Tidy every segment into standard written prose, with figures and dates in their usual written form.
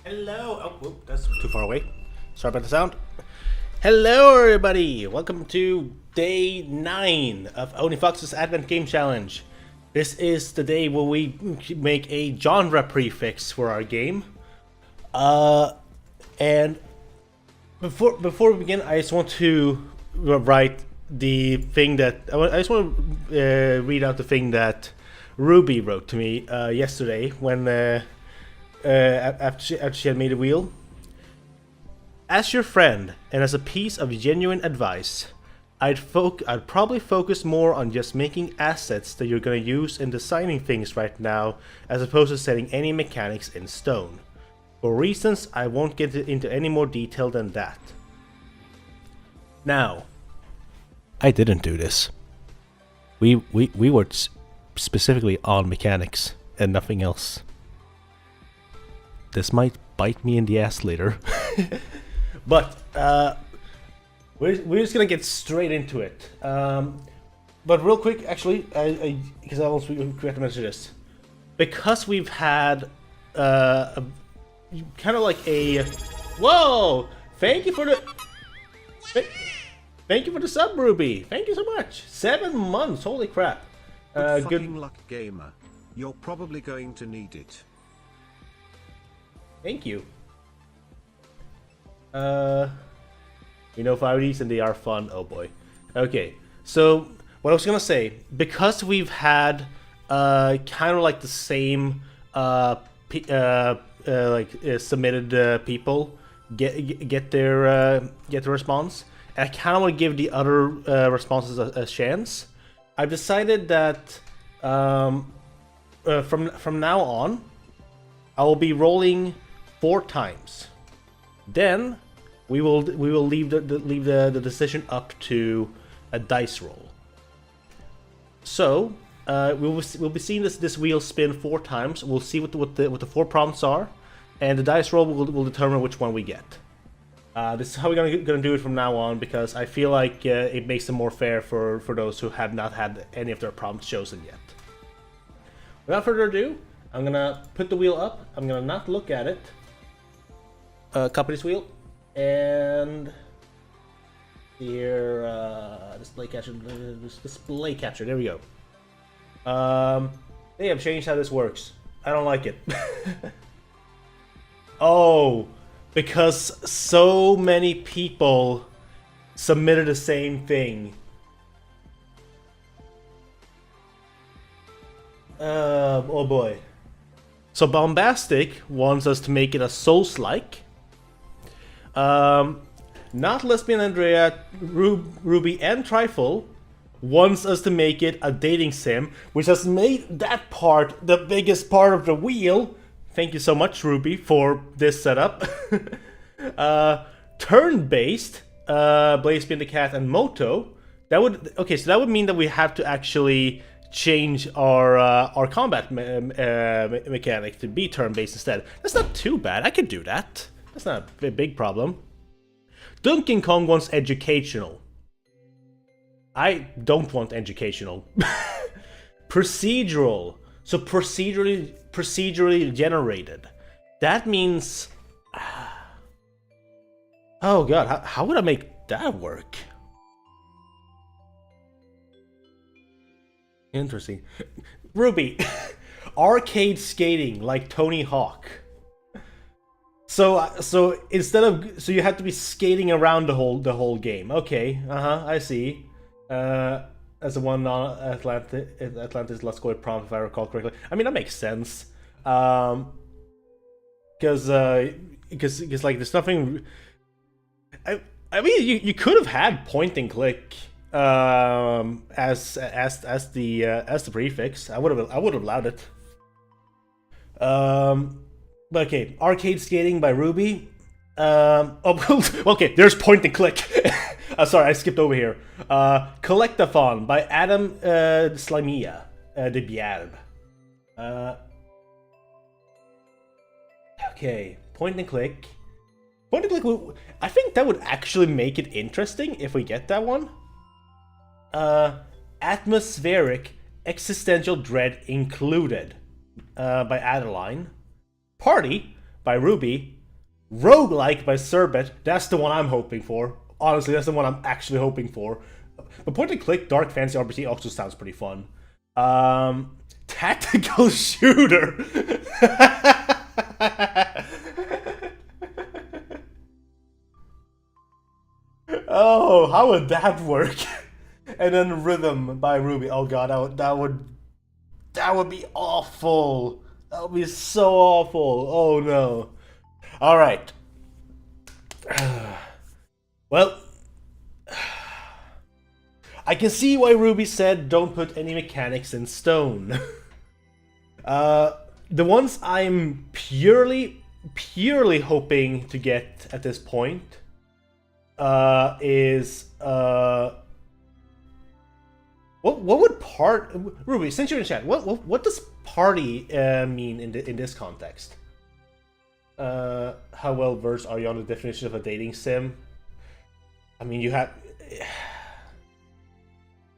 Hello. Oh, whoop, that's too far away. Sorry about the sound. Hello, everybody. Welcome to day 9 of OniFox's Advent Game Challenge. This is the day where we make a genre prefix for our game. And before we begin, I just want to write the thing that I just want to read out the thing that Ruby wrote to me yesterday when after she had made a wheel. As your friend and as a piece of genuine advice, I'd probably focus more on just making assets that you're gonna use in designing things right now, as opposed to setting any mechanics in stone. For reasons I won't get into any more detail than that. Now, I didn't do this. We were specifically on mechanics and nothing else. This might bite me in the ass later. But we're just gonna get straight into it. But real quick, actually, because I almost forgot to mention this, because we've had kind of like a whoa! Thank you for the thank you for the sub, Ruby. Thank you so much. 7 months, holy crap! Good fucking luck, gamer. You're probably going to need it. Thank you. We know 5Ds and they are fun. Oh boy. Okay, so what I was gonna say, because we've had kind of like the same submitted people get their response, and I kind of want to give the other responses a chance. I've decided that from now on, I will be rolling 4 times. Then we will leave the decision up to a dice roll. So we'll be seeing this wheel spin 4 times. We'll see what the 4 prompts are, and the dice roll will determine which one we get. This is how we're gonna do it from now on, because I feel like it makes it more fair for those who have not had any of their prompts chosen yet. Without further ado, I'm gonna put the wheel up. I'm gonna not look at it. Copy this wheel, and here display capture. There we go. They have changed how this works. I don't like it. Oh, because so many people submitted the same thing. Oh boy. So Bombastic wants us to make it a Souls-like. Not Lesbian Andrea, Ruby, and Trifle wants us to make it a dating sim, which has made that part the biggest part of the wheel. Thank you so much, Ruby, for this setup. Turn-based, Blaze the Cat and Moto. That would mean that we have to actually change our combat mechanic to be turn-based instead. That's not too bad. I could do that. That's not a big problem. Donkey Kong wants educational. I don't want educational. Procedural. So procedurally generated. That means... Oh god, how would I make that work? Interesting. Ruby, arcade skating like Tony Hawk. So so you have to be skating around the whole game. Okay, I see. As the one on Atlantis Let's Go prompt, if I recall correctly. I mean, that makes sense. Because like there's nothing. I mean, you could have had point and click as the prefix. I would have allowed it. But okay, arcade skating by Ruby. Okay, there's point and click. Sorry, I skipped over here. Collectathon by Adam Slamia de Biarb. Okay, point and click. Point and click. I think that would actually make it interesting if we get that one. Atmospheric Existential Dread Included by Adeline. Party by Ruby. Roguelike by Serbet. That's the one I'm hoping for. Honestly, that's the one I'm actually hoping for. But point and click Dark Fantasy RPG also sounds pretty fun. Tactical shooter. Oh, how would that work? And then Rhythm by Ruby. Oh god, that would be awful. That would be so awful. Oh no. All right. Well, I can see why Ruby said don't put any mechanics in stone. The ones I'm purely purely hoping to get at this point is what would Ruby, since you're in chat, what does party mean in this context? How well versed are you on the definition of a dating sim? I mean, you have.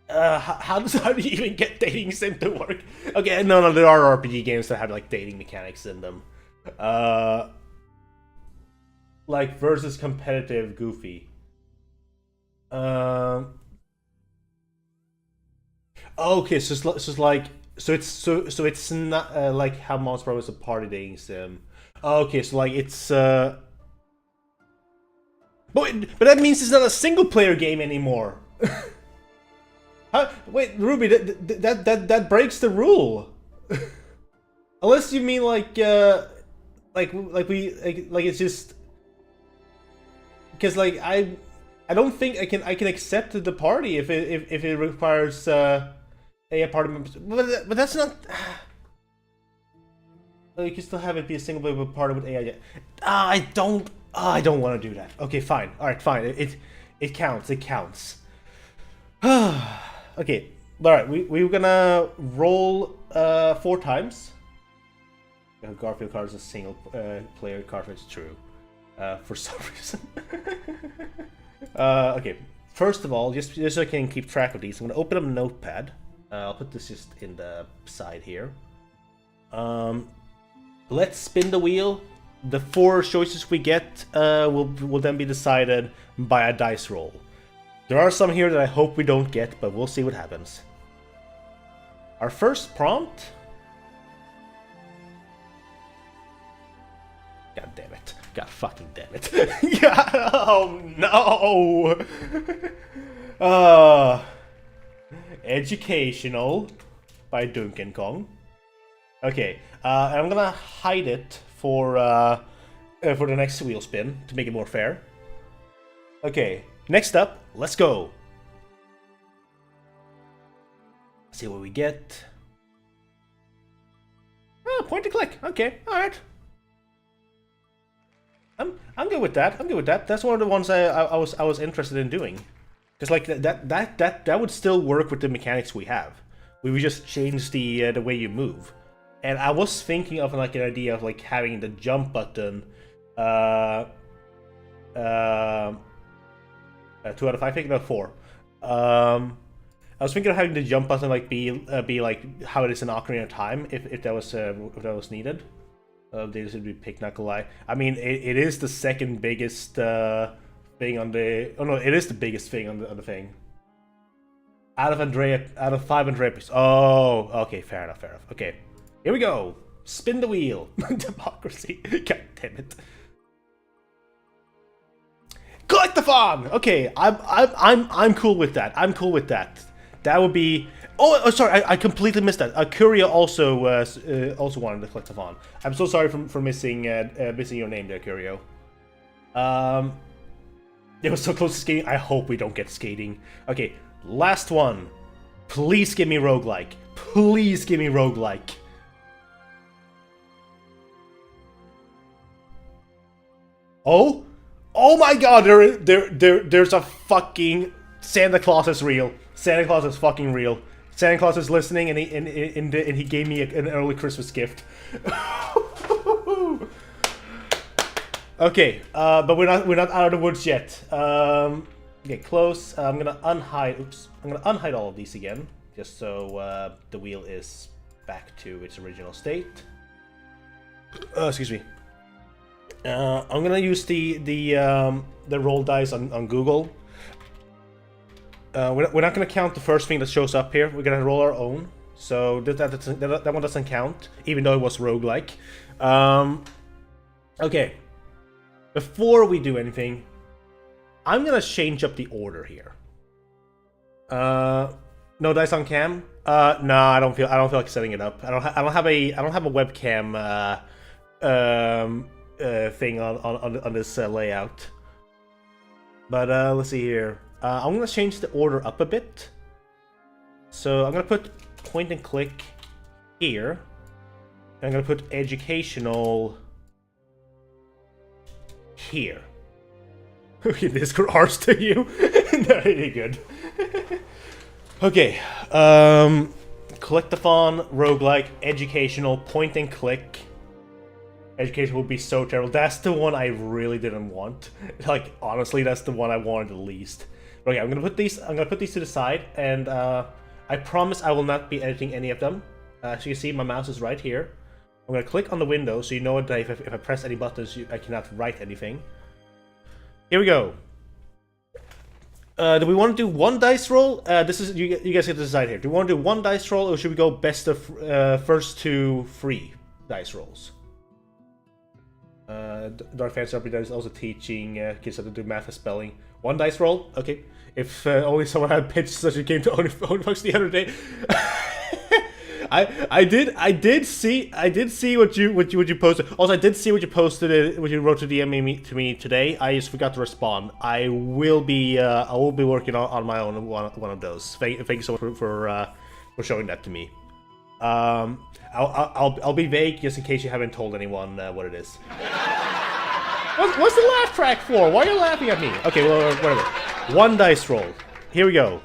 How do you even get dating sim to work? Okay, no, there are RPG games that have like dating mechanics in them. Like versus competitive Goofy. Okay, so it's not like how Monster Bros. Is a party dating sim. Okay, so like it's but that means it's not a single player game anymore. Huh? Wait, Ruby, that breaks the rule. Unless you mean like it's just because like I don't think I can accept the party if it requires a party member, but that's not. You can still have it be a single player party with AI. I don't want to do that. Okay, fine. All right, fine. It counts. It counts. Okay, all right. We're gonna roll 4 times. Garfield card is a single player card. It's true. For some reason. Okay. First of all, just so I can keep track of these, I'm gonna open up a notepad. I'll put this just in the side here. Let's spin the wheel. The 4 choices we get will then be decided by a dice roll. There are some here that I hope we don't get, but we'll see what happens. Our first prompt. God damn it. God fucking damn it. Oh no! Educational by Duncan Kong. Okay, I'm gonna hide it for the next wheel spin to make it more fair. Okay, next up, let's go. See what we get. Oh, point and click. Okay, all right. I'm good with that. I'm good with that. That's one of the ones I was interested in doing, because like that would still work with the mechanics we have. We would just change the way you move. And I was thinking of like an idea of like having the jump button 2 out of 5, thinking of 4. I was thinking of having the jump button like be like how it is in Ocarina of Time if that was needed. This would be Pick Knuckle Eye. I mean, it is the second biggest thing on the. Oh no, it is the biggest thing on the thing. Out of 5 Andrea. Oh, okay, fair enough. Okay, here we go. Spin the wheel. Democracy. God damn it. Collectathon. Okay, I'm cool with that. I'm cool with that. That would be. Oh, sorry, I completely missed that. Curia also wanted the collectathon. I'm so sorry for missing your name there, Curio. It was so close to skating. I hope we don't get skating. Okay, last one. Please give me roguelike. Please give me roguelike. Oh? Oh my god, there's a fucking Santa Claus is real. Santa Claus is fucking real. Santa Claus is listening, and he gave me an early Christmas gift. Okay, but we're not out of the woods yet. Get close. I'm gonna unhide. Oops. I'm gonna unhide all of these again, just so the wheel is back to its original state. Excuse me. I'm gonna use the roll dice on Google. We're not gonna count the first thing that shows up here. We're gonna roll our own, so that one doesn't count, even though it was roguelike. Okay. Before we do anything, I'm gonna change up the order here. No dice on cam. No, I don't feel like setting it up. I don't have a webcam thing on this layout. But let's see here. I'm gonna change the order up a bit. So I'm gonna put point and click here. And I'm gonna put educational here. This ours to you. Very good. Okay. Collectathon, roguelike, educational, point and click. Education would be so terrible. That's the one I really didn't want. Like, honestly, that's the one I wanted the least. Okay, I'm gonna put these to the side, and I promise I will not be editing any of them. As you can see, my mouse is right here. I'm gonna click on the window so you know that if I press any buttons, I cannot write anything. Here we go. Do we want to do one dice roll? This is you guys get to decide here. Do we want to do one dice roll, or should we go best of first to 3 dice rolls? Dark Fantasy RPG is also teaching kids how to do math and spelling. One dice roll, okay. If only someone had pitched such a game to OniFox the other day. I did see what you posted. Also, I did see what you posted. What you wrote to DM to me today. I just forgot to respond. I will be working on my own one of those. Thank you so much for showing that to me. I'll be vague just in case you haven't told anyone what it is. What's the laugh track for? Why are you laughing at me? Okay, well, whatever. One dice roll. Here we go.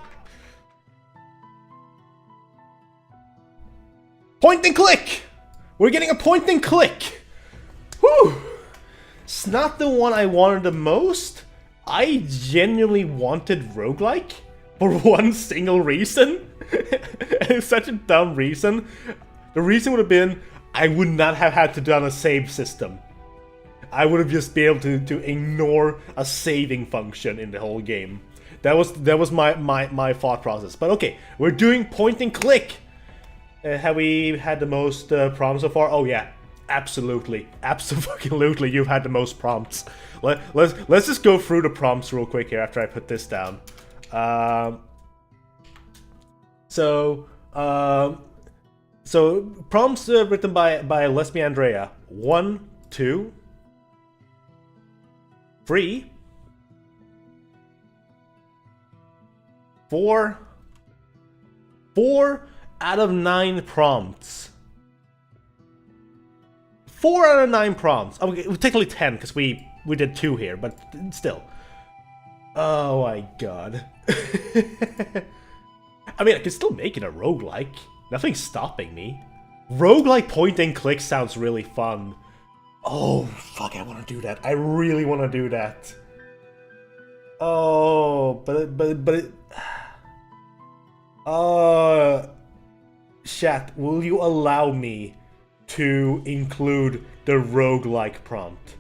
Point and click! We're getting a point and click! Whew! It's not the one I wanted the most. I genuinely wanted roguelike for one single reason. It's such a dumb reason. The reason would have been I would not have had to do on a save system. I would have just been able to ignore a saving function in the whole game. That was my thought process. But okay, we're doing point and click. Have we had the most prompts so far? Oh yeah, absolutely, absolutely. You've had the most prompts. Let's just go through the prompts real quick here after I put this down. So prompts written by Leslie Andrea. 1, 2, 3, 4 out of 9 prompts. 4 out of 9 prompts. Okay, technically 10 because we did 2 here, but still. Oh my god. I mean, I can still make it a roguelike. Nothing's stopping me. Roguelike point and click sounds really fun. Oh, fuck, I want to do that. I really want to do that. Oh, but it... Chat, will you allow me to include the roguelike prompt?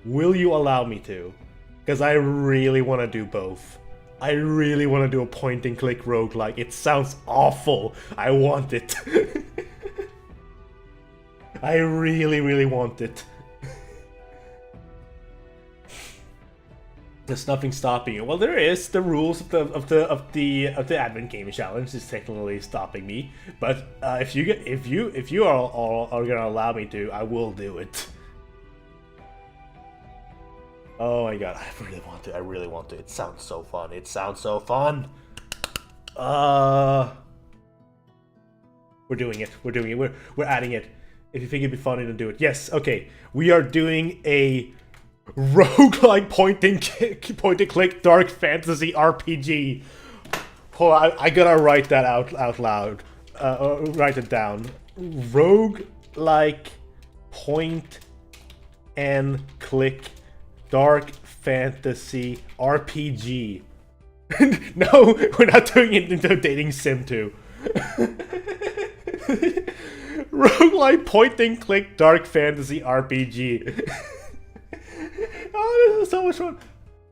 Will you allow me to? Because I really want to do both. I really want to do a point and click roguelike. It sounds awful. I want it. I really want it. There's nothing stopping you. Well, there is. The rules of the Advent Game Challenge is technically stopping me. But if you are gonna allow me to, I will do it. Oh my god, I really want to. I really want to. It sounds so fun. It sounds so fun. We're doing it. We're doing it. We're adding it. If you think it'd be funny to do it, yes. Okay, we are doing a roguelike point and click dark fantasy RPG. Hold on, I gotta write that out loud. Write it down. Roguelike point and click dark fantasy RPG. No, we're not doing it into a dating sim too. Roguelike point and click dark fantasy RPG. Oh, this is so much fun.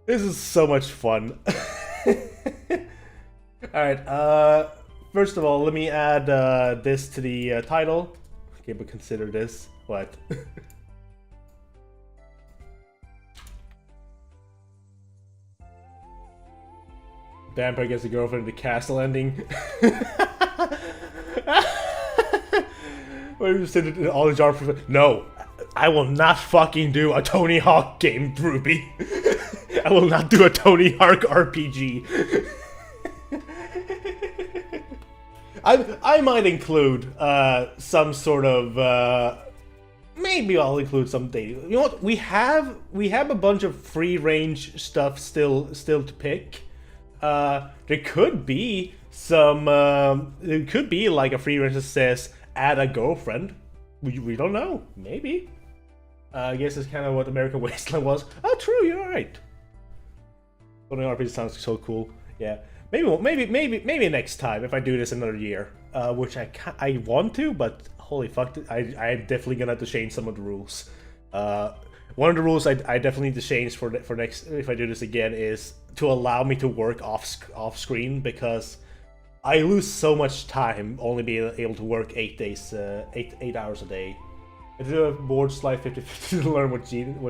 This is so much fun. Alright, first of all, let me add this to the title. Okay, but consider this. What? Vampire gets a girlfriend in the castle ending. Where you send it in all the jar for... No, I will not fucking do a Tony Hawk game, Ruby. I will not do a Tony Hawk RPG. I might include some sort of maybe I'll include some data. You know what? We have a bunch of free range stuff still to pick. There could be some. There could be like a free range that says add a girlfriend. We don't know. Maybe. I guess it's kind of what American Wasteland was. Oh, true. You're right. Building RPG sounds so cool. Yeah. Maybe next time if I do this another year, which I want to, but holy fuck, I'm definitely gonna have to change some of the rules. One of the rules I definitely need to change for next if I do this again is to allow me to work off screen, because I lose so much time only being able to work 8 hours a day. I do a board slide 50-50 to learn what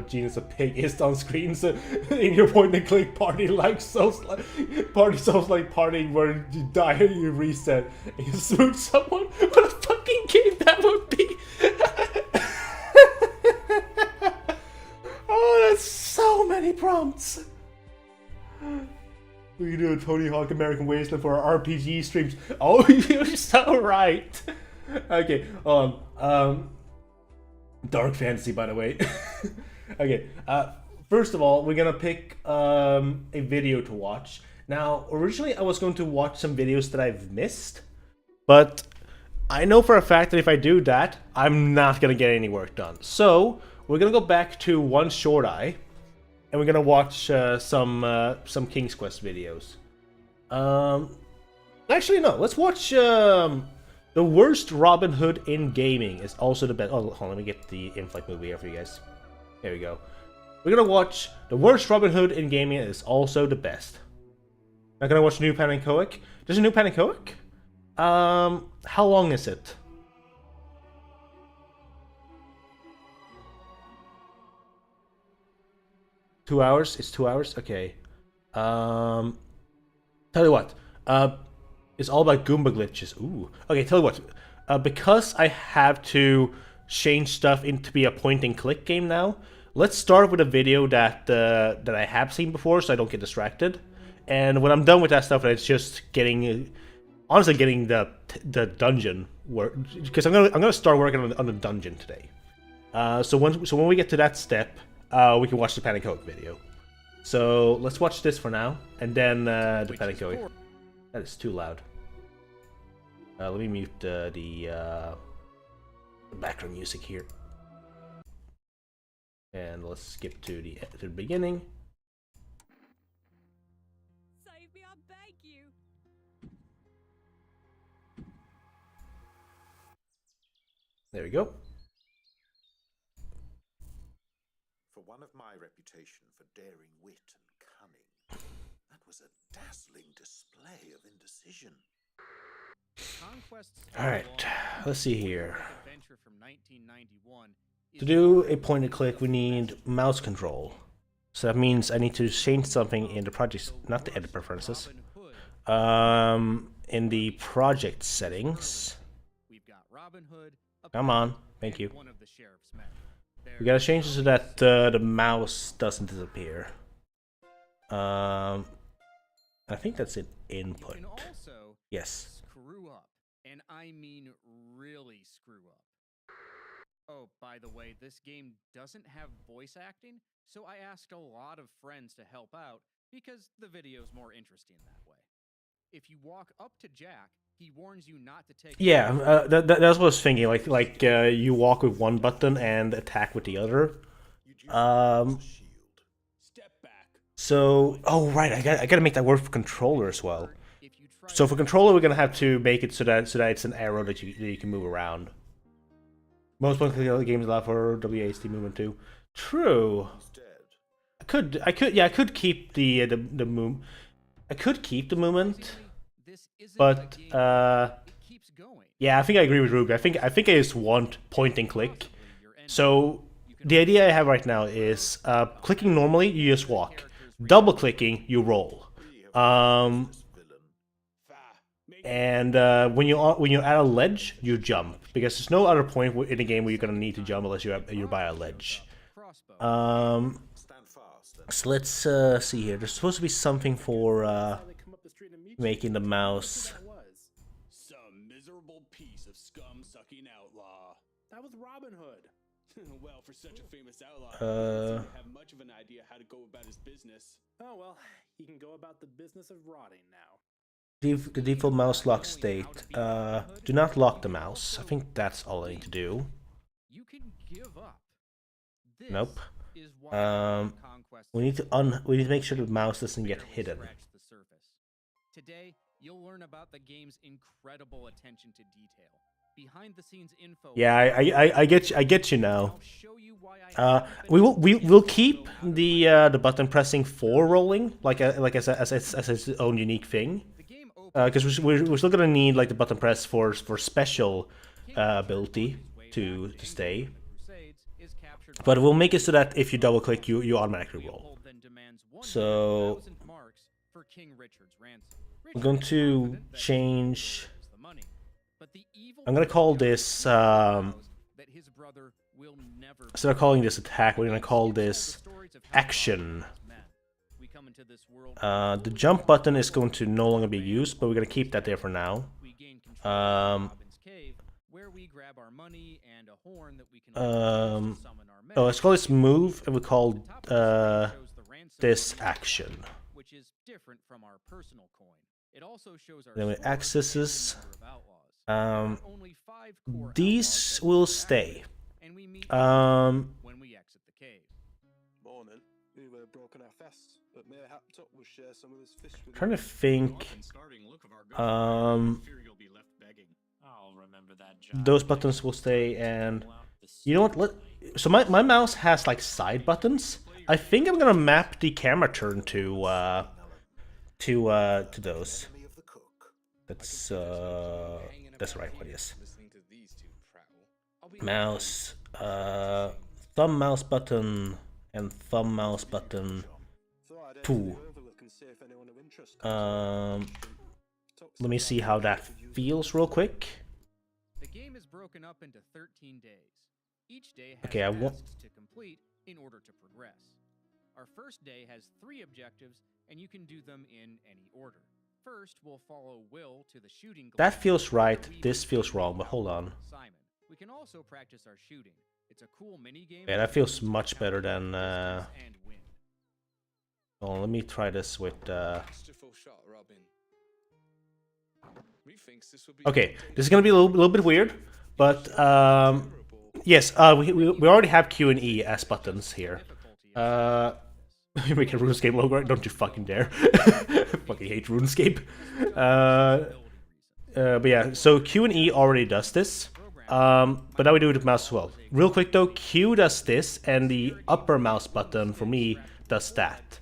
genus of pig is on screen. So in your point and click party like souls like partying where you die and you reset and you smooch someone. What a fucking game that would be! Oh, that's so many prompts. We can do a Tony Hawk American Wasteland for our RPG streams. Oh, you're so right. Okay, dark fantasy, by the way. Okay, first of all, we're gonna pick a video to watch. Now, originally I was going to watch some videos that I've missed, but I know for a fact that if I do that, I'm not gonna get any work done. So, we're gonna go back to One Short Eye, and we're gonna watch some King's Quest videos. Actually, no, let's watch the worst Robin Hood in gaming is also the best. Oh, hold on, let me get the in-flight movie here for you guys. There we go. We're gonna watch the worst Robin Hood in gaming is also the best. Not gonna watch New Pan and Coic. There's a New Pan and Coic? How long is it? Two hours? It's 2 hours? Okay. Tell you what. It's all about Goomba glitches. Ooh. Okay, tell you what. Because I have to change stuff into be a point and click game now, let's start with a video that I have seen before, so I don't get distracted. And when I'm done with that stuff, it's just honestly getting the dungeon work, because I'm gonna start working on the dungeon today. So when we get to that step, we can watch the Pan and Coke video. So let's watch this for now, and then the Pan and Coke. That is too loud. Let me mute the background music here, and let's skip to the beginning. Save me, I beg you. There we go. For one of my reputation for daring wit and cunning, that was a dazzling display of indecision. Alright, let's see here. To do a point and click, we need mouse control. So that means I need to change something in the project, not the edit preferences. In the project settings. Come on, thank you. We gotta change it so that the mouse doesn't disappear. I think that's an input. Yes. Screw up, and I mean really screw up. Oh, by the way, this game doesn't have voice acting, so I asked a lot of friends to help out because the video's more interesting that way. If you walk up to Jack, he warns you not to take. Yeah, that's what I was thinking. Like you walk with one button and attack with the other. So, oh right, I gotta make that work for controller as well. So for controller, we're gonna have to make it so that it's an arrow that you can move around. Most point-and-click games allow for WASD movement too. True. I could keep the move. I could keep the movement, but yeah, I think I agree with Ruby. I think I just want point and click. So the idea I have right now is clicking normally, you just walk. Double clicking, you roll. And when you're at a ledge, you jump, because there's no other point in the game where you're gonna need to jump unless you're by a ledge. So let's see here. There's supposed to be something for making the mouse. Some miserable piece of scum-sucking outlaw. That was Robin Hood. for such a famous outlaw, he doesn't seem to have much of an idea how to go about his business. Oh well, he can go about the business of rotting now. The default mouse lock state. Do not lock the mouse. I think that's all I need to do. You can give up. This Nope. is why We need to make sure the mouse doesn't get hidden. The surface. Today, you'll learn about the game's incredible attention to detail. Behind the scenes info. Yeah, I get you now. We'll keep the button pressing for rolling as its own unique thing. Because we're still gonna need like the button press for special ability to stay. But we'll make it so that if you double click, you automatically roll. So I'm going to change. I'm gonna call this. Instead of calling this attack, we're gonna call this action. The jump button is going to no longer be used, but we're gonna keep that there for now. Oh, let's call this move, and we call this action. Then with accesses, these will stay. Morning. We've broken our fists, but mayhaps we'll share some of this fish with Trying to think. Those buttons will stay, and you know what? So my mouse has like side buttons. I think I'm gonna map the camera turn to those. That's the right one, yes. Mouse, thumb mouse button, and thumb mouse button 2. Let me see how that feels real quick. The game is broken up into 13 days. Each day has Okay, tasks to complete in order to progress. Our first day has 3 objectives, and you can do them in any order. First, we'll follow Will to the shooting. That feels right. This feels wrong, but hold on. Simon. We can also practice our shooting. It's a cool mini game. Yeah, that feels much better than. Oh, let me try this with. Okay, this is gonna be a little bit weird, but yes, we already have Q and E as buttons here. You make a RuneScape logo, right? Don't you fucking dare! Fucking hate RuneScape. But yeah, so Q and E already does this. But now we do it with mouse as well. Real quick though, Q does this, and the upper mouse button for me does that.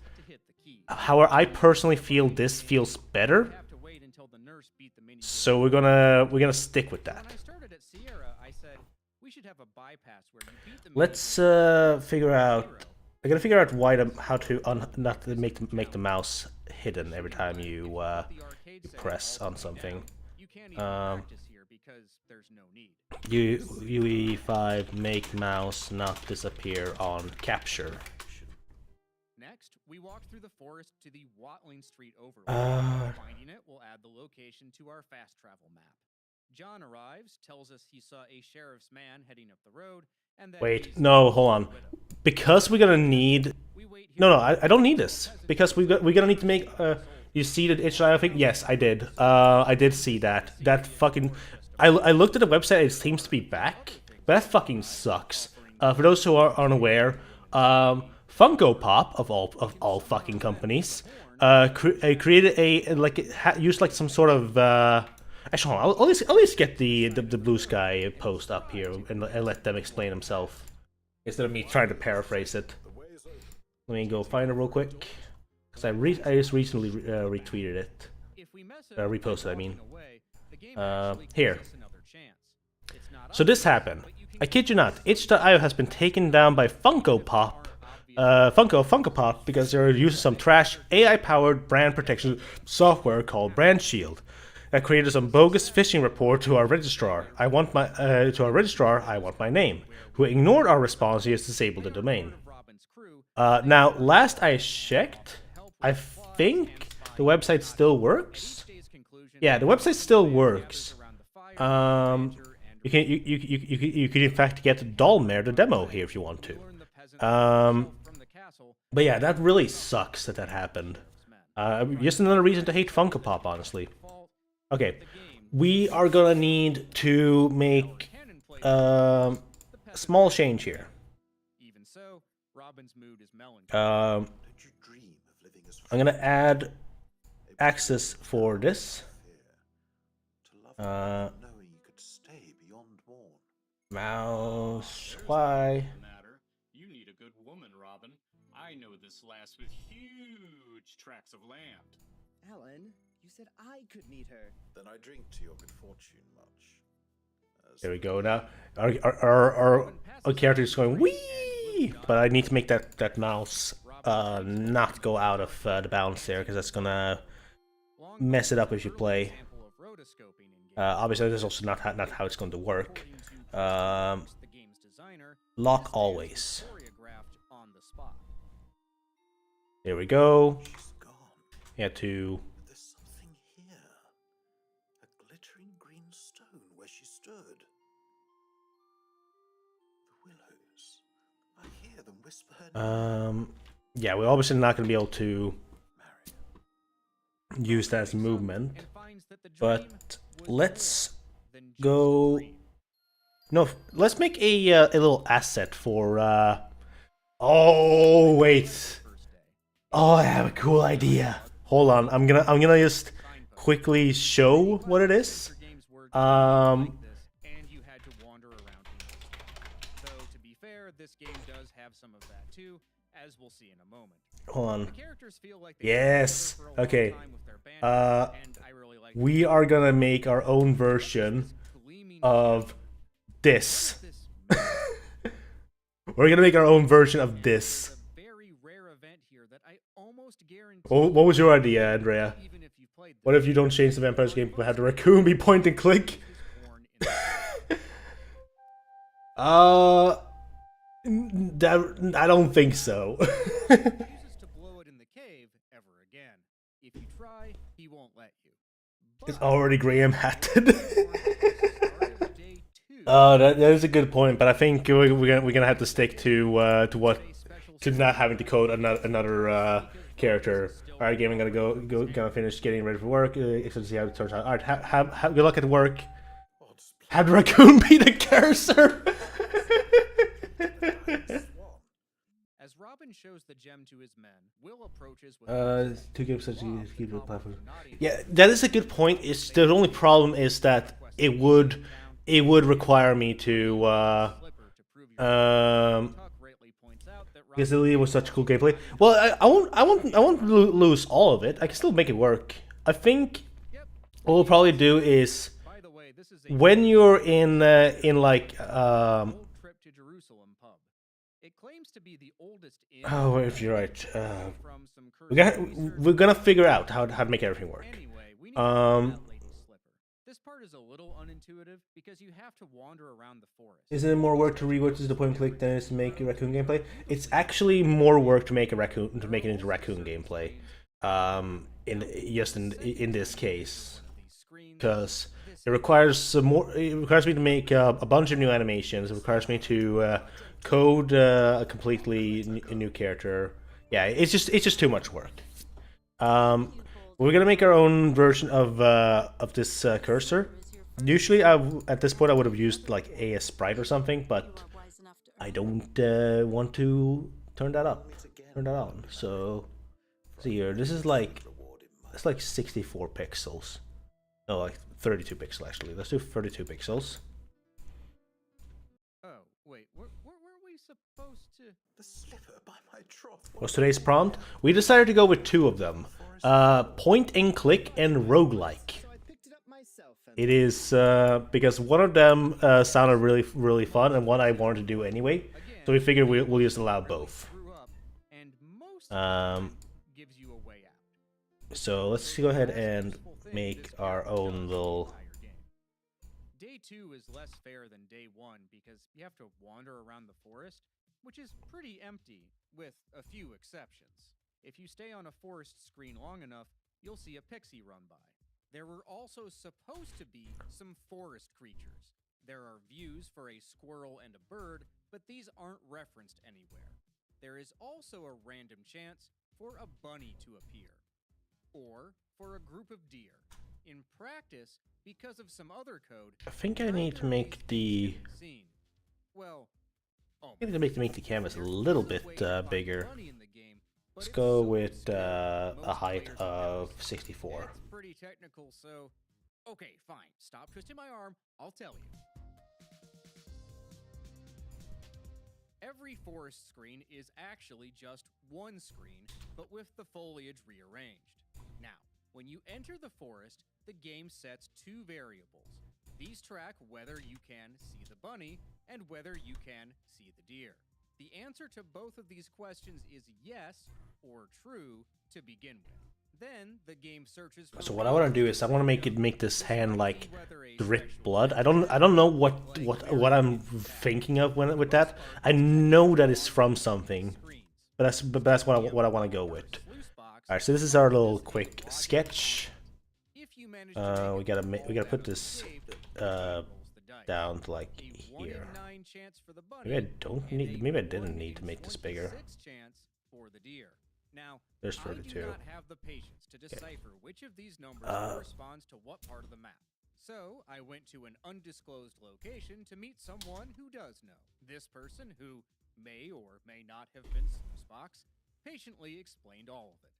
However, I personally feel this feels better, so we're gonna stick with that. Let's figure out. I gotta figure out how to not to make the mouse hidden every time you press on something. UE5 make mouse not disappear on capture. Next, we walk through the forest to the Watling Street overlook. Finding it will add the location to our fast travel map. John arrives, tells us he saw a sheriff's man heading up the road, and that wait, no, hold on. Because we're gonna need. No, I don't need this because we're gonna need to make. You see the itch line thing? Yes, I did. I did see that. That fucking. I looked at the website. It seems to be back, but that fucking sucks. For those who are unaware, Funko Pop of all fucking companies, created used like some sort of. Actually, I'll at least get the Blue Sky post up here and let them explain themselves instead of me trying to paraphrase it. Let me go find it real quick because I just recently retweeted it, reposted. I mean, here. So this happened. I kid you not. Itch.io has been taken down by Funko Pop. Funko Pop because they're using some trash AI-powered brand protection software called Brand Shield. That created some bogus phishing report to our registrar. I want my name, who ignored our response and has disabled the domain. Now, last I checked, I think the website still works. Yeah, the website still works. you could in fact get Dalmare the demo here if you want to. But yeah, that really sucks that happened. Just another reason to hate Funko Pop, honestly. Okay, we are gonna need to make small change here. Even so, Robin's mood is melancholy. Don't you dream of living as I'm gonna add access for this. to love knowing you could stay beyond morn? Mouse, why? Matter. You need a good woman, Robin. I know this lass with huge tracts of land. Alan, you said I could meet her. Then I drink to your good fortune much. There we go. Now our character is going wee, but I need to make that mouse not go out of the bounds there, because that's gonna mess it up if you play. Obviously, this is also not how it's going to work. Lock always. There we go. She's gone. Yeah, to But there's something here. A glittering green stone where she stood. The willows. I hear them whisper her name. yeah, we're obviously not going to be able to Marion. use that as movement, but let's go. No, let's make a little asset for. Oh wait. Oh, I have a cool idea. Hold on, I'm gonna just quickly show what it is. And you had to wander around. Though to be fair, this game does have some of that too, as we'll see in a moment. Hold on. The characters feel like they Yes. for a long Okay. time with their band, and I really like We are gonna make our own version of this. We're gonna make our own version of this. What was your idea, Andrea? What if you don't change the Vampires game but have the raccoon be point and click? I don't think so. It's already Graham hatted. That is a good point, but I think we're gonna have to stick to not having to code another character. All right, game. I'm gonna finish getting ready for work. To see how it turns out. All right, have good luck at work. Have the raccoon be the cursor. As Robin shows the gem to his men, Will approaches with 2 games such as keep the platform. Yeah, that is a good point. It's the only problem is that it would require me to because it was such cool gameplay. Well, I won't lose all of it. I can still make it work. I think what we'll probably do is when you're in like it claims to be the oldest inn. oh, if you're right, we're gonna figure out how to make everything work. Anyway, we need to find that Lady Slipper. This part is a little unintuitive because you have to wander around the forest. Isn't it more work to rework to the point and click than it is to make a raccoon gameplay? It's actually more work to make it into raccoon gameplay. In this case, because it requires me to make a bunch of new animations. It requires me to code a completely new character. Yeah, it's just too much work. We're gonna make our own version of this cursor. Usually, at this point I would have used like AS Sprite or something, but I don't want to turn that on. So, let's see here. This is like 64 pixels. No, like 32 pixels actually. Let's do 32 pixels. Oh wait, where were we supposed to? The slipper by my trough. What's today's prompt? We decided to go with 2 of them. Point and click and roguelike. It is because one of them sounded really fun, and one I wanted to do anyway. So we figured we'll just allow both. So let's go ahead and make our own little. Day 2 is less fair than day 1 because you have to wander around the forest, which is pretty empty, with a few exceptions. If you stay on a forest screen long enough, you'll see a pixie run by. There were also supposed to be some forest creatures. There are views for a squirrel and a bird, but these aren't referenced anywhere. There is also a random chance for a bunny to appear, or for a group of deer. In practice, because of some other code, I think I need to make the well, I need to make the canvas a little bit bigger. Let's go with a height of 64. It's pretty technical, so okay, fine. Stop twisting my arm. I'll tell you. Every forest screen is actually just one screen, but with the foliage rearranged. Now, when you enter the forest, the game sets two variables. These track whether you can see the bunny and whether you can see the deer. The answer to both of these questions is yes or true to begin with. Then the game searches for. So what I want to do is I want to make this hand like drip blood. I don't know what I'm thinking of with that. I know that it's from something, but that's what I want to go with. All right, so this is our little quick sketch. We gotta put this down to like here. Maybe I didn't need to make this bigger. Now, There's I 32. do not have the patience to decipher which of these numbers corresponds to what part of the map. So, I went to an undisclosed location to meet someone who does know. This person, who may or may not have been Sluicebox, patiently explained all of it.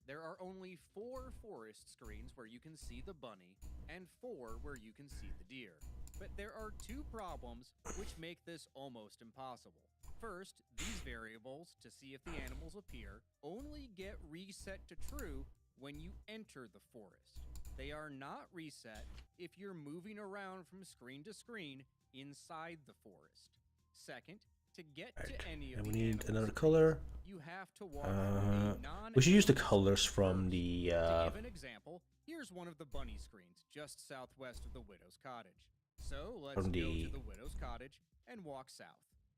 There are only 4 forest screens where you can see the bunny, and 4 where you can see the deer. But there are 2 problems which make this almost impossible. First, these variables, to see if the animals appear, only get reset to true when you enter the forest. They are not reset if you're moving around from screen to screen inside the forest. Second, to get to any of And the we need animals' another screens, color. you have to walk through a We should use the colors from the. To give an example, here's one of the bunny screens just southwest of the widow's cottage. So let's go to the widow's cottage and walk south.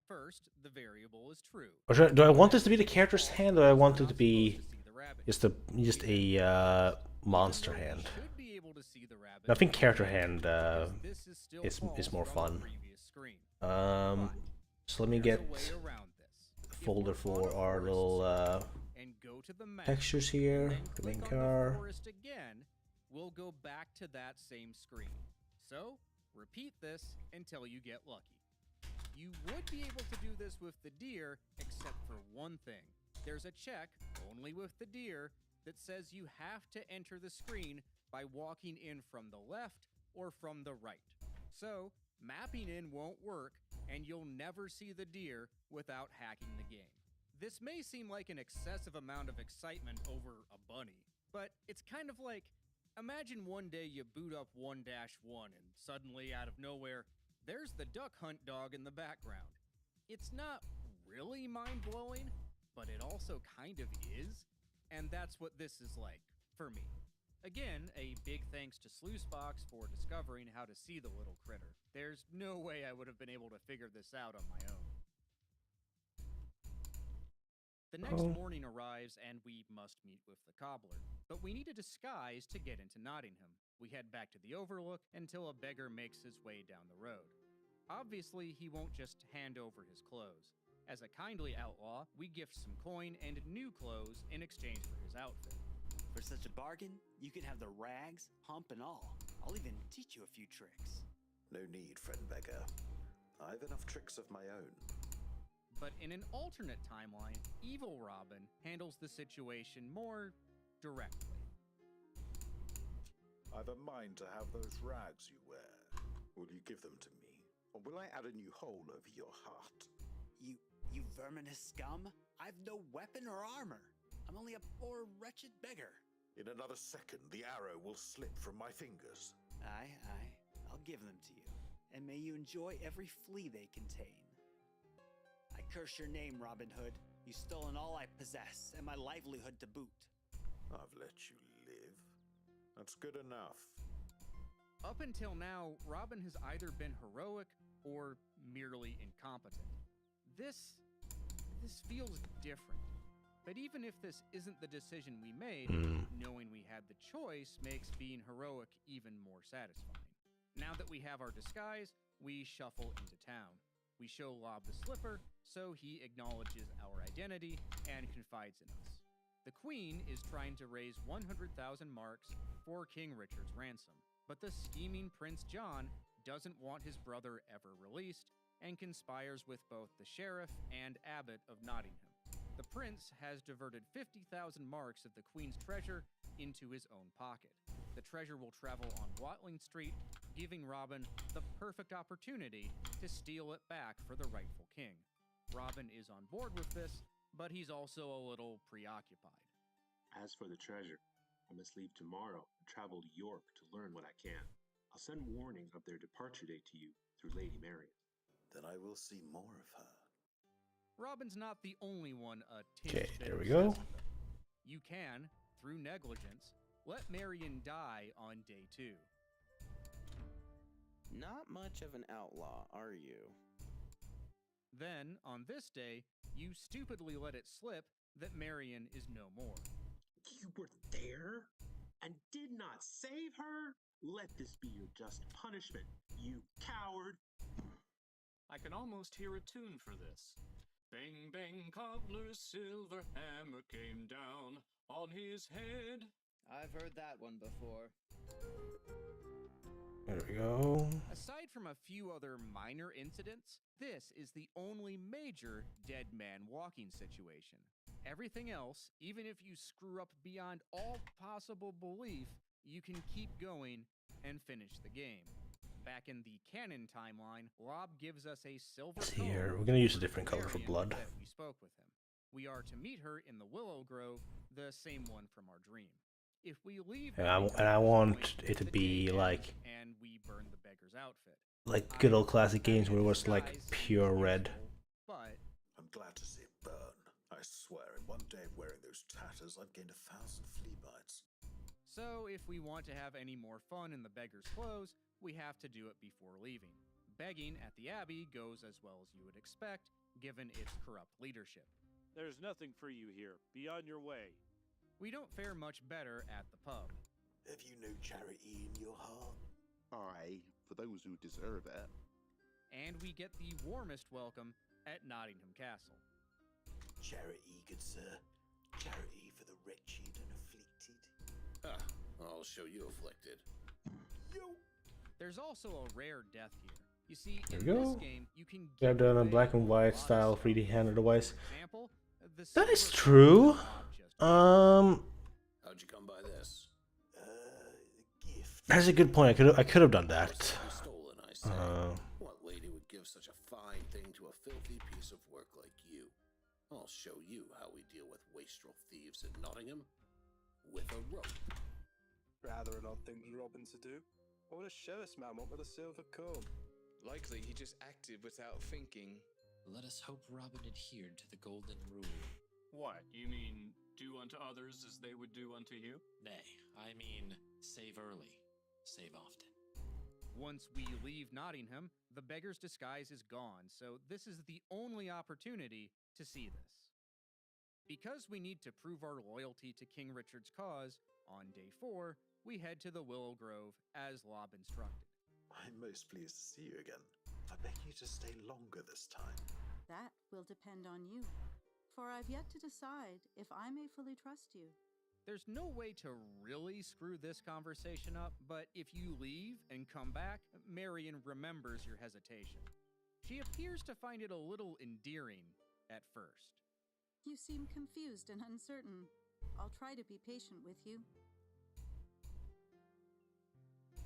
First, the variable is true. Do I want this to be the character's hand, or do I want it to be just a monster hand? I think character hand is more fun. So let me get a folder for our little textures here. The main car. We'll go back to that same screen. So repeat this until you get lucky. You would be able to do this with the deer, except for one thing. There's a check, only with the deer, that says you have to enter the screen by walking in from the left or from the right. So, mapping in won't work, and you'll never see the deer without hacking the game. This may seem like an excessive amount of excitement over a bunny, but it's kind of like, imagine one day you boot up 1-1 and suddenly out of nowhere, there's the duck hunt dog in the background. It's not really mind-blowing, but it also kind of is, and that's what this is like, for me. Again, a big thanks to Sluicebox for discovering how to see the little critter. There's no way I would have been able to figure this out on my own. The next morning arrives and we must meet with the cobbler, but we need a disguise to get into Nottingham. We head back to the Overlook until a beggar makes his way down the road. Obviously, he won't just hand over his clothes. As a kindly outlaw, we gift some coin and new clothes in exchange for his outfit. For such a bargain, you can have the rags, hump, and all. I'll even teach you a few tricks. No need, friend beggar. I've enough tricks of my own. But in an alternate timeline, evil Robin handles the situation more directly. I've a mind to have those rags you wear. Will you give them to me? Or will I add a new hole over your heart? You verminous scum! I've no weapon or armor. I'm only a poor, wretched beggar. In another second, the arrow will slip from my fingers. Aye. I'll give them to you. And may you enjoy every flea they contain. I curse your name, Robin Hood. You've stolen all I possess, and my livelihood to boot. I've let you live. That's good enough. Up until now, Robin has either been heroic or merely incompetent. This feels different. But even if this isn't the decision we made, knowing we had the choice makes being heroic even more satisfying. Now that we have our disguise, we shuffle into town. We show Lob the slipper, so he acknowledges our identity and confides in us. The Queen is trying to raise 100,000 marks for King Richard's ransom, but the scheming Prince John doesn't want his brother ever released and conspires with both the sheriff and abbot of Nottingham. The prince has diverted 50,000 marks of the Queen's treasure into his own pocket. The treasure will travel on Watling Street, giving Robin the perfect opportunity to steal it back for the rightful king. Robin is on board with this, but he's also a little preoccupied. As for the treasure, I must leave tomorrow and travel to York to learn what I can. I'll send warning of their departure date to you through Lady Marian. Then I will see more of her. Robin's not the only one a Okay, tinge there bit we go. obsessed with her. You can, through negligence, let Marion die on day 2. Not much of an outlaw, are you? Then, on this day, you stupidly let it slip that Marion is no more. You were there and did not save her? Let this be your just punishment, you coward! I can almost hear a tune for this. Bang, bang, cobbler's silver hammer came down on his head. I've heard that one before. There we go. Aside from a few other minor incidents, this is the only major dead man walking situation. Everything else, even if you screw up beyond all possible belief, you can keep going and finish the game. Back in the canon timeline, Lob gives us a silver Let's see here. comb We're gonna use a from different color for Marion blood. that we spoke with him. We are to meet her in the Willow Grove, the same one from our dream. If we leave, And I Nottingham want at this point, it to the be day ends like and we burn the beggar's outfit. good old classic games where it was like Disguise pure is red. useful, but I'm glad to see it burn. I swear, in one day of wearing those tatters, I've gained 1,000 flea bites. so if we want to have any more fun in the beggar's clothes, we have to do it before leaving. Begging at the Abbey goes as well as you would expect, given its corrupt leadership. There's nothing for you here. Be on your way. We don't fare much better at the pub. Have you no charity in your heart? Aye, for those who deserve it. And we get the warmest welcome at Nottingham Castle. Charity, good sir. Charity for the wretched and afflicted. I'll show you afflicted. Yo! There's also a rare death here. You see, There in we this go. game, you can We have give done a away black and a white lot of style stuff. 3D hand otherwise. For example, the That is silver true. comb that Lob just How'd you come by this? Gift. That's a good point. I could have done that. Stolen, I say. What lady would give such a fine thing to a filthy piece of work like you? I'll show you how we deal with wastrel thieves in Nottingham. With a rope. Rather an odd thing for Robin to do. What would a sheriff's man want with a silver comb? Likely he just acted without thinking. Let us hope Robin adhered to the golden rule. What, you mean do unto others as they would do unto you? Nay, I mean save early, save often. Once we leave Nottingham, the beggar's disguise is gone, so this is the only opportunity to see this. Because we need to prove our loyalty to King Richard's cause, on day 4, we head to the Willow Grove as Lob instructed. I'm most pleased to see you again. I beg you to stay longer this time. That will depend on you, for I've yet to decide if I may fully trust you. There's no way to really screw this conversation up, but if you leave and come back, Marion remembers your hesitation. She appears to find it a little endearing at first. You seem confused and uncertain. I'll try to be patient with you.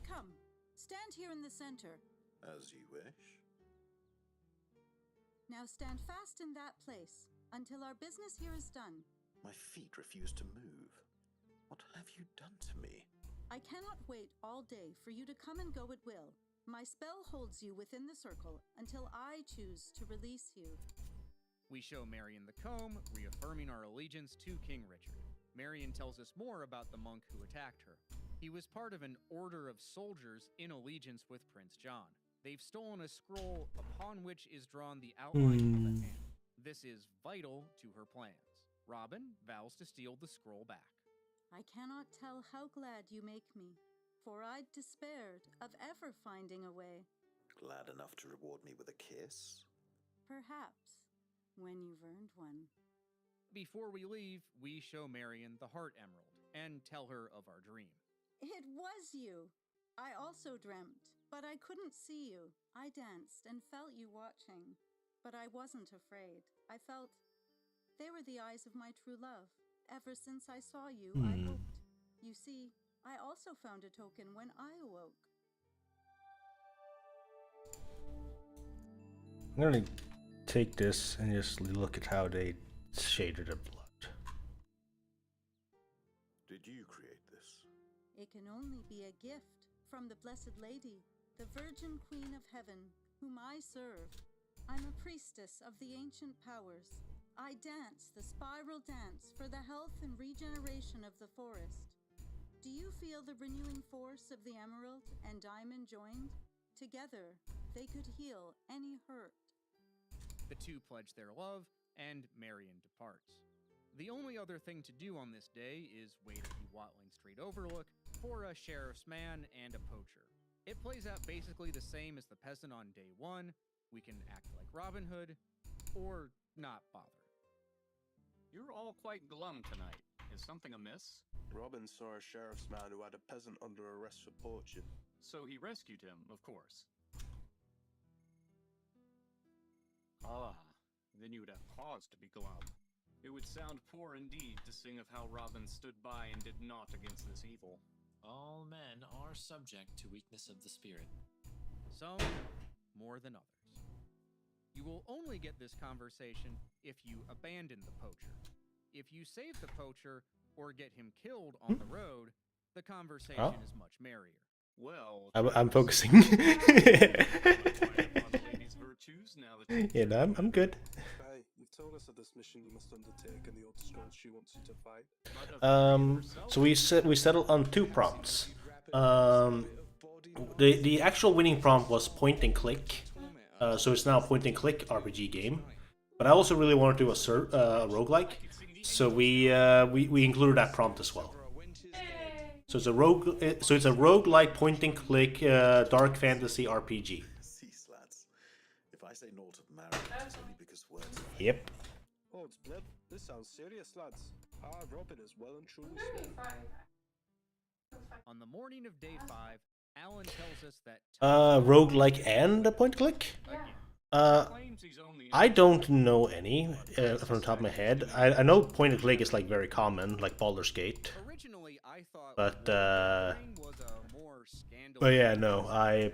Come, stand here in the center. As you wish. Now stand fast in that place until our business here is done. My feet refuse to move. What have you done to me? I cannot wait all day for you to come and go at will. My spell holds you within the circle until I choose to release you. We show Marion the comb, reaffirming our allegiance to King Richard. Marion tells us more about the monk who attacked her. He was part of an order of soldiers in allegiance with Prince John. They've stolen a scroll upon which is drawn the outline of the hand. This is vital to her plans. Robin vows to steal the scroll back. I cannot tell how glad you make me, for I'd despaired of ever finding a way. Glad enough to reward me with a kiss? Perhaps, when you've earned one. Before we leave, we show Marion the Heart Emerald and tell her of our dream. It was you! I also dreamt, but I couldn't see you. I danced and felt you watching, but I wasn't afraid. I felt they were the eyes of my true love. Ever since I saw you, I hoped. You see, I also found a token when I awoke. I'm gonna take this and just look at how they shaded the blood. Did you create this? It can only be a gift from the Blessed Lady, the Virgin Queen of Heaven, whom I serve. I'm a priestess of the ancient powers. I dance the spiral dance for the health and regeneration of the forest. Do you feel the renewing force of the emerald and diamond joined? Together, they could heal any hurt. The two pledge their love, and Marion departs. The only other thing to do on this day is wait at the Watling Street Overlook for a sheriff's man and a poacher. It plays out basically the same as the peasant on day 1. We can act like Robin Hood, or not bother. You're all quite glum tonight. Is something amiss? Robin saw a sheriff's man who had a peasant under arrest for poaching. So he rescued him, of course. Ah, then you would have cause to be glum. It would sound poor indeed to sing of how Robin stood by and did naught against this evil. All men are subject to weakness of the spirit. Some more than others. You will only get this conversation if you abandon the poacher. If you save the poacher or get him killed on the road, the conversation is much merrier. Well, I'm focusing. Yeah, no, I'm good. Hey, you've told us of this mission you must undertake and the old skull she wants you to fight. So we settled on 2 prompts. The actual winning prompt was point and click. So it's now a point and click RPG game. But I also really want to do a roguelike, so we included that prompt as well. So it's a roguelike point and click dark fantasy RPG. Cease, lads. If I say naught of marriage, it's only because words. Yep. Oh, it's blip. This sounds serious, lads. Robin is well and truly small. On the morning of day 5, Alan tells us that roguelike and a point click? I don't know any from the top of my head. I know point and click is like very common, like Baldur's Gate. Originally, I thought but yeah, no, I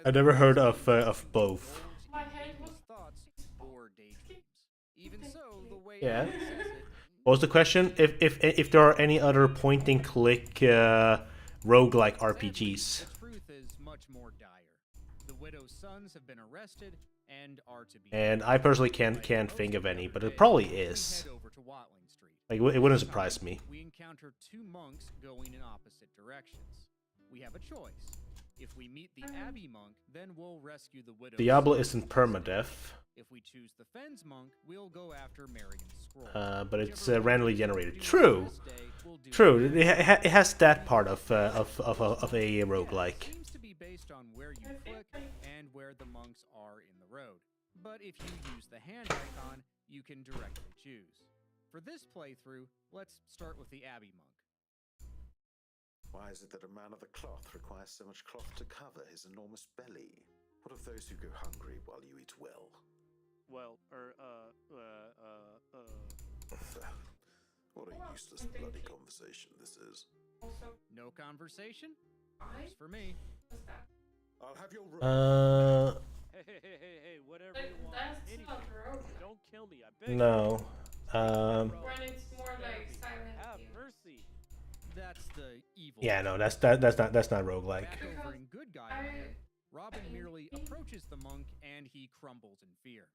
never heard of both. Even so, the way Yeah. What was the question? If there are any other point and click roguelike RPGs? The truth is much more dire. The widow's sons have been arrested and are to be. And I personally can't think of any, but it probably is. Like it wouldn't surprise me. We encounter 2 monks going in opposite directions. We have a choice. If we meet the Abbey monk, then we'll rescue the widow. Diablo isn't permadeath. If we choose the Fens monk, we'll go after Marigan's scroll. But it's randomly generated. True. It has that part of a roguelike. It seems to be based on where you click and where the monks are in the road. But if you use the hand icon, you can directly choose. For this playthrough, let's start with the Abbey monk. Why is it that a man of the cloth requires so much cloth to cover his enormous belly? What of those who go hungry while you eat well? Well, What a useless bloody conversation this is. No conversation? Works for me. I'll have your Hey, whatever you want. Anything. Don't kill me, I beg. No. When it's more like silent. Have mercy. That's the evil. Yeah, no, that's not roguelike. Back over in Good Guy mode, Robin merely approaches the monk and he crumbles in fear.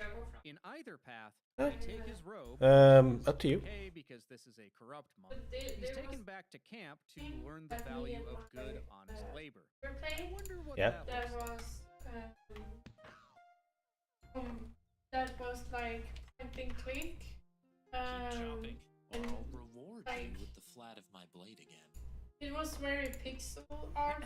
In either path, they take his robe. Up to you. Okay, because this is a corrupt monk. He's taken back to camp to learn the value of good, honest labor. I wonder what that was like something click. Chopping, or I'll reward you with the flat of my blade again. It was very pixel art.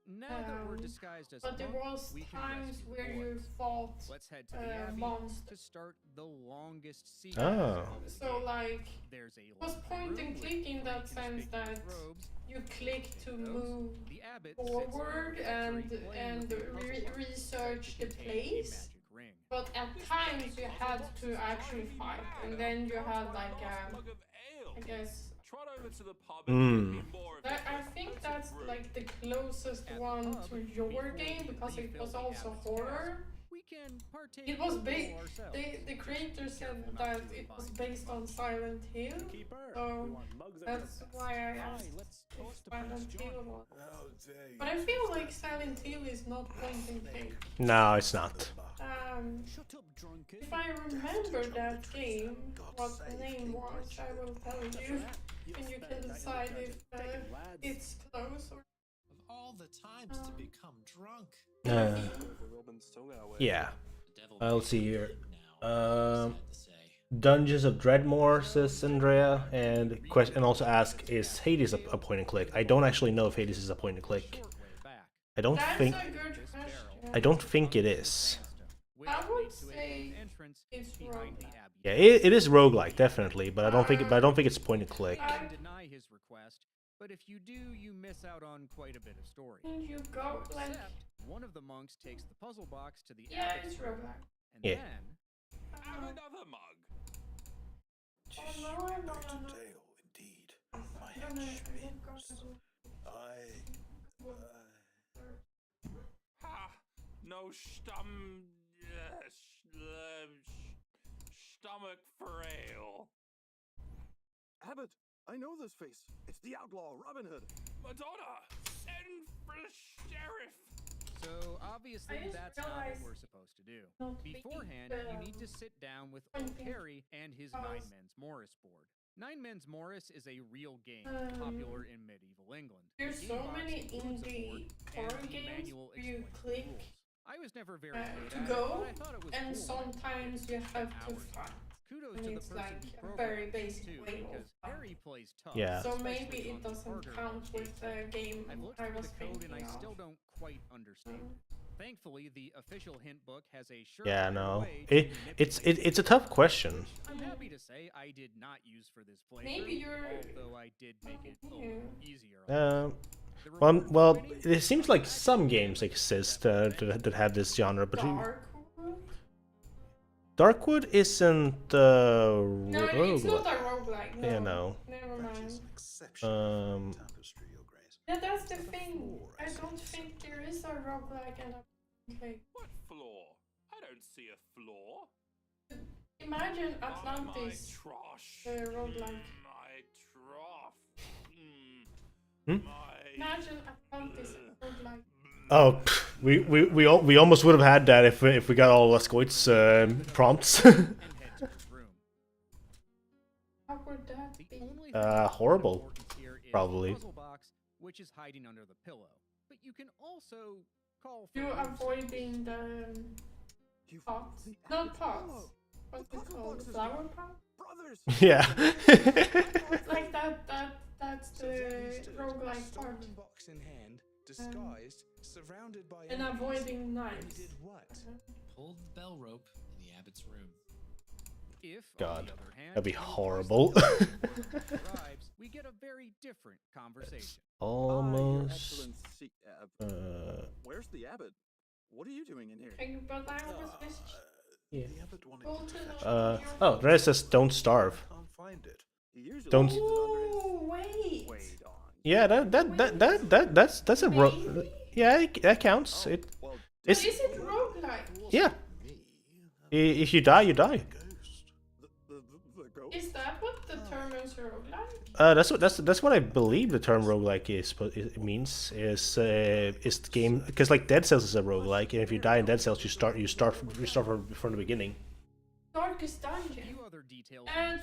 now that we're disguised as but there monks, was we can times rescue the where boys. you fought Let's head to the Abbey monsters. to start the longest Oh. sequence of the So game. like, There's a it was laundry point room and with click in 3 that sense that conspicuous robes. you click to move The abbot sits in a forward refectory and playing with a puzzle box research to the contain a place. magic ring. But at times you had to actually fight, and then you had like I guess. Trot over to the pub Mm. I think that's like the closest one to your game because it was also horror. We can partake It was a little ourselves. the creator said that it was based on Silent Hill, so that's why I asked if Silent Hill was. But I feel like Silent Hill is not point and click. No, it's not. If I remember that game, what the name was, I will tell you, and you can decide if it's close or. Of all the times to become drunk. Yeah. I'll see here. Dungeons of Dreadmore, says Andrea, and also ask, is Hades a point and click? I don't actually know if Hades is a point and click. I don't think it is. I would say it's roguelike. Yeah, it is roguelike, definitely, but I don't think it's point and click. I deny his request, but if you do, you miss out on quite a bit of story. And you go like. Except one of the monks takes the puzzle box to the Yeah, abbot's it's room, roguelike. and Yeah. then Have another mug. Oh no, I'm not. Tale, indeed. My head spins. Ha! No stomach for ale. Abbott, I know this face. It's the outlaw, Robin Hood. Madonna, send for the sheriff. So obviously I just that's not what realized we're supposed to do. not to Beforehand, eat, you need to sit down with one Old thing. Harry and his Nine Men's Morris board. Nine Men's Morris is a real game popular in medieval England. There's The so game box many includes a indie board horror and the games manual where you explaining the click rules. I was never very good to at go, it, but I thought it was and cool. sometimes you have to fight. Kudos And to the it's person like who a programmed very this basic too, way of because fight. Harry plays tough. Yeah. So especially maybe it on the doesn't harder count with the game I've looked I through was the code and thinking I still of. don't quite understand. Thankfully, the official hint book has a Yeah, no. way to It's a tough question. I'm happy to say I did not use for this playthrough, Maybe you're. although I did make it a little easier. Well, it seems like some games exist that have this genre, but Darkwood isn't No, it's not a roguelike. No. Yeah, no. Never mind. Yeah, that's the thing. I don't think there is a roguelike and a play. What flaw? I don't see a flaw. Imagine My Atlantis, trosh. the roguelike. My trough. Imagine Atlantis, roguelike. Oh, we almost would have had that if we got all Lescoit's prompts. How would that be? Horrible, probably. Which is hiding under the pillow, but you can also call You for avoiding the pots? Not pots. What's it called? Flower pot? Brothers. Yeah. Like that's the roguelike part. Box in hand, disguised, surrounded by And enemies. avoiding knives. Did what? Pulled the bell rope in the abbot's room. If, God, on the other hand, that'd be you horrible. arrives, we get a very different conversation. Almost. Where's the abbot? What are you doing in here? But I always missed. Yeah. The abbot wanted Oh, there it says don't starve. Can't find it. He usually Don't. keeps it Oh under wait. his... Wait on. Yeah, that's a yeah, that counts. But It's is it roguelike? yeah. If you die, you die. Is that what the term is roguelike? That's what I believe the term roguelike is. It means is the game, because like Dead Cells is a roguelike, and if you die in Dead Cells, you start from the beginning. Darkest Dungeon.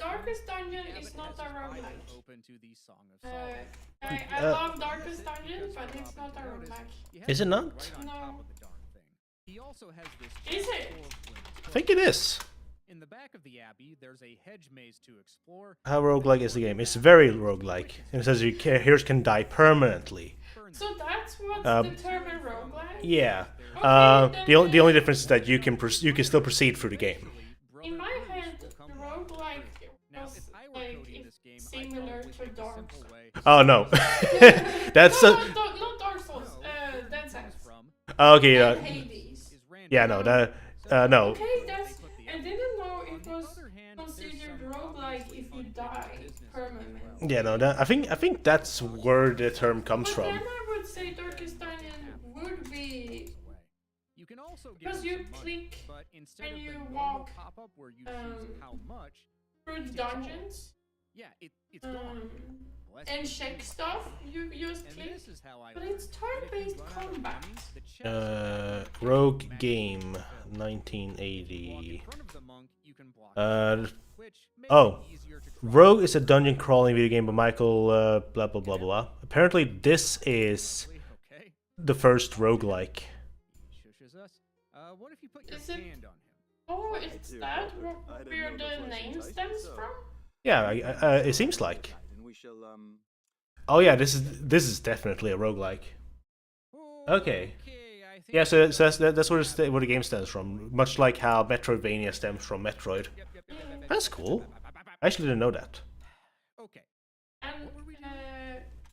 Darkest Dungeon is not a roguelike. Open to the Song of Solomon. I love Darkest Dungeon, but it's not a roguelike. Is it not? No. He also has this Is it? I think it is. In the back of the abbey, there's a hedge maze to explore. How roguelike is the game? It's very roguelike. It says your heroes can die permanently. So that's what's determined roguelike? Yeah. Okay, The only difference is that you can still proceed through the game. In my head, the roguelike was like similar to Dark Souls. Oh no. That's not Dark Souls, Dead Cells. okay. Hades. Yeah, no, that no. Okay, that's. I didn't know it was considered roguelike if you die permanently. Yeah, no, I think that's where the term comes from. Then I would say Darkest Dungeon would be because you click and you walk through the dungeons. Yeah, it's gone. And check stuff. You just click, but it's turn-based combat. Rogue game, 1980. Oh, Rogue is a dungeon crawling video game by Michael blah blah blah blah. Apparently, this is the first roguelike. What if you put your Is it? hand on him? Oh, it's that where the name stems from? Yeah, it seems like. Oh yeah, this is definitely a roguelike. Okay. Yeah, so that's where the game stems from. Much like how Metroidvania stems from Metroid. That's cool. I actually didn't know that. Okay. And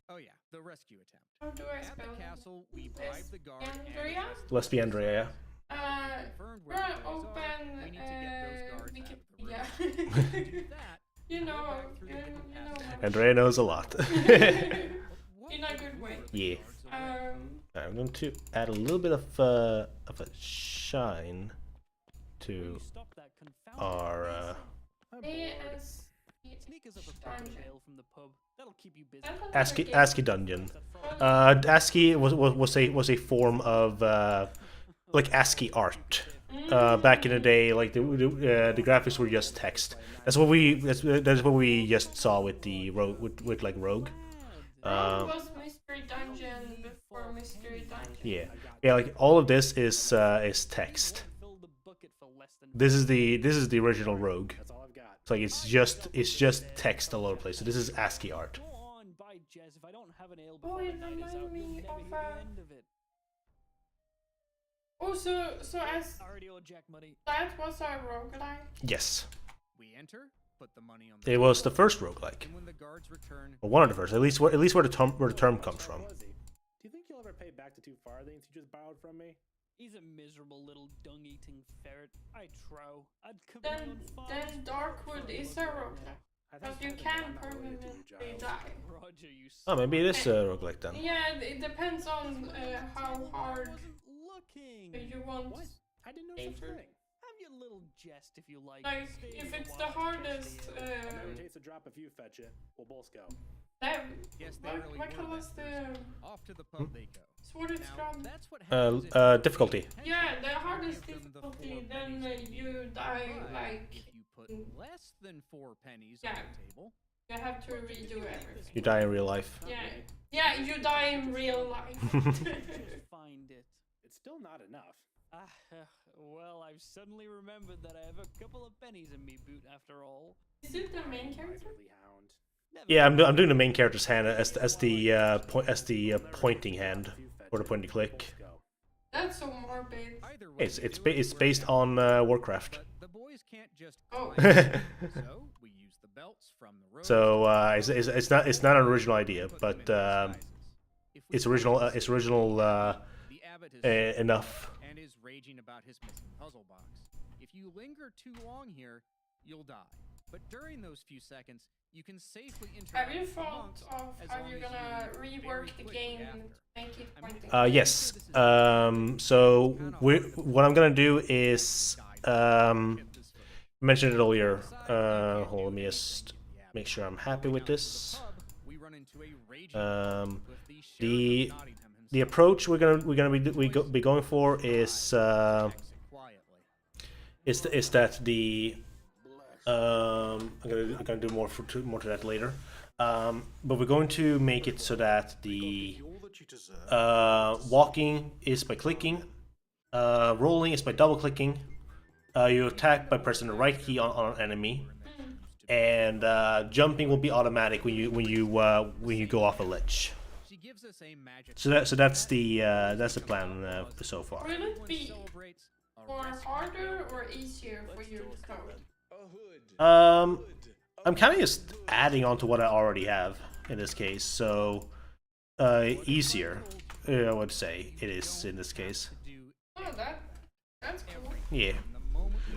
oh yeah, the rescue attempt. how do I At spell the castle, we bribe the guard. Andrea? Lesbi Andrea, We're gonna open Wikipedia. You know. Andrea knows a lot. In a good way. Yeah. I'm going to add a little bit of a shine to our ASCII dungeon. ASCII was a form of like ASCII art. Back in the day, like the graphics were just text. That's what we just saw with the Rogue with like Rogue. Rogue was Mystery Dungeon before Mystery Dungeon. Yeah, like all of this is text. This is the original Rogue. It's like it's just text all over the place. So this is ASCII art. Oh, it reminds me of oh, so as that was our roguelike? Yes. We enter, put the money on It was the first roguelike. And when the guards return, or one of the first. At least where the term comes from. Do you think you'll ever pay back the 2 farthings you just borrowed from me? He's a miserable little dung-eating ferret. I trow. I'd Then Darkwood is a roguelike. Because you can permanently die. Roger, you Oh, maybe it is a roguelike then. Yeah, it depends on how hard you want. What? I didn't know such a thing. Have your little jest if you like. Like, if it's the hardest, Never takes a drop if you fetch it. We'll both go. yes, they really what were was that the person. Off to the pub they go. Sword and Now, Scrum? that's what happens if Difficulty. Yeah, the hardest difficulty, then you die like. If you put less than 4 pennies Yeah. on the table, You have to redo everything. You die in real life. Yeah, you die in real life. Find it. It's still not enough. Well, I've suddenly remembered that I have a couple of pennies in me boot after all. Is it the main character? Yeah, I'm doing the main character's hand as the pointing hand or the pointing click. That's so morbid. It's based on Warcraft. the boys can't just Oh. so we use the belts from the road. So it's not an original idea, but it's original enough. And is raging about his missing puzzle box. If you linger too long here, you'll die. But during those few seconds, you can safely interact. Have you with the thought monks of as how long you're as gonna you leave rework very the quickly game after. and make it pointing? Yes. So what I'm gonna do is mentioned it earlier. Hold on, let me just make sure I'm happy with this. The approach we're gonna be going for is that the I'm gonna do more to that later. But we're going to make it so that the walking is by clicking, rolling is by double clicking, you attack by pressing the right key on an enemy, and jumping will be automatic when you go off a ledge. So that's the plan so far. Will it be more harder or easier for you to code? I'm kind of just adding on to what I already have in this case, so easier, I would say it is in this case. Oh, that's cool. Yeah,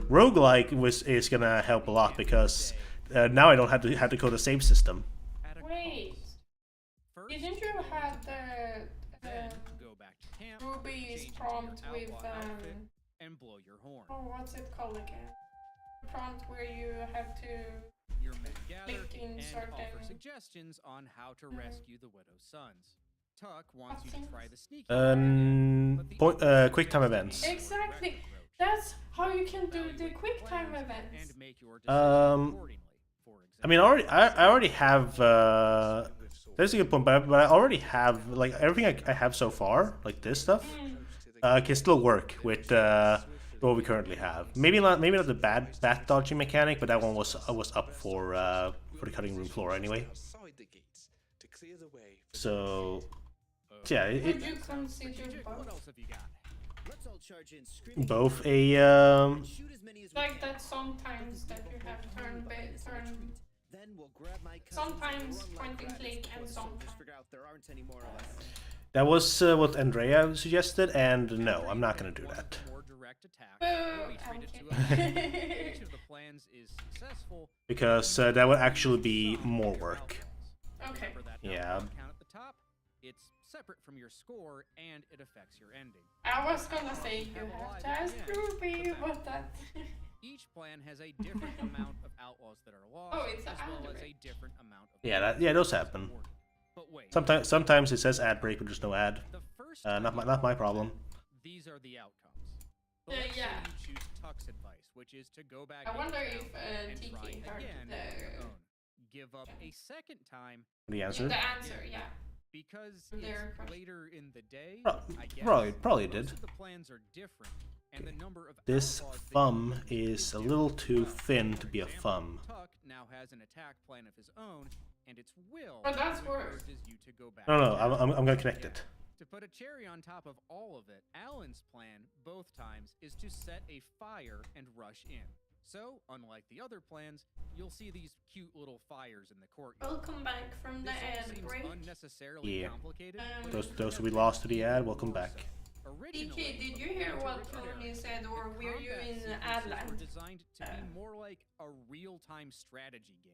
roguelike is gonna help a lot because now I don't have to code a save system. Wait, didn't you have the Ruby's prompt with and blow your horn. Oh, what's it called again? The prompt where you have to Your men gather click in and certain. offer suggestions on how to rescue the widow's sons. Tuck wants you to try the sneaky quick time events. Exactly. That's how you can do the quick time events. I mean, I already have. That's a good point, but I already have like everything I have so far, like this stuff, can still work with what we currently have. Maybe not the bat dodging mechanic, but that one was up for the cutting room floor anyway. So yeah, Would you consider both a like that sometimes that you have turn. Sometimes point and click and sometimes. That was what Andrea suggested, and no, I'm not gonna do that. Because that would actually be more work. Okay. Yeah. It's separate from your score and it affects your ending. I was gonna say you have to ask Ruby, but that. Each plan has a different amount of outlaws that are lost, Oh, it's as well as a different amount of. Yeah, those happen. Sometimes it says ad break, but there's no ad. Not my problem. These are the outcomes. But let's say you choose Tuck's advice, which is to go back. I wonder if and TK try heard again on your own. Give up a second time. The answer? The answer, yeah. Because it's later in the day, I guess. Probably did. Most of the plans are different, and the number of This thumb is a little too thin to be a thumb. Tuck now has an attack plan of his own, and it's Will but that's who worse. encourages you to go back. No, I'm gonna connect it. To put a cherry on top of all of it, Alan's plan, both times, is to set a fire and rush in. So, unlike the other plans, you'll see these cute little fires in the courtyard. Welcome back from the ad break. Unnecessarily complicated. Those we lost to the ad, welcome back. TK, did you hear what Tony said, or were you in Adland? Designed to be more like a real-time strategy game.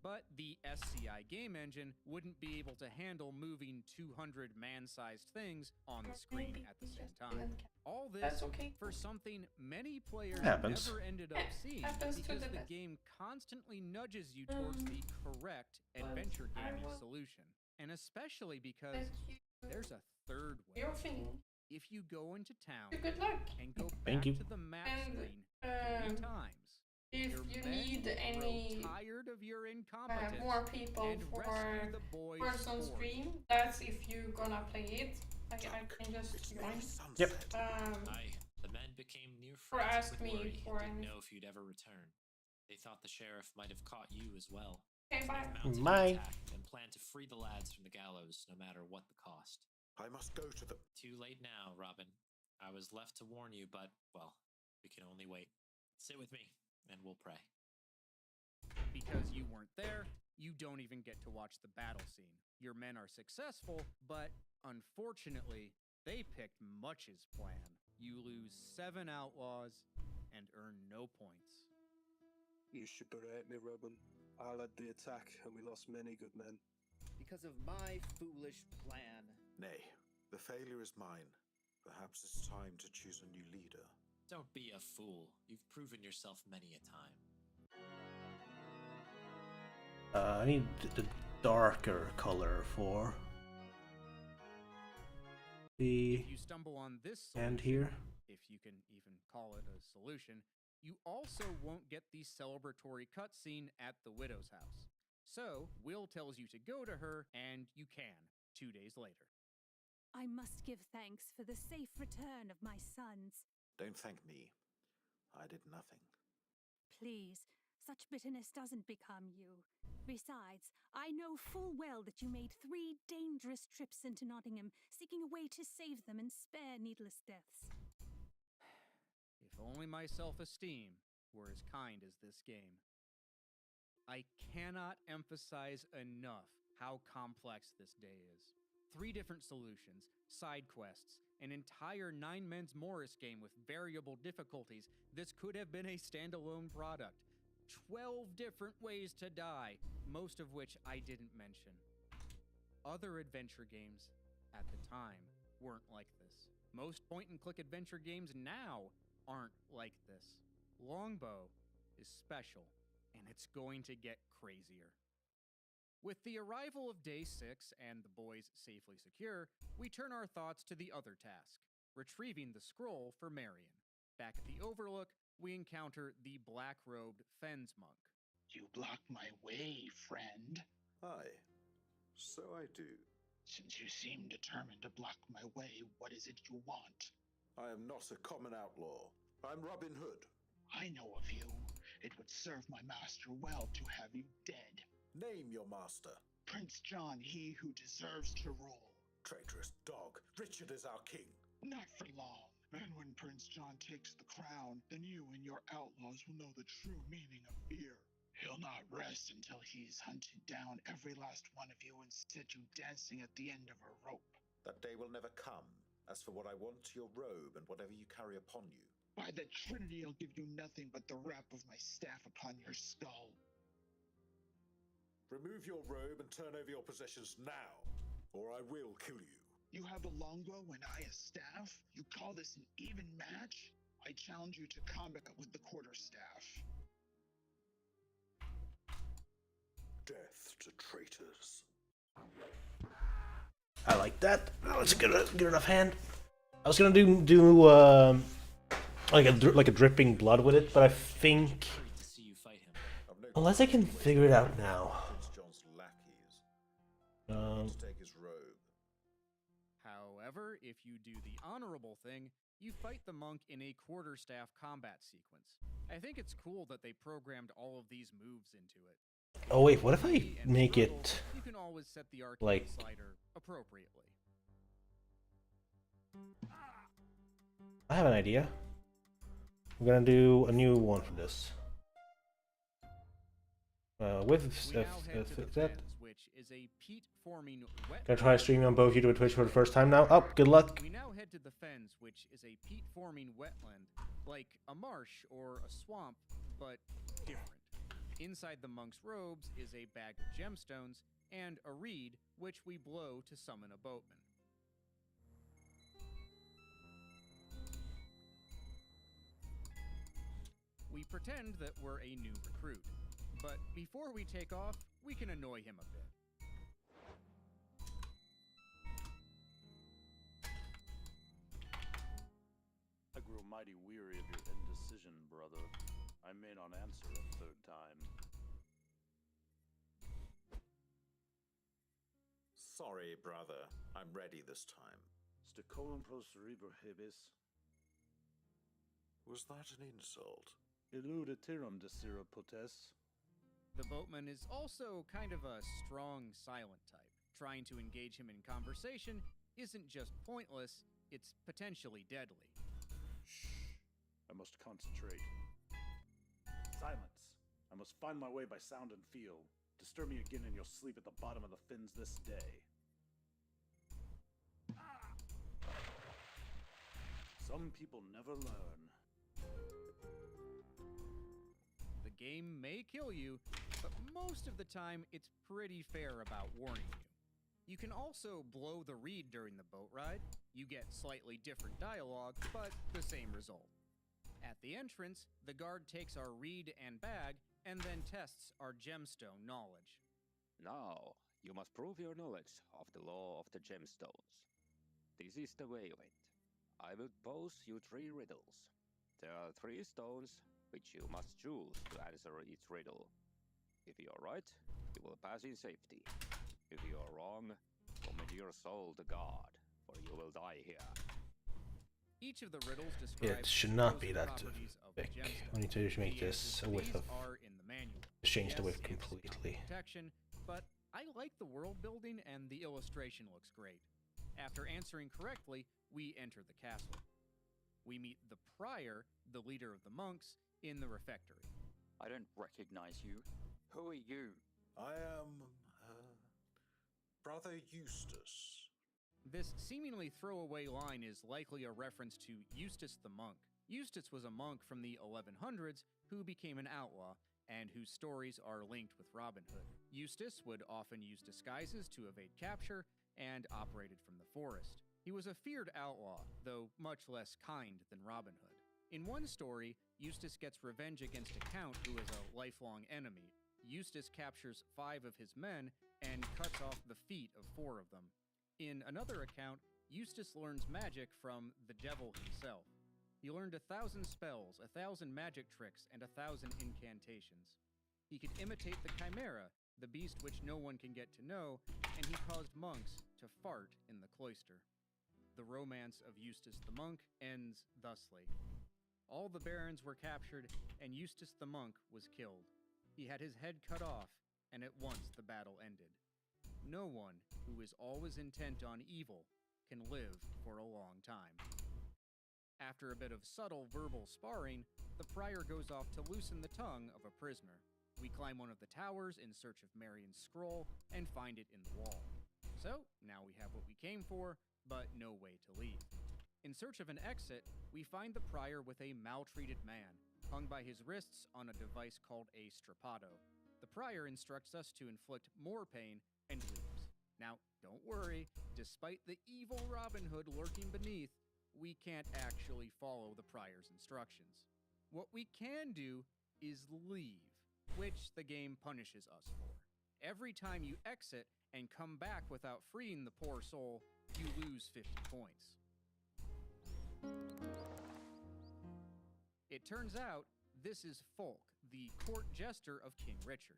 But the SCI game engine wouldn't be able to handle moving 200 man-sized things on the screen at the same time. All this for something many players never ended up seeing because the game constantly nudges you towards the correct adventure gaming solution. And especially because there's a third way. If you go into town and go back to the map screen 3 times, if you need any more people for person stream, that's if you're gonna play it. I can just join. Yep. The men became near or friends ask with me worry for and didn't any. know if you'd ever return. They thought the sheriff might have caught you as well. Okay, bye. Bye. And planned to free the lads from the gallows, no matter what the cost. I must go to the. Too late now, Robin. I was left to warn you, but well, we can only wait. Sit with me, and we'll pray. Because you weren't there, you don't even get to watch the battle scene. Your men are successful, but unfortunately, they picked Much's plan. You lose 7 outlaws and earn no points. You should berate me, Robin. I led the attack, and we lost many good men. Because of my foolish plan. Nay, the failure is mine. Perhaps it's time to choose a new leader. Don't be a fool. You've proven yourself many a time. I need the darker color for the If you stumble on this end solution, here. if you can even call it a solution, you also won't get the celebratory cutscene at the widow's house. So, Will tells you to go to her, and you can, 2 days later. I must give thanks for the safe return of my sons. Don't thank me. I did nothing. Please, such bitterness doesn't become you. Besides, I know full well that you made 3 dangerous trips into Nottingham, seeking a way to save them and spare needless deaths. If only my self-esteem were as kind as this game. I cannot emphasize enough how complex this day is. 3 different solutions, side quests, an entire 9 Men's Morris game with variable difficulties. This could have been a standalone product. 12 different ways to die, most of which I didn't mention. Other adventure games at the time weren't like this. Most point-and-click adventure games now aren't like this. Longbow is special, and it's going to get crazier. With the arrival of Day 6 and the boys safely secure, we turn our thoughts to the other task, retrieving the scroll for Marion. Back at the Overlook, we encounter the black-robed Fens monk. You block my way, friend. Aye, so I do. Since you seem determined to block my way, what is it you want? I am not a common outlaw. I'm Robin Hood. I know of you. It would serve my master well to have you dead. Name your master. Prince John, he who deserves to rule. Traitorous dog. Richard is our king. Not for long. And when Prince John takes the crown, then you and your outlaws will know the true meaning of fear. He'll not rest until he's hunted down every last one of you and set you dancing at the end of a rope. That day will never come. As for what I want, your robe and whatever you carry upon you. By the Trinity, I'll give you nothing but the wrap of my staff upon your skull. Remove your robe and turn over your possessions now, or I will kill you. You have a longbow and I a staff? You call this an even match? I challenge you to combat with the quarterstaff. Death to traitors. I like that. Oh, it's a good enough hand. I was gonna do like a dripping blood with it, but I think unless I can figure it out now. To take his robe. However, if you do the honorable thing, you fight the monk in a quarterstaff combat sequence. I think it's cool that they programmed all of these moves into it. Oh wait, what if I make it you can always set the arcade like slider appropriately. I have an idea. We're gonna do a new one for this. That. Which is a peat-forming wet. Gonna try streaming on both YouTube and Twitch for the first time now. Oh, good luck. We now head to the Fens, which is a peat-forming wetland, like a marsh or a swamp, but different. Inside the monk's robes is a bag of gemstones and a reed, which we blow to summon a boatman. We pretend that we're a new recruit, but before we take off, we can annoy him a bit. I grow mighty weary of your indecision, brother. I may not answer a 3rd time. Sorry, brother. I'm ready this time. Sticorum procerebur hebis. Was that an insult? Illuditerum desira potes. The boatman is also kind of a strong, silent type. Trying to engage him in conversation isn't just pointless, it's potentially deadly. Shh. I must concentrate. Silence. I must find my way by sound and feel. Disturb me again and you'll sleep at the bottom of the fins this day. Some people never learn. The game may kill you, but most of the time it's pretty fair about warning you. You can also blow the reed during the boat ride. You get slightly different dialogue, but the same result. At the entrance, the guard takes our reed and bag and then tests our gemstone knowledge. Now, you must prove your knowledge of the law of the gemstones. This is the way of it. I will pose you 3 riddles. There are 3 stones which you must choose to answer each riddle. If you are right, you will pass in safety. If you are wrong, commit your soul to God, or you will die here. Each of the riddles describes It should not be that properties of the thick. gemstone. We need to make The this a answers to width these of. are in the manual. Change the Yes, width it's completely. protection, but I like the world building and the illustration looks great. After answering correctly, we enter the castle. We meet the prior, the leader of the monks, in the refectory. I don't recognize you. Who are you? I am, Brother Eustace. This seemingly throwaway line is likely a reference to Eustace the monk. Eustace was a monk from the 1100s who became an outlaw, and whose stories are linked with Robin Hood. Eustace would often use disguises to evade capture and operated from the forest. He was a feared outlaw, though much less kind than Robin Hood. In one story, Eustace gets revenge against a count who is a lifelong enemy. Eustace captures 5 of his men and cuts off the feet of 4 of them. In another account, Eustace learns magic from the devil himself. He learned 1,000 spells, 1,000 magic tricks, and 1,000 incantations. He could imitate the chimera, the beast which no one can get to know, and he caused monks to fart in the cloister. The romance of Eustace the monk ends thusly. All the barons were captured, and Eustace the monk was killed. He had his head cut off, and at once the battle ended. No one who is always intent on evil can live for a long time. After a bit of subtle verbal sparring, the prior goes off to loosen the tongue of a prisoner. We climb one of the towers in search of Marion's scroll and find it in the wall. So, now we have what we came for, but no way to leave. In search of an exit, we find the prior with a maltreated man, hung by his wrists on a device called a strapado. The prior instructs us to inflict more pain and leaves. Now, don't worry, despite the evil Robin Hood lurking beneath, we can't actually follow the prior's instructions. What we can do is leave, which the game punishes us for. Every time you exit and come back without freeing the poor soul, you lose 50 points. It turns out this is Fulk, the court jester of King Richard.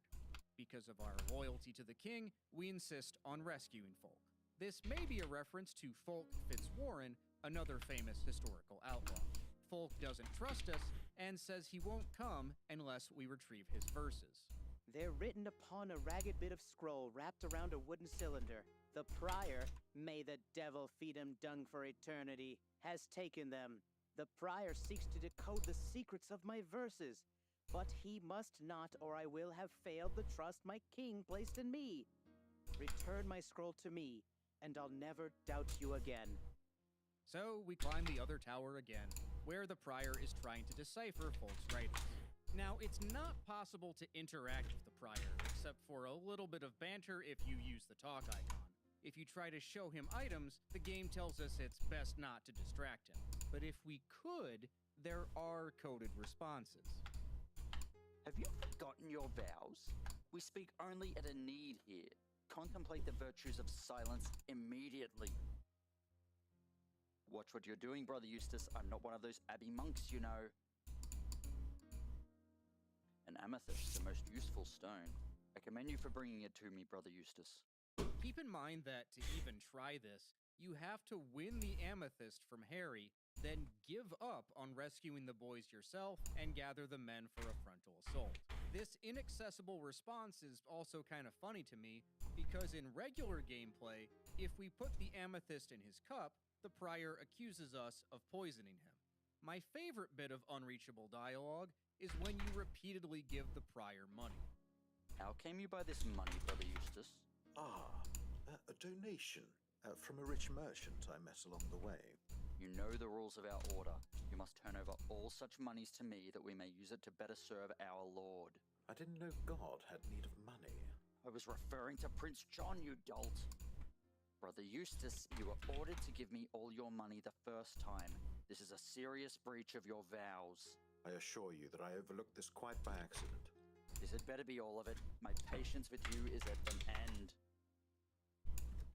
Because of our loyalty to the king, we insist on rescuing Fulk. This may be a reference to Fulk Fitzwarren, another famous historical outlaw. Fulk doesn't trust us and says he won't come unless we retrieve his verses. They're written upon a ragged bit of scroll wrapped around a wooden cylinder. The prior, may the devil feed him dung for eternity, has taken them. The prior seeks to decode the secrets of my verses, but he must not, or I will have failed the trust my king placed in me. Return my scroll to me, and I'll never doubt you again. So we climb the other tower again, where the prior is trying to decipher Fulk's writings. Now, it's not possible to interact with the prior, except for a little bit of banter if you use the talk icon. If you try to show him items, the game tells us it's best not to distract him. But if we could, there are coded responses. Have you forgotten your vows? We speak only at a need here. Contemplate the virtues of silence immediately. Watch what you're doing, Brother Eustace. I'm not one of those abbey monks, you know. An amethyst, the most useful stone. I commend you for bringing it to me, Brother Eustace. Keep in mind that to even try this, you have to win the amethyst from Harry, then give up on rescuing the boys yourself and gather the men for a frontal assault. This inaccessible response is also kind of funny to me, because in regular gameplay, if we put the amethyst in his cup, the prior accuses us of poisoning him. My favorite bit of unreachable dialogue is when you repeatedly give the prior money. How came you by this money, Brother Eustace? A donation from a rich merchant I met along the way. You know the rules of our order. You must turn over all such monies to me that we may use it to better serve our lord. I didn't know God had need of money. I was referring to Prince John, you dolt. Brother Eustace, you were ordered to give me all your money the first time. This is a serious breach of your vows. I assure you that I overlooked this quite by accident. This had better be all of it. My patience with you is at an end.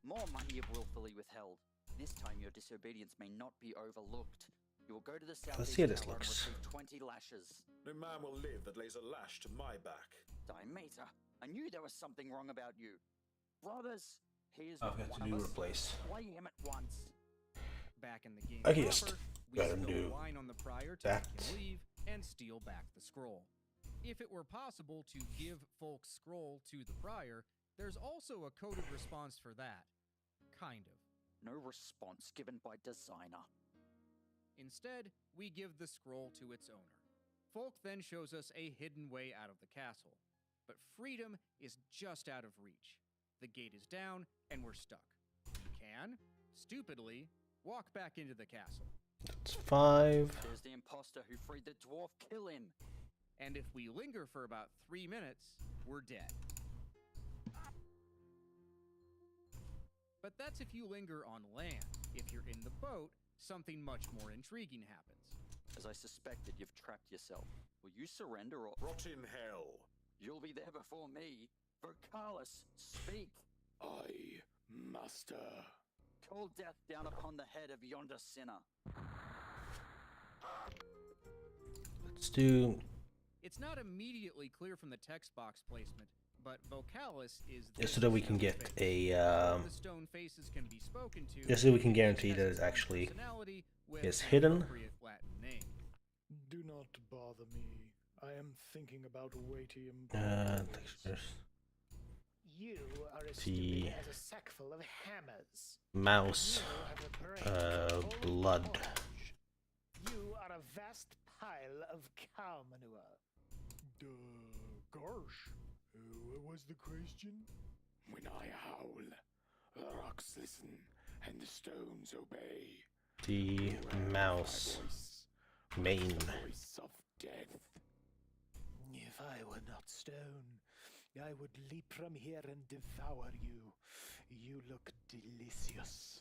More money you've willfully withheld. This time your disobedience may not be overlooked. You will go to the southeast tower and receive 20 lashes. No man will live that lays a lash to my back. Demeter, I knew there was something wrong about you. Brothers, he is I've not got one to of us. replace. Play him at once. Back in the game Okay, yes. proper, We Let him spill do wine on the prior to that. make him leave and steal back the scroll. If it were possible to give Folk's scroll to the prior, there's also a coded response for that. Kind of. No response given by designer. Instead, we give the scroll to its owner. Folk then shows us a hidden way out of the castle. But freedom is just out of reach. The gate is down, and we're stuck. We can, stupidly, walk back into the castle. That's 5. There's the imposter who freed the dwarf. Kill him. And if we linger for about 3 minutes, we're dead. But that's if you linger on land. If you're in the boat, something much more intriguing happens. As I suspected, you've trapped yourself. Will you surrender or... Rot in hell. You'll be there before me. Vocalis, speak. I, master. Call death down upon the head of yonder sinner. Let's do... It's not immediately clear from the text box placement, but Vocalis is... Just so that we can get a... The stone faces can be spoken to, just so we can guarantee that it actually is hidden. Do not bother me. I am thinking about weighty Textures. You are as The stupid as a sack full of hammers. mouse. You have a brain Blood. You are a vast pile of cow manure. Gosh, what was the question? When I howl, the rocks listen and the stones obey. The mouse. Main. Voice of death. If I were not stone, I would leap from here and devour you. You look delicious.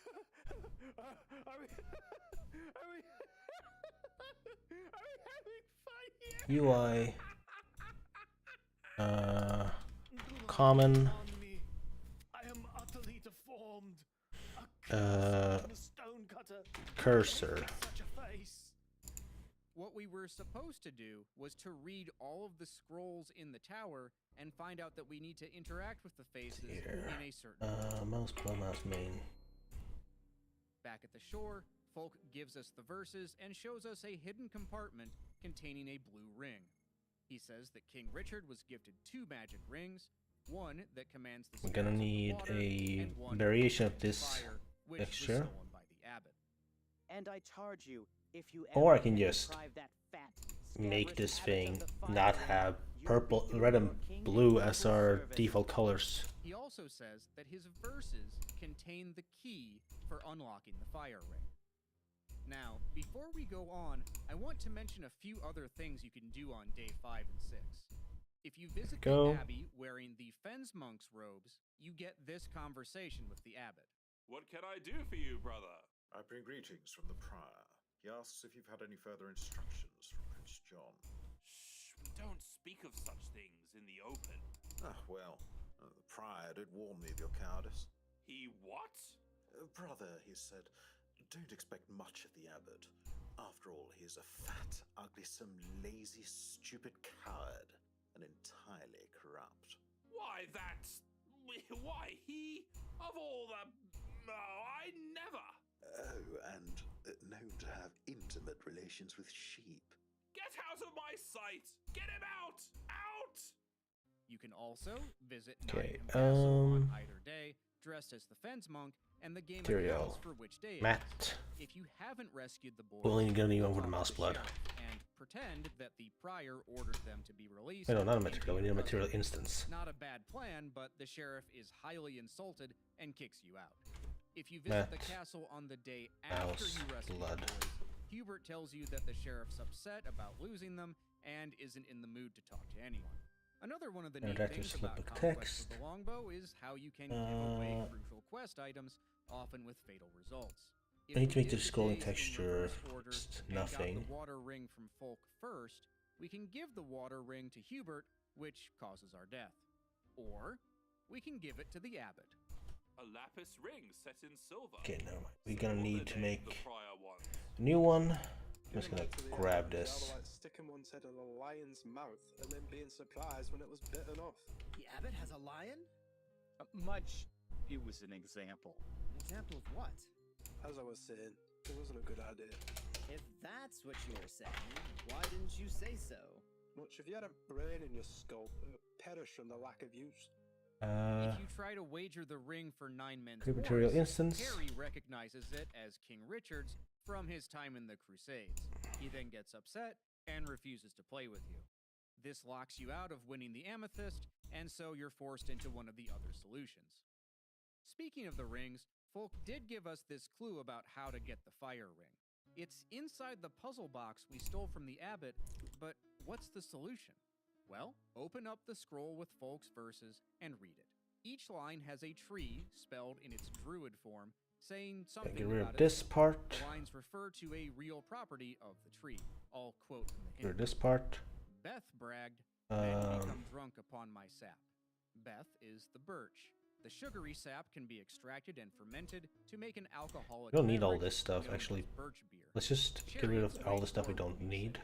Are we having fun here? UI. Common. I am utterly deformed. A stone cutter. Cursor. Such a face. What we were supposed to do was to read all of the scrolls in the tower and find out that we need to interact with the faces in a certain Mouse plus mouse main. Back at the shore, Folk gives us the verses and shows us a hidden compartment containing a blue ring. He says that King Richard was gifted 2 magic rings, one that commands the We're gonna need a variation of this texture. And I charge you, if you Or I ever can just deprive that fat, make this scabrous thing habit of the not fire have ring, purple, red and blue as our default colors. He also says that his verses contain the key for unlocking the fire ring. Now, before we go on, I want to mention a few other things you can do on day 5 and 6. If you visit the abbey wearing the Fens monk's robes, you get this conversation with the abbot. What can I do for you, brother? I bring greetings from the prior. He asks if you've had any further instructions from Prince John. Shh, we don't speak of such things in the open. Ah, well, the prior did warn me of your cowardice. He what? Brother, he said, don't expect much of the abbot. After all, he is a fat, ugly-some, lazy, stupid coward, and entirely corrupt. Why, that's... Why, he... Of all the... Oh, I never... Oh, and known to have intimate relations with sheep. Get out of my sight! Get him out! Out! You can also visit Okay, Nottingham Castle on either day, dressed as the Fens monk, and the game Material. for which day Matt. it is. If you haven't rescued the boy, We're only gonna need one for the talk mouse to blood. sheriff and pretend that the prior ordered them to be released. Wait, no, not a material. We need a material instance. Not a bad plan, but the sheriff is highly insulted and kicks you out. If you visit the castle on the day after you rescue the boys, Hubert tells you that the sheriff's upset about losing them and isn't in the mood to talk to anyone. Another one of the neat things about Conquest of the Longbow is how you can give away crucial quest items, often with fatal results. I need to make the scrolling texture nothing. Got the water ring from Folk first, we can give the water ring to Hubert, which causes our death. Or we can give it to the abbot. A lapis ring set in silver. Okay, never mind. We're gonna need to make The prior one. a new one. I'm just gonna grab this. Like sticking one's head in a lion's mouth and then being surprised when it was bitten off. The abbot has a lion? Much. It was an example. An example of what? As I was saying, It wasn't a good idea. If that's what you were saying, why didn't you say so? Much if you had a brain in your skull, perish from the lack of use. If you try to wager the ring for 9 men's Material wars, instance. Harry recognizes it as King Richard's from his time in the Crusades. He then gets upset and refuses to play with you. This locks you out of winning the amethyst, and so you're forced into one of the other solutions. Speaking of the rings, Folk did give us this clue about how to get the fire ring. It's inside the puzzle box we stole from the abbot, but what's the solution? Well, open up the scroll with Folk's verses and read it. Each line has a tree spelled in its druid form, saying something get rid about of this it. part. The lines refer to a real property of the tree. I'll quote from the Get rid of hint. this part. Beth bragged, "Men become drunk upon my sap." Beth is the birch. The sugary sap can be extracted and fermented to make an alcoholic We don't need all beverage this stuff, known actually. as birch beer. Let's just get rid of all the stuff we don't need.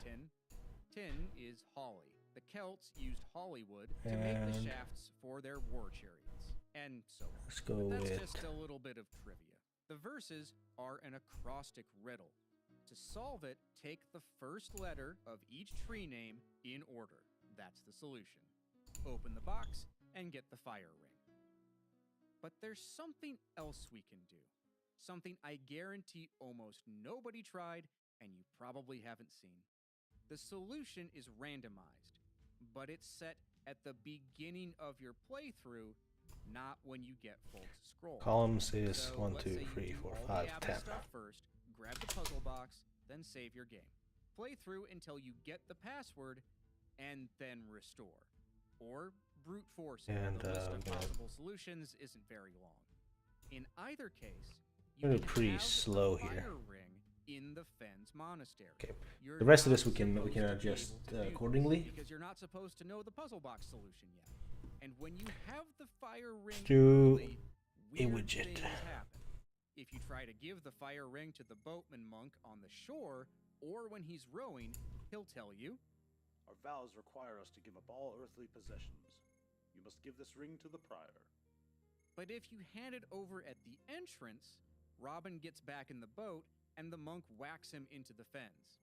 Tin is holly. The Celts used hollywood to make the And shafts for their war chariots, and so on. let's go But that's with just a little bit of trivia. The verses are an acrostic riddle. To solve it, take the first letter of each tree name in order. That's the solution. Open the box and get the fire ring. But there's something else we can do. Something I guarantee almost nobody tried and you probably haven't seen. The solution is randomized, but it's set at the beginning of your playthrough, not when you get Folk's scroll. columns is So 1, let's 2, say you 3, do 4, all the 5, abbot 10. stuff first, grab the puzzle box, then save your game. Play through until you get the password, and then restore. Or brute force it. And, The list of gonna- possible solutions isn't very long. In either case, We're you can pretty have slow the here. fire ring in the Fens Monastery. Okay. You're The rest of not this we can supposed to be adjust able to do this accordingly. because you're not supposed to know the puzzle box solution yet. And when you have the fire ring Do early, a weird widget. things happen. If you try to give the fire ring to the boatman monk on the shore, or when he's rowing, he'll tell you, Our vows require us to give up all earthly possessions. You must give this ring to the prior. but if you hand it over at the entrance, Robin gets back in the boat and the monk whacks him into the fens.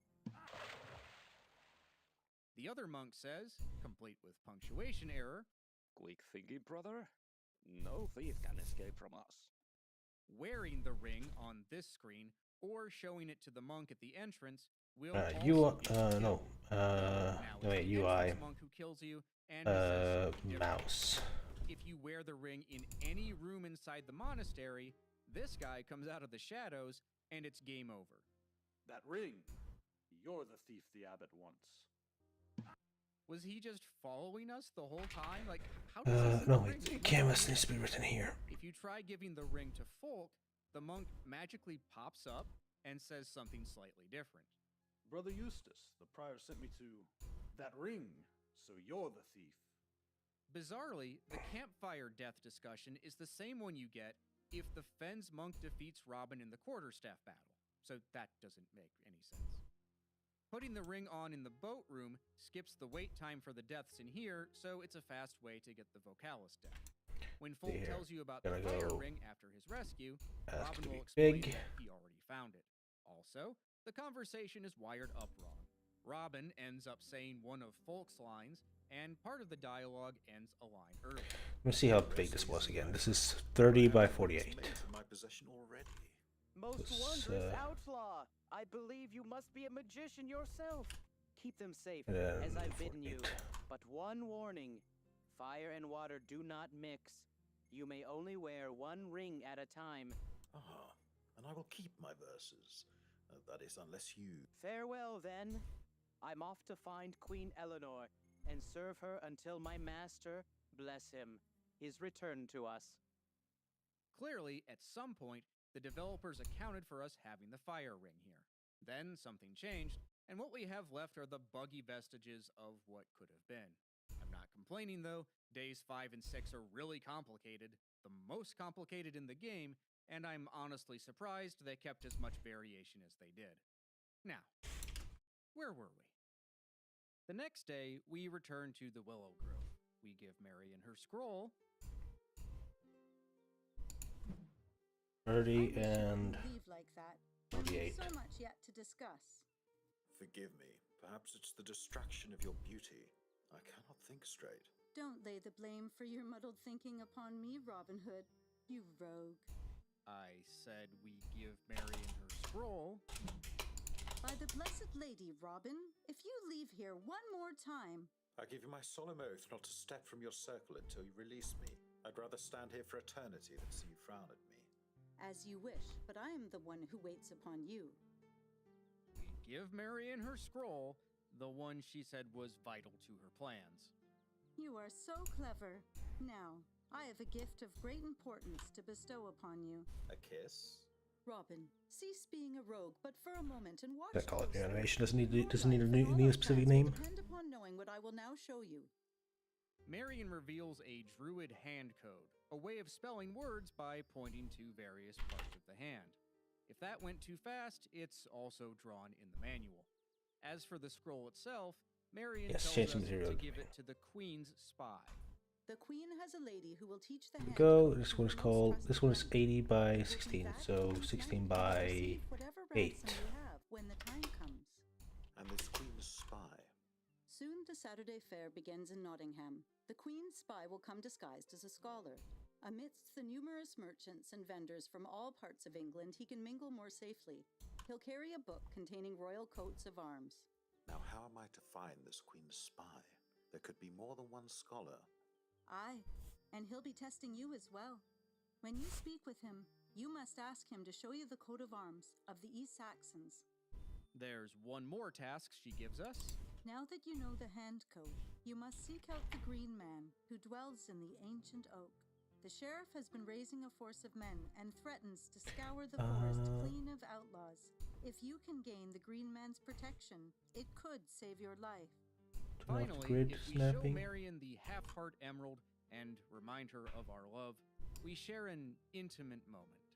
The other monk says, complete with punctuation error, Quick thinking, brother. No thief can escape from us. wearing the ring on this screen or showing it to the monk at the entrance will you also get you no. killed. Now it's No, wait, the UI. entrance monk who kills you, and he says something different. Mouse. If you wear the ring in any room inside the monastery, this guy comes out of the shadows and it's game over. That ring. You're the thief the abbot wants. Was he just following us the whole time? Like, how does this No, ring wait, work? canvas needs to be written here. If you try giving the ring to Folk, the monk magically pops up and says something slightly different. Brother Eustace, the prior sent me to that ring, so you're the thief. Bizarrely, the campfire death discussion is the same one you get if the Fens monk defeats Robin in the quarterstaff battle, so that doesn't make any sense. Putting the ring on in the boat room skips the wait time for the deaths in here, so it's a fast way to get the Vocalis death. When Folk There. tells you about the Gonna fire go ring after his rescue, ask Robin to will be explain big. that he already found it. Also, the conversation is wired up wrong. Robin ends up saying one of Folk's lines, and part of the dialogue ends a line early. Let me see how big this was again. This is 30 by 48. In my possession already. Most This, wondrous outlaw! I believe you must be a magician yourself. Keep them safe, And then as I've bidden you. 48. But one warning. Fire and water do not mix. You may only wear one ring at a time. Ah, and I will keep my verses. That is, unless you... Farewell, then. I'm off to find Queen Eleanor and serve her until my master, bless him, is returned to us. Clearly, at some point, the developers accounted for us having the fire ring here. Then something changed, and what we have left are the buggy vestiges of what could have been. I'm not complaining though. Days 5 and 6 are really complicated, the most complicated in the game, and I'm honestly surprised they kept as much variation as they did. Now, where were we? The next day, we return to the Willow Grove. We give Marion her scroll. 30 and Leave like that. 48. So much yet to discuss. Forgive me. Perhaps it's the distraction of your beauty. I cannot think straight. Don't lay the blame for your muddled thinking upon me, Robin Hood. You rogue. I said we give Marion her scroll. By the Blessed Lady, Robin, if you leave here one more time... I give you my solemn oath not to step from your circle until you release me. I'd rather stand here for eternity than see you frown at me. As you wish, but I am the one who waits upon you. We give Marion her scroll, the one she said was vital to her plans. You are so clever. Now, I have a gift of great importance to bestow upon you. A kiss? Robin, cease being a rogue, but for a moment and watch. I call it new closely. animation. Doesn't need a new specific name. Depend upon knowing what I will now show you. Marion reveals a druid hand code, a way of spelling words by pointing to various parts of the hand. If that went too fast, it's also drawn in the manual. As for the scroll itself, Marion tells us to give it to the Queen's spy. The Queen has a lady who will teach the Here we hand go. code This one is called. This one is 80 by 16, so 16 by 8. when the time comes. And this Queen's spy. Soon the Saturday fair begins in Nottingham. The Queen's spy will come disguised as a scholar. Amidst the numerous merchants and vendors from all parts of England, he can mingle more safely. He'll carry a book containing royal coats of arms. Now how am I to find this Queen's spy? There could be more than one scholar. Aye, and he'll be testing you as well. When you speak with him, you must ask him to show you the coat of arms of the East Saxons. There's one more task she gives us. Now that you know the hand code, you must seek out the Green Man who dwells in the ancient oak. The sheriff has been raising a force of men and threatens to scour the forest clean of outlaws. If you can gain the Green Man's protection, it could save your life. Finally, if we show Marion the half-heart emerald and remind her of our love, we share an intimate moment.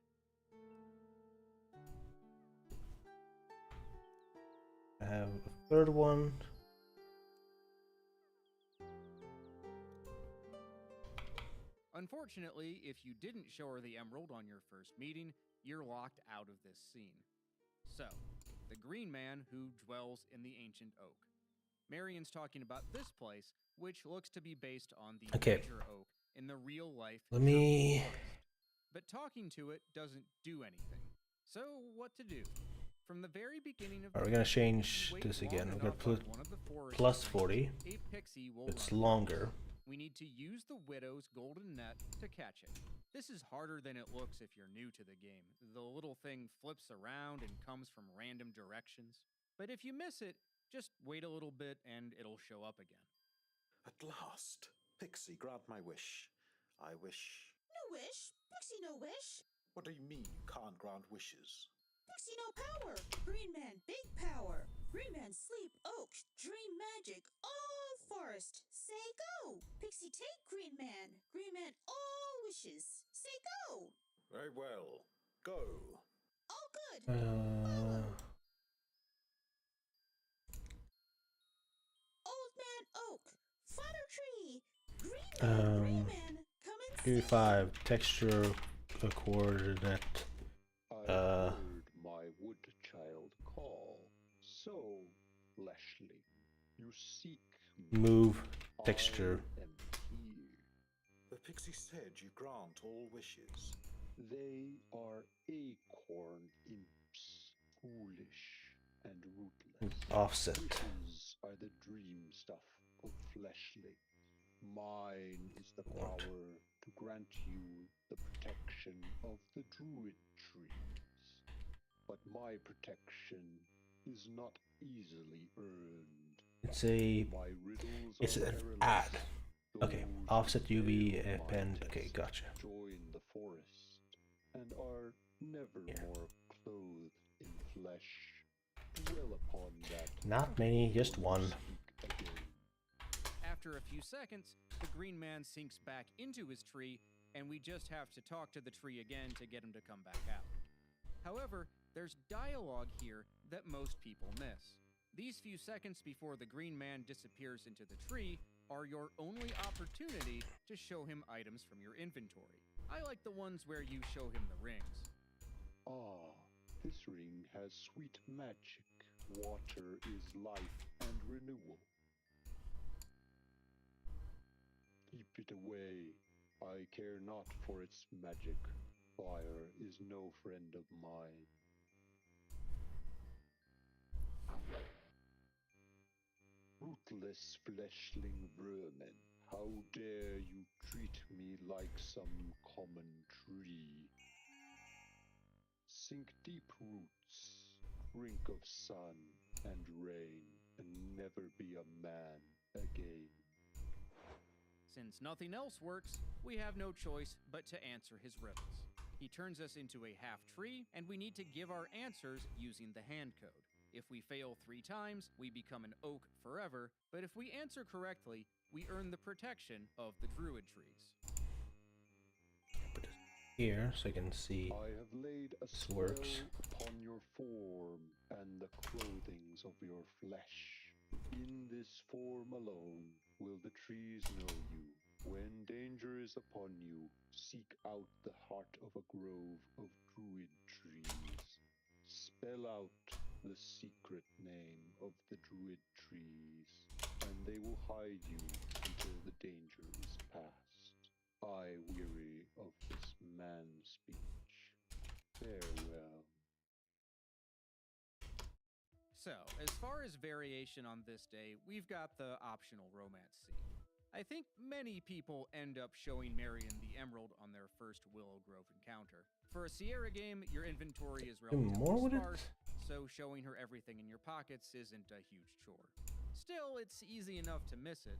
I have a third one. Unfortunately, if you didn't show her the emerald on your first meeting, you're locked out of this scene. So, the Green Man who dwells in the ancient oak. Marion's talking about this place, which looks to be based on the major oak in the real life. Let me. But talking to it doesn't do anything. So what to do? From the very beginning of. Alright, we're gonna change this again. We're gonna put plus 40. It's longer. We need to use the Widow's golden net to catch it. This is harder than it looks if you're new to the game. The little thing flips around and comes from random directions. But if you miss it, just wait a little bit and it'll show up again. At last! Pixie, grant my wish. I wish... No wish? Pixie no wish? What do you mean you can't grant wishes? Pixie no power! Green Man big power! Green Man sleep, oak, dream magic, all forest! Say go! Pixie take Green Man! Green Man all wishes! Say go! Very well. Go! All good! Old Man Oak! Father Tree! Green Man, come and 35 texture coordinate. I heard my wood child call, so fleshly. You seek move texture. I am here. The pixie said you grant all wishes. They are acorn imps, foolish and rootless. Offset. Wishes are the dream stuff of fleshly. Mine is the power to grant you the protection of the druid trees. But my protection is not easily earned. It's an ad. Okay, offset UV append. Okay, gotcha. Join the forest and are never more clothed in flesh. Dwell upon that. Not many, just one. After a few seconds, the Green Man sinks back into his tree, and we just have to talk to the tree again to get him to come back out. However, there's dialogue here that most people miss. These few seconds before the Green Man disappears into the tree are your only opportunity to show him items from your inventory. I like the ones where you show him the rings. Ah, This ring has sweet magic. Water is life and renewal. Keep it away. I care not for its magic. Fire is no friend of mine. Ruthless fleshling vermin, how dare you treat me like some common tree? Sink deep roots, drink of sun and rain, and never be a man again. Since nothing else works, we have no choice but to answer his riddles. He turns us into a half tree, and we need to give our answers using the hand code. If we fail 3 times, we become an oak forever, but if we answer correctly, we earn the protection of the druid trees. Put this here so I can see I have laid a this works. spell upon your form and the clothings of your flesh. In this form alone will the trees know you. When danger is upon you, seek out the heart of a grove of druid trees. Spell out the secret name of the druid trees, and they will hide you until the danger is past. I weary of this man speech. Farewell. So, as far as variation on this day, we've got the optional romance scene. I think many people end up showing Marion the emerald on their first Willow Grove encounter. For a Sierra game, your inventory is relatively sparse, so showing her everything in your pockets isn't a huge chore. Still, it's easy enough to miss it.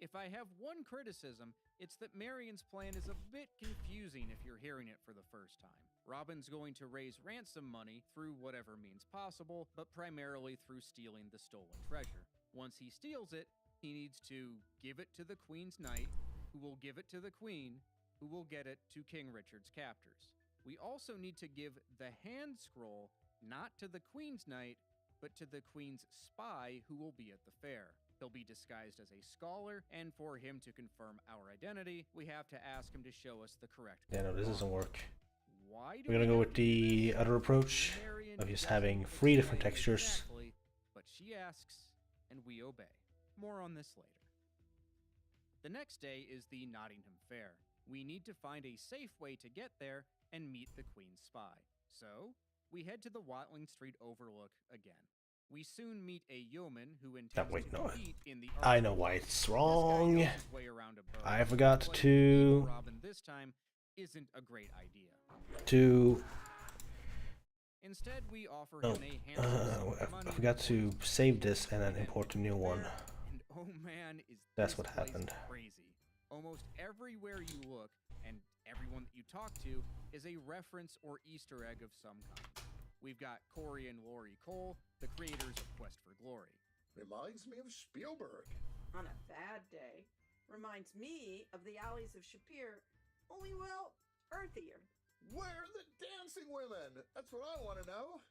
If I have one criticism, it's that Marion's plan is a bit confusing if you're hearing it for the first time. Robin's going to raise ransom money through whatever means possible, but primarily through stealing the stolen treasure. Once he steals it, he needs to give it to the Queen's Knight, who will give it to the Queen, who will get it to King Richard's captors. We also need to give the hand scroll not to the Queen's Knight, but to the Queen's spy who will be at the fair. He'll be disguised as a scholar, and for him to confirm our identity, we have to ask him to show us the correct. Yeah, no, this doesn't work. Why do We're gonna go with the other approach of just having 3 different textures. Exactly, but she asks, and we obey. More on this later. The next day is the Nottingham Fair. We need to find a safe way to get there and meet the Queen's spy. So, we head to the Watling Street Overlook again. We soon meet a yeoman who intends to compete in the I know why it's wrong. This guy knows his way around a boat, I forgot but to Robin this time isn't a great idea. Instead, we offer him a handsome sum of money. I forgot to save this and then import a new one. And oh man, is That's this what place happened. crazy. Almost everywhere you look, and everyone that you talk to, is a reference or Easter egg of some kind. We've got Corey and Laurie Cole, the creators of Quest for Glory. Reminds me of Spielberg. On a bad day. Reminds me of the alleys of Shapir, only, well, earthier. Where are the dancing women? That's what I want to know.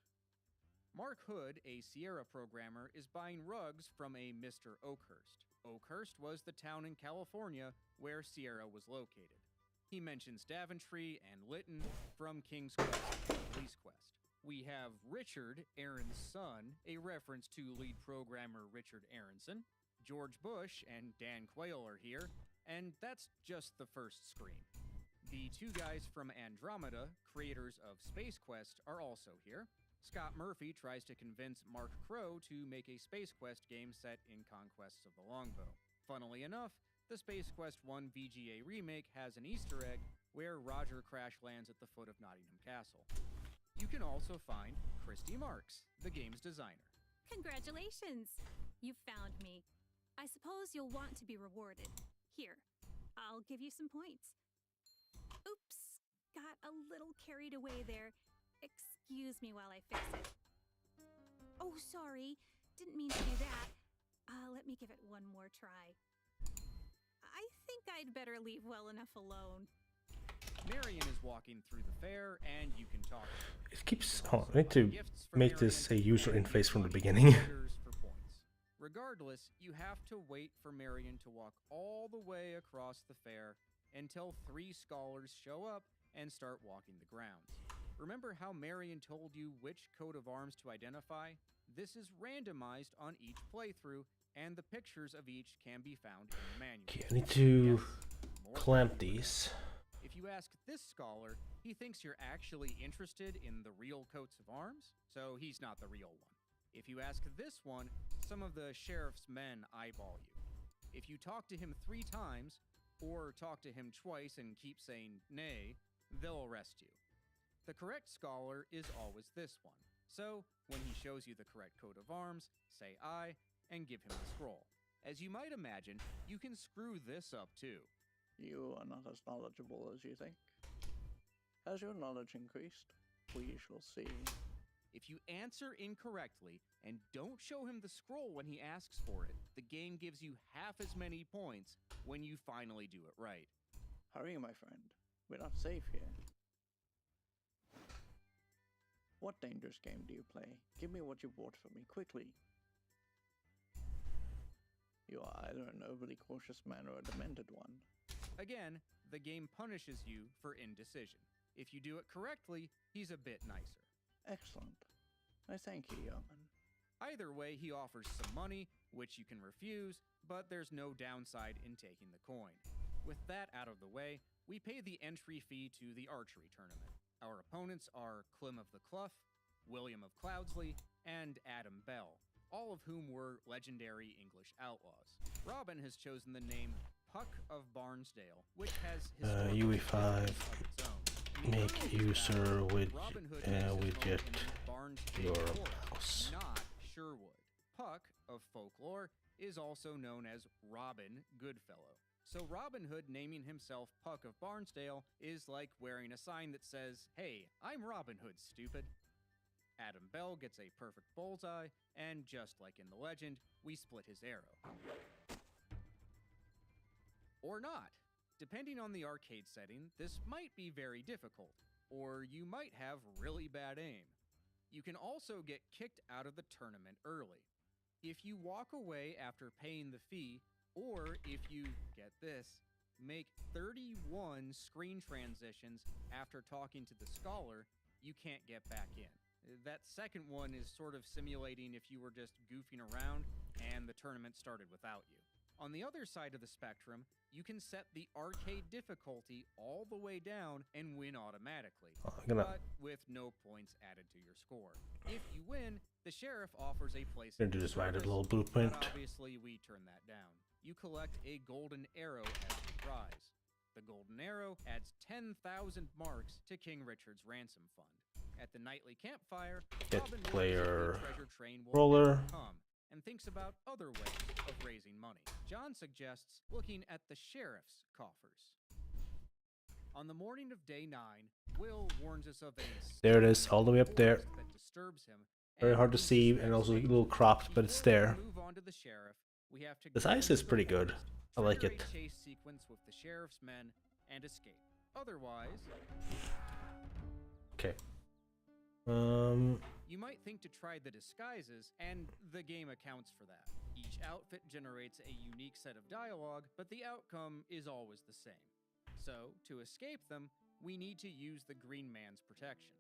Mark Hood, a Sierra programmer, is buying rugs from a Mr. Oakhurst. Oakhurst was the town in California where Sierra was located. He mentions Daventry and Lytton from King's Quest and Police Quest. We have Richard, Aaron's son, a reference to lead programmer Richard Aronson. George Bush and Dan Quayle are here, and that's just the first screen. The 2 guys from Andromeda, creators of Space Quest, are also here. Scott Murphy tries to convince Mark Crow to make a Space Quest game set in Conquests of the Longbow. Funnily enough, the Space Quest 1 VGA remake has an Easter egg where Roger crash lands at the foot of Nottingham Castle. You can also find Christy Marks, the game's designer. Congratulations! You found me. I suppose you'll want to be rewarded. Here, I'll give you some points. Oops, got a little carried away there. Excuse me while I fix it. Oh, sorry, didn't mean to do that. Let me give it one more try. I think I'd better leave well enough alone. Marion is walking through the fair, and you can talk to her. It keeps. Oh, I need to make this a user interface from the beginning. Regardless, you have to wait for Marion to walk all the way across the fair until 3 scholars show up and start walking the grounds. Remember how Marion told you which coat of arms to identify? This is randomized on each playthrough, and the pictures of each can be found in the manual. Okay, I need to clamp these. If you ask this scholar, he thinks you're actually interested in the real coats of arms, so he's not the real one. If you ask this one, some of the sheriff's men eyeball you. If you talk to him 3 times, or talk to him twice and keep saying nay, they'll arrest you. The correct scholar is always this one. So, when he shows you the correct coat of arms, say I, and give him the scroll. As you might imagine, you can screw this up too. You are not as knowledgeable as you think. Has your knowledge increased? We shall see. If you answer incorrectly and don't show him the scroll when he asks for it, the game gives you half as many points when you finally do it right. Hurry, my friend. We're not safe here. What dangerous game do you play? Give me what you bought for me, quickly. You are either an overly cautious man or a demented one. Again, the game punishes you for indecision. If you do it correctly, he's a bit nicer. Excellent. I thank you, yeoman. Either way, he offers some money, which you can refuse, but there's no downside in taking the coin. With that out of the way, we pay the entry fee to the archery tournament. Our opponents are Clem of the Clough, William of Cloudsley, and Adam Bell, all of whom were legendary English outlaws. Robin has chosen the name Puck of Barnsdale, which has UE5 make user with widget your mouse. Not Sherwood. Puck of folklore is also known as Robin Goodfellow. So Robin Hood naming himself Puck of Barnsdale is like wearing a sign that says, "Hey, I'm Robin Hood, stupid." Adam Bell gets a perfect bullseye, and just like in the legend, we split his arrow. Or not. Depending on the arcade setting, this might be very difficult, or you might have really bad aim. You can also get kicked out of the tournament early. If you walk away after paying the fee, or if you, get this, make 31 screen transitions after talking to the scholar, you can't get back in. That second one is sort of simulating if you were just goofing around and the tournament started without you. On the other side of the spectrum, you can set the arcade difficulty all the way down and win automatically, but with no points added to your score. If you win, the sheriff offers a place Gonna do this right, a little blueprint. but obviously we turn that down. You collect a golden arrow as the prize. The golden arrow adds 10,000 marks to King Richard's ransom fund. At the nightly campfire, Get Robin player treasure train will roller. come and thinks about other ways of raising money. John suggests looking at the sheriff's coffers. On the morning of day 9, Will warns us of a There it is, all the way up there. that disturbs him. Very hard to see, and also a little cropped, but it's there. Move on to the sheriff. We have to The size is pretty good. I like it. chase sequence with the sheriff's men and escape. Otherwise, Okay. you might think to try the disguises, and the game accounts for that. Each outfit generates a unique set of dialogue, but the outcome is always the same. So, to escape them, we need to use the Green Man's protection.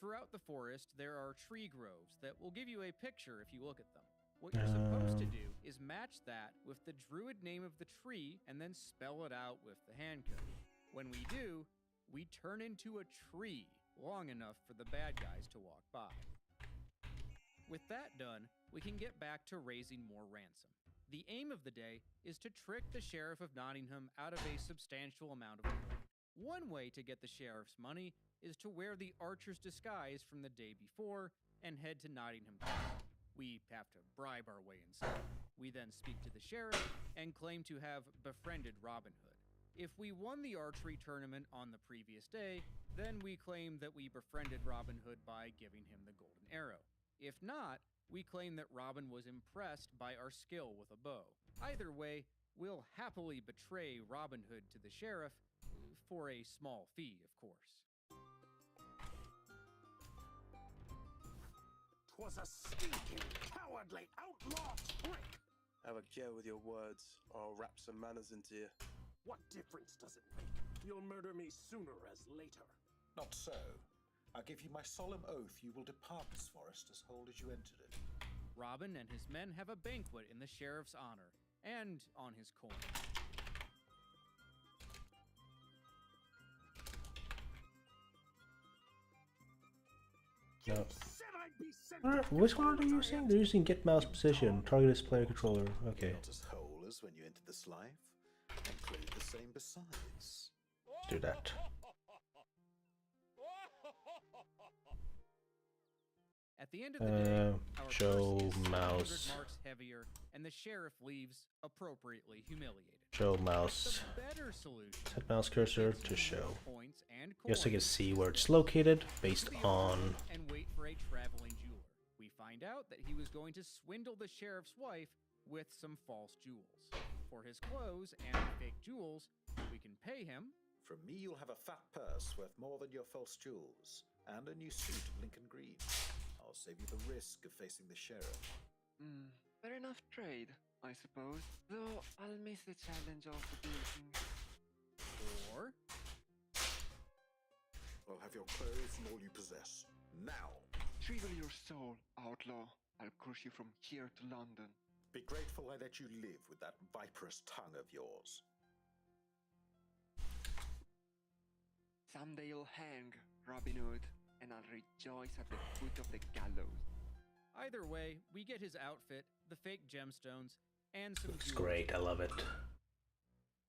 Throughout the forest, there are tree groves that will give you a picture if you look at them. What you're supposed to do is match that with the druid name of the tree and then spell it out with the hand code. When we do, we turn into a tree long enough for the bad guys to walk by. With that done, we can get back to raising more ransom. The aim of the day is to trick the Sheriff of Nottingham out of a substantial amount of money. One way to get the sheriff's money is to wear the archer's disguise from the day before and head to Nottingham Castle. We have to bribe our way inside. We then speak to the sheriff and claim to have befriended Robin Hood. If we won the archery tournament on the previous day, then we claim that we befriended Robin Hood by giving him the golden arrow. If not, we claim that Robin was impressed by our skill with a bow. Either way, we'll happily betray Robin Hood to the sheriff, for a small fee, of course. 'Twas a stinking, cowardly outlaw trick! Have a care with your words, or I'll rap some manners into you. What difference does it make? You'll murder me sooner as later. Not so. I give you my solemn oath you will depart this forest as whole as you entered it. Robin and his men have a banquet in the sheriff's honor, and on his coin. Which one are they using? They're using get mouse position, target is player controller. Okay. Not as whole as when you entered this life, and clearly the same besides. Let's do that. At the end of the day, our show purse is mouse. 700 marks heavier, and the sheriff leaves appropriately humiliated. Show mouse. The better solution. Set mouse cursor to show. Points and Just so you can coins. see where it's located based on. And wait for a traveling jeweler. We find out that he was going to swindle the sheriff's wife with some false jewels. For his clothes and fake jewels, we can pay him. From me, you'll have a fat purse worth more than your false jewels, and a new suit of Lincoln Green. I'll save you the risk of facing the sheriff. Fair enough trade, I suppose. Though I'll miss the challenge of the building. Or I'll have your clothes and all you possess. Now! Shrivel your soul, outlaw. I'll crush you from here to London. Be grateful I let you live with that viperous tongue of yours. Someday you'll hang, Robin Hood, and I'll rejoice at the foot of the gallows. either way, we get his outfit, the fake gemstones, and some Looks jewelry. great. I love it.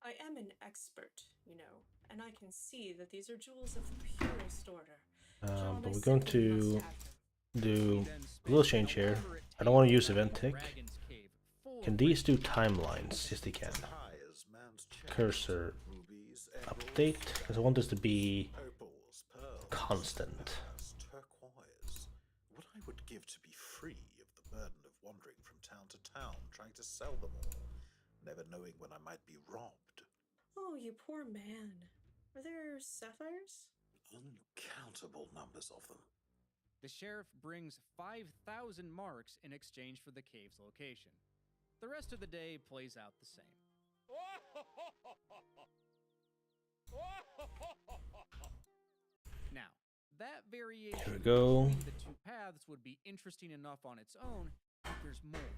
I am an expert, you know, and I can see that these are jewels of the purest order. John, But I we're going simply must to have them. do a little change here. I don't want to use event tick. Can these do timelines? Yes, they can. Cursor update, because I want this to be constant. Turquoise. What I would give to be free of the burden of wandering from town to town, trying to sell them all, never knowing when I might be robbed. Oh, you poor man. Are there sapphires? Uncountable numbers of them. The sheriff brings 5,000 marks in exchange for the cave's location. The rest of the day plays out the same. Now, that variation Here we go. between the two paths would be interesting enough on its own, but there's more.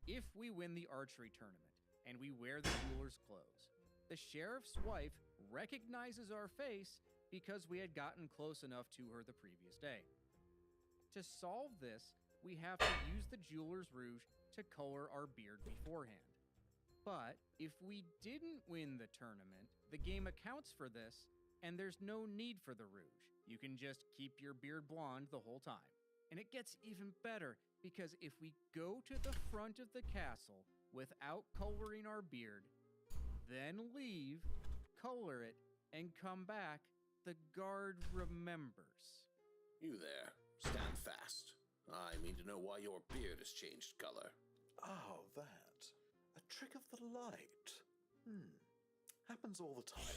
If we win the archery tournament and we wear the jeweler's clothes, the sheriff's wife recognizes our face because we had gotten close enough to her the previous day. To solve this, we have to use the jeweler's rouge to color our beard beforehand. But if we didn't win the tournament, the game accounts for this, and there's no need for the rouge. You can just keep your beard blonde the whole time. And it gets even better, because if we go to the front of the castle without coloring our beard, then leave, color it, and come back, the guard remembers. You there, stand fast. I mean to know why your beard has changed color. Oh, that. A trick of the light. Happens all the time.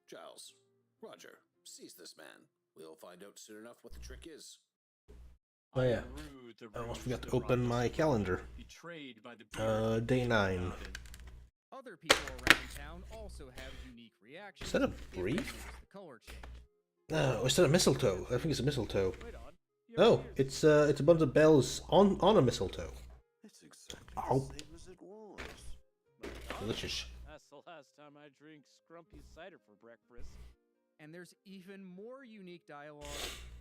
Giles, Roger, seize this man. We'll find out soon enough what the trick is. Oh yeah, I almost forgot to open my calendar. Day 9. Other people around town also have unique reactions. Is that a if they brief? notice the color change. No, is that a mistletoe? I think it's a mistletoe. Oh, it's a bunch of bells on a mistletoe. It's exactly Ow. the same as it was. Delicious. That's the last time I drink scrumpy cider for breakfast. And there's even more unique dialogue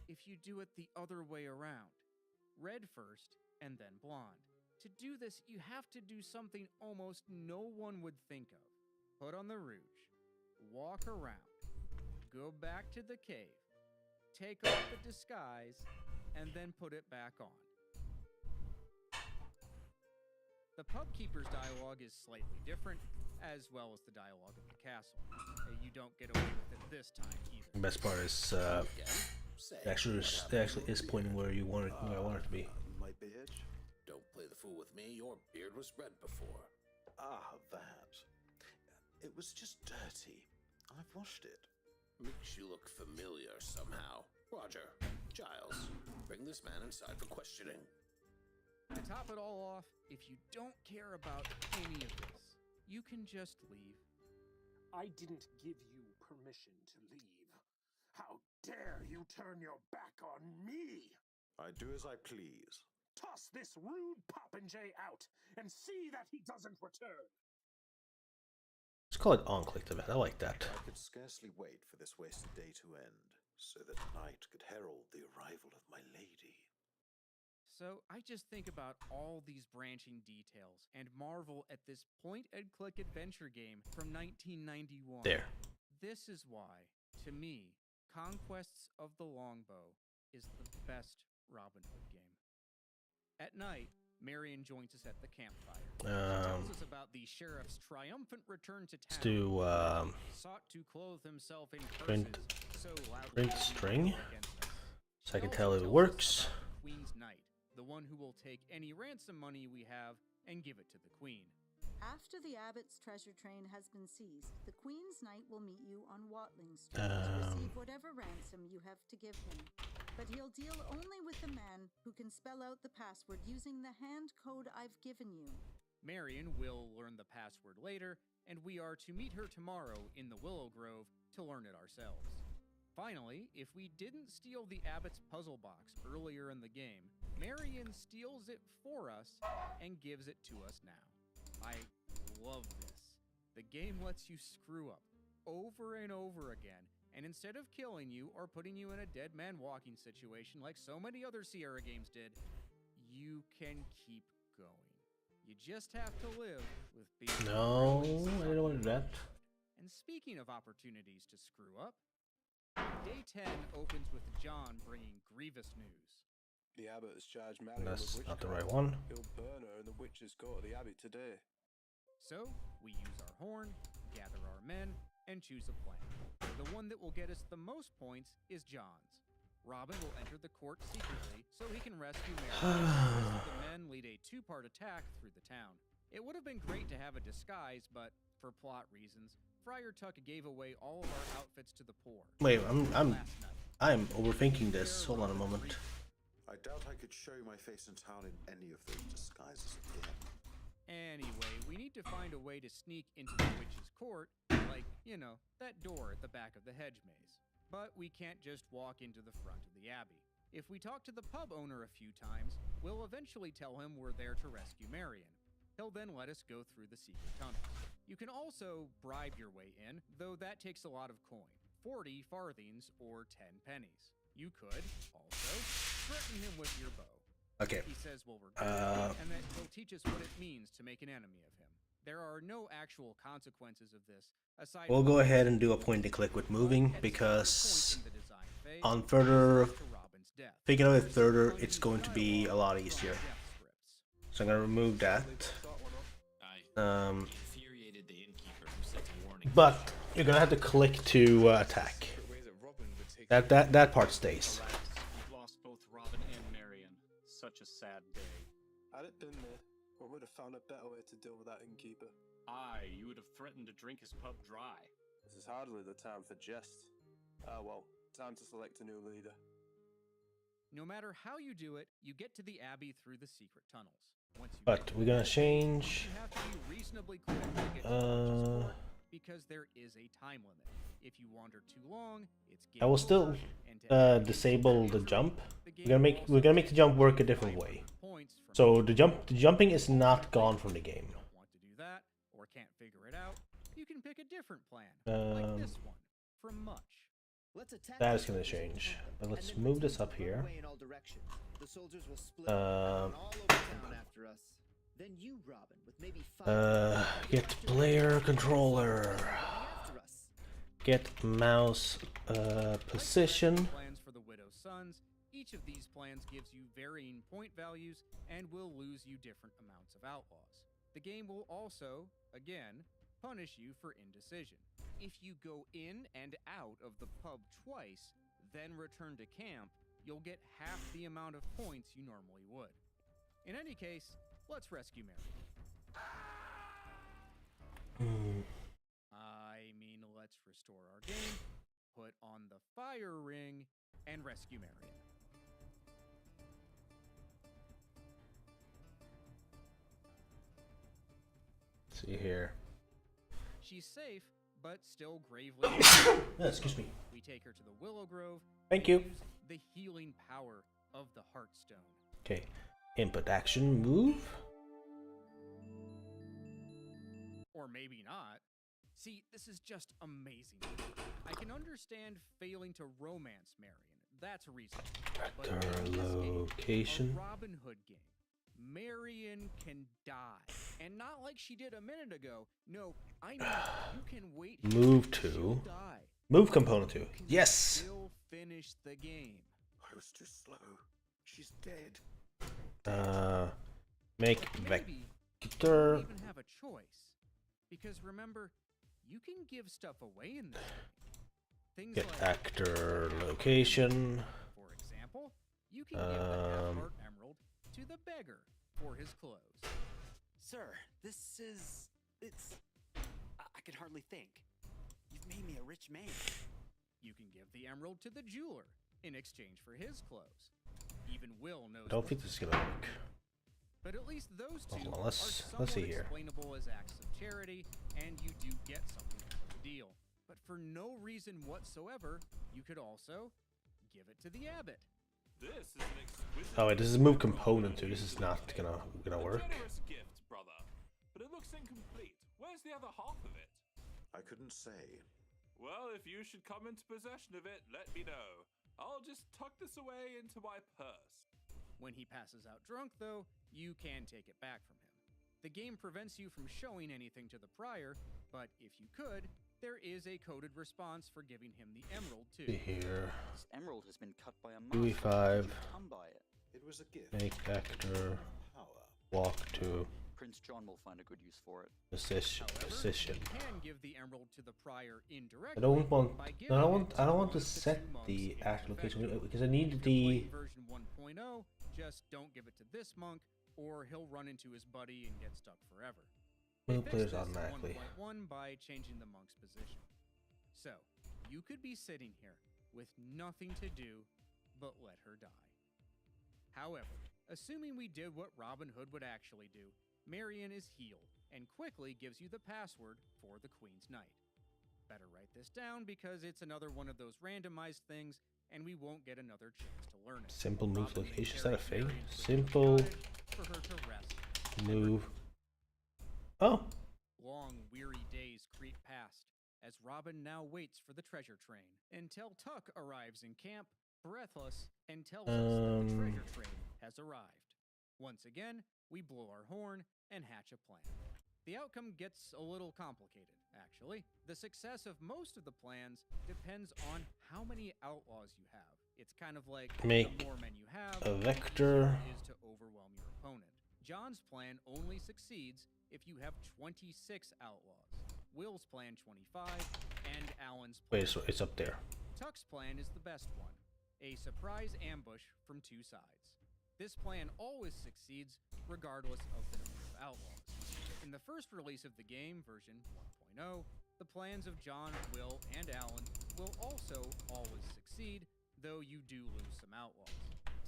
if you do it the other way around. Red first, and then blonde. To do this, you have to do something almost no one would think of. Put on the rouge, walk around, go back to the cave, take off the disguise, and then put it back on. The pubkeeper's dialogue is slightly different, as well as the dialogue of the castle. You don't get away with it this time either. The best part is it actually is pointing where you want it, where I want it to be. My beard? Don't play the fool with me. Your beard was red before. Ah, that. It was just dirty. I've washed it. Makes you look familiar somehow. Roger, Giles, bring this man inside for questioning. To top it all off, if you don't care about any of this, you can just leave. I didn't give you permission to leave. How dare you turn your back on me? I do as I please. Toss this rude popinjay out and see that he doesn't return. Let's call it on-click event. I like that. I could scarcely wait for this wasted day to end, so that night could herald the arrival of my lady. So I just think about all these branching details and marvel at this point-and-click adventure game from 1991. There. This is why, to me, Conquests of the Longbow is the best Robin Hood game. At night, Marion joins us at the campfire. She tells us about the sheriff's triumphant return to town. Let's do Sought to clothe himself in print curses, so loudly print string, against us. so I can She tell also it tells works. us about the Queen's Knight, the one who will take any ransom money we have and give it to the Queen. After the abbot's treasure train has been seized, the Queen's Knight will meet you on Watling Street to receive whatever ransom you have to give him. But he'll deal only with the man who can spell out the password using the hand code I've given you. Marion will learn the password later, and we are to meet her tomorrow in the Willow Grove to learn it ourselves. Finally, if we didn't steal the abbot's puzzle box earlier in the game, Marion steals it for us and gives it to us now. I love this. The game lets you screw up over and over again, and instead of killing you or putting you in a dead man walking situation like so many other Sierra games did, you can keep going. You just have to live with being... No, I didn't want to do that. And speaking of opportunities to screw up, Day 10 opens with John bringing grievous news. The abbot has charged Marion That's with not the witchcraft. right one. He'll burn her in the witch's court of the abbey today. So, we use our horn, gather our men, and choose a plan. The one that will get us the most points is John's. Robin will enter the court secretly so he can rescue Marion. The men lead a two-part attack through the town. It would have been great to have a disguise, but for plot reasons, Friar Tuck gave away all of our outfits to the poor. Wait, I'm overthinking this. Hold on a moment. I doubt I could show my face in town in any of those disguises again. Anyway, we need to find a way to sneak into the witch's court, like, you know, that door at the back of the hedge maze. But we can't just walk into the front of the abbey. If we talk to the pub owner a few times, we'll eventually tell him we're there to rescue Marion. He'll then let us go through the secret tunnels. You can also bribe your way in, though that takes a lot of coin, 40 farthings or 10 pennies. You could, also, threaten him with your bow. Okay. He says we'll regret it, and that he'll teach us what it means to make an enemy of him. There are no actual consequences of this, aside We'll from go ahead and do a point and click with moving because on further, thinking of it further, it's going to be a lot easier. So I'm gonna remove that. But you're gonna have to click to attack. That part stays. We've lost both Robin and Marion. Such a sad day. Had it been me, we would have found a better way to deal with that innkeeper. Aye, you would have threatened to drink his pub dry. This is hardly the time for jest. Ah well, time to select a new leader. No matter how you do it, you get to the abbey through the secret tunnels. Once you But we're gonna change. you have to be reasonably quick to get to the witch's court, because there is a time limit. If you wander too long, it's I will still disable the jump. We're gonna make the jump work a different way. So the jumping is not gone from the game. want to do that or can't figure it out, you can pick a different plan, like this one from Much. That is gonna change. But let's move this up here. The soldiers will split all over town after us. Then you, Robin, with maybe 5 get player controller. Get mouse position. Plans for the Widow's Sons. Each of these plans gives you varying point values and will lose you different amounts of outlaws. The game will also, again, punish you for indecision. If you go in and out of the pub twice, then return to camp, you'll get half the amount of points you normally would. In any case, let's rescue Marion. I mean, let's restore our game, put on the fire ring, and rescue Marion. See here. She's safe, but still gravely excuse me. We We take her to the Willow Grove. Thank and you. Use the healing power of the Heartstone. Okay. Input action move. Or maybe not. See, this is just amazing. I can understand failing to romance Marion. That's reasonable. But in this Location. game, a Robin Hood game, Marion can die. And not like she did a minute ago. No, I mean, you can wait here. Move She'll to. die. Move component 2. You can Yes. still finish the game. I was too slow. She's dead. Make Maybe you vector. don't even have a choice. Because remember, you can give stuff away in this game. Things Get like actor location. For example, you can give the half-heart emerald to the beggar for his clothes. Sir, this is... I can hardly think. You've made me a rich man. You can give the emerald to the jeweler in exchange for his clothes. Even Will knows. I don't think this is gonna work. But at least those two Hold on, are let's somewhat see here. explainable as acts of charity, and you do get something out of the deal. But for no reason whatsoever, you could also give it to the abbot. This is an exquisite. Oh wait, this is move component 2. This is not gonna work. Generous gift, brother. But it looks incomplete. Where's the other half of it? I couldn't say. Well, if you should come into possession of it, let me know. I'll just tuck this away into my purse. When he passes out drunk, though, you can take it back from him. The game prevents you from showing anything to the prior, but if you could, there is a coded response for giving him the emerald too. See here. This emerald has been cut by a Louis master. 5. Come by it. It was a gift. Make actor. Power. Walk to. Prince John will find a good use for it. Position. Position. You can give the emerald to the prior indirectly. I don't want. by No, giving I it want. to I don't one want to of the set two monks the in actual location Vector. because I need You can the. play version 1.0. Just don't give it to this monk, or he'll run into his buddy and get stuck forever. They Move fixed players this in automatically. 1.1 by changing the monk's position. So, you could be sitting here with nothing to do but let her die. However, assuming we did what Robin Hood would actually do, Marion is healed and quickly gives you the password for the Queen's Knight. Better write this down because it's another one of those randomized things and we won't get another chance to learn it. Simple move Robin may location. Is that a carry thing? Marion to the Simple cottage for her to rest. move. Oh. Long, weary days creep past as Robin now waits for the treasure train until Tuck arrives in camp, breathless, and tells us that the treasure train has arrived. Once again, we blow our horn and hatch a plan. The outcome gets a little complicated, actually. The success of most of the plans depends on how many outlaws you have. It's kind of like Make the more men you have, a the vector. easier it is to overwhelm your opponent. John's plan only succeeds if you have 26 outlaws. Will's plan 25, and Alan's plan. Wait, so it's up there. Tuck's plan is the best one. A surprise ambush from two sides. This plan always succeeds regardless of the number of outlaws. In the first release of the game, version 1.0, the plans of John, Will, and Alan will also always succeed, though you do lose some outlaws.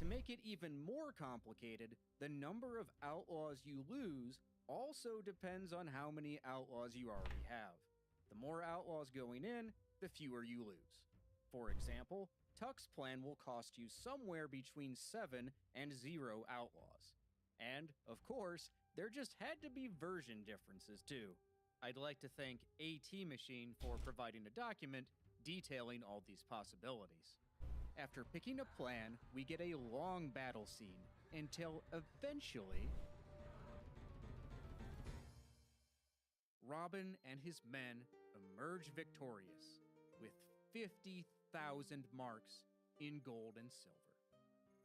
To make it even more complicated, the number of outlaws you lose also depends on how many outlaws you already have. The more outlaws going in, the fewer you lose. For example, Tuck's plan will cost you somewhere between 7 and 0 outlaws. And, of course, there just had to be version differences too. I'd like to thank AT Machine for providing a document detailing all these possibilities. After picking a plan, we get a long battle scene until eventually Robin and his men emerge victorious with 50,000 marks in gold and silver.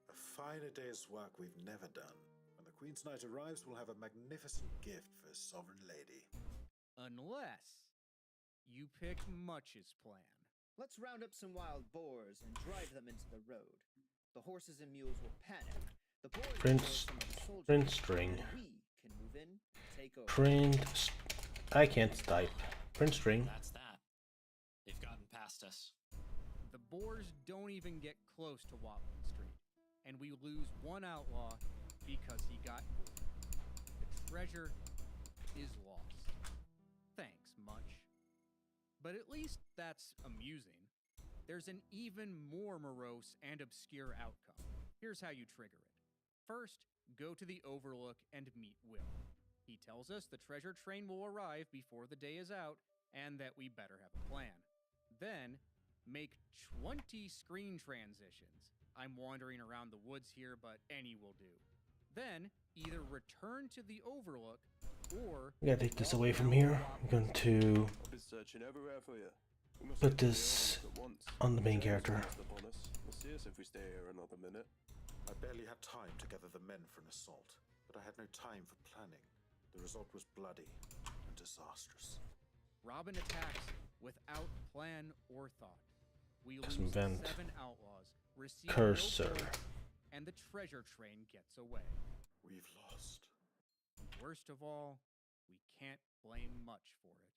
A finer day's work we've never done. When the Queen's Knight arrives, we'll have a magnificent gift for his sovereign lady. Unless you pick Much's plan. Let's round up some wild boars and drive them into the road. The horses and mules will panic. The boars will Print, lure some of the soldiers print in, string. and we can move in and take over. I can't type. Print string. That's that. They've gotten past us. The boars don't even get close to Watling Street, and we lose one outlaw because he got bored. The treasure is lost. Thanks, Much. But at least that's amusing. there's an even more morose and obscure outcome. Here's how you trigger it. First, go to the Overlook and meet Will. He tells us the treasure train will arrive before the day is out, and that we better have a plan. Then, make 20 screen transitions. I'm wandering around the woods here, but any will do. Then, either return to the Overlook, or... I gotta take this away from here. I'm going to I've been searching everywhere for you. put this on the main character. We'll see us if we stay here another minute. I barely had time to gather the men for an assault, but I had no time for planning. The result was bloody and disastrous. Robin attacks without plan or thought. We lose Invent 7 outlaws, receive cursor. no points, and the treasure train gets away. We've lost. Worst of all, we can't blame much for it.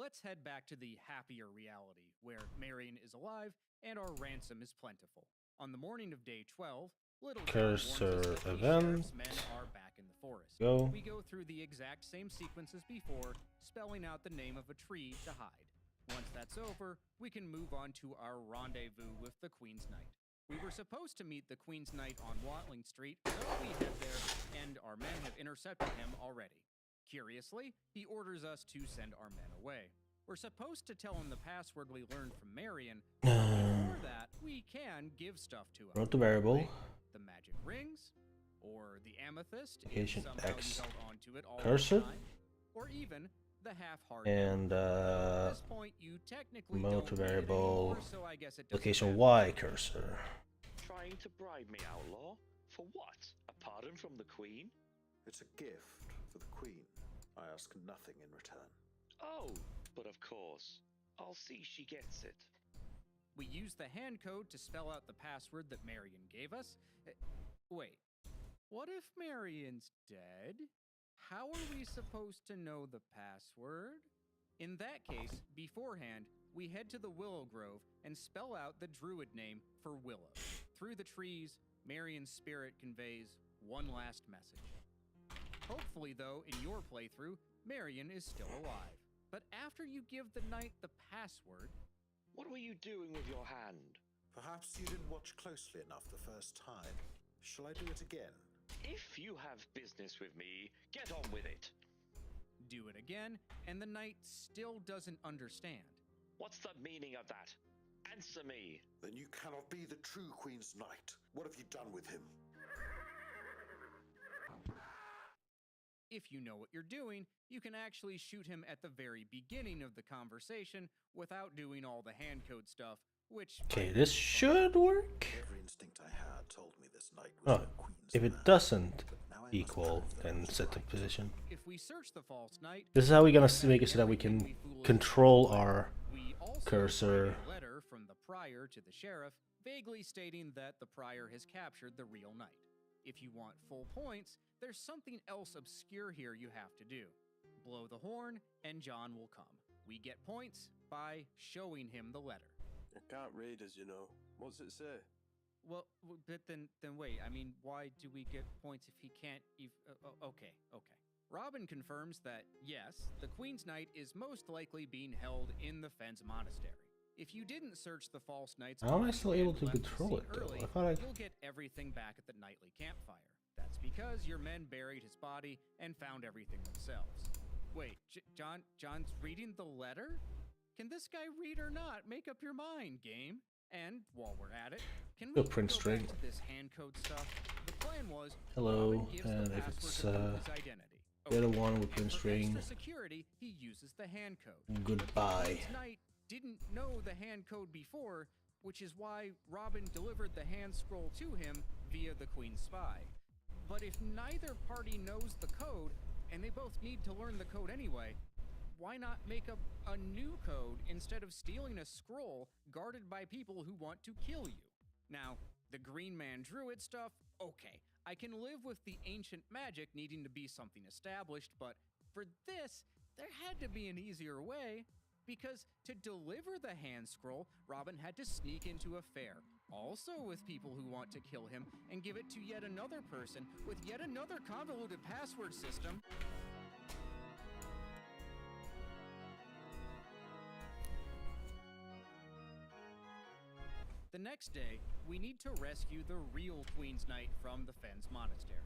Let's head back to the happier reality, where Marion is alive and our ransom is plentiful. On the morning of day 12, Little John warns us Cursor that the event. sheriff's men are back in the forest. Go. We go through the exact same sequence as before, spelling out the name of a tree to hide. Once that's over, we can move on to our rendezvous with the Queen's Knight. We were supposed to meet the Queen's Knight on Watling Street, so we head there, and our men have intercepted him already. Curiously, he orders us to send our men away. We're supposed to tell him the password we learned from Marion, but before that, we can give stuff to him. Wrote the variable. The magic rings, or the amethyst, if Location somehow X you held onto it all cursor. the time, or even the half-heart. And At this point, you technically don't mode to need it variable. anymore, so I guess it doesn't Location matter. Y cursor. Trying to bribe me, outlaw? For what? A pardon from the Queen? It's a gift for the Queen. I ask nothing in return. Oh, but of course. I'll see she gets it. We use the hand code to spell out the password that Marion gave us. Wait, what if Marion's dead? How are we supposed to know the password? In that case, beforehand, we head to the Willow Grove and spell out the druid name for Willow. Through the trees, Marion's spirit conveys one last message. Hopefully, though, in your playthrough, Marion is still alive. But after you give the knight the password... What were you doing with your hand? Perhaps you didn't watch closely enough the first time. Shall I do it again? If you have business with me, get on with it. Do it again, and the knight still doesn't understand. What's the meaning of that? Answer me. Then you cannot be the true Queen's Knight. What have you done with him? If you know what you're doing, you can actually shoot him at the very beginning of the conversation without doing all the hand code stuff, which... Okay, this should work. Every instinct I had told me this knight was Oh, the Queen's if it man. doesn't But now I must equal, prove that then was set the right. position. If we search the false knight... This is how we're gonna make it so that we can control our We also cursor. find a letter from the prior to the sheriff, vaguely stating that the prior has captured the real knight. If you want full points, there's something else obscure here you have to do. Blow the horn, and John will come. We get points by showing him the letter. I can't read, as you know. What's it say? Well, but then wait. I mean, why do we get points if he can't? Okay. Robin confirms that yes, the Queen's Knight is most likely being held in the Fens Monastery. If you didn't search the false knight's How am I body still and able to left the control scene it, though? early, I thought I- you'll get everything back at the nightly campfire. That's because your men buried his body and found everything themselves. Wait, John's reading the letter? Can this guy read or not? Make up your mind, game. And while we're at it, can we Go print go string. back to this hand code stuff? The plan was Hello, Robin gives the and if password it's to prove his identity. the other one with print And for string. extra security, he uses the hand code. Goodbye. But the Knight didn't know the hand code before, which is why Robin delivered the hand scroll to him via the Queen's spy. But if neither party knows the code, and they both need to learn the code anyway, why not make up a new code instead of stealing a scroll guarded by people who want to kill you? Now, the Green Man Druid stuff, okay, I can live with the ancient magic needing to be something established, but for this, there had to be an easier way. Because to deliver the hand scroll, Robin had to sneak into a fair, also with people who want to kill him, and give it to yet another person with yet another convoluted password system. The next day, we need to rescue the real Queen's Knight from the Fens Monastery.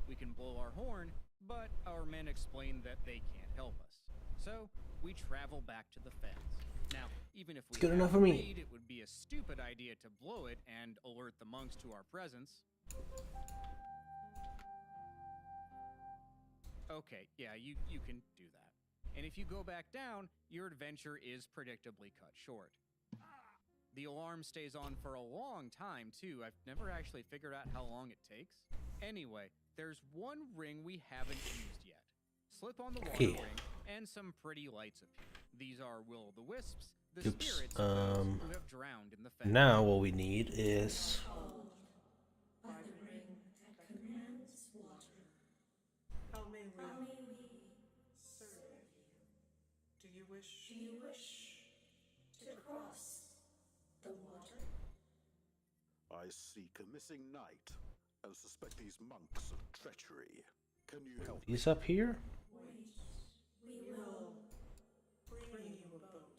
We can blow our horn, but our men explain that they can't help us. So, we travel back to the Fens. Now, even if we good enough for me. it would be a stupid idea to blow it and alert the monks to our presence. Okay, yeah, you can do that. And if you go back down, your adventure is predictably cut short. The alarm stays on for a long time, too. I've never actually figured out how long it takes. Anyway, there's one ring we haven't used yet. Slip on the water ring, and some pretty lights appear. These are will-o'-the-wisps, the spirits of those who have drowned in the Fens. Now what we need is By the ring that commands water. How may we serve you? Do you wish to cross the water? I seek a missing knight and suspect these monks of treachery. Can you help? He's up here? Wait, we will bring you a boat.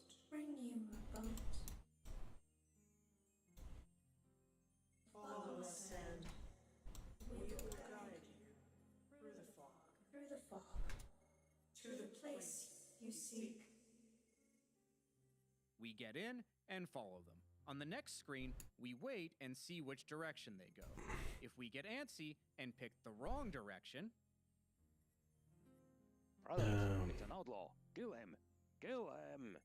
Follow us and we will guide you through the fog. To the place you seek. We get in and follow them. On the next screen, we wait and see which direction they go. If we get antsy and pick the wrong direction... Brothers, it's an outlaw. Kill him. Kill him.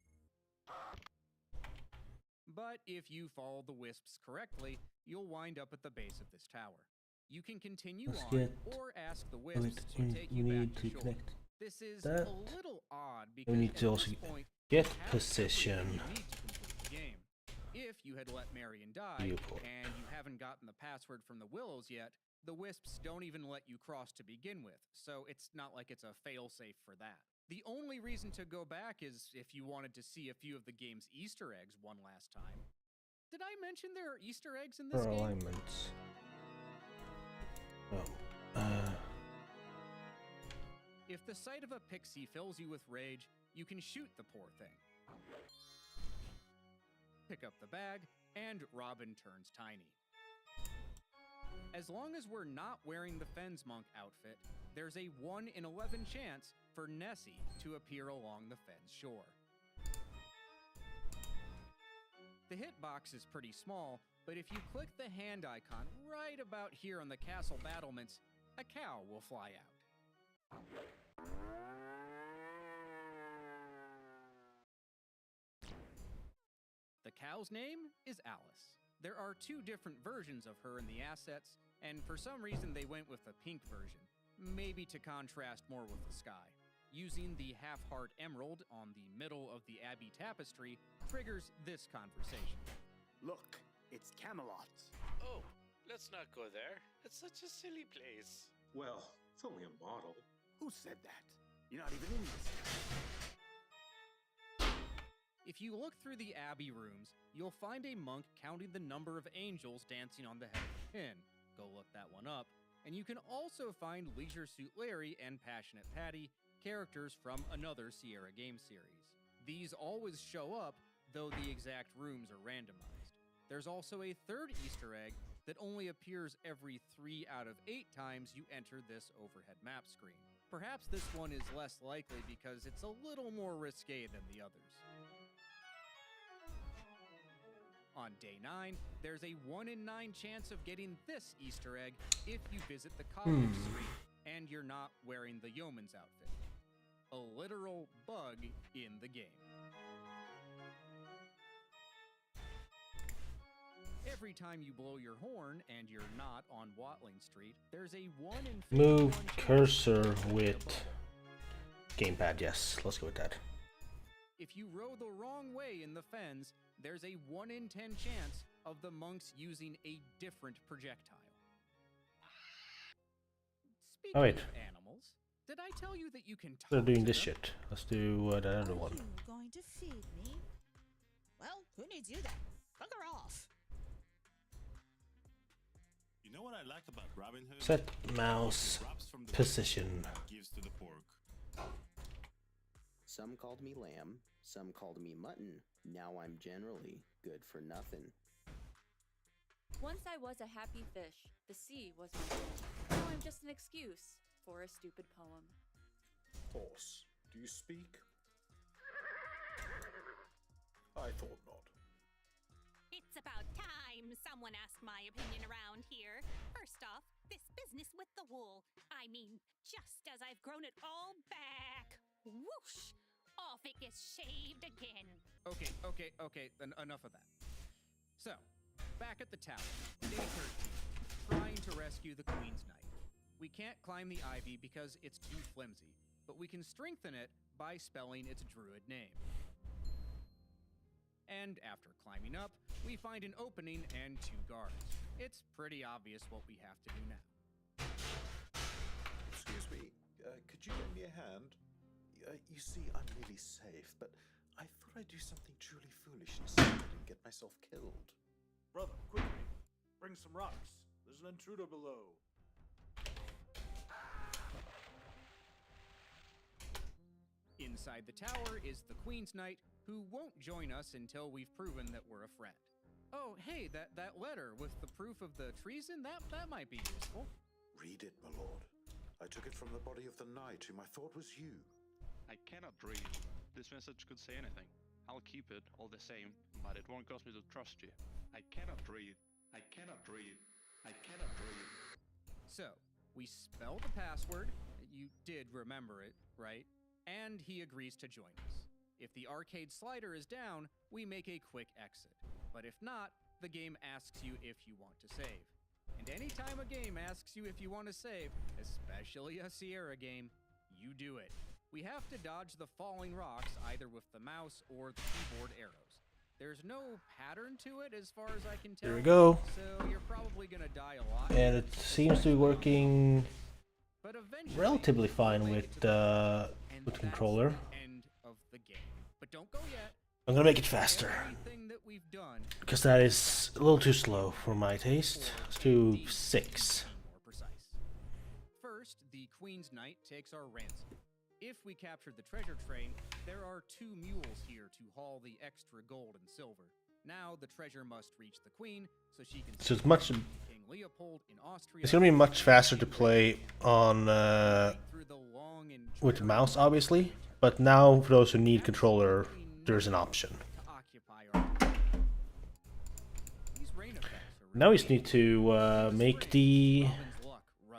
But if you follow the wisps correctly, you'll wind up at the base of this tower. You can continue on or ask the wisps to take you back to shore. This is a little odd because we need to also get position. Game. If you had let Marion die and you haven't gotten the password from the Willows yet, the wisps don't even let you cross to begin with, so it's not like it's a failsafe for that. The only reason to go back is if you wanted to see a few of the game's Easter eggs one last time. Did I mention there are Easter eggs in this game? Alignments. Oh. If the sight of a pixie fills you with rage, you can shoot the poor thing. Pick up the bag, and Robin turns tiny. As long as we're not wearing the Fens Monk outfit, there's a 1 in 11 chance for Nessie to appear along the Fens shore. The hitbox is pretty small, but if you click the hand icon right about here on the castle battlements, a cow will fly out. The cow's name is Alice. There are 2 different versions of her in the assets, and for some reason they went with the pink version, maybe to contrast more with the sky. Using the half-heart emerald on the middle of the Abbey tapestry triggers this conversation. Look, it's Camelot. Oh, let's not go there. It's such a silly place. Well, it's only a model. Who said that? You're not even in this. If you look through the Abbey rooms, you'll find a monk counting the number of angels dancing on the head of the pin. Go look that one up. And you can also find Leisure Suit Larry and Passionate Patty, characters from another Sierra game series. These always show up, though the exact rooms are randomized. There's also a 3rd Easter egg that only appears every 3 out of 8 times you enter this overhead map screen. Perhaps this one is less likely because it's a little more risque than the others. On day 9, there's a 1 in 9 chance of getting this Easter egg if you visit the college street and you're not wearing the yeoman's outfit. A literal bug in the game. Every time you blow your horn and you're not on Watling Street, there's a 1 in 51 Move cursor with gamepad. Yes, let's go with that. If you row the wrong way in the Fens, there's a 1 in 10 chance of the monks using a different projectile. Speaking wait. of animals, did I tell you that you can talk They're doing to this them? shit. Let's do the other one. You going to feed me? Well, who needs you then? Bugger off. You know what I like about Robin Hood? Set mouse position. Gives to the pork. Some called me lamb, some called me mutton. Now I'm generally good for nothing. Once I was a happy fish. The sea was my home. Now I'm just an excuse for a stupid poem. Horse, do you speak? I thought not. It's about time someone asked my opinion around here. First off, this business with the wool. I mean, just as I've grown it all back. Whoosh! Off it gets shaved again. Okay, then enough of that. So, back at the tower, day 13, trying to rescue the Queen's Knight. We can't climb the ivy because it's too flimsy, but we can strengthen it by spelling its druid name. And after climbing up, we find an opening and 2 guards. It's pretty obvious what we have to do now. Excuse me, could you lend me a hand? You see, I'm really safe, but I thought I'd do something truly foolish instead and get myself killed. Brother, quickly, bring some rocks. There's an intruder below. Inside the tower is the Queen's Knight, who won't join us until we've proven that we're a friend. Oh, hey, that letter with the proof of the treason, that might be useful. Read it, my lord. I took it from the body of the knight whom I thought was you. I cannot read. This message could say anything. I'll keep it all the same, but it won't cause me to trust you. I cannot read. I cannot read. I cannot read. So, we spell the password. You did remember it, right? And he agrees to join us. If the arcade slider is down, we make a quick exit. But if not, the game asks you if you want to save. And anytime a game asks you if you want to save, especially a Sierra game, you do it. We have to dodge the falling rocks either with the mouse or the keyboard arrows. There's no pattern to it as far as I can tell. There we go. So you're probably gonna die a lot. And it seems to be working relatively fine with controller. End of the game. But don't go yet. I'm gonna make it faster, because that is a little too slow for my taste. Let's do 6. First, the Queen's Knight takes our ransom. If we capture the treasure train, there are 2 mules here to haul the extra gold and silver. Now the treasure must reach the Queen, so she can. So it's much. King Leopold in Austria. It's gonna be much faster to play on with mouse, obviously. But now, for those who need controller, there's an option. Now we just need to make the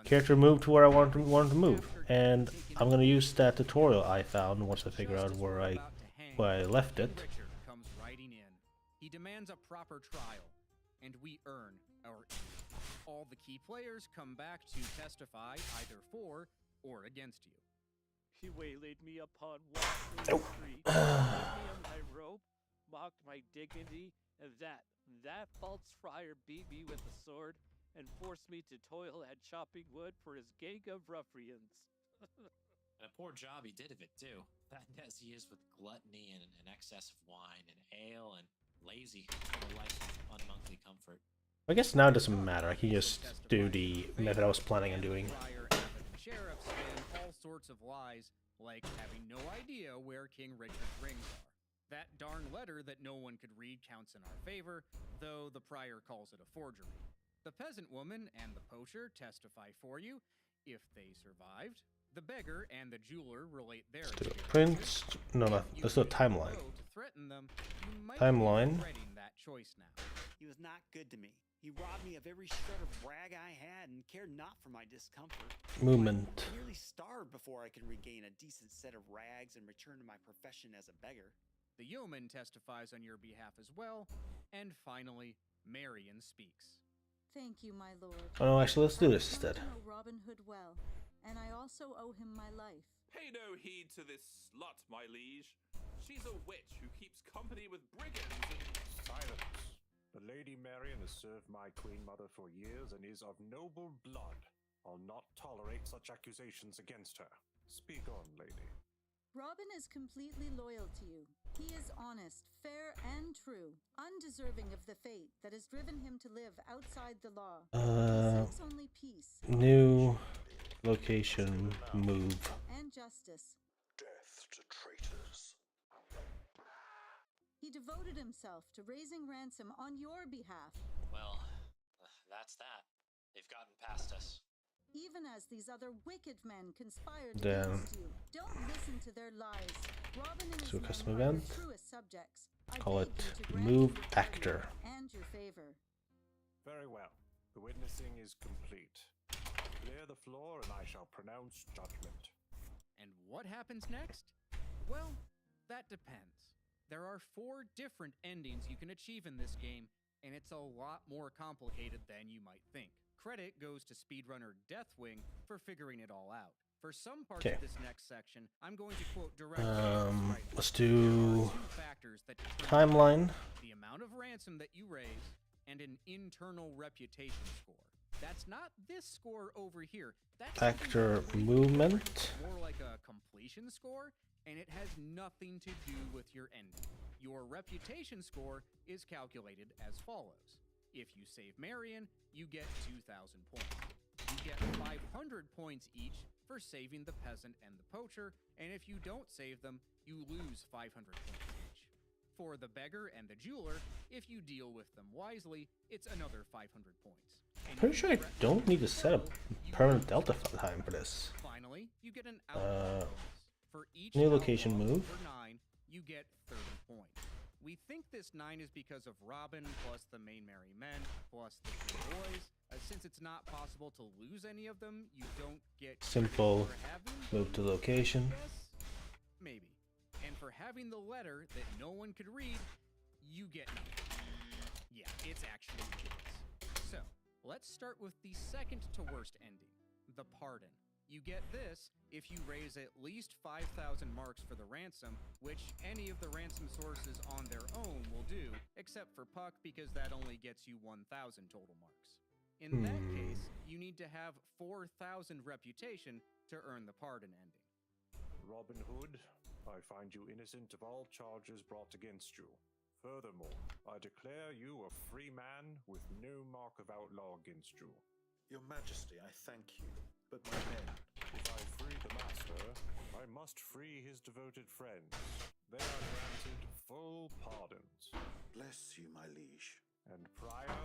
character move to where I want to move, and I'm gonna use that tutorial I found once I figure out where I left it. He demands a proper trial, and we earn our. All the key players come back to testify either for or against you. He waylaid me upon Wall Street, gave me my rope, mocked my dignity, and that false friar beat me with a sword and forced me to toil at chopping wood for his gang of ruffians. And a poor job he did of it, too. That as he is with gluttony and an excess of wine and ale and lazy, a life of unmonthly comfort. I guess now it doesn't matter. I can just do the method I was planning on doing. Sheriffs and all sorts of lies, like having no idea where King Richard's rings are. That darn letter that no one could read counts in our favor, though the prior calls it a forgery. The peasant woman and the poacher testify for you, if they survived. The beggar and the jeweler relate their Prince. No, let's do a timeline. Timeline. That choice now. He was not good to me. He robbed me of every shred of rag I had and cared not for my discomfort. Movement. I nearly starved before I could regain a decent set of rags and return to my profession as a beggar. The yeoman testifies on your behalf as well. And finally, Marion speaks. Thank you, my lord. Oh no, actually, let's do this instead. I know Robin Hood well, and I also owe him my life. Pay no heed to this slut, my liege. She's a witch who keeps company with brigands and... Silence. The Lady Marion has served my Queen Mother for years and is of noble blood. I'll not tolerate such accusations against her. Speak on, lady. Robin is completely loyal to you. He is honest, fair, and true, undeserving of the fate that has driven him to live outside the law. He seeks only peace. New location, move. And justice. Death to traitors. He devoted himself to raising ransom on your behalf. Well, that's that. They've gotten past us. Even as these other wicked men conspired Damn. against you, don't listen to their lies. Robin and his So men custom are your event. truest subjects. I Call beg it you to grant Move us your pardon Actor. and your favor. Very well. The witnessing is complete. Clear the floor and I shall pronounce judgment. And what happens next? Well, that depends. There are 4 different endings you can achieve in this game, and it's a lot more complicated than you might think. Credit goes to speedrunner Deathwing for figuring it all out. For some parts of this next section, I'm going to quote directly. Let's do 2 factors that timeline. the amount of ransom that you raise and an internal reputation score. That's not this score over here. That's Actor movement. more like a completion score, and it has nothing to do with your ending. Your reputation score is calculated as follows. If you save Marion, you get 2,000 points. You get 500 points each for saving the peasant and the poacher, and if you don't save them, you lose 500 points each. For the beggar and the jeweler, if you deal with them wisely, it's another 500 points. And Pretty sure I don't need to set up permanent delta time for this. Finally, you get an outlaw bonus. For each New location outlaw move. over 9, you get 30 points. We think this 9 is because of Robin plus the main merry men plus the 3 boys. Since it's not possible to lose any of them, you don't get Simple. for having Move to location. Yes, maybe. And for having the letter that no one could read, you get nothing. Yeah, it's actually ridiculous. So, let's start with the second to worst ending, the pardon. You get this if you raise at least 5,000 marks for the ransom, which any of the ransom sources on their own will do, except for Puck because that only gets you 1,000 total marks. In that case, you need to have 4,000 reputation to earn the pardon ending. Robin Hood, I find you innocent of all charges brought against you. Furthermore, I declare you a free man with no mark of outlaw against you. Your Majesty, I thank you, but my men... If I free the master, I must free his devoted friends. They are granted full pardons. Bless you, my liege. And Prior,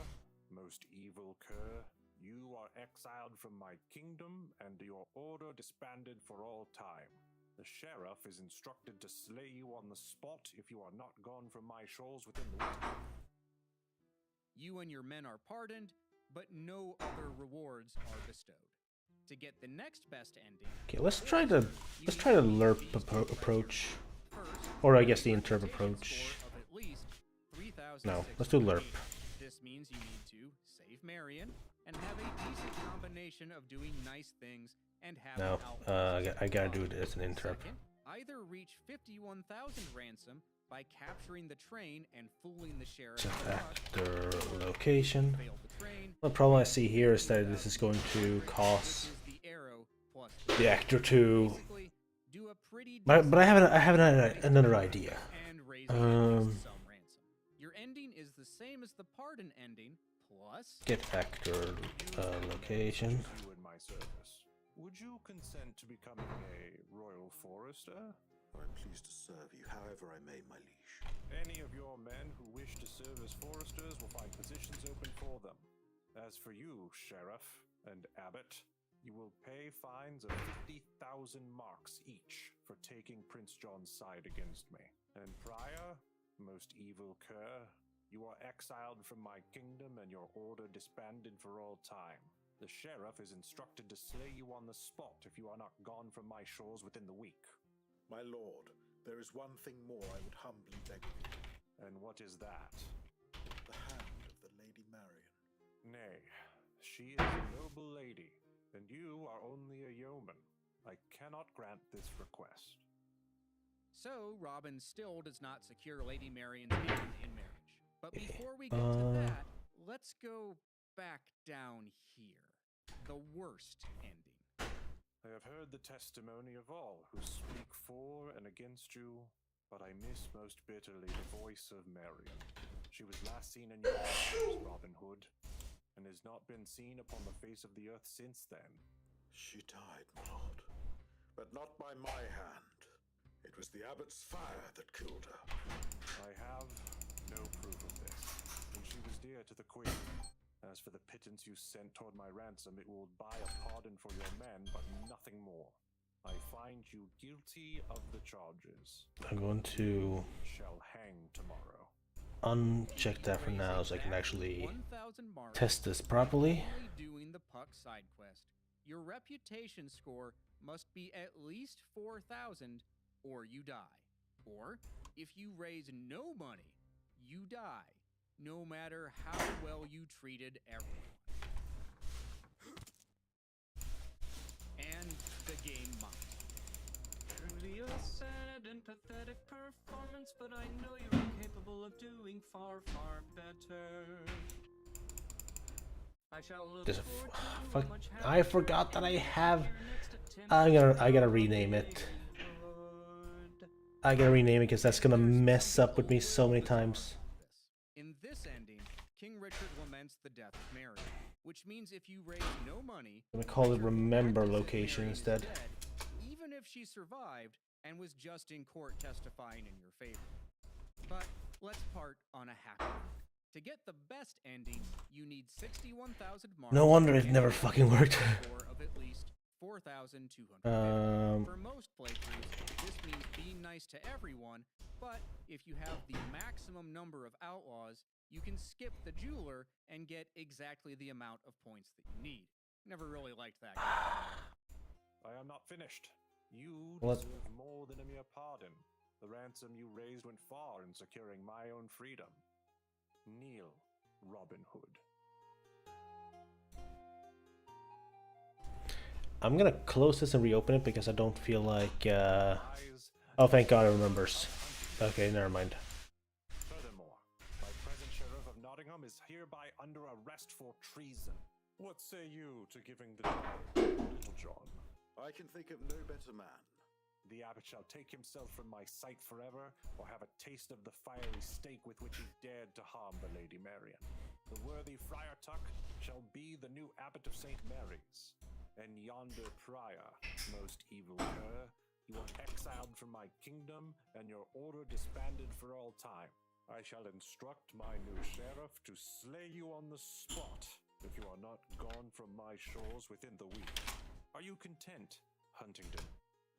most evil cur, you are exiled from my kingdom and your order disbanded for all time. The sheriff is instructed to slay you on the spot if you are not gone from my shores within the week. You and your men are pardoned, but no other rewards are bestowed. To get the next best ending, Okay, let's try the lerp approach, or I guess the interp approach. No, let's do lerp. This means you need to save Marion and have a decent combination of doing nice things and have No, I gotta do it as an interp. Second, either reach 51,000 ransom by capturing the train and fooling the sheriff. Set actor location. The problem I see here is that this is going to cost the actor to. But I have another idea. Your ending is the same as the pardon ending, plus Get actor location. You in my service. Would you consent to becoming a royal forester? I'm pleased to serve you however I may, my liege. Any of your men who wish to serve as foresters will find positions open for them. As for you, Sheriff and Abbot, you will pay fines of 50,000 marks each for taking Prince John's side against me. And Prior, most evil cur, you are exiled from my kingdom and your order disbanded for all time. The sheriff is instructed to slay you on the spot if you are not gone from my shores within the week. My lord, there is one thing more I would humbly beg of you. And what is that? The hand of the Lady Marion. Nay, she is a noble lady, and you are only a yeoman. I cannot grant this request. So, Robin still does not secure Lady Marion's hand in marriage. But before we get to that, let's go back down here. The worst ending. I have heard the testimony of all who speak for and against you, but I miss most bitterly the voice of Marion. She was last seen in your arms, Robin Hood, and has not been seen upon the face of the earth since then. She died, my lord, but not by my hand. It was the abbot's fire that killed her. I have no proof of this, and she was dear to the queen, As for the pittance you sent toward my ransom, it will buy a pardon for your men, but nothing more. I find you guilty of the charges. I'm going to You shall hang tomorrow. uncheck that for now so I can actually test this properly. Only doing the puck side quest. Your reputation score must be at least 4,000 or you die. Or if you raise no money, you die. No matter how well you treated everyone. And the game mocked. Truly a sad and pathetic performance, but I know you're capable of doing far, far better. I shall look forward to I forgot that I have. I gotta rename it. I gotta rename it because that's gonna mess up with me so many times. In this ending, King Richard laments the death of Mary, which means if you raise no money, I'm gonna call it Remember Location instead. even if she survived and was just in court testifying in your favor. But let's part on a happy note. To get the best ending, you need 61,000 marks. No wonder it never fucking worked. Score of at least 4,250. For most playthroughs, this means being nice to everyone, but if you have the maximum number of outlaws, you can skip the jeweler and get exactly the amount of points that you need. Never really liked that game. I am not finished. You What? deserve more than a mere pardon. The ransom you raised went far in securing my own freedom. Kneel, Robin Hood. I'm gonna close this and reopen it because I don't feel like. Oh, thank God it remembers. Okay, never mind. Furthermore, my present Sheriff of Nottingham is hereby under arrest for treason. What say you to giving the Little John? I can think of no better man. The abbot shall take himself from my sight forever, or have a taste of the fiery stake with which he dared to harm the Lady Marian. The worthy Friar Tuck shall be the new abbot of St. Mary's. And yonder prior, most evil cur, you are exiled from my kingdom, and your order disbanded for all time. I shall instruct my new sheriff to slay you on the spot, if you are not gone from my shores within the week. Are you content, Huntingdon?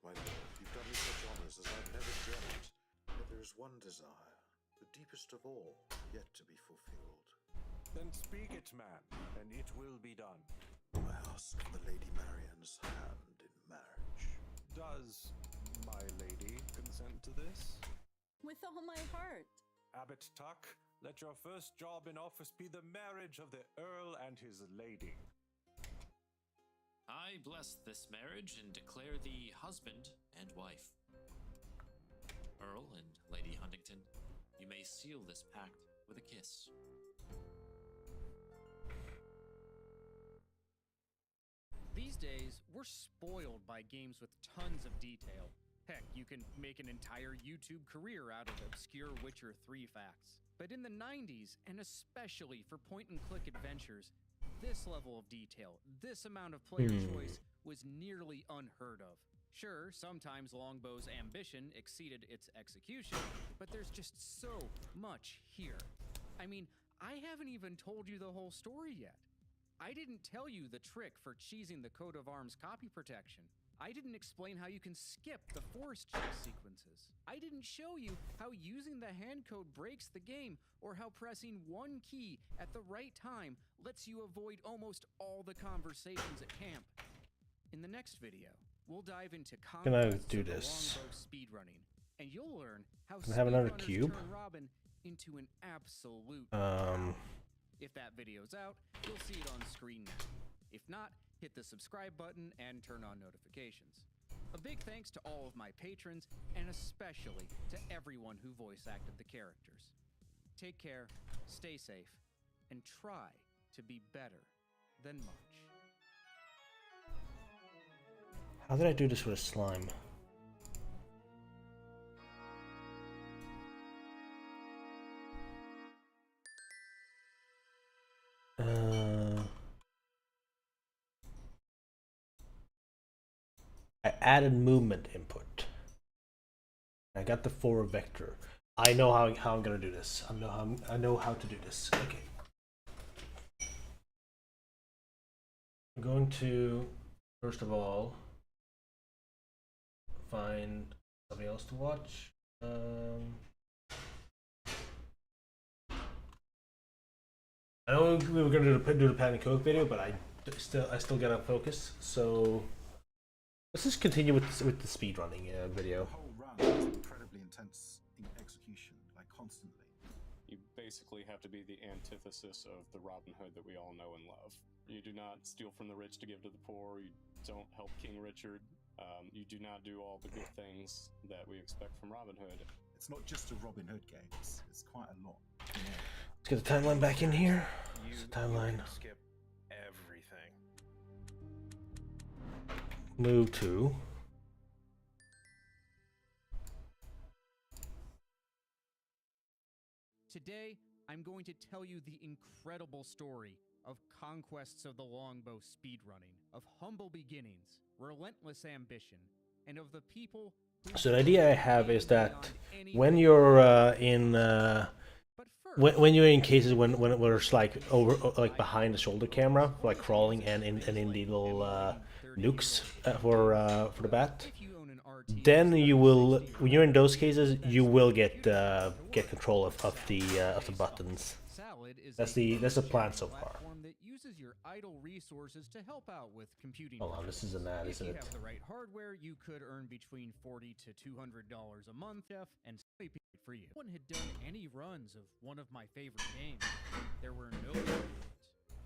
My lord, you've done me such honors as I've never dreamt. But there is one desire, the deepest of all, yet to be fulfilled. Then speak it, man, and it will be done. I ask for the Lady Marian's hand in marriage. Does my lady consent to this? With all my heart. Abbot Tuck, let your first job in office be the marriage of the Earl and his lady. I bless this marriage and declare thee husband and wife. Earl and Lady Huntington, you may seal this pact with a kiss. These days, we're spoiled by games with tons of detail. Heck, you can make an entire YouTube career out of obscure Witcher 3 facts. But in the 90s, and especially for point-and-click adventures, this level of detail, this amount of player choice, was nearly unheard of. Sure, sometimes Longbow's ambition exceeded its execution, but there's just so much here. I mean, I haven't even told you the whole story yet. I didn't tell you the trick for cheesing the coat of arms copy protection. I didn't explain how you can skip the forest chase sequences. I didn't show you how using the hand code breaks the game, or how pressing one key at the right time lets you avoid almost all the conversations at camp. In the next video, we'll dive into conquests do of the this? longbow speedrunning, and you'll learn how Can I have another speedrunners cube? turn Robin into an absolute If that video's out, you'll see it on screen now. If not, hit the subscribe button and turn on notifications. A big thanks to all of my patrons, and especially to everyone who voice acted the characters. Take care, stay safe, and try to be better than much. How did I do this with a slime? I added movement input. I got the forward vector. I know how I'm gonna do this. I know how to do this. Okay. I'm going to first of all find something else to watch. I know we were going to do the Pan and Coke video, but I still gotta focus. So let's just continue with the speedrunning video. The whole run is incredibly intense in execution, like constantly. You basically have to be the antithesis of the Robin Hood that we all know and love. You do not steal from the rich to give to the poor. You don't help King Richard. You do not do all the good things that we expect from Robin Hood. It's not just a Robin Hood game. It's quite a lot. Let's get the timeline back in here. It's the timeline. Skip everything. Move to. Today, I'm going to tell you the incredible story of conquests of the longbow speedrunning, of humble beginnings, relentless ambition, and of the people who... So the idea I have is that when you're when you're in cases when it's like like behind the shoulder camera, like crawling and in the little nukes for the bat, then you will, when you're in those cases, you will get control of the buttons. That's the plan so far. That uses your idle resources to help out with computing. Hold on, this is an ad, isn't it? If you have the right hardware, you could earn between $40 to $200 a month, and for you. No one had done any runs of one of my favorite games. There were no records.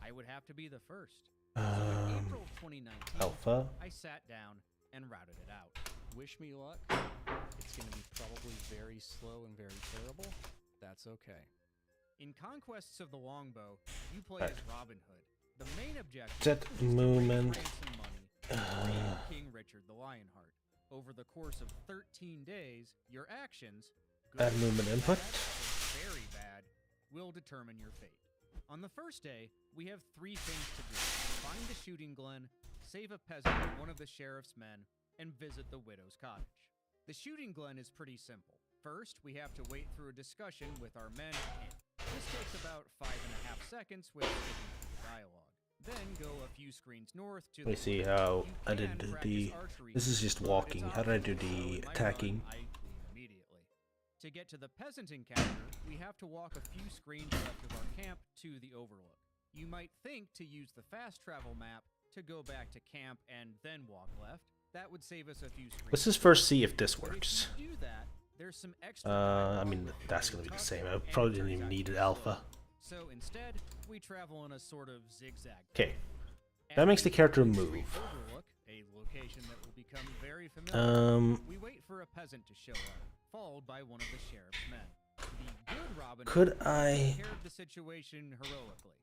I would have to be the first. So in April 2019, Alpha. I sat down and routed it out. Wish me luck. It's going to be probably very slow and very terrible. That's okay. In Conquests of the Longbow, you play as Robin Hood. The main objective Set is movement. to raise some money and free King Richard the Lionheart. Over the course of 13 days, your actions, good Add movement input. or very bad, will determine your fate. On the first day, we have 3 things to do. Find the shooting glen, save a peasant or one of the sheriff's men, and visit the widow's cottage. The shooting glen is pretty simple. First, we have to wait through a discussion with our men. This takes about 5.5 seconds with dialogue. Then go a few screens north to Let me see how I did the. This is just walking. How did I do the attacking? Immediately. To get to the peasant encounter, we have to walk a few screens left of our camp to the overlook. You might think to use the fast travel map to go back to camp and then walk left. That would save us a few screens. Let's just first see if this works. If you do that, there's some extra I mean, that's gonna be the same. I probably didn't even need an alpha. So instead, we travel in a sort of zigzag. Okay, that makes the character move. Overlook, a location that will become very familiar. We wait for a peasant to show up, followed by one of the sheriff's men. The good Robin Could Hood I- took care of the situation heroically.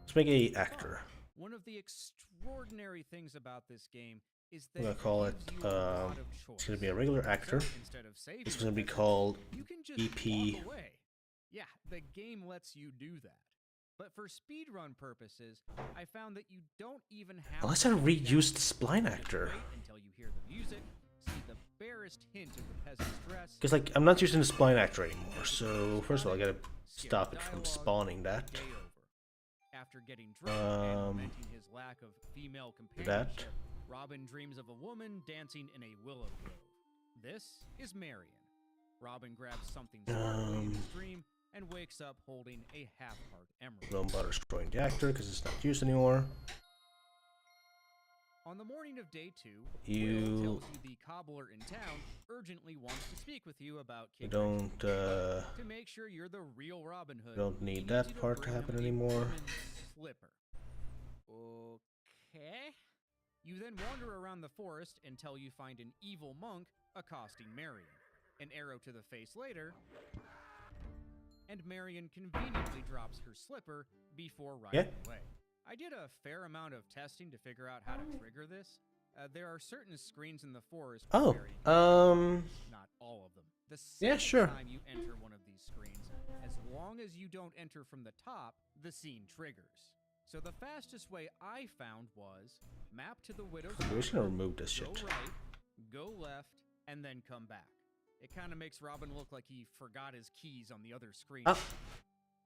Let's make a actor. One of the extraordinary things about this game is that I'm gonna call it. gives you a lot of It's gonna be a regular actor. So instead of saving This is gonna be peasants, called you can just EP. walk away. Yeah, the game lets you do that. But for speedrun purposes, I found that you don't even have Unless to I go down reused to the spline just actor. wait until you hear the music, see the barest hint of the peasant's dress. Because like I'm not using the spline actor anymore. So first of all, I gotta stop it from spawning that. Day over. After getting drunk and lamenting his lack of female do that. companionship, Robin dreams of a woman dancing in a willow grove. This is Marion. Robin grabs something sparkly in his dream and wakes up holding a half-heart emerald. Don't bother destroying the actor because it's not used anymore. On the morning of day 2, You- Will tells you the cobbler in town urgently wants to speak with you about We King don't Richard. To make sure you're the real Robin Hood, don't he need needs that you to part to bring him happen a anymore. woman's slipper. Okay. You then wander around the forest until you find an evil monk accosting Marion. An arrow to the face later, and Marion conveniently drops her slipper before riding away. I did a fair amount of testing to figure out how to trigger this. There are certain screens in the forest. Oh, not all of them. The yeah, second sure. time you enter one of these screens, as long as you don't enter from the top, the scene triggers. So the fastest way I found was map to the widow's. We're just gonna remove this go shit. right, go left, and then come back. It kind of makes Robin look like he forgot his keys on the other screen. Ah.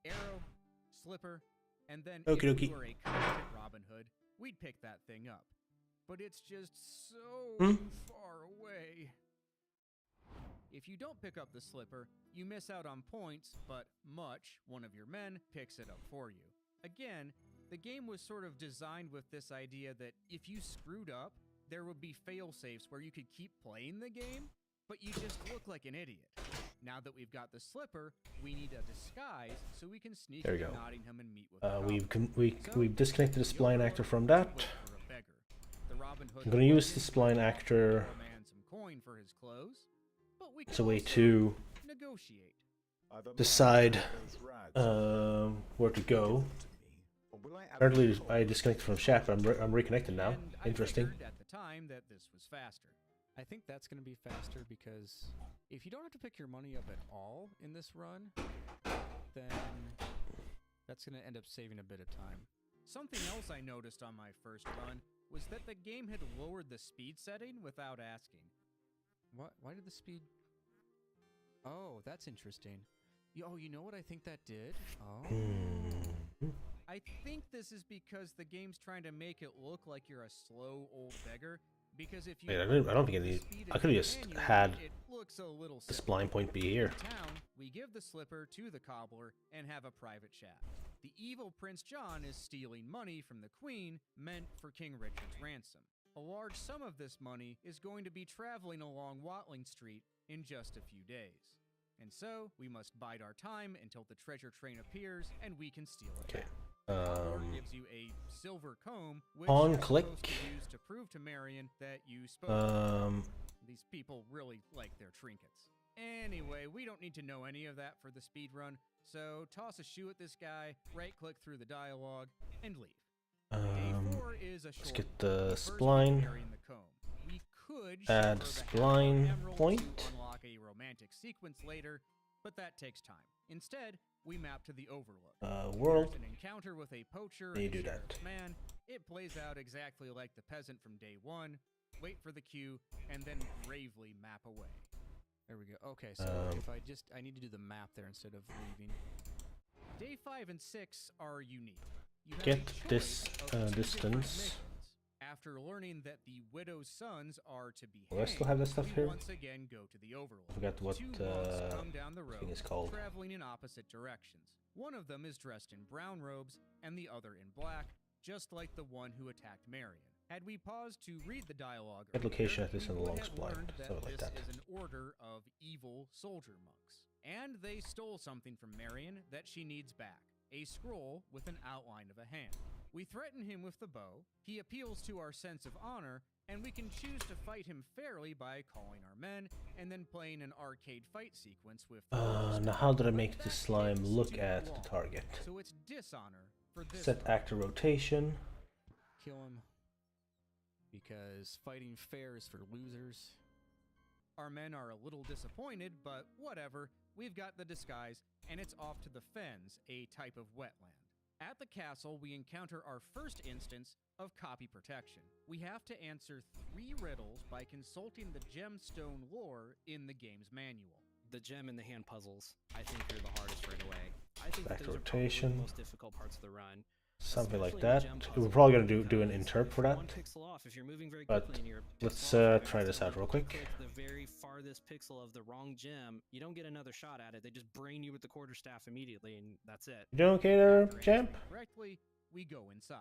Arrow, slipper, and then Okie if dokie. you were a competent Robin Hood, we'd pick that thing up. But it's just so far away. If you don't pick up the slipper, you miss out on points, but Much, one of your men, picks it up for you. Again, the game was sort of designed with this idea that if you screwed up, there would be fail-safes where you could keep playing the game, but you just look like an idiot. Now that we've got the slipper, we need a disguise so we can sneak There we into go. Nottingham and meet with We've disconnected the spline actor from that. I'm going to use the spline actor as a way to decide where to go. Apparently I disconnected from chat, but I'm reconnected now. Interesting. At the time that this was faster. I think that's going to be faster because if you don't have to pick your money up at all in this run, then that's going to end up saving a bit of time. Something else I noticed on my first run was that the game had lowered the speed setting without asking. What? Why did the speed... Oh, that's interesting. Oh, you know what I think that did? Oh. I think this is because the game's trying to make it look like you're a slow old beggar. Because if you Wait, I don't think I could have just had the spline point be here. In town, we give the slipper to the cobbler and have a private chat. The evil Prince John is stealing money from the Queen meant for King Richard's ransom. A large sum of this money is going to be traveling along Watling Street in just a few days. And so, we must bide our time until the treasure train appears and we can steal it. Okay. Gives you a silver comb, which on you're click. supposed to use to prove to Marion that you spoke. These people really like their trinkets. Anyway, we don't need to know any of that for the speed run, so toss a shoe at this guy, right-click through the dialogue, and leave. A4 is a let's short get the First, spline. burying the comb. We could Add shepherd a spline emerald point. to unlock a romantic sequence later, but that takes time. Instead, we map to the Overlook. World. There's an encounter with a poacher You and a do that. sheriff's man. It plays out exactly like the peasant from day one. Wait for the cue, and then bravely map away. There we go. Okay, so if I need to do the map there instead of leaving. Day 5 and 6 are unique. You have Get a choice this of two different distance. missions. After learning that the widow's sons are to be Will I still have that stuff we here? once again go to the Overlook. I forgot what Two monks come down the road, thing is called. traveling in opposite directions. One of them is dressed in brown robes, and the other in black, just like the one who attacked Marion. Had we paused to read the dialogue Get location at this we in the would long have spline, learned that something like this that. is an order of evil soldier monks. And they stole something from Marion that she needs back. A scroll with an outline of a hand. We threaten him with the bow, he appeals to our sense of honor, and we can choose to fight him fairly by calling our men, and then playing an arcade fight sequence with Now how did I make the slime look at the target? So it's dishonor for this Set actor rotation. Kill him. Because fighting fair is for losers. Our men are a little disappointed, but whatever. We've got the disguise, and it's off to the fens, a type of wetland. At the castle, we encounter our first instance of copy protection. We have to answer 3 riddles by consulting the gemstone lore in the game's manual. The gem and the hand puzzles, I think, are the hardest right away. I think Back that to those are probably rotation. the most difficult parts of the run. Something like Especially the that. gem We're puzzle, probably gonna do an because interp for that. one pixel off, if you're moving very But quickly and you're let's pixel off, try this out real quick. click the very farthest pixel of the wrong gem, you don't get another shot at it. They just brain you with the quarterstaff immediately, and that's it. You doing okay there, After champ? answering correctly, we go inside.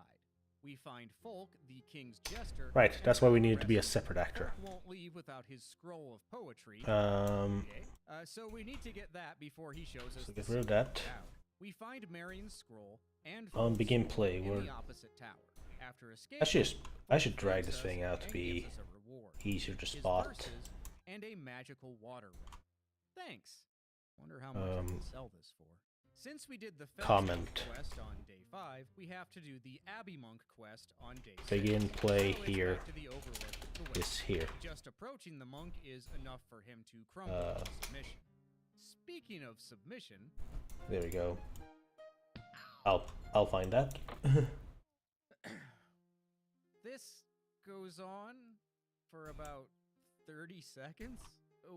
We find Folk, the king's jester. Right, and that's why we all the needed to be a rest. separate actor. Folk won't leave without his scroll of poetry. Um, Okay, so we need to get that before he shows us. So the get rid of secret that. out. We find Marion's scroll and On Folk's begin scroll play, in we're- the opposite tower. After escaping, I should drag Folk this thing takes us out to and be gives us a reward. easier to His spot. verses and a magical water ring. Thanks. Wonder how much I can sell this for. Since we did the Fence Comment. Monk quest on day 5, we have to do the Abbey Monk quest on day 6. Begin play So it's here back to the Overlook to wait. is here. Just approaching the monk is enough for him to crumble to submission. Speaking of submission, There we go. I'll find that. this goes on for about 30 seconds,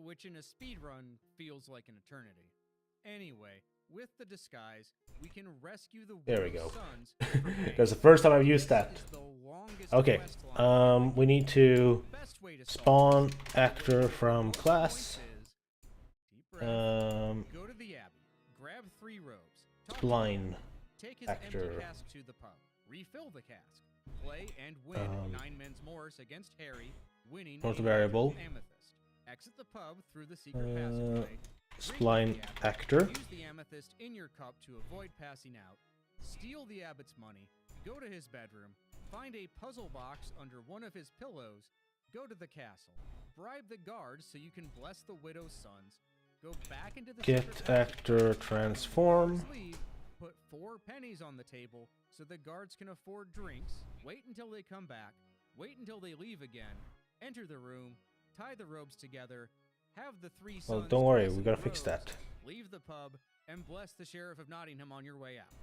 which in a speedrun feels like an eternity. Anyway, With the disguise, we can rescue the There we widow's go. sons from Maine. That's the first time I've used that. This is the longest Okay. quest line. We need to The best way to solve spawn this actor from most class. points is deep breath, go to the abbey, grab 3 robes, talk to Blind him, take his actor. empty cask to the pub, refill the cask, play and win 9 men's Morris against Harry, winning Not a variable. magical amethyst. Exit the pub through the secret passageway. Blind drink the abbot, actor. Use the amethyst in your cup to avoid passing out. Steal the abbot's money. Go to his bedroom. Find a puzzle box under one of his pillows. Go to the castle. Bribe the guards so you can bless the widow's sons. Go back into the Get secret passageway, actor transform. leave, put 4 pennies on the table so the guards can afford drinks. Wait until they come back. Wait until they leave again. Enter the room. Tie the robes together. Have the 3 sons. Well, don't worry, dress we in gotta the fix robes, that. Leave the pub and bless the sheriff of Nottingham on your way out.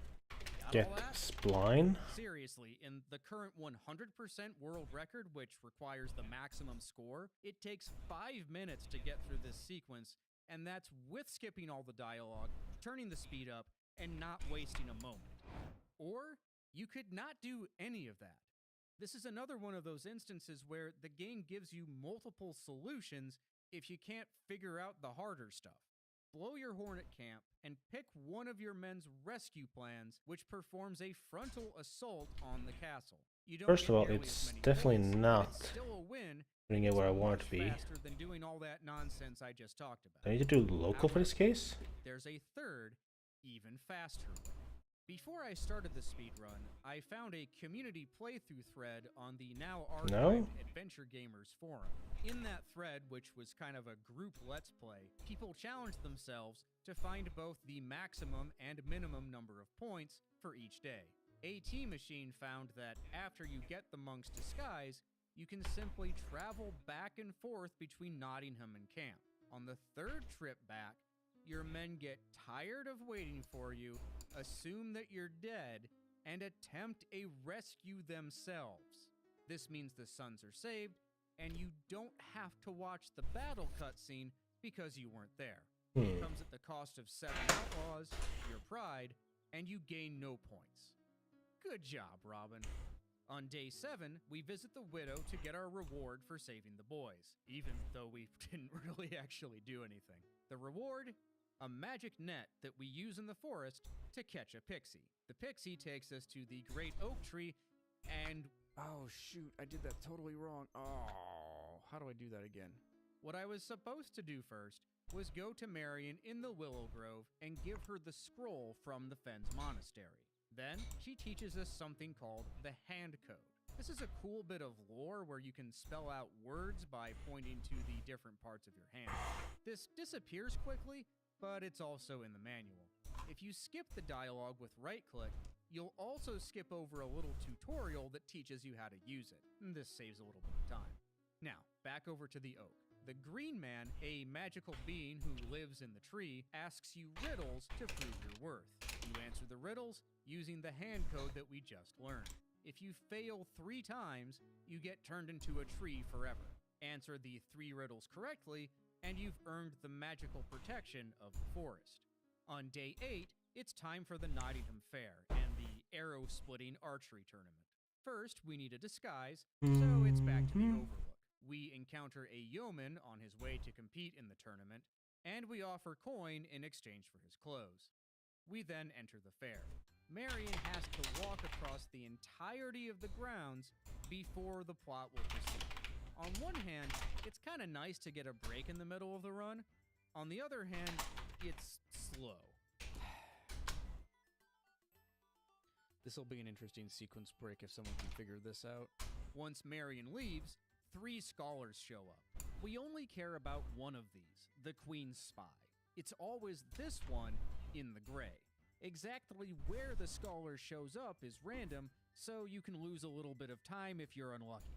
Got Get all that? spline. Seriously, in the current 100% world record, which requires the maximum score, it takes 5 minutes to get through this sequence, and that's with skipping all the dialogue, turning the speed up, and not wasting a moment. Or you could not do any of that. This is another one of those instances where the game gives you multiple solutions if you can't figure out the harder stuff. Blow your horn at camp and pick one of your men's rescue plans, which performs a frontal assault on the castle. You don't First get of all, nearly as it's many definitely points, but not it's still a win. putting it It's where I want it much to be. faster than doing all that nonsense I just talked about. I need to do local for this case. There's a third, even faster way. Before I started the speedrun, I found a community playthrough thread on the now archived Adventure Gamers forum. In that thread, which was kind of a group let's play, people challenged themselves to find both the maximum and minimum number of points for each day. AT Machine found that after you get the monk's disguise, you can simply travel back and forth between Nottingham and camp. On the 3rd trip back, your men get tired of waiting for you, assume that you're dead, and attempt a rescue themselves. This means the sons are saved, and you don't have to watch the battle cutscene because you weren't there. It comes at the cost of 7 outlaws, your pride, and you gain no points. Good job, Robin. On day 7, we visit the widow to get our reward for saving the boys, even though we didn't really actually do anything. The reward? A magic net that we use in the forest to catch a pixie. The pixie takes us to the great oak tree, and oh shoot, I did that totally wrong. Oh, how do I do that again? What I was supposed to do first was go to Marion in the Willow Grove and give her the scroll from the Fens Monastery. Then she teaches us something called the Hand Code. This is a cool bit of lore where you can spell out words by pointing to the different parts of your hand. This disappears quickly, but it's also in the manual. If you skip the dialogue with right-click, you'll also skip over a little tutorial that teaches you how to use it. This saves a little bit of time. Now, back over to the oak. The Green Man, a magical being who lives in the tree, asks you riddles to prove your worth. You answer the riddles using the hand code that we just learned. If you fail 3 times, you get turned into a tree forever. Answer the 3 riddles correctly, and you've earned the magical protection of the forest. On day 8, it's time for the Nottingham Fair and the arrow-splitting archery tournament. First, we need a disguise, so it's back to the Overlook. We encounter a yeoman on his way to compete in the tournament, and we offer coin in exchange for his clothes. We then enter the fair. Marion has to walk across the entirety of the grounds before the plot will proceed. On one hand, it's kind of nice to get a break in the middle of the run. On the other hand, it's slow. This will be an interesting sequence break if someone can figure this out. Once Marion leaves, 3 scholars show up. We only care about one of these, the Queen's Spy. It's always this one in the gray. Exactly where the scholar shows up is random, so you can lose a little bit of time if you're unlucky.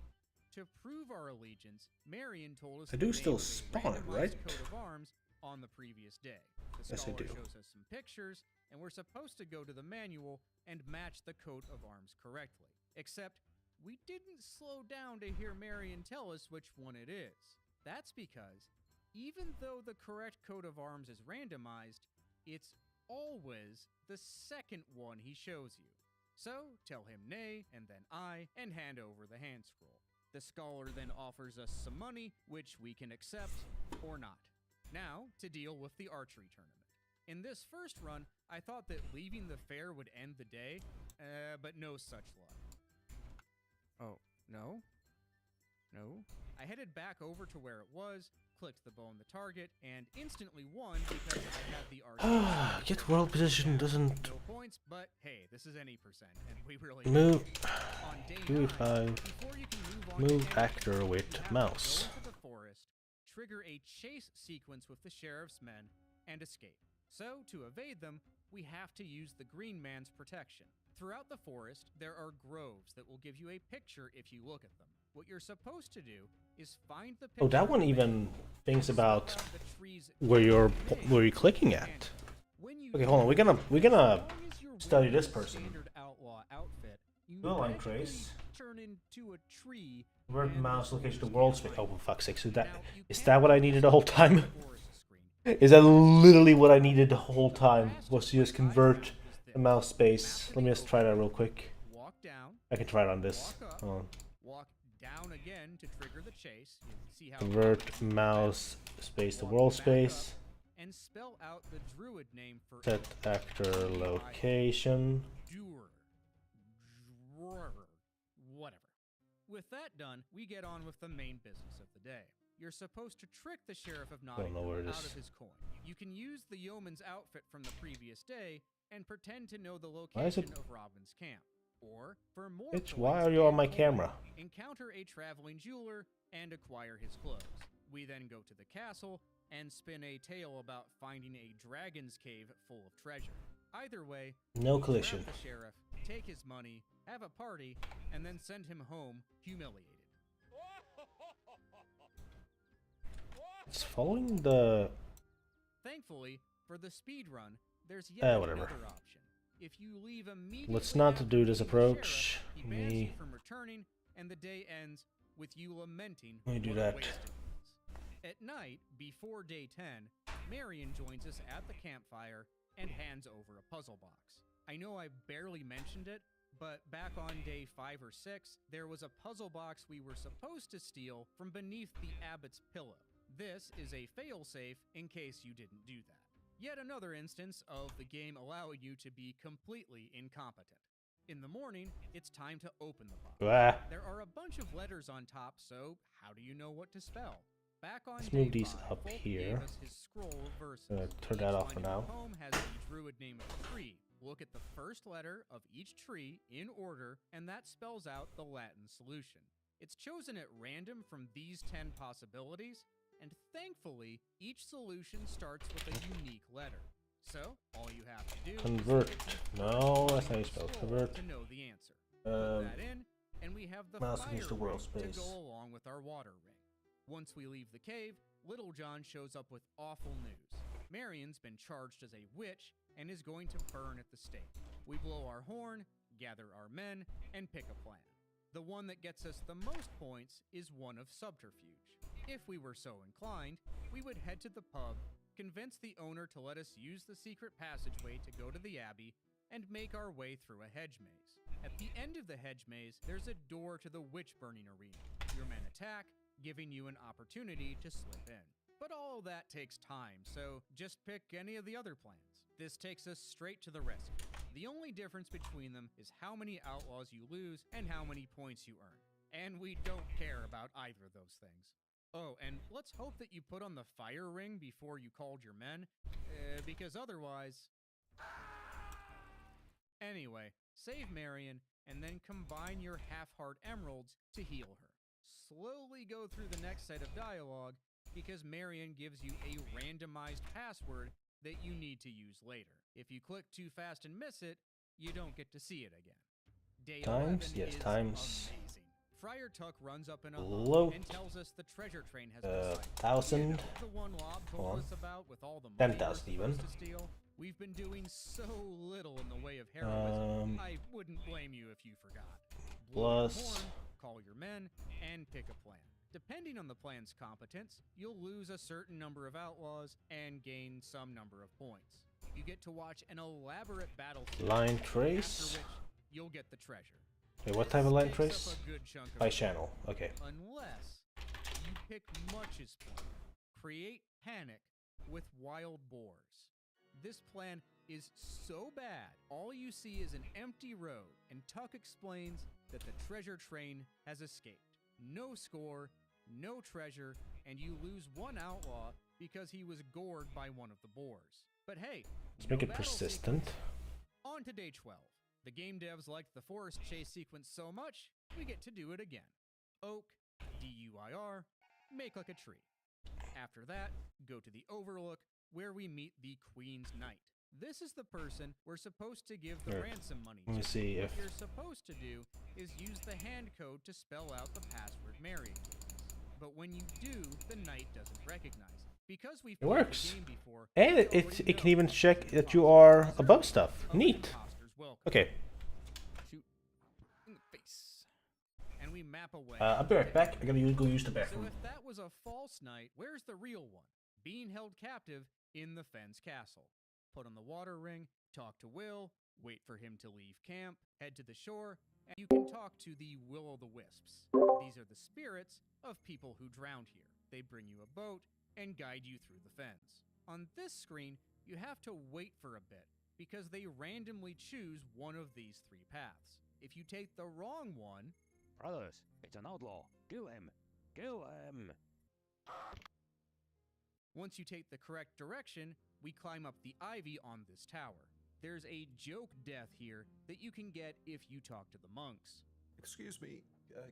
To prove our allegiance, Marion told us I do the still name of a spawn it, randomized right? coat of arms on the previous day. The Yes, I scholar do. shows us some pictures, and we're supposed to go to the manual and match the coat of arms correctly. Except, we didn't slow down to hear Marion tell us which one it is. That's because, even though the correct coat of arms is randomized, it's always the second one he shows you. So tell him nay, and then I, and hand over the hand scroll. The scholar then offers us some money, which we can accept or not. Now, to deal with the archery tournament. In this first run, I thought that leaving the fair would end the day, but no such luck. Oh, no? No? I headed back over to where it was, clicked the bow on the target, and instantly won because I had the archery. Get world position doesn't No points, but hey, this is any percent, and we really move. On day 2 9, 5. before you can move on to Move anything, actor you with have to mouse. go into the forest, trigger a chase sequence with the sheriff's men, and escape. So, to evade them, we have to use the green man's protection. Throughout the forest, there are groves that will give you a picture if you look at them. What you're supposed to do is find the picture. Oh, that one even thinks about where you're clicking at. Okay, hold on. We're gonna study this person. Well, I'm Trace. Turn into a tree. Word mouse location to world space. Oh, for fuck's sake! Is that what I needed the whole time? Is that literally what I needed the whole time? Was to just convert the mouse space? Let me just try that real quick. Walk down. I can try it on this. Hold on. Walk down again to trigger the chase. You see how Convert mouse space to world space. and spell out the druid name for Set actor location. Whatever. With that done, we get on with the main business of the day. You're supposed to trick the sheriff of Nottingham out of his coin. You can use the yeoman's outfit from the previous day and pretend to know the location of Robin's camp. Or, for more Bitch, why are you on my camera? Encounter a traveling jeweler and acquire his clothes. We then go to the castle and spin a tale about finding a dragon's cave full of treasure. Either way, No we collision. trap the sheriff, take his money, have a party, and then send him home humiliated. It's following the. Thankfully, for the speed run, there's yet Whatever. another option. If you leave immediately Let's not after do this meeting the approach. sheriff, he bans you from returning, and the day ends with you lamenting Let me do what a that. waste it was. At night, before day 10, Marion joins us at the campfire and hands over a puzzle box. I know I've barely mentioned it, but back on day 5 or 6, there was a puzzle box we were supposed to steal from beneath the abbot's pillow. This is a failsafe in case you didn't do that. Yet another instance of the game allowing you to be completely incompetent. In the morning, it's time to open the box. Ah. There are a bunch of letters on top, so how do you know what to spell? Back on Let's day move these 5, up Folk here. gave us his scroll of verses. Turn that Each off for line in the now. poem has the druid name of the tree. Look at the first letter of each tree in order, and that spells out the Latin solution. It's chosen at random from these 10 possibilities, and thankfully, each solution starts with a unique letter. So, all you have to do Convert. is No, that's how you spell it. Convert. to know the answer. Put that in, and we have the mouse fire against the world ring space. to go along with our water ring. Once we leave the cave, Little John shows up with awful news. Marion's been charged as a witch and is going to burn at the stake. We blow our horn, gather our men, and pick a plan. The one that gets us the most points is one of subterfuge. If we were so inclined, we would head to the pub, convince the owner to let us use the secret passageway to go to the abbey, and make our way through a hedge maze. At the end of the hedge maze, there's a door to the witch-burning arena. Your men attack, giving you an opportunity to slip in. But all of that takes time, so just pick any of the other plans. This takes us straight to the rescue. The only difference between them is how many outlaws you lose and how many points you earn. And we don't care about either of those things. Oh, and let's hope that you put on the fire ring before you called your men, because otherwise... Anyway, save Marion, and then combine your half-heart emeralds to heal her. Slowly go through the next set of dialogue, because Marion gives you a randomized password that you need to use later. If you click too fast and miss it, you don't get to see it again. Day Times? 11 Yes, is times. amazing. Friar Tuck runs up in a Low. hump and tells us the treasure train has been sighted. 1,000. The one Lob Hold told on. us about with all the money 10,000 we're even. supposed to steal. We've been doing so little in the way of heroism. I wouldn't blame you if you forgot. Blow your Plus. horn, call your men, and pick a plan. Depending on the plan's competence, you'll lose a certain number of outlaws and gain some number of points. you get to watch an elaborate battle Line after trace. which you'll get the treasure. Wait, what type of line Takes trace? up a good chunk of By your channel. time, Okay. Unless you pick Much's plan. Create panic with wild boars. This plan is so bad, all you see is an empty road, and Tuck explains that the treasure train has escaped. No score, no treasure, and you lose one outlaw because he was gored by one of the boars. But hey, Let's make no it battle persistent. sequence. On to day 12. The game devs liked the forest chase sequence so much, we get to do it again. Oak, D-U-I-R, make like a tree. After that, go to the Overlook, where we meet the Queen's Knight. This is the person we're supposed to give the Here, ransom money to. let me see What if- you're supposed to do is use the hand code to spell out the password Marion uses. But when you do, the knight doesn't recognize it. Because we've It played works. the game before, And we it already can know even that check the that you are imposter above deserves stuff. of Neat. imposters welcome. Okay. Shoot in the face. And we map away. I'll be right back. I gotta go use the So bathroom. if that was a false knight, where's the real one? Being held captive in the Fens Castle. Put on the water ring, talk to Will, wait for him to leave camp, head to the shore, and you can talk to the Will-o'-the-Wisps. These are the spirits of people who drowned here. They bring you a boat and guide you through the fens. On this screen, you have to wait for a bit because they randomly choose one of these three paths. If you take the wrong one, Brothers, it's an outlaw. Kill him. Kill him. once you take the correct direction, we climb up the ivy on this tower. There's a joke death here that you can get if you talk to the monks. Excuse me,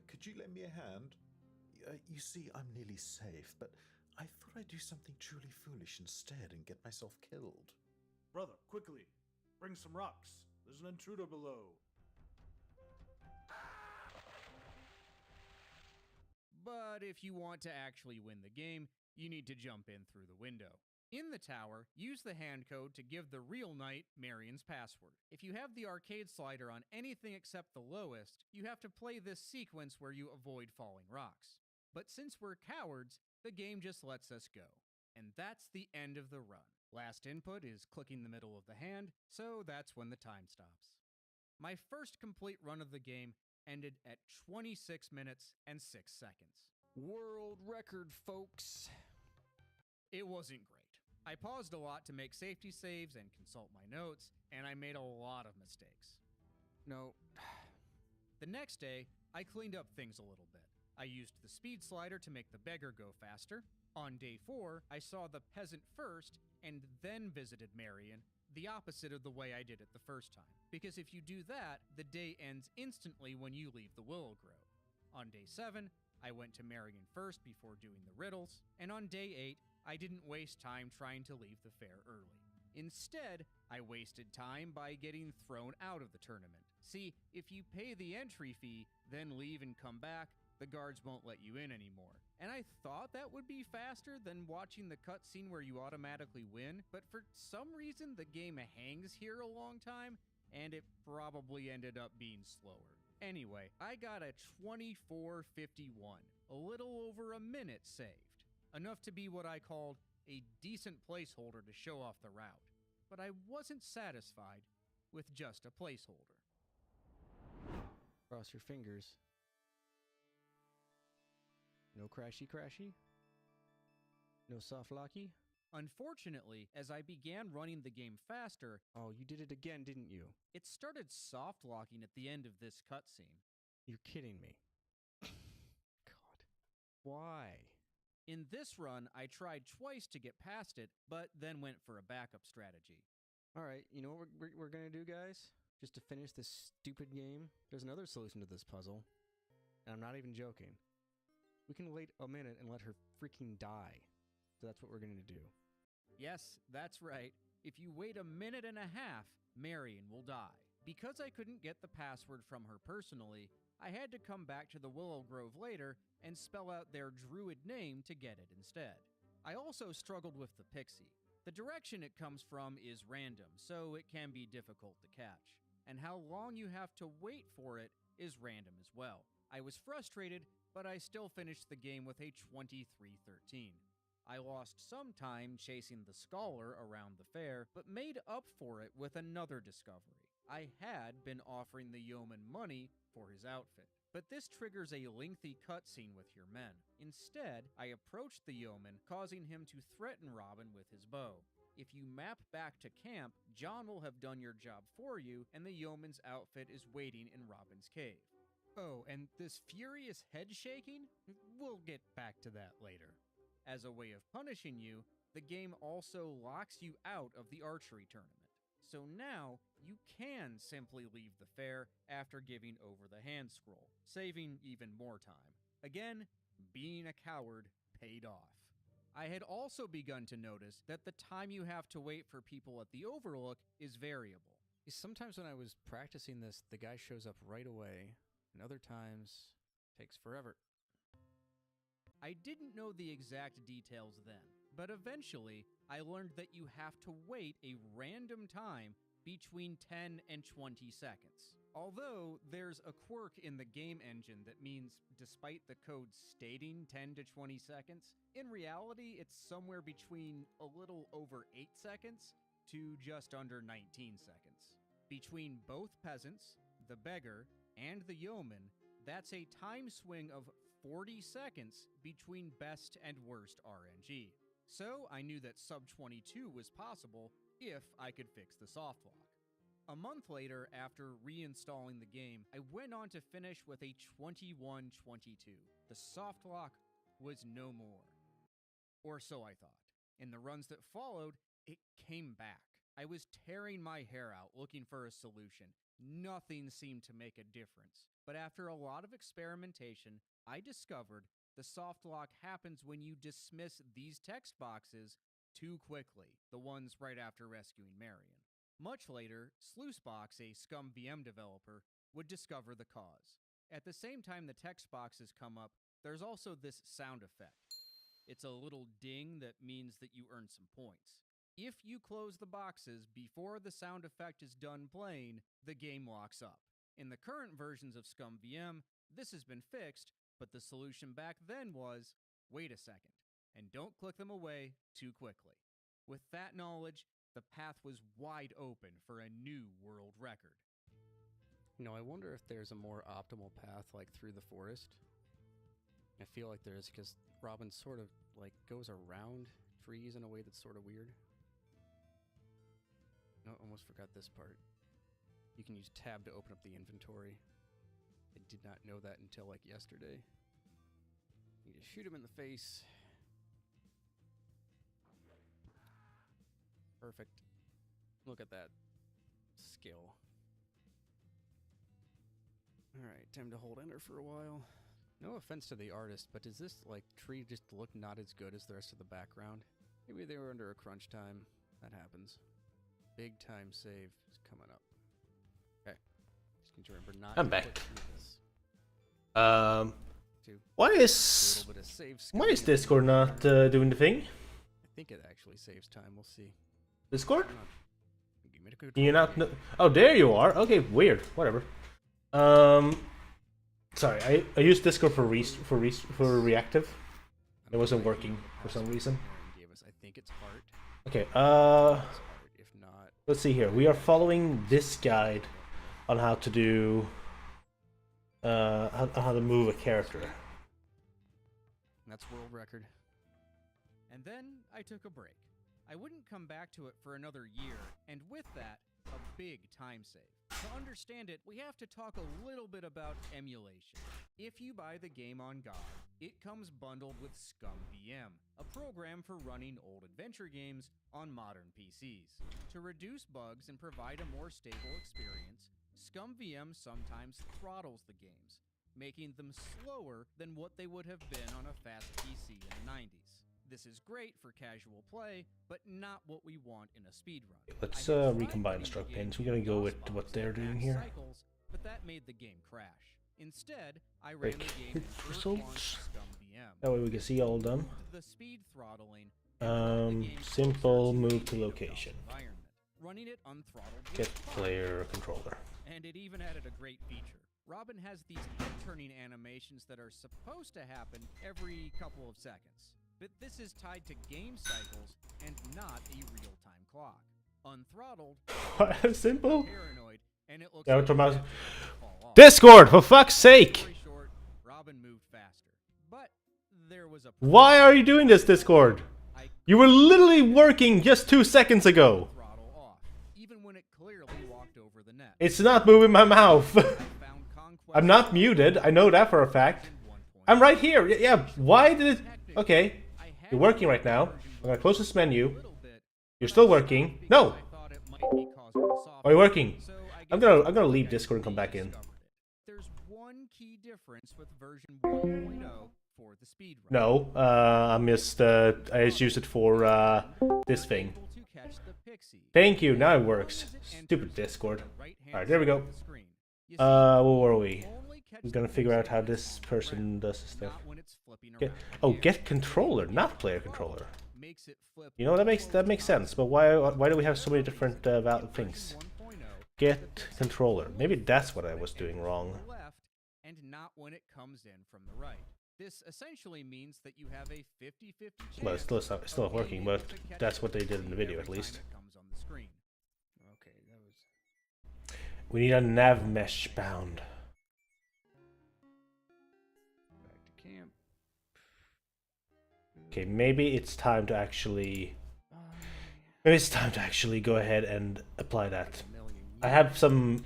could you lend me a hand? You see, I'm nearly safe, but I thought I'd do something truly foolish instead and get myself killed. Brother, quickly, bring some rocks. There's an intruder below. But if you want to actually win the game, you need to jump in through the window. In the tower, use the hand code to give the real knight Marion's password. If you have the arcade slider on anything except the lowest, you have to play this sequence where you avoid falling rocks. But since we're cowards, the game just lets us go. And that's the end of the run. Last input is clicking the middle of the hand, so that's when the time stops. My first complete run of the game ended at 26 minutes and 6 seconds. World record, folks. It wasn't great. I paused a lot to make safety saves and consult my notes, and I made a lot of mistakes. No. The next day, I cleaned up things a little bit. I used the speed slider to make the beggar go faster. On day 4, I saw the peasant first and then visited Marion, the opposite of the way I did it the first time. Because if you do that, the day ends instantly when you leave the Willow Grove. On day 7, I went to Marion first before doing the riddles, and on day 8, I didn't waste time trying to leave the fair early. Instead, I wasted time by getting thrown out of the tournament. See, if you pay the entry fee, then leave and come back, the guards won't let you in anymore. And I thought that would be faster than watching the cutscene where you automatically win, but for some reason the game hangs here a long time, and it probably ended up being slower. Anyway, I got a 24:51, a little over a minute saved. Enough to be what I called a decent placeholder to show off the route. But I wasn't satisfied with just a placeholder. Cross your fingers. No crashy crashy? No soft locky? Unfortunately, as I began running the game faster... Oh, you did it again, didn't you? It started soft locking at the end of this cutscene. You're kidding me. God. Why? In this run, I tried twice to get past it, but then went for a backup strategy. Alright, you know what we're gonna do, guys? Just to finish this stupid game, there's another solution to this puzzle. And I'm not even joking. We can wait a minute and let her freaking die. So that's what we're gonna do. Yes, that's right. If you wait a minute and a half, Marion will die. Because I couldn't get the password from her personally, I had to come back to the Willow Grove later and spell out their druid name to get it instead. I also struggled with the pixie. The direction it comes from is random, so it can be difficult to catch. And how long you have to wait for it is random as well. I was frustrated, but I still finished the game with a 23:13. I lost some time chasing the scholar around the fair, but made up for it with another discovery. I had been offering the yeoman money for his outfit, but this triggers a lengthy cutscene with your men. Instead, I approached the yeoman, causing him to threaten Robin with his bow. If you map back to camp, John will have done your job for you, and the yeoman's outfit is waiting in Robin's cave. Oh, and this furious head shaking? We'll get back to that later. As a way of punishing you, the game also locks you out of the archery tournament. So now, you can simply leave the fair after giving over the hand scroll, saving even more time. Again, being a coward paid off. I had also begun to notice that the time you have to wait for people at the Overlook is variable. Sometimes when I was practicing this, the guy shows up right away, and other times takes forever. I didn't know the exact details then, but eventually I learned that you have to wait a random time between 10 and 20 seconds. Although there's a quirk in the game engine that means despite the code stating 10 to 20 seconds, in reality it's somewhere between a little over 8 seconds to just under 19 seconds. Between both peasants, the beggar, and the yeoman, that's a time swing of 40 seconds between best and worst RNG. So I knew that sub 22 was possible if I could fix the soft lock. A month later, after reinstalling the game, I went on to finish with a 21-22. The soft lock was no more. Or so I thought. In the runs that followed, it came back. I was tearing my hair out looking for a solution. Nothing seemed to make a difference. But after a lot of experimentation, I discovered the soft lock happens when you dismiss these text boxes too quickly, the ones right after rescuing Marion. Much later, Sluicebox, a Scum VM developer, would discover the cause. At the same time the text boxes come up, there's also this sound effect. It's a little ding that means that you earn some points. If you close the boxes before the sound effect is done playing, the game locks up. In the current versions of Scum VM, this has been fixed, but the solution back then was, wait a second, and don't click them away too quickly. With that knowledge, the path was wide open for a new world record. You know, I wonder if there's a more optimal path, like through the forest. I feel like there is, because Robin sort of, like, goes around trees in a way that's sort of weird. No, almost forgot this part. You can use tab to open up the inventory. I did not know that until, like, yesterday. You just shoot him in the face. Perfect. Look at that skill. Alright, time to hold enter for a while. No offense to the artist, but does this, like, tree just look not as good as the rest of the background? Maybe they were under a crunch time. That happens. Big time save is coming up. Okay. Just need to remember not I'm to back. click through this. Why is Discord not doing the thing? I think it actually saves time. We'll see. Discord? Give me the Do you not know? Oh, there you are. Okay, weird. Whatever. Sorry, I used Discord for reactive. It wasn't working for some reason. I think it's heart. Okay. If not, Let's see here. We are following this guide on how to do how to move a character. That's world record. And then I took a break. I wouldn't come back to it for another year, and with that, a big time save. To understand it, we have to talk a little bit about emulation. If you buy the game on GOG, it comes bundled with Scum VM, a program for running old adventure games on modern PCs. To reduce bugs and provide a more stable experience, Scum VM sometimes throttles the games, making them slower than what they would have been on a fast PC in the 90s. This is great for casual play, but not what we want in a speedrun. Let's recombine the stroke pins. We're gonna go with what they're doing here. Cycles, but that made the game crash. Instead, I ran the game in results. Scum VM. That way we can see all of them. The speed throttling. Simple move to location. Running it unthrottled. Get player controller. And it even added a great feature. Robin has these head-turning animations that are supposed to happen every couple of seconds. but this is tied to game cycles and not a real-time clock. Unthrottled, simple. paranoid, and it looks Yeah, like what it's about- about to fall off. Discord, for fuck's sake! Story short, Robin moved faster, but there was a Why are you doing this, Discord? You were literally working just 2 seconds ago. throttle off, even when it clearly walked over the net. It's not moving my mouth. I'm not muted. I know that for a fact. I'm right here. Yeah, why did it... Okay. You're working right now. I'm gonna close this menu. You're still working. No! Are you working? I'm gonna leave Discord and come back in. There's one key difference with version 1.0 for the speedrun. No, I just used it for this thing. Thank you, now it works. Stupid Discord. Alright, there we go. Where were we? We're gonna figure out how this person does this stuff. Get controller, not player controller. You know, that makes sense, but why do we have so many different things? Get controller. Maybe that's what I was doing wrong. And not when it comes in from the right. This essentially means that you have a 50-50 chance. Well, it's still not working, but that's what they did in the video at least. Okay, that was... We need a nav mesh bound. Back to camp. Okay, maybe it's time to actually... Maybe it's time to actually go ahead and apply that. I have some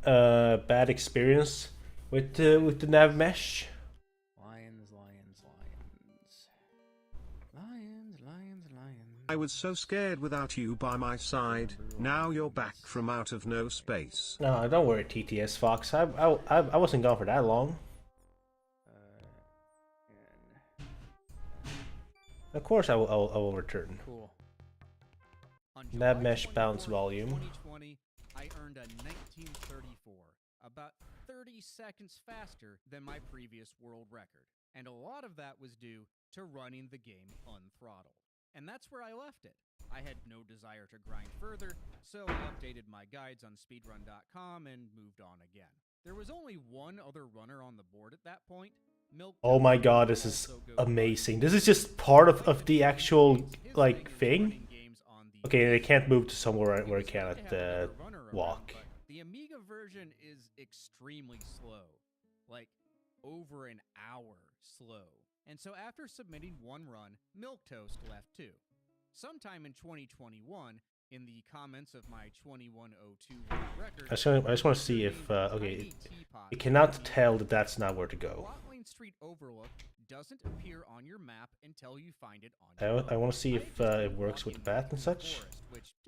bad experience with the nav mesh. Lions. I was so scared without you by my side. Now you're back from out of no space. No, don't worry, TTS Fox. I wasn't gone for that long. Of course, I will return. Cool. Nav mesh bounce volume. 2020, I earned a 1934, about 30 seconds faster than my previous world record, and a lot of that was due to running the game unthrottled. And that's where I left it. I had no desire to grind further, so I updated my guides on speedrun.com and moved on again. There was only one other runner on the board at that point. Oh my god, this is amazing. This is just part of the actual, like, thing. Okay, they can't move to somewhere where it cannot walk. The Amiga version is extremely slow. Like, over an hour slow. And so after submitting one run, Milquetoast left too. Sometime in 2021, in the comments of my 2102 world record... I just want to see if... okay, it cannot tell that that's not where to go. Watling Street Overlook doesn't appear on your map until you find it on your I want to see if it works with the bat and such.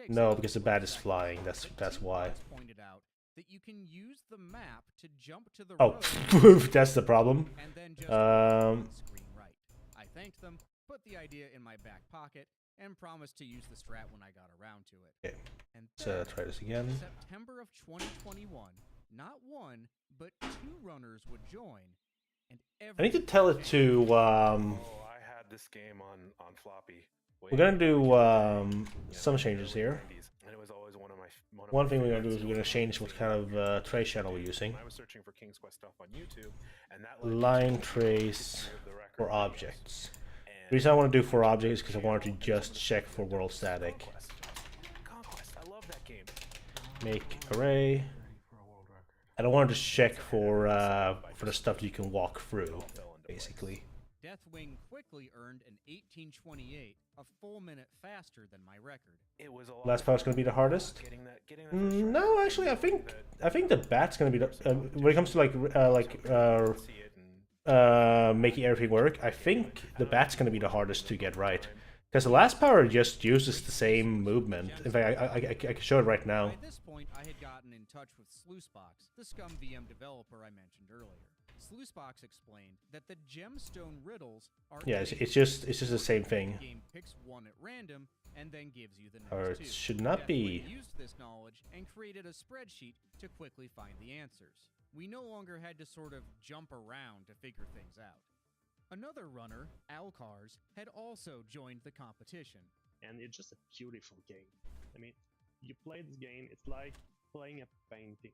No, because the bat is flying. That's why. Pointed out that you can use the map to jump to the road. That's the problem. And then just screen right. I thanked them, put the idea in my back pocket, and promised to use the strat when I got around to it. Okay. And let's try this again. September of 2021, not one, but two runners would join. And I need to tell it to I had this game on floppy. We're gonna do some changes here. And it was always one of my one thing we're gonna do is we're gonna change what kind of trace channel we're using. I was searching for King's Quest stuff on YouTube, and that line trace for objects. The reason I want to do for objects is because I wanted to just check for world static. Conquest, I love that game. Make array. I don't want to check for the stuff that you can walk through, basically. Deathwing quickly earned an 1828, a full minute faster than my record. It was last part's gonna be the hardest. No, actually, I think the bat's gonna be the when it comes to making everything work. I think the bat's gonna be the hardest to get right. Because the last power just uses the same movement. In fact, I can show it right now. By this point, I had gotten in touch with Sluicebox, the Scum VM developer I mentioned earlier. Sluicebox explained that the gemstone riddles are... Yeah, it's just the same thing. The game picks one at random and then gives you the next or it two. should not be. We used this knowledge and created a spreadsheet to quickly find the answers. We no longer had to sort of jump around to figure things out. Another runner, Alcars, had also joined the competition. And it's just a beautiful game. I mean, you play this game, it's like playing a painting.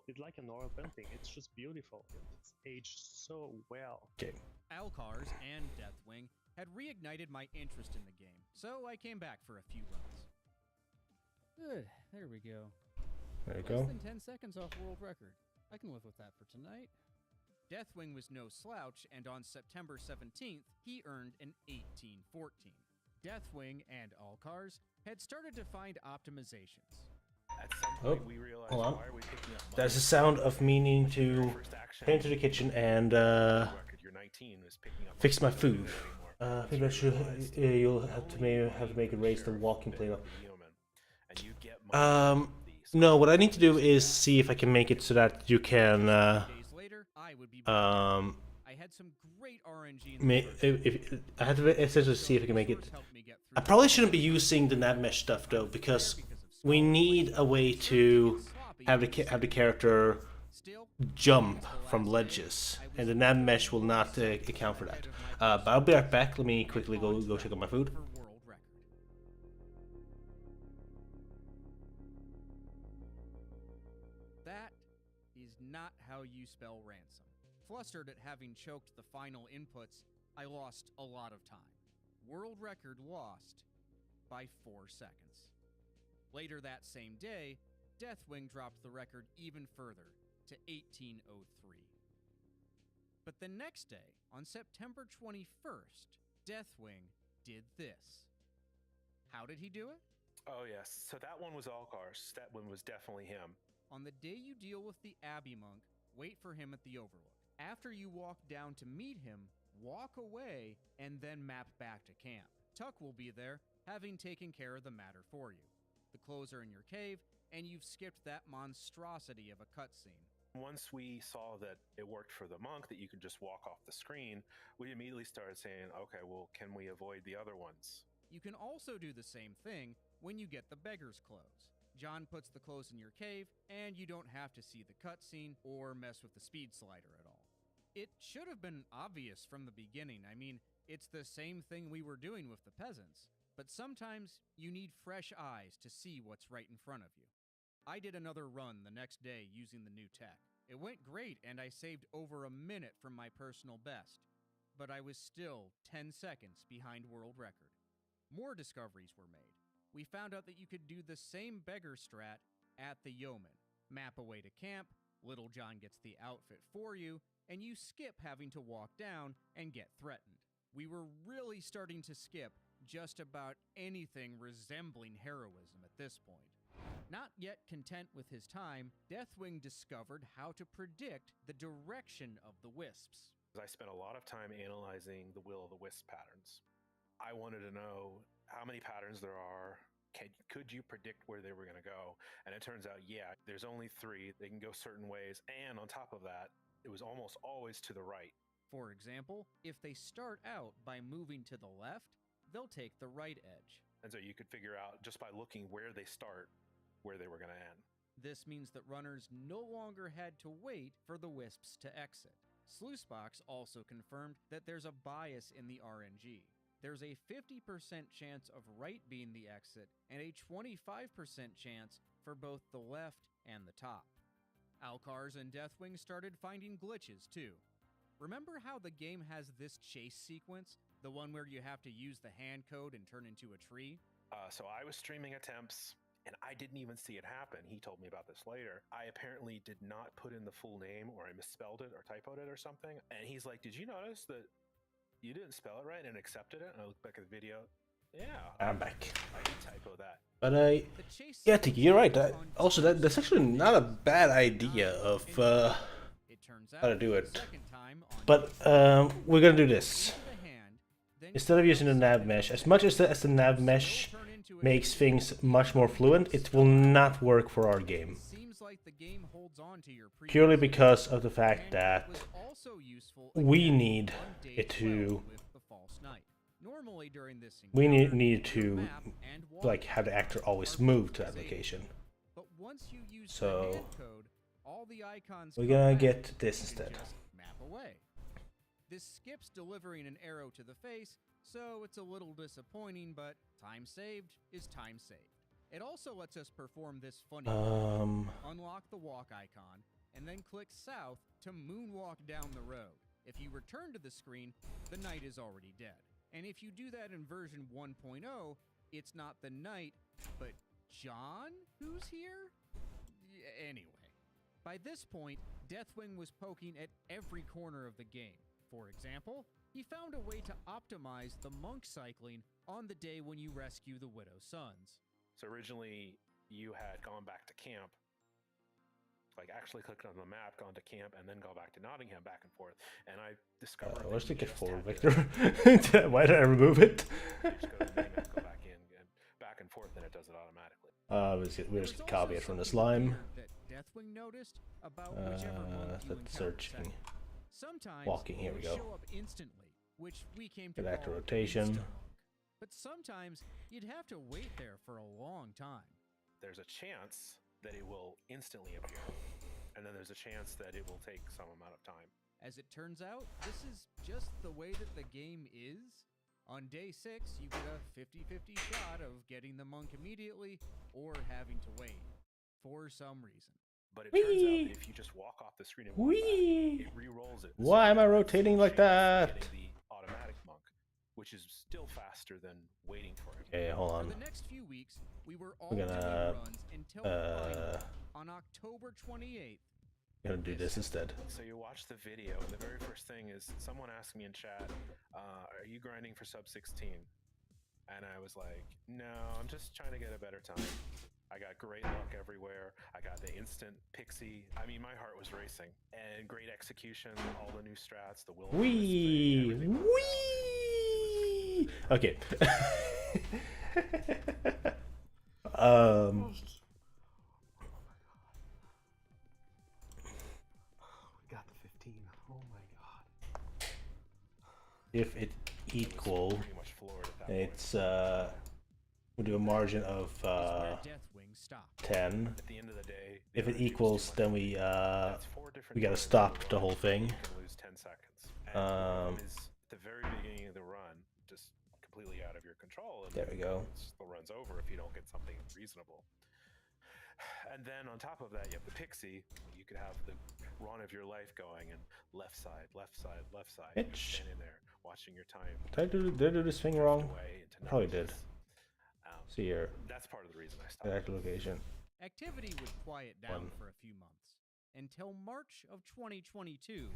It's like an oil painting, it's just beautiful. It's aged so well. Okay. Alcars and Deathwing had reignited my interest in the game, so I came back for a few runs. Good. There we go. There you Less go. than 10 seconds off world record. I can live with that for tonight. Deathwing was no slouch, and on September 17th, he earned an 1814. Deathwing and Alcars had started to find optimizations. At some Oh, point we realized, hold on. why are we picking up That's the money? sound of me needing to First action, head into the kitchen and record, you're 19, is picking up fix my money, you don't food. do it anymore. Maybe I should. You'll have to make it raise the walking plane up. And you get money No. What I need to do is see if I can make it so that you can. Days later, I would be I had some great RNG in the If I had to essentially see if I can make it. I probably shouldn't be using the nav mesh stuff though, because we need a way to have the character jump from ledges, and the nav mesh will not account for that. But I'll be right back. Let me quickly go check out my food. That is not how you spell ransom. Flustered at having choked the final inputs, I lost a lot of time. World record lost by 4 seconds. Later that same day, Deathwing dropped the record even further to 1803. But the next day, on September 21st, Deathwing did this. How did he do it? Oh yes, so that one was Alcars. That one was definitely him. On the day you deal with the Abbey Monk, wait for him at the Overlook. After you walk down to meet him, walk away, and then map back to camp. Tuck will be there, having taken care of the matter for you. The clothes are in your cave, and you've skipped that monstrosity of a cutscene. Once we saw that it worked for the monk, that you could just walk off the screen, we immediately started saying, okay, well, can we avoid the other ones? You can also do the same thing when you get the beggar's clothes. John puts the clothes in your cave, and you don't have to see the cutscene or mess with the speed slider at all. It should have been obvious from the beginning. I mean, it's the same thing we were doing with the peasants. But sometimes you need fresh eyes to see what's right in front of you. I did another run the next day using the new tech. It went great, and I saved over a minute from my personal best. But I was still 10 seconds behind world record. More discoveries were made. We found out that you could do the same beggar strat at the Yeoman. Map away to camp, Little John gets the outfit for you, and you skip having to walk down and get threatened. We were really starting to skip just about anything resembling heroism at this point. Not yet content with his time, Deathwing discovered how to predict the direction of the wisps. I spent a lot of time analyzing the will-o'-the-wisp patterns. I wanted to know how many patterns there are. Could you predict where they were going to go? And it turns out, yeah, there's only 3. They can go certain ways. And on top of that, it was almost always to the right. For example, if they start out by moving to the left, they'll take the right edge. And so you could figure out, just by looking where they start, where they were going to end. This means that runners no longer had to wait for the wisps to exit. Sluicebox also confirmed that there's a bias in the RNG. There's a 50% chance of right being the exit and a 25% chance for both the left and the top. Alcars and Deathwing started finding glitches too. Remember how the game has this chase sequence? The one where you have to use the hand code and turn into a tree? So I was streaming attempts, and I didn't even see it happen. He told me about this later. I apparently did not put in the full name, or I misspelled it or typoed it or something. And he's like, did you notice that you didn't spell it right and accepted it? And I looked back at the video. Yeah. I'm back. I did typo that. But yeah, Tiki, you're right. That's actually not a bad idea of how to do it. But we're gonna do this. Instead of using the nav mesh, as much as the nav mesh makes things much more fluent, it will not work for our game. Purely because of the fact that we need it to. We need to like have the actor always move to that location. So we're gonna get this instead. This skips delivering an arrow to the face, so it's a little disappointing, but time saved is time saved. It also lets us perform this funny unlock the walk icon, and then click south to moonwalk down the road. If you return to the screen, the knight is already dead. And if you do that in version 1.0, it's not the knight, but John who's here? Anyway, by this point, Deathwing was poking at every corner of the game. For example, he found a way to optimize the monk cycling on the day when you rescue the Widow's sons. So originally, you had gone back to camp, like actually clicked on the map, gone to camp, and then go back to Nottingham back and forth. And I discovered. Where's the get forward, Victor? Why did I remove it? You just go to the menu, go back in, and back and forth, and it does it automatically. We'll just copy it from the slime. That Deathwing noticed about whichever monk you That's encountered searching. second. Sometimes Walking, here we they go. show up instantly, which we came to Get back to call rotation. insta-monk. But sometimes you'd have to wait there for a long time. There's a chance that it will instantly appear, and then there's a chance that it will take some amount of time. As it turns out, this is just the way that the game is. On day 6, you get a 50-50 shot of getting the monk immediately or having to wait for some reason. But it turns out that if you just walk off the screen and walk back, it re-rolls it. Why am I rotating like that? Getting the automatic monk, which is still faster than waiting for it. Okay, hold on. For the next few weeks, we were all We're doing gonna, runs until finally, on October 28th. Gonna do this instead. So you watch the video, and the very first thing is someone asked me in chat, are you grinding for sub 16? And I was like, no, I'm just trying to get a better time. I got great luck everywhere. I got the instant pixie. I mean, my heart was racing. And great execution, all the new strats, the will. Wee! Wee! Okay. We got the 15. Oh my god. If it equal, it's we'll do a margin of 10. At the end of the day, If it equals, then we gotta stop the whole thing. You can lose 10 seconds. And the problem is at the very beginning of the run, just completely out of your control. And There we go. The run's over if you don't get something reasonable. And then on top of that, you have the pixie. You could have the run of your life going, and left side, left side, left side. You're Bitch. standing there watching your time. Did I do this thing wrong? away into Probably did. nothingness. See here. That's part of the reason I stopped. Back to location. Activity would quiet down One. for a few months, until March of 2022,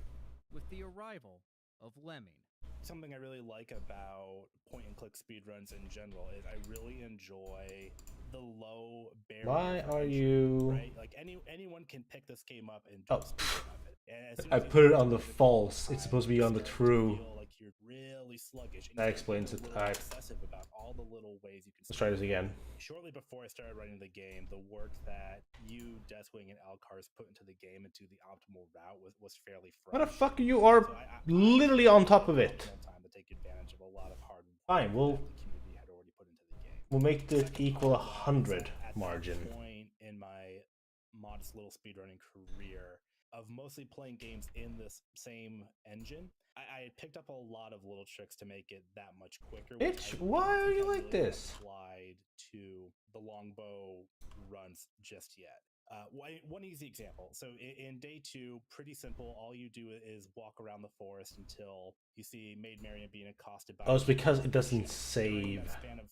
with the arrival of Lemming. Something I really like about point-and-click speedruns in general is I really enjoy the low barrier. Why for are entry, you? right? Like anyone can pick this game up and Oh. do a speedrun of it. And as soon I as you put it start on the doing false. time, It's supposed to be on the you start to true. feel like you're really sluggish. And That you explains get it. a little Alright. obsessive about all the little ways you can. Let's try this again. Shortly before I started running the game, the work that you, Deathwing, and Alcars put into the game into the optimal route was fairly fresh. What the fuck? You are literally on top of it. Time to take advantage of a lot of hard work Fine, that the community had already put into the game. we'll make it equal 100 margin. Point in my modest little speedrunning career of mostly playing games in this same engine, I had picked up a lot of little tricks to make it that much quicker. which Bitch, I why don't are think you I like really this? Applied to the longbow runs just yet. One easy example. So in day 2, pretty simple. All you do is walk around the forest until you see Maid Marian being accosted by. Oh, it's because it doesn't During save. that span of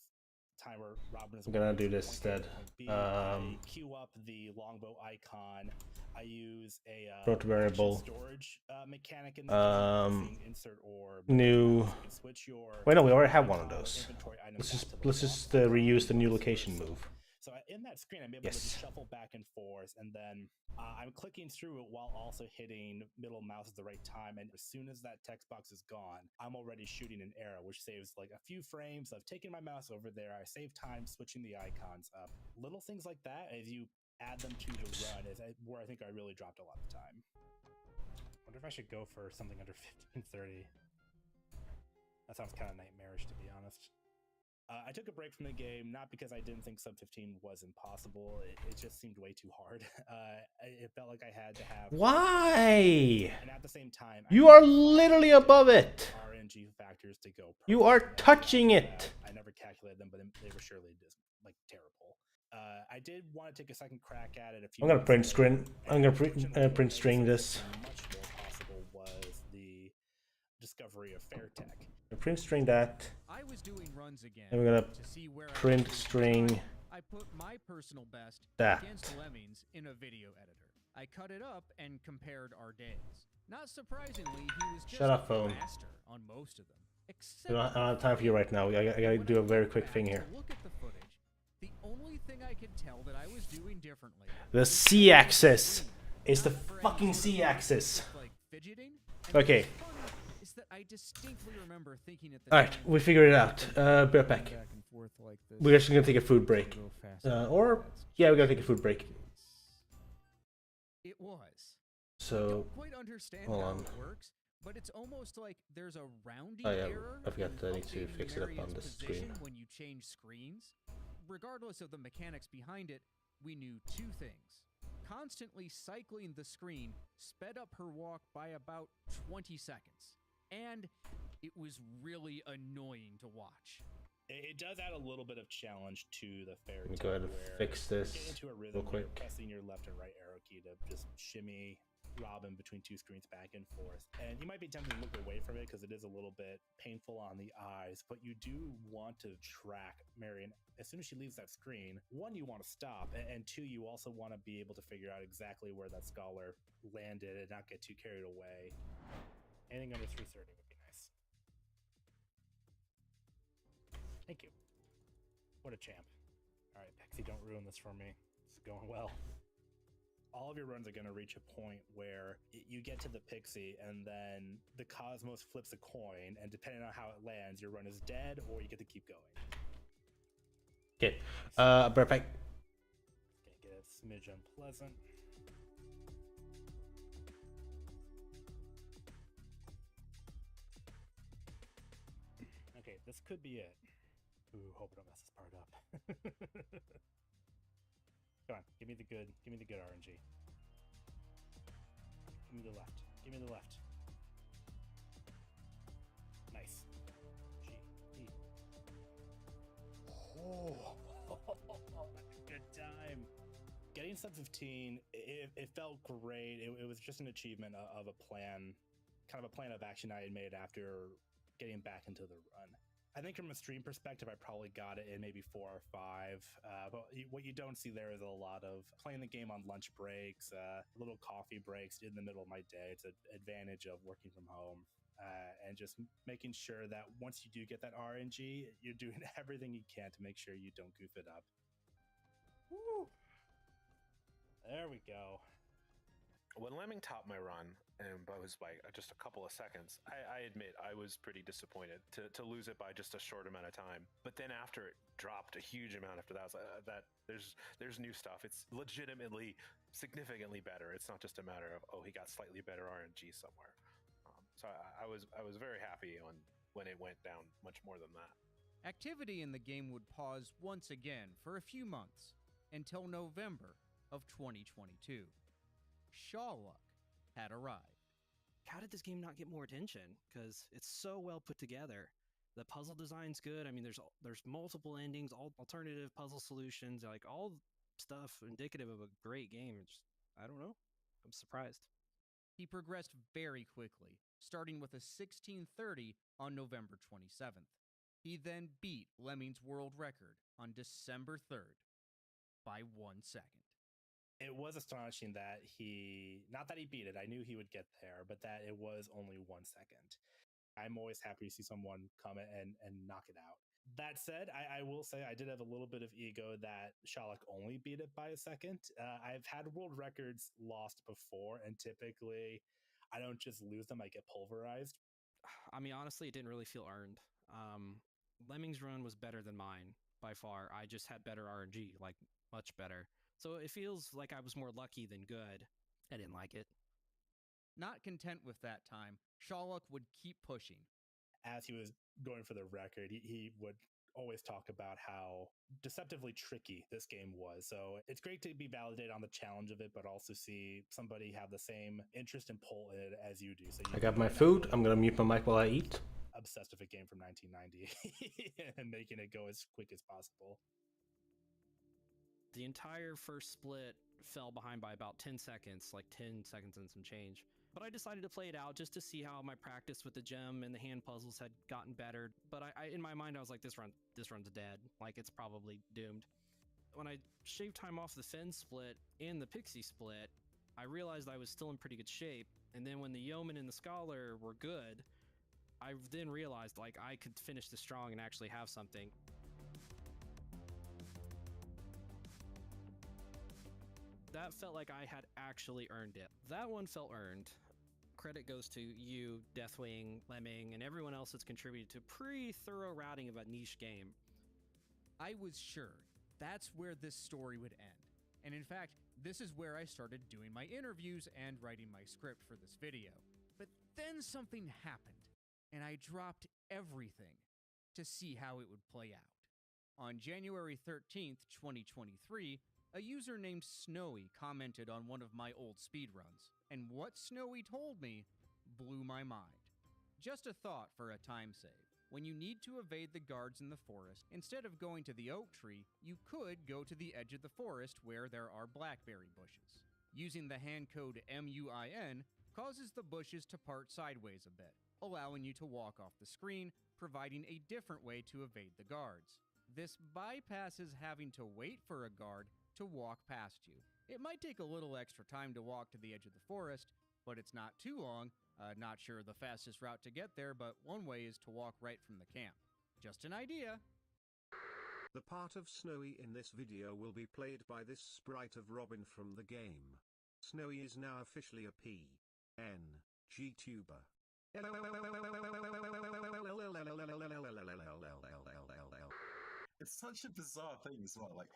time where Robin is I'm gonna walking do from this point A to instead. point B, I queue up the longbow icon. I use a Throw to variable. storage mechanic in the game using insert orb. New. You can switch your Wait, no, we already have one of those. inventory items Let's back just to the reuse the new location move. So in that screen, I'm able to Yes. just shuffle back and forth, and then I'm clicking through it while also hitting middle mouse at the right time. And as soon as that text box is gone, I'm already shooting an arrow, which saves like a few frames of taking my mouse over there. I save time switching the icons up. Little things like that, as you add them to the run, is where I think I really dropped a lot of time. Wonder if I should go for something under 15:30. That sounds kind of nightmarish, to be honest. I took a break from the game, not because I didn't think sub 15 was impossible. It just seemed way too hard. It felt like I had to have. Why? And at the same time, You are literally above it. RNG factors to go. You are touching it. I never calculated them, but they were surely just like terrible. I did want to take a second crack at it. I'm gonna print screen. I'm gonna print string this. Much more possible was the discovery of fair tech. We print string that. I was doing runs again. And we're gonna to see where print string I put my personal best that. against Lemmings in a video editor. I cut it up and compared our days. Not surprisingly, he was just Shut up, a phone. master on most of them. I don't have time for you right now. I gotta do a very quick thing here. Look at the footage. The only thing I could tell that I was doing differently. The C-axis. It's the fucking C-axis. Like fidgeting. And Okay. what's funny is that I distinctly remember thinking at the Alright, time, we figured it out. Be right back. back and forth like this. We're actually gonna take a food break. Or, yeah, we're gonna take a food break. It was. So, Don't quite understand hold how on. it works, but it's almost like there's a rounding Oh yeah, error I forgot I need to in fix it up on Marion's the position screen. when you change screens. Regardless of the mechanics behind it, we knew two things. Constantly cycling the screen sped up her walk by about 20 seconds. And it was really annoying to watch. It does add a little bit of challenge to the fair Let me tech go ahead and where fix you this get into a real rhythm where you're quick. pressing your left and right arrow key to just shimmy Robin between two screens back and forth. And you might be tempted to look away from it because it is a little bit painful on the eyes, but you do want to track Marion. As soon as she leaves that screen, one, you want to stop, and two, you also want to be able to figure out exactly where that scholar landed and not get too carried away. Anything under 330 would be nice. Thank you. What a champ. All right, Pexi, don't ruin this for me. It's going well. All of your runs are going to reach a point where you get to the pixie and then the cosmos flips a coin, and depending on how it lands, your run is dead or you get to keep going. Okay, perfect. It's going to get a smidge unpleasant. Okay, this could be it. Ooh, hope I don't mess this part up. Come on, give me the good RNG. Give me the left. Give me the left. Nice. G. E. Oh, that's a good time. Getting sub 15, it felt great. It was just an achievement of a plan, kind of a plan of action I had made after getting back into the run. I think from a stream perspective, I probably got it in maybe 4 or 5. But what you don't see there is a lot of playing the game on lunch breaks, little coffee breaks in the middle of my day. It's an advantage of working from home. And just making sure that once you do get that RNG, you're doing everything you can to make sure you don't goof it up. Woo! There we go. When Lemming topped my run, and I was by just a couple of seconds, I admit I was pretty disappointed to lose it by just a short amount of time. But then after it dropped a huge amount after that, I was like, there's new stuff. It's legitimately significantly better. It's not just a matter of, oh, he got slightly better RNG somewhere. So I was very happy when it went down much more than that. Activity in the game would pause once again for a few months until November of 2022. Shawluck had arrived. How did this game not get more attention? Because it's so well put together. The puzzle design's good. I mean, there's multiple endings, all alternative puzzle solutions, like all stuff indicative of a great game. I don't know. I'm surprised. He progressed very quickly, starting with a 1630 on November 27th. He then beat Lemming's world record on December 3rd by 1 second. It was astonishing that not that he beat it, I knew he would get there, but that it was only 1 second. I'm always happy to see someone come and knock it out. That said, I will say I did have a little bit of ego that Shawluck only beat it by a second. I've had world records lost before, and typically I don't just lose them, I get pulverized. I mean, honestly, it didn't really feel earned. Lemming's run was better than mine by far. I just had better RNG, like much better. So it feels like I was more lucky than good. I didn't like it. Not content with that time, Shawluck would keep pushing. As he was going for the record, he would always talk about how deceptively tricky this game was. So it's great to be validated on the challenge of it, but also see somebody have the same interest and pull in it as you do. So I got my food. I'm gonna mute my mic while I eat. Obsessed with a game from 1990 and making it go as quick as possible. The entire first split fell behind by about 10 seconds, like 10 seconds and some change. But I decided to play it out just to see how my practice with the gem and the hand puzzles had gotten better. But I in my mind, I was like, this run's dead. Like, it's probably doomed. When I shaved time off the Fen split and the Pixie split, I realized I was still in pretty good shape. And then when the Yeoman and the Scholar were good, I then realized, like, I could finish this strong and actually have something. That felt like I had actually earned it. That one felt earned. Credit goes to you, Deathwing, Lemming, and everyone else that's contributed to pretty thorough routing of a niche game. I was sure that's where this story would end. And in fact, this is where I started doing my interviews and writing my script for this video. But then something happened, and I dropped everything to see how it would play out. On January 13th, 2023, a user named Snowy commented on one of my old speedruns, and what Snowy told me blew my mind. Just a thought for a time save. When you need to evade the guards in the forest, instead of going to the oak tree, you could go to the edge of the forest where there are blackberry bushes. Using the hand code MUIN causes the bushes to part sideways a bit, allowing you to walk off the screen, providing a different way to evade the guards. This bypasses having to wait for a guard to walk past you. It might take a little extra time to walk to the edge of the forest, but it's not too long. Not sure the fastest route to get there, but one way is to walk right from the camp. Just an idea. The part of Snowy in this video will be played by this sprite of Robin from the game. Snowy is now officially a PNGtuber. It's such a bizarre thing as well. Like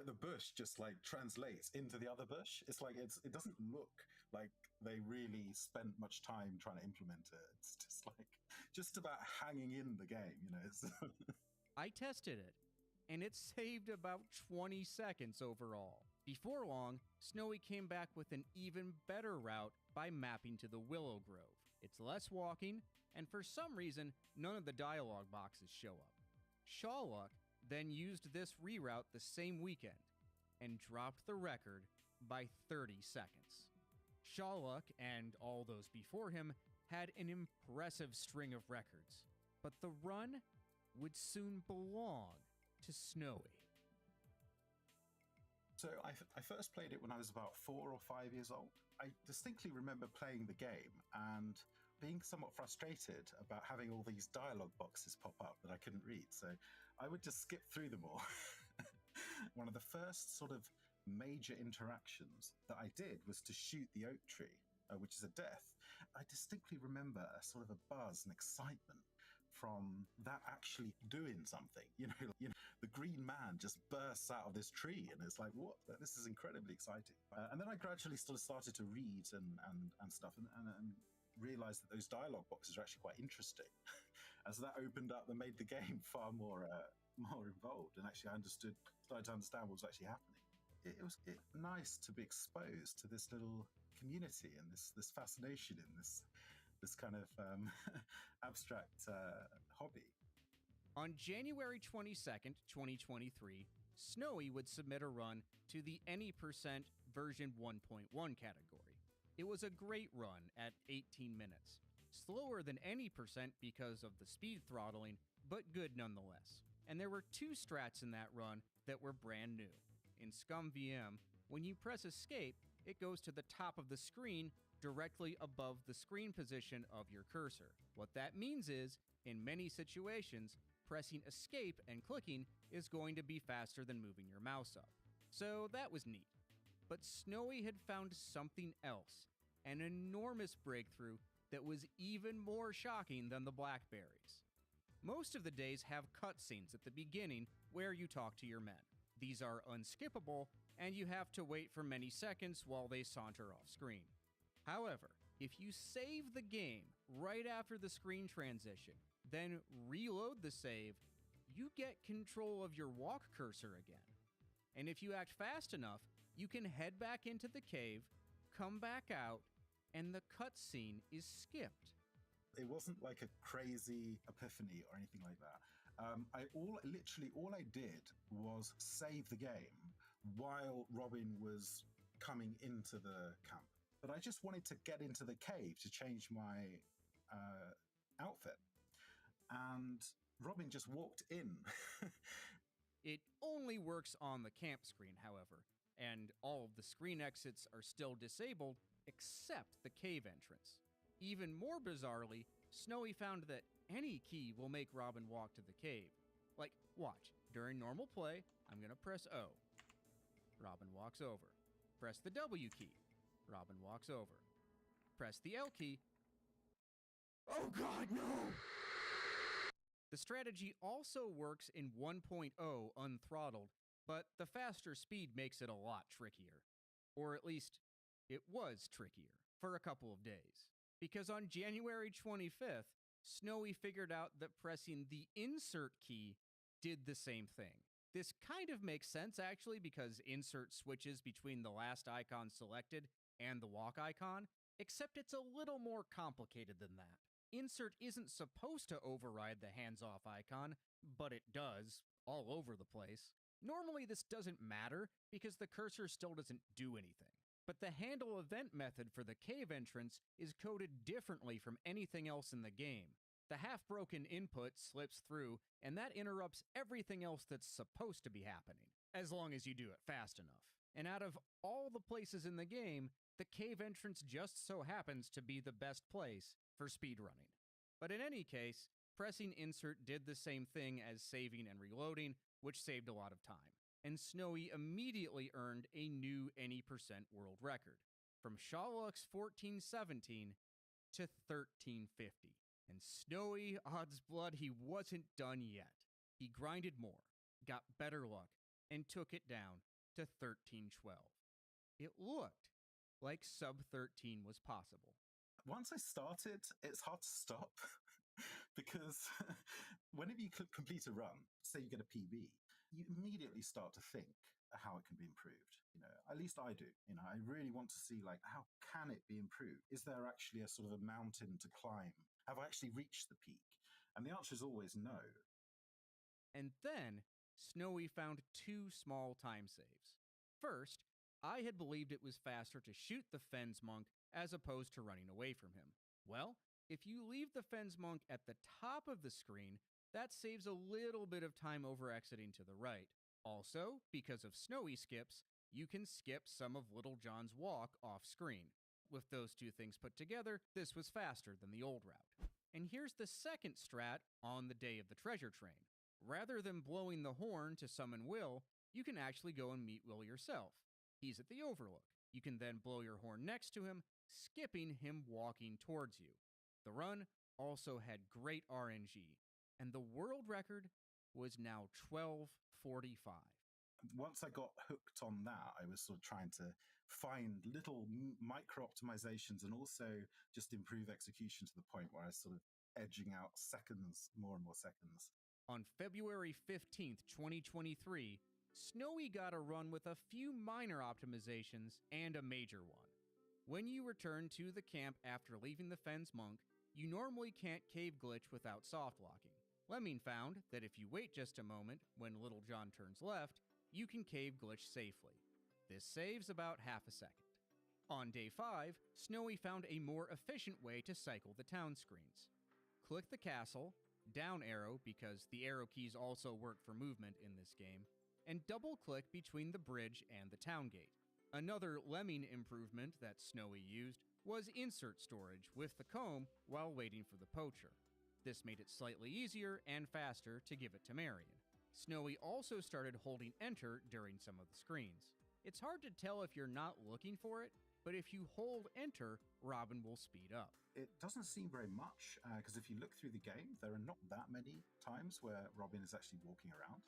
the bush just like translates into the other bush. It's like it doesn't look like they really spent much time trying to implement it. It's just about hanging in the game, you know. It's I tested it, and it saved about 20 seconds overall. Before long, Snowy came back with an even better route by mapping to the Willow Grove. It's less walking, and for some reason, none of the dialogue boxes show up. Shawluck then used this reroute the same weekend and dropped the record by 30 seconds. Shawluck and all those before him had an impressive string of records, but the run would soon belong to Snowy. So I first played it when I was about 4 or 5 years old. I distinctly remember playing the game and being somewhat frustrated about having all these dialogue boxes pop up that I couldn't read. So I would just skip through them all. One of the first sort of major interactions that I did was to shoot the oak tree, which is a death. I distinctly remember a sort of a buzz and excitement from that actually doing something. You know, the green man just bursts out of this tree, and it's like, what? This is incredibly exciting. And then I gradually sort of started to read and stuff, and realized that those dialogue boxes are actually quite interesting. As that opened up and made the game far more involved, and actually started to understand what was actually happening. It was nice to be exposed to this little community and this fascination in this kind of abstract hobby. On January 22nd, 2023, Snowy would submit a run to the Any% version 1.1 category. It was a great run at 18 minutes. Slower than Any% because of the speed throttling, but good nonetheless. And there were 2 strats in that run that were brand new. In ScumVM, when you press escape, it goes to the top of the screen directly above the screen position of your cursor. What that means is, in many situations, pressing escape and clicking is going to be faster than moving your mouse up. So that was neat. But Snowy had found something else, an enormous breakthrough that was even more shocking than the blackberries. Most of the days have cutscenes at the beginning where you talk to your men. These are unskippable, and you have to wait for many seconds while they saunter off screen. However, if you save the game right after the screen transition, then reload the save, you get control of your walk cursor again. And if you act fast enough, you can head back into the cave, come back out, and the cutscene is skipped. It wasn't like a crazy epiphany or anything like that. All I did was save the game while Robin was coming into the camp. But I just wanted to get into the cave to change my outfit. And Robin just walked in. It only works on the camp screen, however, and all of the screen exits are still disabled except the cave entrance. Even more bizarrely, Snowy found that any key will make Robin walk to the cave. Like, watch, during normal play, I'm gonna press O. Robin walks over. Press the W key. Robin walks over. Press the L key. Oh god, no! The strategy also works in 1.0 unthrottled, but the faster speed makes it a lot trickier. Or at least, it was trickier for a couple of days. Because on January 25th, Snowy figured out that pressing the insert key did the same thing. This kind of makes sense actually, because insert switches between the last icon selected and the walk icon, except it's a little more complicated than that. Insert isn't supposed to override the hands-off icon, but it does, all over the place. Normally this doesn't matter, because the cursor still doesn't do anything. But the handle event method for the cave entrance is coded differently from anything else in the game. The half-broken input slips through, and that interrupts everything else that's supposed to be happening, as long as you do it fast enough. And out of all the places in the game, the cave entrance just so happens to be the best place for speedrunning. But in any case, pressing insert did the same thing as saving and reloading, which saved a lot of time. And Snowy immediately earned a new any percent world record, from Shawluck's 1417 to 1350. And Snowy, odds blood, he wasn't done yet. He grinded more, got better luck, and took it down to 1312. It looked like sub 13 was possible. Once I started, it's hard to stop because whenever you complete a run, say you get a PB, you immediately start to think how it can be improved. You know, at least I do. You know, I really want to see, like, how can it be improved? Is there actually a sort of a mountain to climb? Have I actually reached the peak? And the answer is always no. And then Snowy found two small time saves. First, I had believed it was faster to shoot the Fens monk as opposed to running away from him. Well, if you leave the Fens monk at the top of the screen, that saves a little bit of time over exiting to the right. Also, because of Snowy skips, you can skip some of Little John's walk off screen. With those two things put together, this was faster than the old route. And here's the second strat on the day of the treasure train. Rather than blowing the horn to summon Will, you can actually go and meet Will yourself. He's at the Overlook. You can then blow your horn next to him, skipping him walking towards you. The run also had great RNG, and the world record was now 12:45. Once I got hooked on that, I was sort of trying to find little micro optimizations and also just improve execution to the point where I was sort of edging out seconds, more and more seconds. On February 15th, 2023, Snowy got a run with a few minor optimizations and a major one. When you return to the camp after leaving the Fens monk, you normally can't cave glitch without soft locking. Lemming found that if you wait just a moment when Little John turns left, you can cave glitch safely. This saves about half a second. On day 5, Snowy found a more efficient way to cycle the town screens. Click the castle, down arrow because the arrow keys also work for movement in this game, and double-click between the bridge and the town gate. Another lemming improvement that Snowy used was insert storage with the comb while waiting for the poacher. This made it slightly easier and faster to give it to Marion. Snowy also started holding enter during some of the screens. It's hard to tell if you're not looking for it, but if you hold enter, Robin will speed up. It doesn't seem very much, because if you look through the game, there are not that many times where Robin is actually walking around,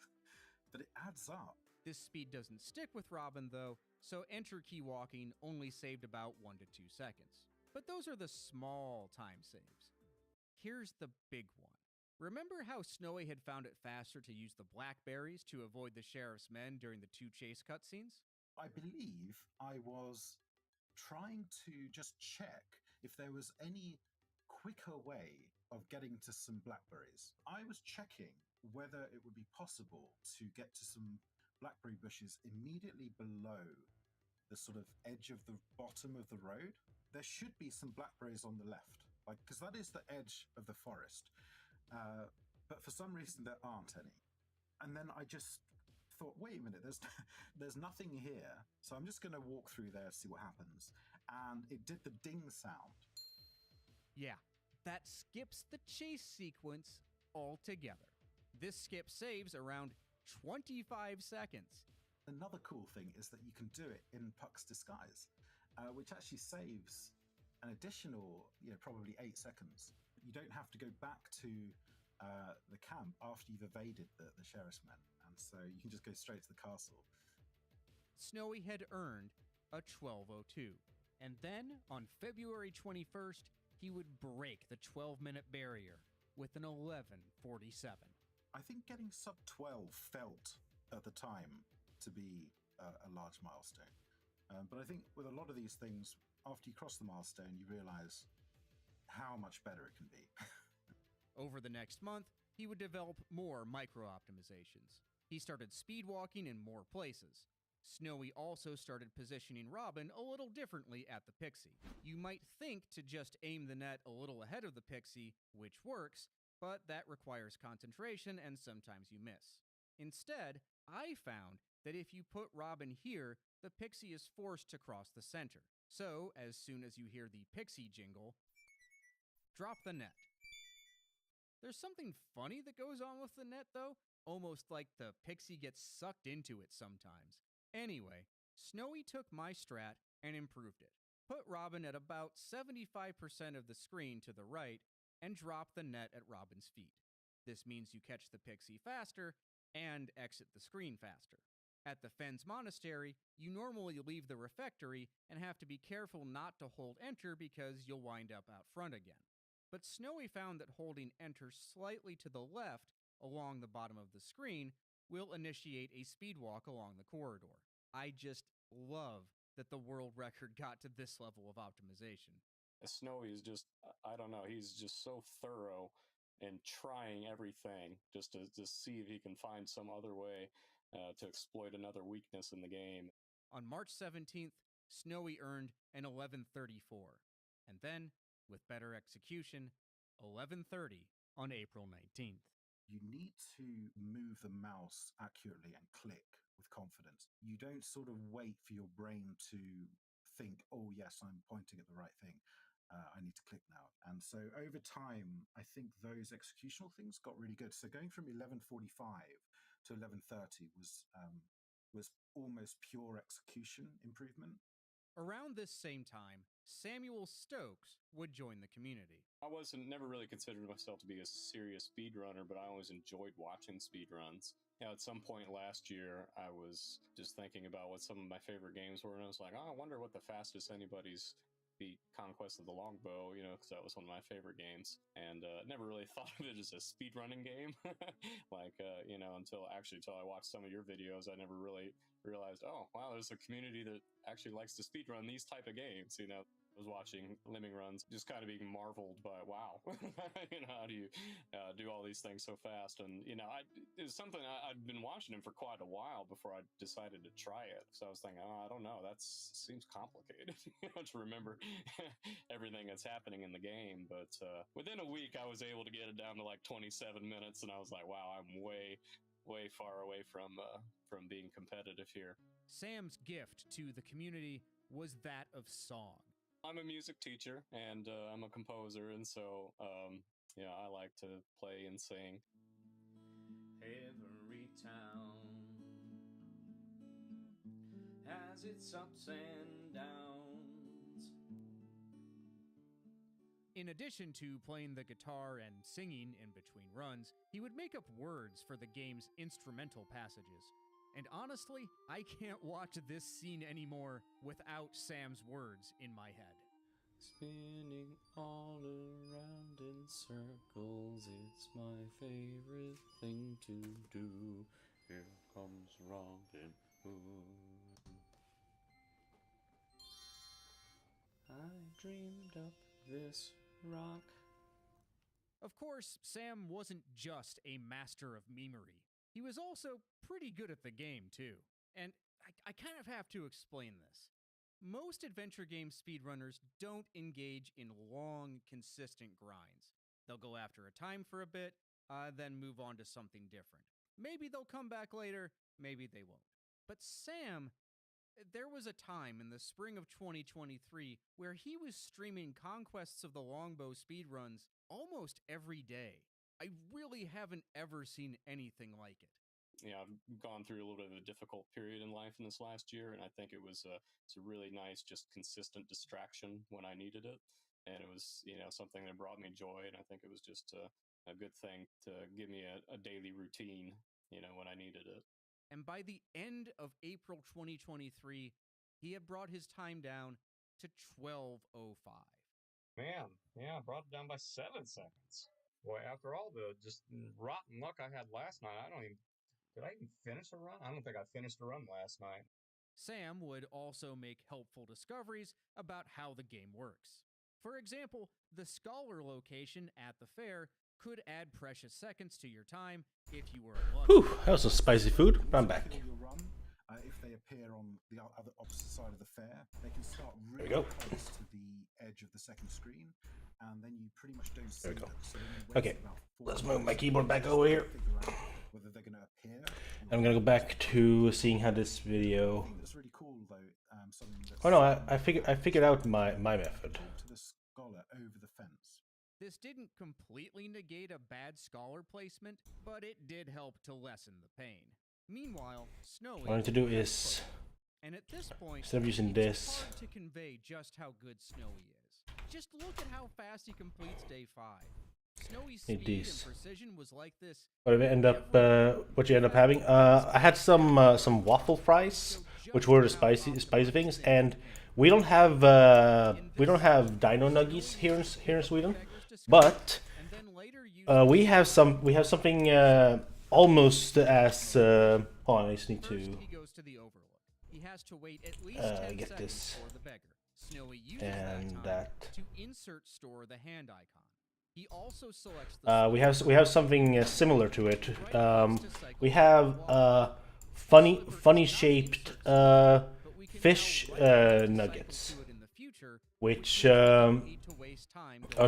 but it adds up. This speed doesn't stick with Robin though, so enter key walking only saved about 1 to 2 seconds. But those are the small time saves. Here's the big one. Remember how Snowy had found it faster to use the blackberries to avoid the sheriff's men during the 2 chase cutscenes? I believe I was trying to just check if there was any quicker way of getting to some blackberries. I was checking whether it would be possible to get to some blackberry bushes immediately below the sort of edge of the bottom of the road, there should be some blackberries on the left, like, because that is the edge of the forest. But for some reason there aren't any. And then I just thought, wait a minute, there's nothing here. So I'm just going to walk through there, see what happens. And it did the ding sound. Yeah, that skips the chase sequence altogether. This skip saves around 25 seconds. Another cool thing is that you can do it in Puck's disguise, which actually saves an additional, probably 8 seconds. You don't have to go back to the camp after you've evaded the sheriff's men, and so you can just go straight to the castle. Snowy had earned a 12:02, and then on February 21st, he would break the 12-minute barrier with an 11:47. I think getting sub 12 felt at the time to be a large milestone. But I think with a lot of these things, after you cross the milestone, you realize how much better it can be. Over the next month, he would develop more micro-optimizations. He started speedwalking in more places. Snowy also started positioning Robin a little differently at the Pixie. You might think to just aim the net a little ahead of the Pixie, which works, but that requires concentration and sometimes you miss. Instead, I found that if you put Robin here, the Pixie is forced to cross the center. So, as soon as you hear the Pixie jingle, drop the net. There's something funny that goes on with the net, though, almost like the Pixie gets sucked into it sometimes. Anyway, Snowy took my strat and improved it. Put Robin at about 75% of the screen to the right and drop the net at Robin's feet. This means you catch the Pixie faster and exit the screen faster. At the Fens Monastery, you normally leave the refectory and have to be careful not to hold enter because you'll wind up out front again. But Snowy found that holding enter slightly to the left along the bottom of the screen will initiate a speed walk along the corridor. I just love that the world record got to this level of optimization. Snowy is just, I don't know, he's just so thorough and trying everything just to see if he can find some other way to exploit another weakness in the game. On March 17th, Snowy earned an 11:34, and then, with better execution, 11:30 on April 19th. You need to move the mouse accurately and click with confidence. You don't sort of wait for your brain to think, oh yes, I'm pointing at the right thing. I need to click now. And so over time, I think those executional things got really good. So going from 11:45 to 11:30 was almost pure execution improvement. Around this same time, Samuel Stokes would join the community. I never really considered myself to be a serious speedrunner, but I always enjoyed watching speedruns. At some point last year, I was just thinking about what some of my favorite games were, and I was like, oh, I wonder what the fastest anybody's beat Conquest of the Longbow, because that was one of my favorite games, and never really thought of it as a speedrunning game. Until I watched some of your videos, I never really realized, oh, wow, there's a community that actually likes to speedrun these type of games, I was watching Lemming runs, just kind of being marveled by, wow, how do you do all these things so fast? And, it's something I'd been watching him for quite a while before I decided to try it. So I was thinking, oh, I don't know, seems complicated to remember everything that's happening in the game. But within a week, I was able to get it down to like 27 minutes. And I was like, wow, I'm way far away from being competitive here. Sam's gift to the community was that of song. I'm a music teacher and I'm a composer, and so I like to play and sing. Every town has its ups and downs. In addition to playing the guitar and singing in between runs, he would make up words for the game's instrumental passages. And honestly, I can't watch this scene anymore without Sam's words in my head. Spinning all around in circles, it's my favorite thing to do. Here comes Robin Hood. I dreamed up this rock. Of course, Sam wasn't just a master of memery. He was also pretty good at the game, too. And I kind of have to explain this. Most adventure game speedrunners don't engage in long, consistent grinds. They'll go after a time for a bit, then move on to something different. Maybe they'll come back later, maybe they won't. But Sam, there was a time in the spring of 2023 where he was streaming Conquests of the Longbow speedruns almost every day. I really haven't ever seen anything like it. Yeah, I've gone through a little bit of a difficult period in life in this last year, and I think it's a really nice, just consistent distraction when I needed it, and it was something that brought me joy, and I think it was just a good thing to give me a daily routine, when I needed it. And by the end of April 2023, he had brought his time down to 12:05. Man, yeah, I brought it down by 7 seconds. Boy, after all the just rotten luck I had last night, did I even finish a run? I don't think I finished a run last night. Sam would also make helpful discoveries about how the game works. For example, the scholar location at the fair could add precious seconds to your time if you were unlucky. Whew, that was some spicy food. I'm back. If they appear on the other opposite side of the fair, they can start really go. close to the edge of the second screen, and then you pretty much don't see There we go. them. So then you wait Okay, about 4 let's move my seconds keyboard back to over here. figure out whether they're going to appear. I'm gonna go back to seeing how this video. I think that's really cool, though. Something that's Oh no, I figured out my method. to the scholar over the fence. This didn't completely negate a bad scholar placement, but it did help to lessen the pain. Meanwhile, Snowy... What I need to do is, and at this point, instead of using it's this, hard to convey just how good Snowy is. Just look at how fast he completes day 5. Snowy's Need speed these. and precision was like this. what you end up having? I had some waffle fries, which were the spicy things, and we don't have dino nuggies here in Sweden, but we have something almost as. Hold on, I just need to He has to wait at least 10 get seconds this for the beggar. Snowy uses and that time that. to insert store the hand icon. He also selects the We have something similar to it. We have funny shaped fish nuggets, which are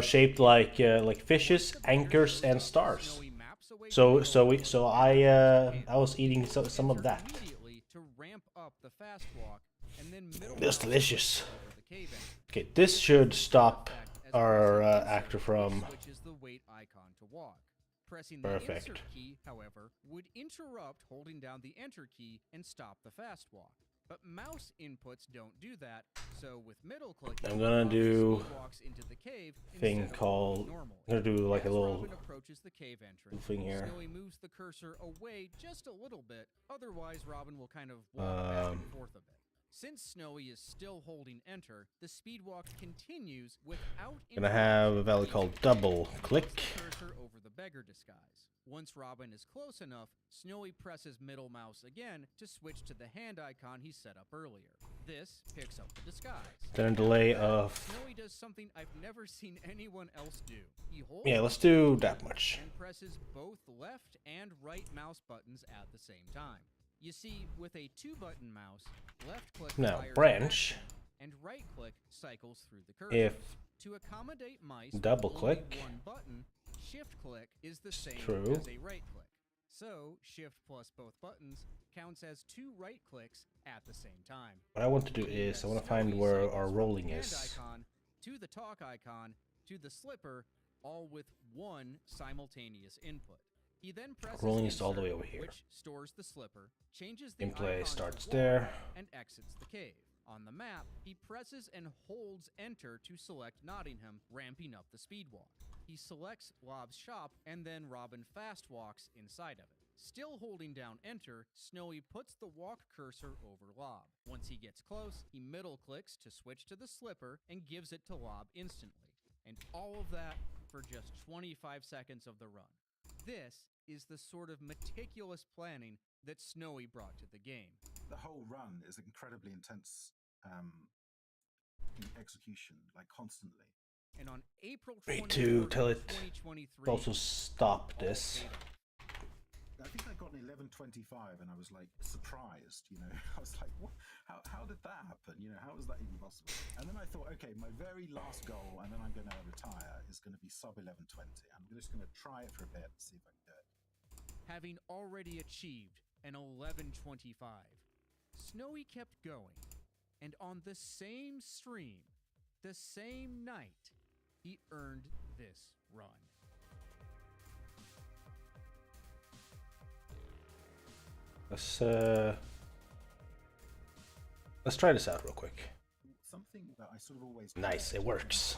shaped like fishes, anchors, and stars. So I was eating some of that. That's delicious. Okay, this should stop our actor from. Pressing the Perfect. insert key, however, would interrupt holding down the enter key and stop the fast walk. But mouse inputs don't do that, so with middle click, I'm gonna do walks into the cave thing instead of called. normal. I'm gonna do like a As little Robin approaches the cave entrance, thing here. Snowy moves the cursor away just a little bit, otherwise Robin will kind of walk back and forth a bit. Since Snowy is still holding enter, the speed walk continues without Gonna have a value called double click. cursor over the beggar disguise. Once Robin is close enough, Snowy presses middle mouse again to switch to the hand icon he set up earlier. This picks up the disguise. Then a delay of. Snowy does something I've never seen anyone else do. He holds Yeah, let's do that much. and presses both left and right mouse buttons at the same time. You see, with a 2-button mouse, left click Now, fires branch. and right click cycles through the cursor. If to accommodate mice double with only click. one button, shift click is the same True. as a right click. So, shift plus both buttons counts as 2 right clicks at the same time. What I want to do is I want to find where our rolling Hand is. icon to the talk icon to the slipper, all with one simultaneous input. He then presses Rolling is all the way insert, over here. which stores the slipper, changes the Gameplay icon to starts walk, there. and exits the cave. On the map, he presses and holds enter to select Nottingham, ramping up the speed walk. He selects Lob's shop, and then Robin fast walks inside of it. Still holding down enter, Snowy puts the walk cursor over Lob. Once he gets close, he middle clicks to switch to the slipper and gives it to Lob instantly. And all of that for just 25 seconds of the run. This is the sort of meticulous planning that Snowy brought to the game. The whole run is incredibly intense in execution, like constantly. And on April Need to 23rd, tell it 2023, also stop this. I think I got an 11:25, and I was like surprised. I was like, "What? How did that happen?" happen? You know, how is that even possible? And then I thought, okay, my very last goal, and then I'm going to retire, is going to be sub 1120. I'm just going to try it for a bit and see if I can do it. Having already achieved an 11:25, Snowy kept going, and on the same stream, the same night, he earned this run. Let's try this out real quick. Something that I sort of always nice, it works.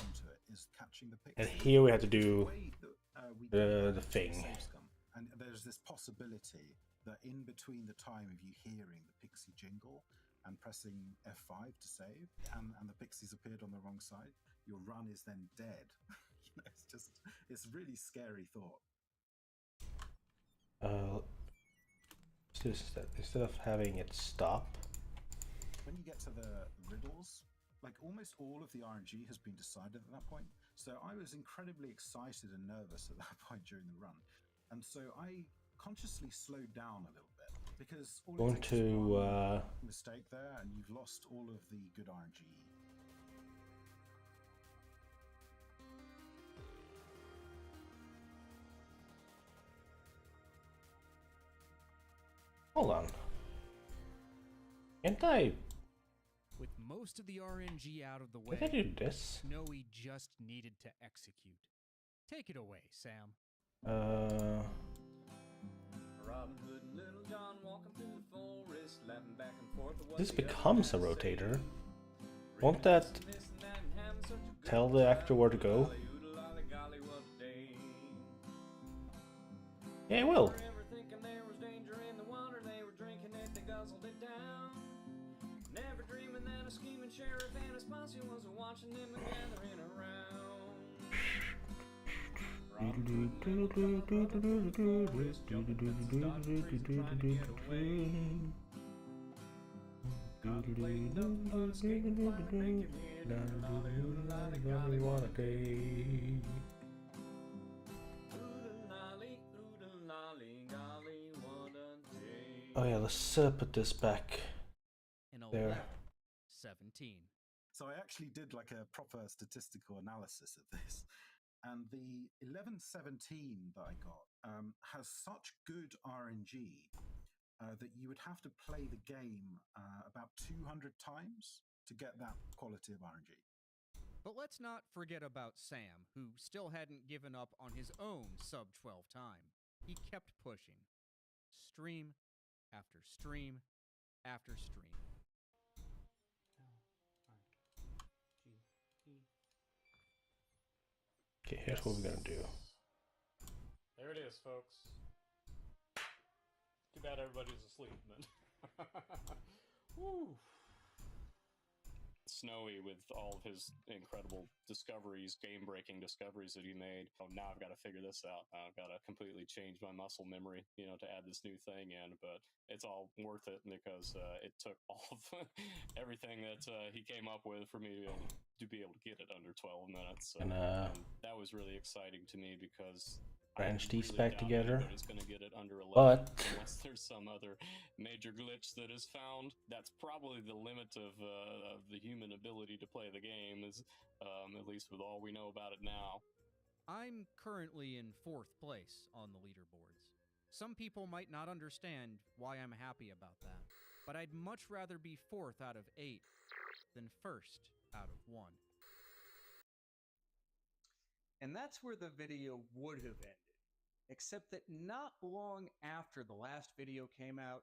Is catching the And here we have to do the thing. And there's this possibility that in between the time of you hearing the pixie jingle and pressing F5 to save, and the pixies appeared on the wrong side, your run is then dead. You know, it's a really scary thought. Instead of having it stop. When you get to the riddles, like almost all of the RNG has been decided at that point. So I was incredibly excited and nervous at that point during the run. And so I consciously slowed down a little bit because all Going it takes is to one mistake there and you've lost all of the good RNG. Hold on. Can't I? With most of the RNG out of the way, Can I do this? Snowy just needed to execute. Take it away, Sam. Robin Hood and Little John walking through the forest, laughing back and forth at what This the becomes a other guys say. rotator. Won't that tell the actor where to go? Yeah, it will. Forever thinking there was danger in the water, they were drinking it, they guzzled it down. Never dreaming that a scheming sheriff and his posse was watching them gathering around. Oh yeah, let's put this back there. 17. So I actually did like a proper statistical analysis of this. And the 1117 that I got has such good RNG that you would have to play the game about 200 times to get that quality of RNG. But let's not forget about Sam, who still hadn't given up on his own sub 12 time. He kept pushing. Stream after stream after stream. Okay, here's what we're gonna do. There it is, folks. Too bad everybody's asleep, then. Woo. Snowy, with all of his incredible discoveries, game-breaking discoveries that he made. Oh, now I've got to figure this out. I've got to completely change my muscle memory, you know, to add this new thing in. But it's all worth it because it took all of everything that he came up with for me to be able to get it under 12 minutes. So, And that was really exciting to me because branch these back together. It's going to get it under 11 But unless there's some other major glitch that is found. That's probably the limit of the human ability to play the game, is at least with all we know about it now. I'm currently in 4th place on the leaderboards. Some people might not understand why I'm happy about that, but I'd much rather be 4th out of 8 than 1st out of 1. And that's where the video would have ended. Except that not long after the last video came out,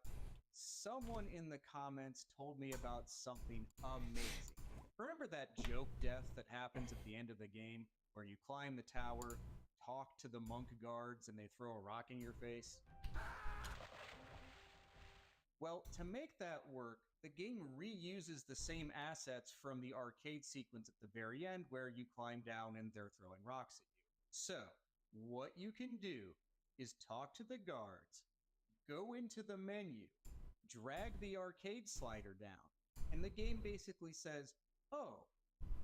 someone in the comments told me about something amazing. Remember that joke death that happens at the end of the game, where you climb the tower, talk to the monk guards, and they throw a rock in your face? Well, to make that work, the game reuses the same assets from the arcade sequence at the very end, where you climb down and they're throwing rocks at you. So, what you can do is talk to the guards, go into the menu, drag the arcade slider down, and the game basically says, oh,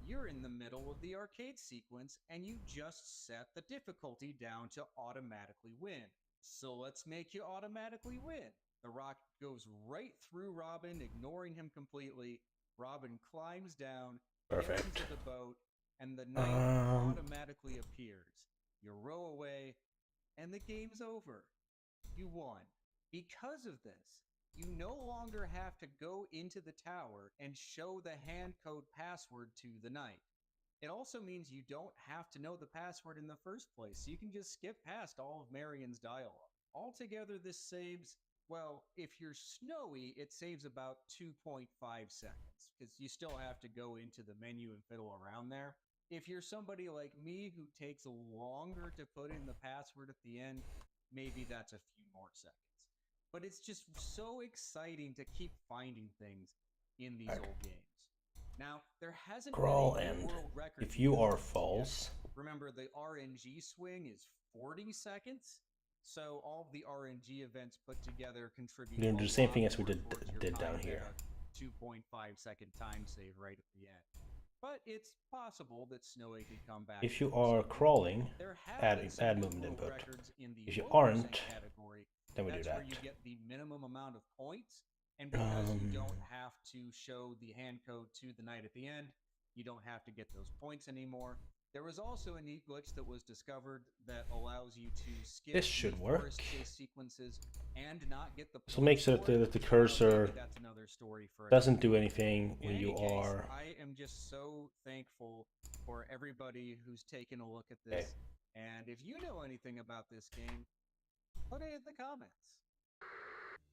you're in the middle of the arcade sequence and you just set the difficulty down to automatically win. So let's make you automatically win. The rock goes right through Robin, ignoring him completely, Robin climbs down, Perfect. gets into the boat, and the knight automatically appears. You row away, and the game's over. You won. Because of this, you no longer have to go into the tower and show the hand code password to the knight. It also means you don't have to know the password in the first place, so you can just skip past all of Marion's dialogue. Altogether, this saves, well, if you're Snowy, it saves about 2.5 seconds, because you still have to go into the menu and fiddle around there. If you're somebody like me who takes longer to put in the password at the end, maybe that's a few more seconds. But it's just so exciting to keep finding things in these old games. Now, there hasn't Crawl been a and world record. if you are false. Remember, the RNG swing is 40 seconds. So all of the RNG events put together contribute. We're gonna do the same thing as we did down here. 2.5 second time save right at the end. But it's possible that Snowy could come back. If you are crawling, add movement input. If you aren't, then we do That's that. where you get the minimum amount of points, and because you don't have to show the hand code to the knight at the end, you don't have to get those points anymore. There was also a neat glitch that was discovered that allows you to skip This should the work. forest chase sequences and not get the points. So make sure for it. that the cursor Maybe that's another story for doesn't another do day. anything when In you any case, are. I am just so thankful for everybody who's taken a look at this. And if you know anything about this game, put it in the comments.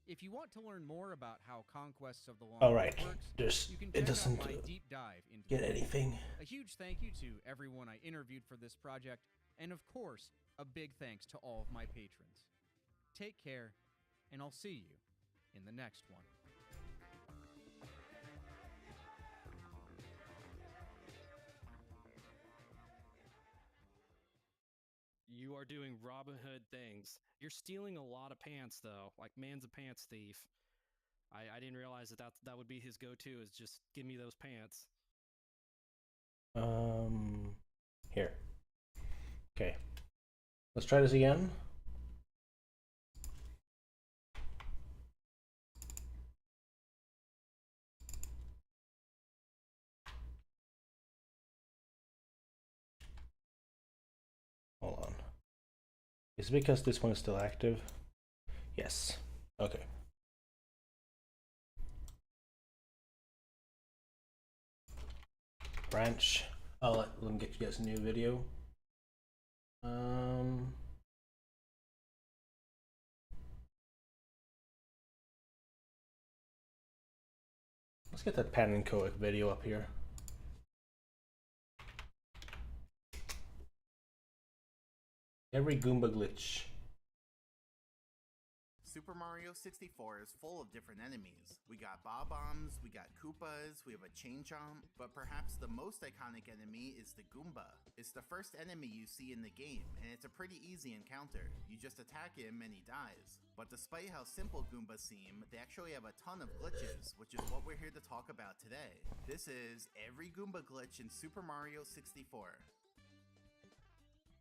If you want to learn more about how Conquests of the Long All right, works, you can it check doesn't out my deep dive into get the game. anything. A huge thank you to everyone I interviewed for this project, and of course, a big thanks to all of my patrons. Take care, and I'll see you in the next one. You are doing Robin Hood things. You're stealing a lot of pants, though. Like, man's a pants thief. I didn't realize that would be his go-to, is just give me those pants. Here. Okay. Let's try this again. Hold on. Is it because this one is still active? Yes. Okay. Branch. Let me get you guys a new video. Let's get that pan and coic video up here. Every Goomba glitch. Super Mario 64 is full of different enemies. We got Bob-Ombs, we got Koopas, we have a Chain Chomp, but perhaps the most iconic enemy is the Goomba. It's the first enemy you see in the game, and it's a pretty easy encounter. You just attack him and he dies. But despite how simple Goombas seem, they actually have a ton of glitches, which is what we're here to talk about today. This is every Goomba glitch in Super Mario 64.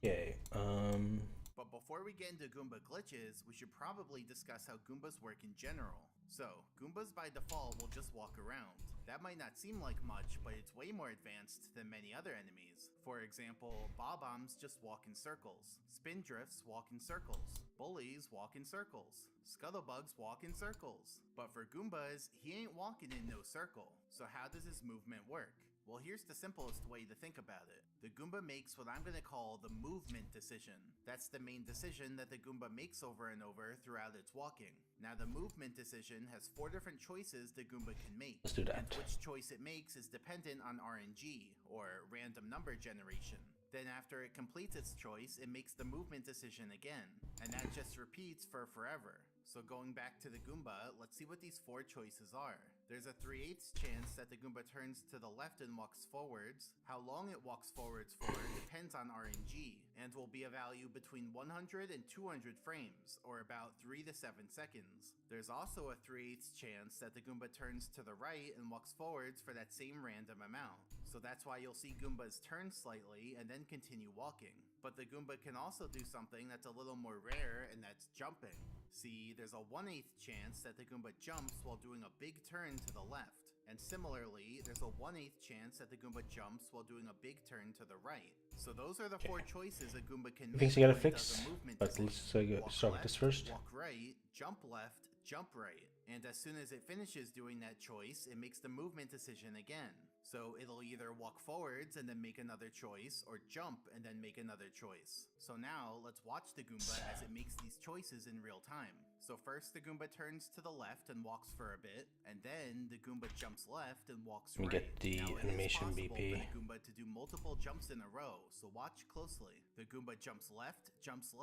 Okay, But before we get into Goomba glitches, we should probably discuss how Goombas work in general. So, Goombas by default will just walk around. That might not seem like much, but it's way more advanced than many other enemies. For example, Bob-Ombs just walk in circles. Spindrifts walk in circles. Bullies walk in circles. Scuttlebugs walk in circles. But for Goombas, he ain't walking in no circle. So how does his movement work? Well, here's the simplest way to think about it. The Goomba makes what I'm going to call the movement decision. That's the main decision that the Goomba makes over and over throughout its walking. Now, the movement decision has 4 different choices the Goomba can make. Let's do that. And which choice it makes is dependent on RNG, or random number generation. Then after it completes its choice, it makes the movement decision again. And that just repeats for forever. So going back to the Goomba, let's see what these 4 choices are. There's a 3/8 chance that the Goomba turns to the left and walks forwards. How long it walks forwards for depends on RNG, and will be a value between 100 and 200 frames, or about 3 to 7 seconds. There's also a 3/8 chance that the Goomba turns to the right and walks forwards for that same random amount. So that's why you'll see Goombas turn slightly and then continue walking. But the Goomba can also do something that's a little more rare, and that's jumping. See, there's a 1/8 chance that the Goomba jumps while doing a big turn to the left. And similarly, there's a 1/8 chance that the Goomba jumps while doing a big turn to the right. So those are the 4 choices a Goomba can make. Things you gotta when it does fix, a movement but decision. let's start with this first. Walk right, jump left, jump right. And as soon as it finishes doing that choice, it makes the movement decision again. So it'll either walk forwards and then make another choice, or jump and then make another choice. So now, let's watch the Goomba as it makes these choices in real time. So first the Goomba turns to the left and walks for a bit, and then the Goomba jumps left and walks Let me right. get the now, animation it is possible BP. for the Goomba to do multiple jumps in a row, so watch closely. The Goomba jumps left, jumps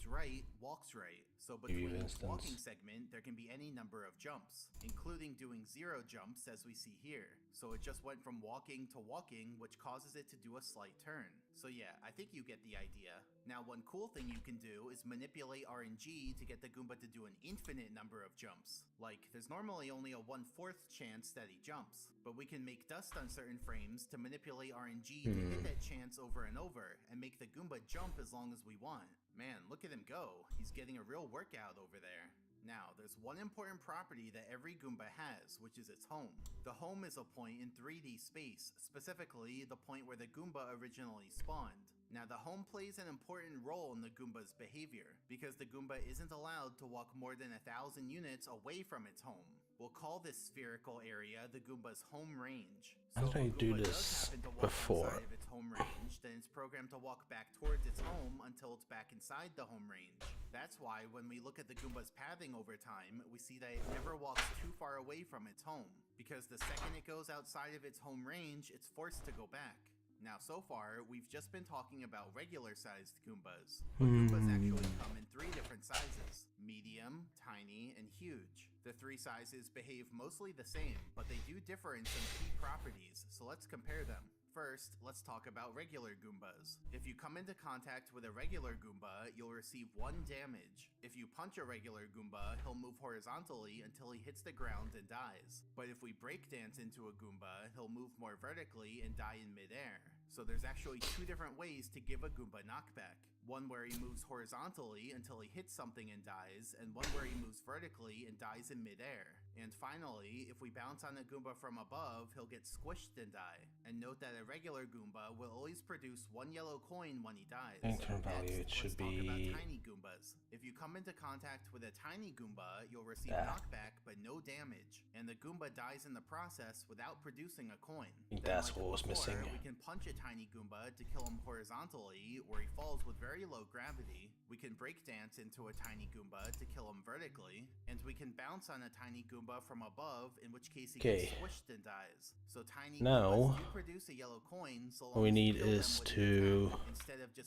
right, walks right. So between each walking segment, there can be any number of jumps, including doing 0 jumps as we see here. So it just went from walking to walking, which causes it to do a slight turn. So yeah, I think you get the idea. Now, one cool thing you can do is manipulate RNG to get the Goomba to do an infinite number of jumps. Like, there's normally only a 1/4 chance that he jumps, but we can make dust on certain frames to manipulate RNG to hit that chance over and over, and make the Goomba jump as long as we want. Man, look at him go. He's getting a real workout over there. Now, there's one important property that every Goomba has, which is its home. The home is a point in 3D space, specifically the point where the Goomba originally spawned. Now, the home plays an important role in the Goomba's behavior, because the Goomba isn't allowed to walk more than 1,000 units away from its home. We'll call this spherical area the Goomba's home range. How did I do this before? Outside of its home range, then it's programmed to walk back towards its home until it's back inside the home range. That's why when we look at the Goomba's pathing over time, we see that it never walks too far away from its home, because the second it goes outside of its home range, it's forced to go back. Now, so far, we've just been talking about regular-sized Goombas. But Goombas actually come in 3 different sizes: medium, tiny, and huge. The 3 sizes behave mostly the same, but they do differ in some key properties, so let's compare them. First, let's talk about regular Goombas. If you come into contact with a regular Goomba, you'll receive 1 damage. If you punch a regular Goomba, he'll move horizontally until he hits the ground and dies. But if we breakdance into a Goomba, he'll move more vertically and die in midair. So there's actually 2 different ways to give a Goomba knockback. One where he moves horizontally until he hits something and dies, and one where he moves vertically and dies in midair. And finally, if we bounce on a Goomba from above, he'll get squished and die. And note that a regular Goomba will always produce 1 yellow coin when he dies. Long-term value, it should let's talk about be tiny Goombas. If you come into contact with a tiny Goomba, you'll receive knockback but no damage, and the Goomba dies in the process without producing a coin. I think that's what was missing. We can punch a tiny Goomba to kill him horizontally, where he falls with very low gravity. We can breakdance into a tiny Goomba to kill him vertically, and we can bounce on a tiny Goomba from above, in which case he gets squished and dies. So tiny Goombas do produce a yellow coin, so what we need is to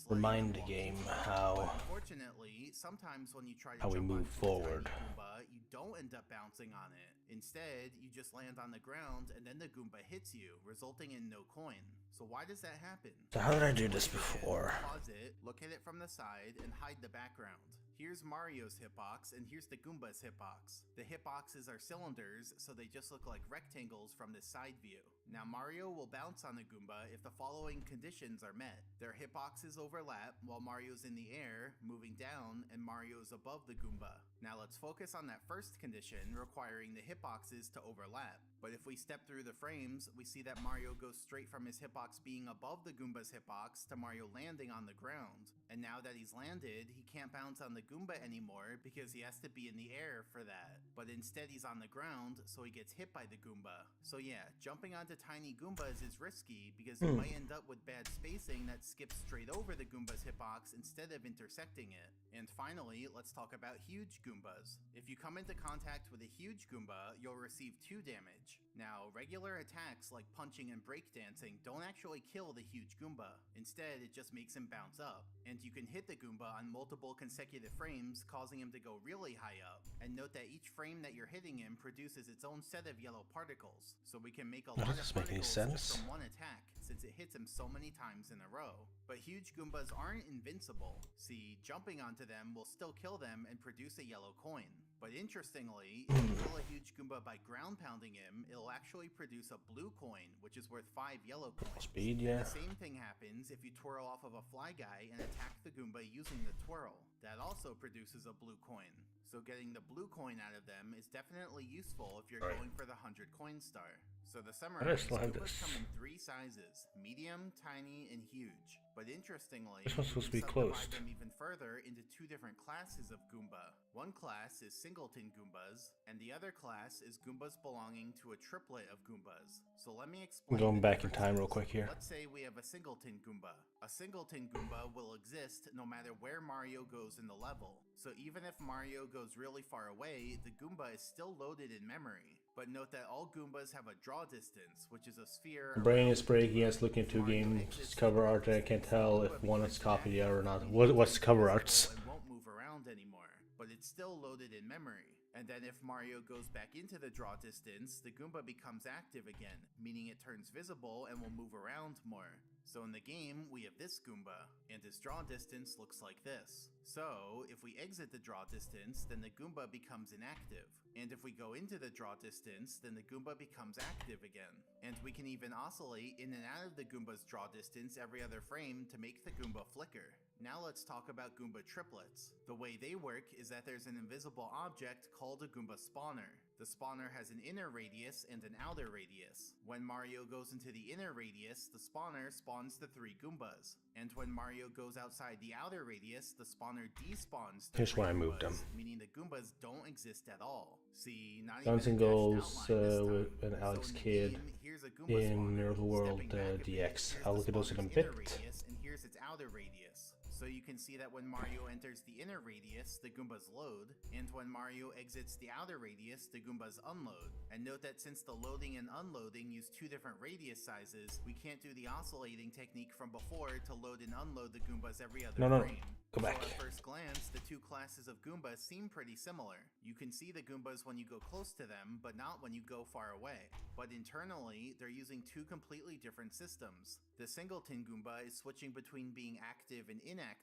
remind the game how unfortunately, sometimes when you try to we jump move onto a forward. tiny Goomba, you don't end up bouncing on it. Instead, you just land on the ground and then the Goomba hits you, resulting in no coin. So why does that happen? So how did I do this before? Pause it, look at it from the side, and hide the background. Here's Mario's hitbox, and here's the Goomba's hitbox. The hitboxes are cylinders, so they just look like rectangles from this side view. Now Mario will bounce on the Goomba if the following conditions are met. Their hitboxes overlap while Mario's in the air, moving down, and Mario's above the Goomba. Now let's focus on that first condition, requiring the hitboxes to overlap. But if we step through the frames, we see that Mario goes straight from his hitbox being above the Goomba's hitbox to Mario landing on the ground. And now that he's landed, he can't bounce on the Goomba anymore because he has to be in the air for that. But instead he's on the ground, so he gets hit by the Goomba. So yeah, jumping onto tiny Goombas is risky because you might end up with bad spacing that skips straight over the Goomba's hitbox instead of intersecting it. And finally, let's talk about huge Goombas. If you come into contact with a huge Goomba, you'll receive 2 damage. Now, regular attacks like punching and breakdancing don't actually kill the huge Goomba. Instead, it just makes him bounce up. And you can hit the Goomba on multiple consecutive frames, causing him to go really high up. And note that each frame that you're hitting him produces its own set of yellow particles. So we can make a lot of particles just from one attack, since it hits him so many times in a row. But huge Goombas aren't invincible. See, jumping onto them will still kill them and produce a yellow coin. But interestingly, if you kill a huge Goomba by ground pounding him, it'll actually produce a blue coin, which is worth 5 yellow coins. Speed, yeah. The same thing happens if you twirl off of a fly guy and attack the Goomba using the twirl. That also produces a blue coin. so getting the blue coin out of them is definitely useful if you're Right. going for the 100 coin star. So the I summary is still have Goombas this. come in 3 sizes, medium, tiny, and huge. But interestingly, This one's you supposed can to be subdivide closed. them even further into 2 different classes of Goomba. One class is singleton Goombas, and the other class is Goombas belonging to a triplet of Goombas. So let me I'm explain. going the back in time real differences. quick here. Let's say we have a singleton Goomba. A singleton Goomba will exist no matter where Mario goes in the level. So even if Mario goes really far away, the Goomba is still loaded in memory. But note that all Goombas have a draw distance, which is a sphere. My brain around is the breaking Goomba. as looking at two Mario games exits cover the art and I draw can't distance, tell the if Goomba one is becomes copied inactive, or not. meaning What's it's cover invisible arts? and won't move around anymore, but it's still loaded in memory. And then if Mario goes back into the draw distance, the Goomba becomes active again, meaning it turns visible and will move around more. So in the game, we have this Goomba, and his draw distance looks like this. So if we exit the draw distance, then the Goomba becomes inactive. And if we go into the draw distance, then the Goomba becomes active again. And we can even oscillate in and out of the Goomba's draw distance every other frame to make the Goomba flicker. Now let's talk about Goomba triplets. The way they work is that there's an invisible object called a Goomba spawner. The spawner has an inner radius and an outer radius. When Mario goes into the inner radius, the spawner spawns the 3 Goombas. And when Mario goes outside the outer radius, the spawner despawns the Here's 3 where I moved Goombas, them. meaning the Goombas don't exist at all. See, not Guns even and a dashed Goals outline this with time. an Alex So in the Kidd game, here's a Goomba in spawner. Miracle World Stepping back a bit, DX. here's I'll the look at those in a spawner's bit. inner radius, and here's its outer radius. So you can see that when Mario enters the inner radius, the Goombas load, and when Mario exits the outer radius, the Goombas unload. And note that since the loading and unloading use 2 different radius sizes, we can't do the oscillating technique from before to load and unload the Goombas every other No, frame. go back. So at first glance, the 2 classes of Goombas seem pretty similar. You can see the Goombas when you go close to them, but not when you go far away. But internally, they're using 2 completely different systems. The singleton Goomba is switching between being active and inactive,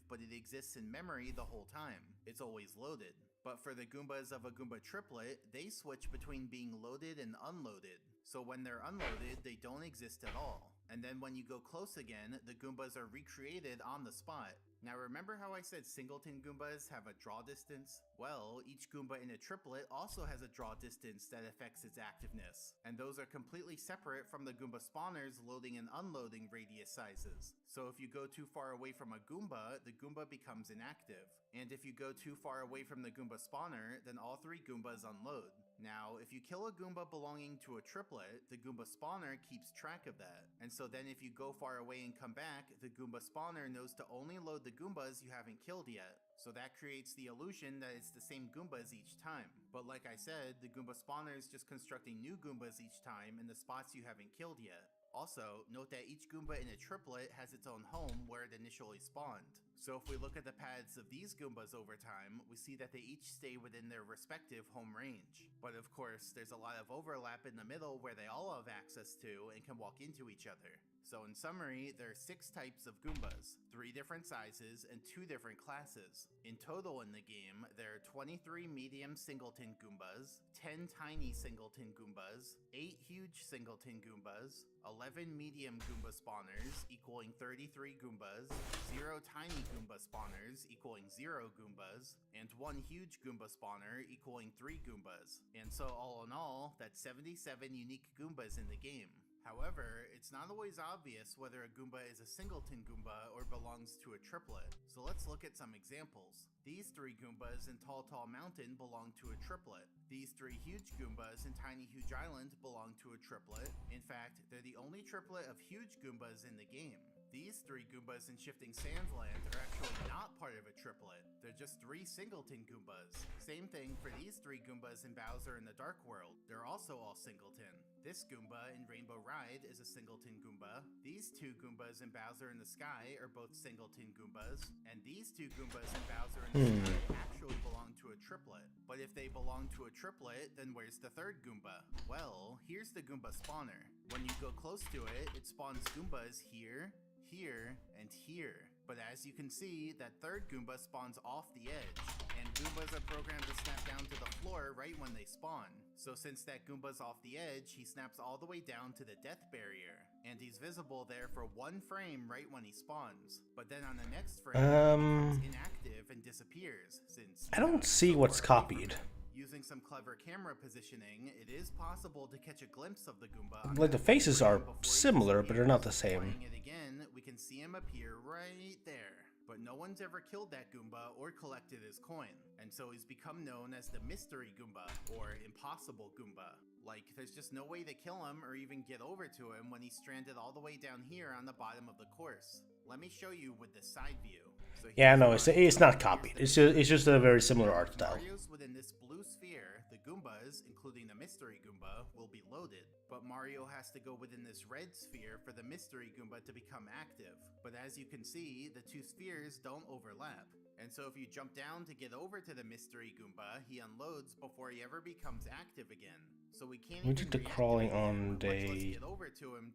but it exists in memory the whole time. It's always loaded. But for the Goombas of a Goomba triplet, they switch between being loaded and unloaded. So when they're unloaded, they don't exist at all. And then when you go close again, the Goombas are recreated on the spot. Now remember how I said singleton Goombas have a draw distance? Well, each Goomba in a triplet also has a draw distance that affects its activeness. And those are completely separate from the Goomba spawners loading and unloading radius sizes. So if you go too far away from a Goomba, the Goomba becomes inactive. And if you go too far away from the Goomba spawner, then all 3 Goombas unload. Now, if you kill a Goomba belonging to a triplet, the Goomba spawner keeps track of that. And so then if you go far away and come back, the Goomba spawner knows to only load the Goombas you haven't killed yet. So that creates the illusion that it's the same Goombas each time. But like I said, the Goomba spawner is just constructing new Goombas each time in the spots you haven't killed yet. Also, note that each Goomba in a triplet has its own home where it initially spawned. So if we look at the paths of these Goombas over time, we see that they each stay within their respective home range. But of course, there's a lot of overlap in the middle where they all have access to and can walk into each other. So in summary, there are 6 types of Goombas, 3 different sizes, and 2 different classes. In total in the game, there are 23 medium singleton Goombas, 10 tiny singleton Goombas, 8 huge singleton Goombas, 11 medium Goomba spawners equaling 33 Goombas, 0 tiny Goomba spawners equaling 0 Goombas, and 1 huge Goomba spawner equaling 3 Goombas. And so all in all, that's 77 unique Goombas in the game. However, it's not always obvious whether a Goomba is a singleton Goomba or belongs to a triplet. So let's look at some examples. These 3 Goombas in Tall Tall Mountain belong to a triplet. These 3 huge Goombas in Tiny Huge Island belong to a triplet. In fact, they're the only triplet of huge Goombas in the game. These 3 Goombas in Shifting Sands Land are actually not part of a triplet. They're just 3 singleton Goombas. Same thing for these 3 Goombas in Bowser in the Dark World. They're also all singleton. This Goomba in Rainbow Ride is a singleton Goomba. These 2 Goombas in Bowser in the Sky are both singleton Goombas. And these 2 Goombas in Bowser in the Sky actually belong to a triplet. But if they belong to a triplet, then where's the 3rd Goomba? Well, here's the Goomba spawner. When you go close to it, it spawns Goombas here, here, and here. But as you can see, that third Goomba spawns off the edge, and Goombas are programmed to snap down to the floor right when they spawn. So since that Goomba's off the edge, he snaps all the way down to the death barrier, and he's visible there for 1 frame right when he spawns. But then on the next frame, he becomes inactive and disappears, since I don't see what's copied. using some clever camera positioning, it is possible to catch a glimpse of the Goomba. Like the faces are similar, but they're not the same. Playing it again, we can see him appear right there. But no one's ever killed that Goomba or collected his coin, and so he's become known as the Mystery Goomba, or Impossible Goomba. Like, there's just no way to kill him or even get over to him when he's stranded all the way down here on the bottom of the course. Let me show you with the side view. So Yeah, no, it's not copied. It's just a very similar art style. Mario's within this blue sphere. The Goombas, including the Mystery Goomba, will be loaded. But Mario has to go within this red sphere for the Mystery Goomba to become active. But as you can see, the 2 spheres don't overlap. And so if you jump down to get over to the Mystery Goomba, he unloads before he ever becomes active again. So we can't We did the crawling on day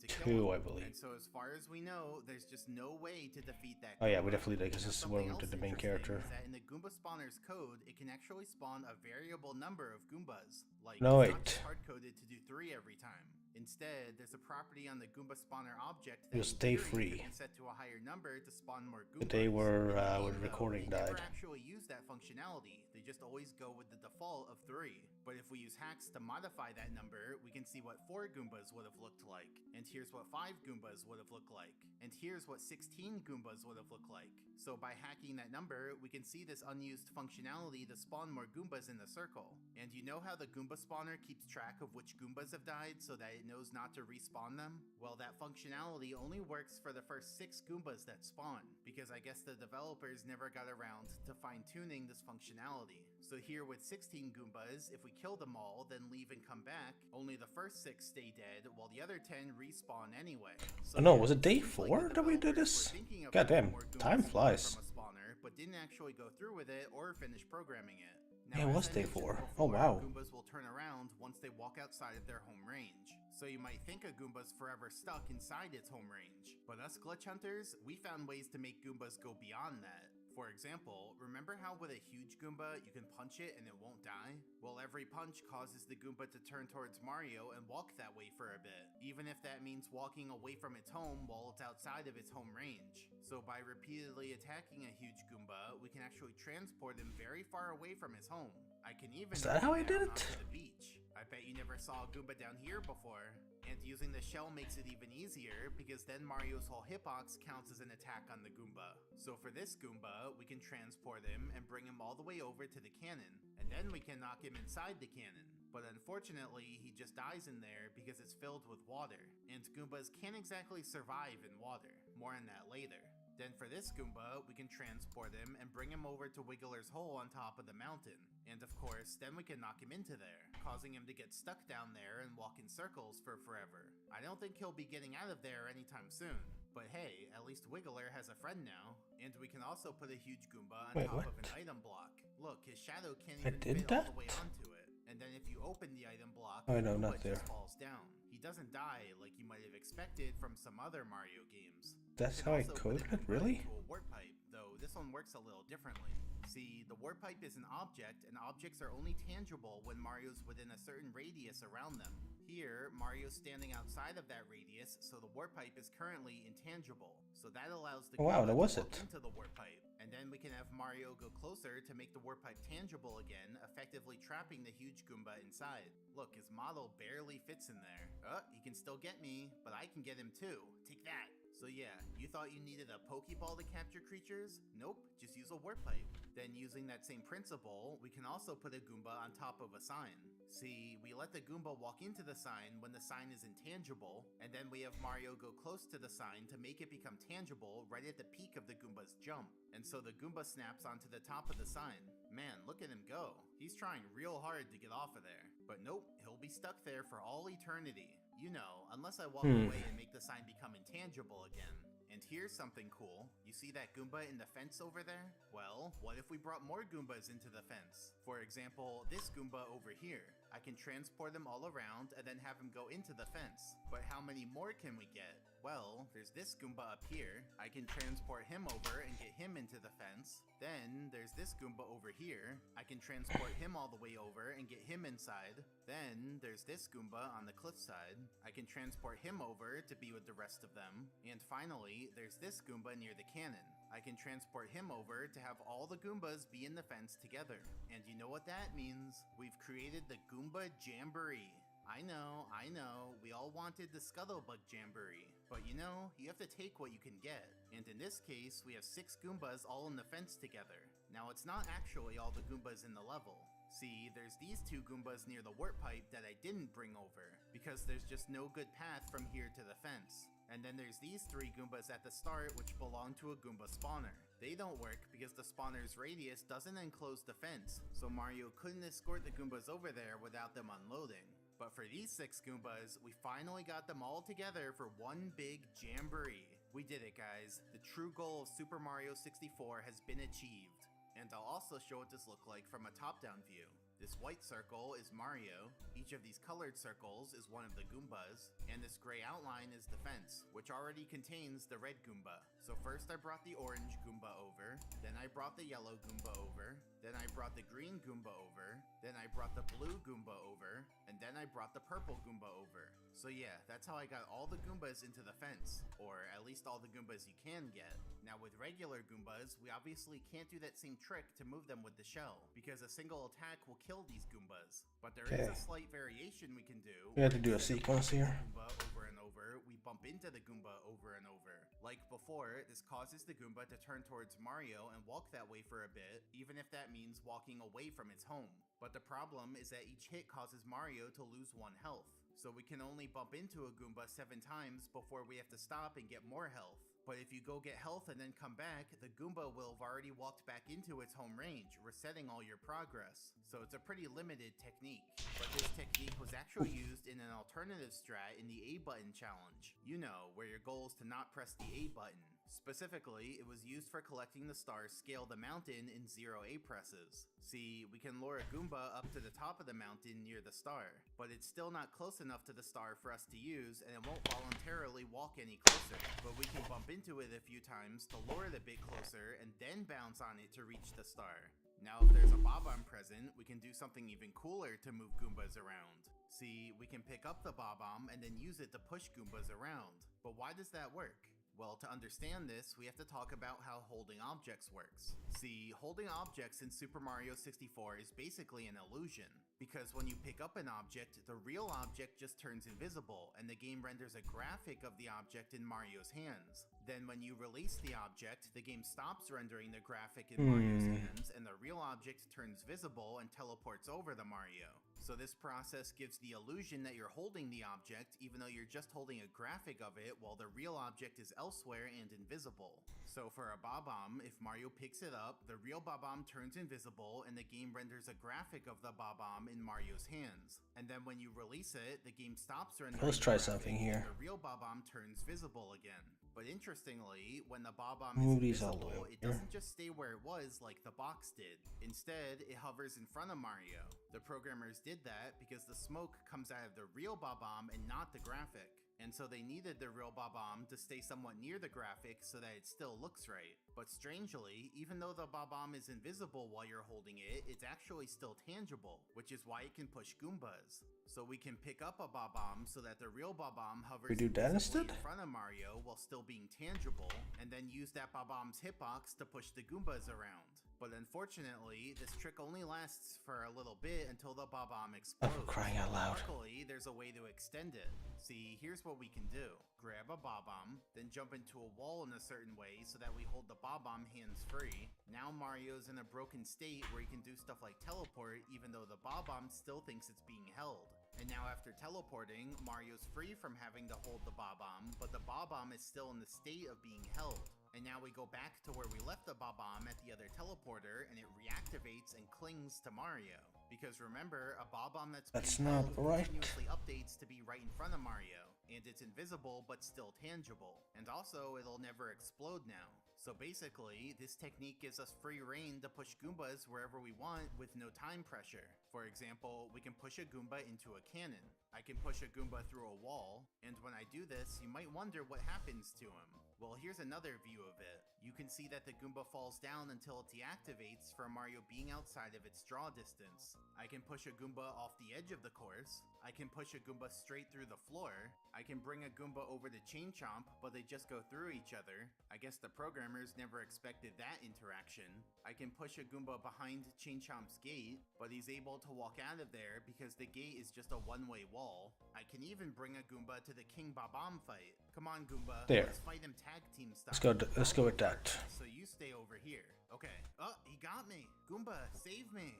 2, I believe. And so as far as we know, there's just no way to defeat that Oh yeah, we Goomba. definitely did, because this is where we did the main character. Is that in the Goomba spawner's code, it can actually spawn a variable number of Goombas. Like, No, it's not wait. just hard-coded to do 3 every time. Instead, there's a property on the Goomba spawner object It was day 3. can be set to a higher number to spawn more Goombas. The day where Though, the recording they died. never actually use that functionality. They just always go with the default of 3. But if we use hacks to modify that number, we can see what 4 Goombas would have looked like. And here's what 5 Goombas would have looked like. And here's what 16 Goombas would have looked like. So by hacking that number, we can see this unused functionality to spawn more Goombas in the circle. And you know how the Goomba spawner keeps track of which Goombas have died so that it knows not to respawn them? Well, that functionality only works for the first 6 Goombas that spawn, because I guess the developers never got around to fine-tuning this functionality. So here with 16 Goombas, if we kill them all, then leave and come back, only the first 6 stay dead, while the other 10 respawn anyway. So Oh no, was it day 4 that we did this? Goddamn, time flies. from a spawner, but didn't actually go through with it or finish programming it. Yeah, it was day 4. Oh wow. Goombas will turn around once they walk outside of their home range. So you might think a Goomba's forever stuck inside its home range. But us glitch hunters, we found ways to make Goombas go beyond that. For example, remember how with a huge Goomba you can punch it and it won't die? Well, every punch causes the Goomba to turn towards Mario and walk that way for a bit, even if that means walking away from its home while it's outside of its home range. So by repeatedly attacking a huge Goomba, we can actually transport him very far away from his home. I can even Is that how I did it? onto the beach. I bet you never saw a Goomba down here before. And using the shell makes it even easier, because then Mario's whole hitbox counts as an attack on the Goomba. So for this Goomba, we can transport him and bring him all the way over to the cannon, and then we can knock him inside the cannon. But unfortunately, he just dies in there because it's filled with water, and Goombas can't exactly survive in water. More on that later. Then for this Goomba, we can transport him and bring him over to Wiggler's hole on top of the mountain. And of course, then we can knock him into there, causing him to get stuck down there and walk in circles for forever. I don't think he'll be getting out of there anytime soon. But hey, at least Wiggler has a friend now. And we can also put a huge Goomba on top of an item block. Look, his shadow can't even fit all the way onto it. And then if you open the item block, Oh, no, Goomba not there. just falls down. He doesn't die like you might have expected from some other Mario games. That's how I coded it, really? To a warp pipe, though this one works a little differently. See, the warp pipe is an object, and objects are only tangible when Mario's within a certain radius around them. Here, Mario's standing outside of that radius, so the warp pipe is currently intangible. So that allows the Wow, Goomba that to was walk it. into the warp pipe. And then we can have Mario go closer to make the warp pipe tangible again, effectively trapping the huge Goomba inside. Look, his model barely fits in there. He can still get me, but I can get him too. Take that! So yeah, you thought you needed a Pokeball to capture creatures? Nope, just use a warp pipe. Then using that same principle, we can also put a Goomba on top of a sign. See, we let the Goomba walk into the sign when the sign is intangible, and then we have Mario go close to the sign to make it become tangible right at the peak of the Goomba's jump. And so the Goomba snaps onto the top of the sign. Man, look at him go. He's trying real hard to get off of there. But nope, he'll be stuck there for all eternity. You know, unless I walk away and make the sign become intangible again. And here's something cool. You see that Goomba in the fence over there? Well, what if we brought more Goombas into the fence? For example, this Goomba over here. I can transport him all around and then have him go into the fence. But how many more can we get? Well, there's this Goomba up here. I can transport him over and get him into the fence. Then there's this Goomba over here. I can transport him all the way over and get him inside. Then there's this Goomba on the cliffside. I can transport him over to be with the rest of them. And finally, there's this Goomba near the cannon. I can transport him over to have all the Goombas be in the fence together. And you know what that means? We've created the Goomba Jamboree. I know, we all wanted the Scuttlebug Jamboree. But you know, you have to take what you can get. And in this case, we have 6 Goombas all in the fence together. Now it's not actually all the Goombas in the level. See, there's these 2 Goombas near the warp pipe that I didn't bring over, because there's just no good path from here to the fence. And then there's these 3 Goombas at the start which belong to a Goomba spawner. They don't work because the spawner's radius doesn't enclose the fence, so Mario couldn't escort the Goombas over there without them unloading. But for these 6 Goombas, we finally got them all together for one big jamboree. We did it, guys. The true goal of Super Mario 64 has been achieved. And I'll also show what this looks like from a top-down view. This white circle is Mario, each of these colored circles is one of the Goombas, and this gray outline is the fence, which already contains the red Goomba. So first I brought the orange Goomba over, then I brought the yellow Goomba over, then I brought the green Goomba over, then I brought the blue Goomba over, and then I brought the purple Goomba over. So yeah, that's how I got all the Goombas into the fence, or at least all the Goombas you can get. Now with regular Goombas, we obviously can't do that same trick to move them with the shell, because a single attack will kill these Goombas. But there is a slight variation we can do. We have to do a sequence here. Goomba over and over, we bump into the Goomba over and over. Like before, this causes the Goomba to turn towards Mario and walk that way for a bit, even if that means walking away from its home. But the problem is that each hit causes Mario to lose 1 health. So we can only bump into a Goomba 7 times before we have to stop and get more health. But if you go get health and then come back, the Goomba will have already walked back into its home range, resetting all your progress. So it's a pretty limited technique. But this technique was actually used in an alternative strat in the A button challenge. You know, where your goal is to not press the A button. Specifically, it was used for collecting the stars Scale the Mountain in 0 A presses. See, we can lure a Goomba up to the top of the mountain near the star, but it's still not close enough to the star for us to use, and it won't voluntarily walk any closer. But we can bump into it a few times to lure it a bit closer, and then bounce on it to reach the star. Now if there's a Bob-omb present, we can do something even cooler to move Goombas around. See, we can pick up the Bob-omb and then use it to push Goombas around. But why does that work? Well, to understand this, we have to talk about how holding objects works. See, holding objects in Super Mario 64 is basically an illusion, because when you pick up an object, the real object just turns invisible, and the game renders a graphic of the object in Mario's hands. Then when you release the object, the game stops rendering the graphic in Mario's hands, and the real object turns visible and teleports over the Mario. So this process gives the illusion that you're holding the object, even though you're just holding a graphic of it, while the real object is elsewhere and invisible. So for a Bob-omb, if Mario picks it up, the real Bob-omb turns invisible, and the game renders a graphic of the Bob-omb in Mario's hands. And then when you release it, the game stops rendering Let's try something here. The real Bob-omb turns visible again. But interestingly, when the Bob-omb Move is these all the way invisible, over it here. doesn't just stay where it was like the box did. Instead, it hovers in front of Mario. The programmers did that because the smoke comes out of the real Bob-omb and not the graphic. And so they needed the real Bob-omb to stay somewhat near the graphic so that it still looks right. But strangely, even though the Bob-omb is invisible while you're holding it, it's actually still tangible, which is why it can push Goombas. So we can pick up a Bob-omb so that the real Bob-omb hovers We do that invisibly instead? in front of Mario while still being tangible, and then use that Bob-omb's hitbox to push the Goombas around. But unfortunately, this trick only lasts for a little bit until the Bob-omb explodes. Oh, for crying out loud. Luckily, there's a way to extend it. See, here's what we can do. Grab a Bob-omb, then jump into a wall in a certain way so that we hold the Bob-omb hands-free. Now Mario's in a broken state where he can do stuff like teleport even though the Bob-omb still thinks it's being held. And now after teleporting, Mario's free from having to hold the Bob-omb, but the Bob-omb is still in the state of being held. And now we go back to where we left the Bob-omb at the other teleporter, and it reactivates and clings to Mario. Because remember, a Bob-omb that's not right. continuously updates to be right in front of Mario, and it's invisible but still tangible. And also, it'll never explode now. So basically, this technique gives us free reign to push Goombas wherever we want with no time pressure. For example, we can push a Goomba into a cannon. I can push a Goomba through a wall, and when I do this, you might wonder what happens to him. Well, here's another view of it. You can see that the Goomba falls down until it deactivates from Mario being outside of its draw distance. I can push a Goomba off the edge of the course. I can push a Goomba straight through the floor. I can bring a Goomba over to Chain Chomp, but they just go through each other. I guess the programmers never expected that interaction. I can push a Goomba behind Chain Chomp's gate, but he's able to walk out of there because the gate is just a one-way wall. I can even bring a Goomba to the King Babam fight. Come on, Goomba. There. Let's fight him tag team style. Let's go with that. So you stay over here. Okay. Oh, he got me. Goomba, save me.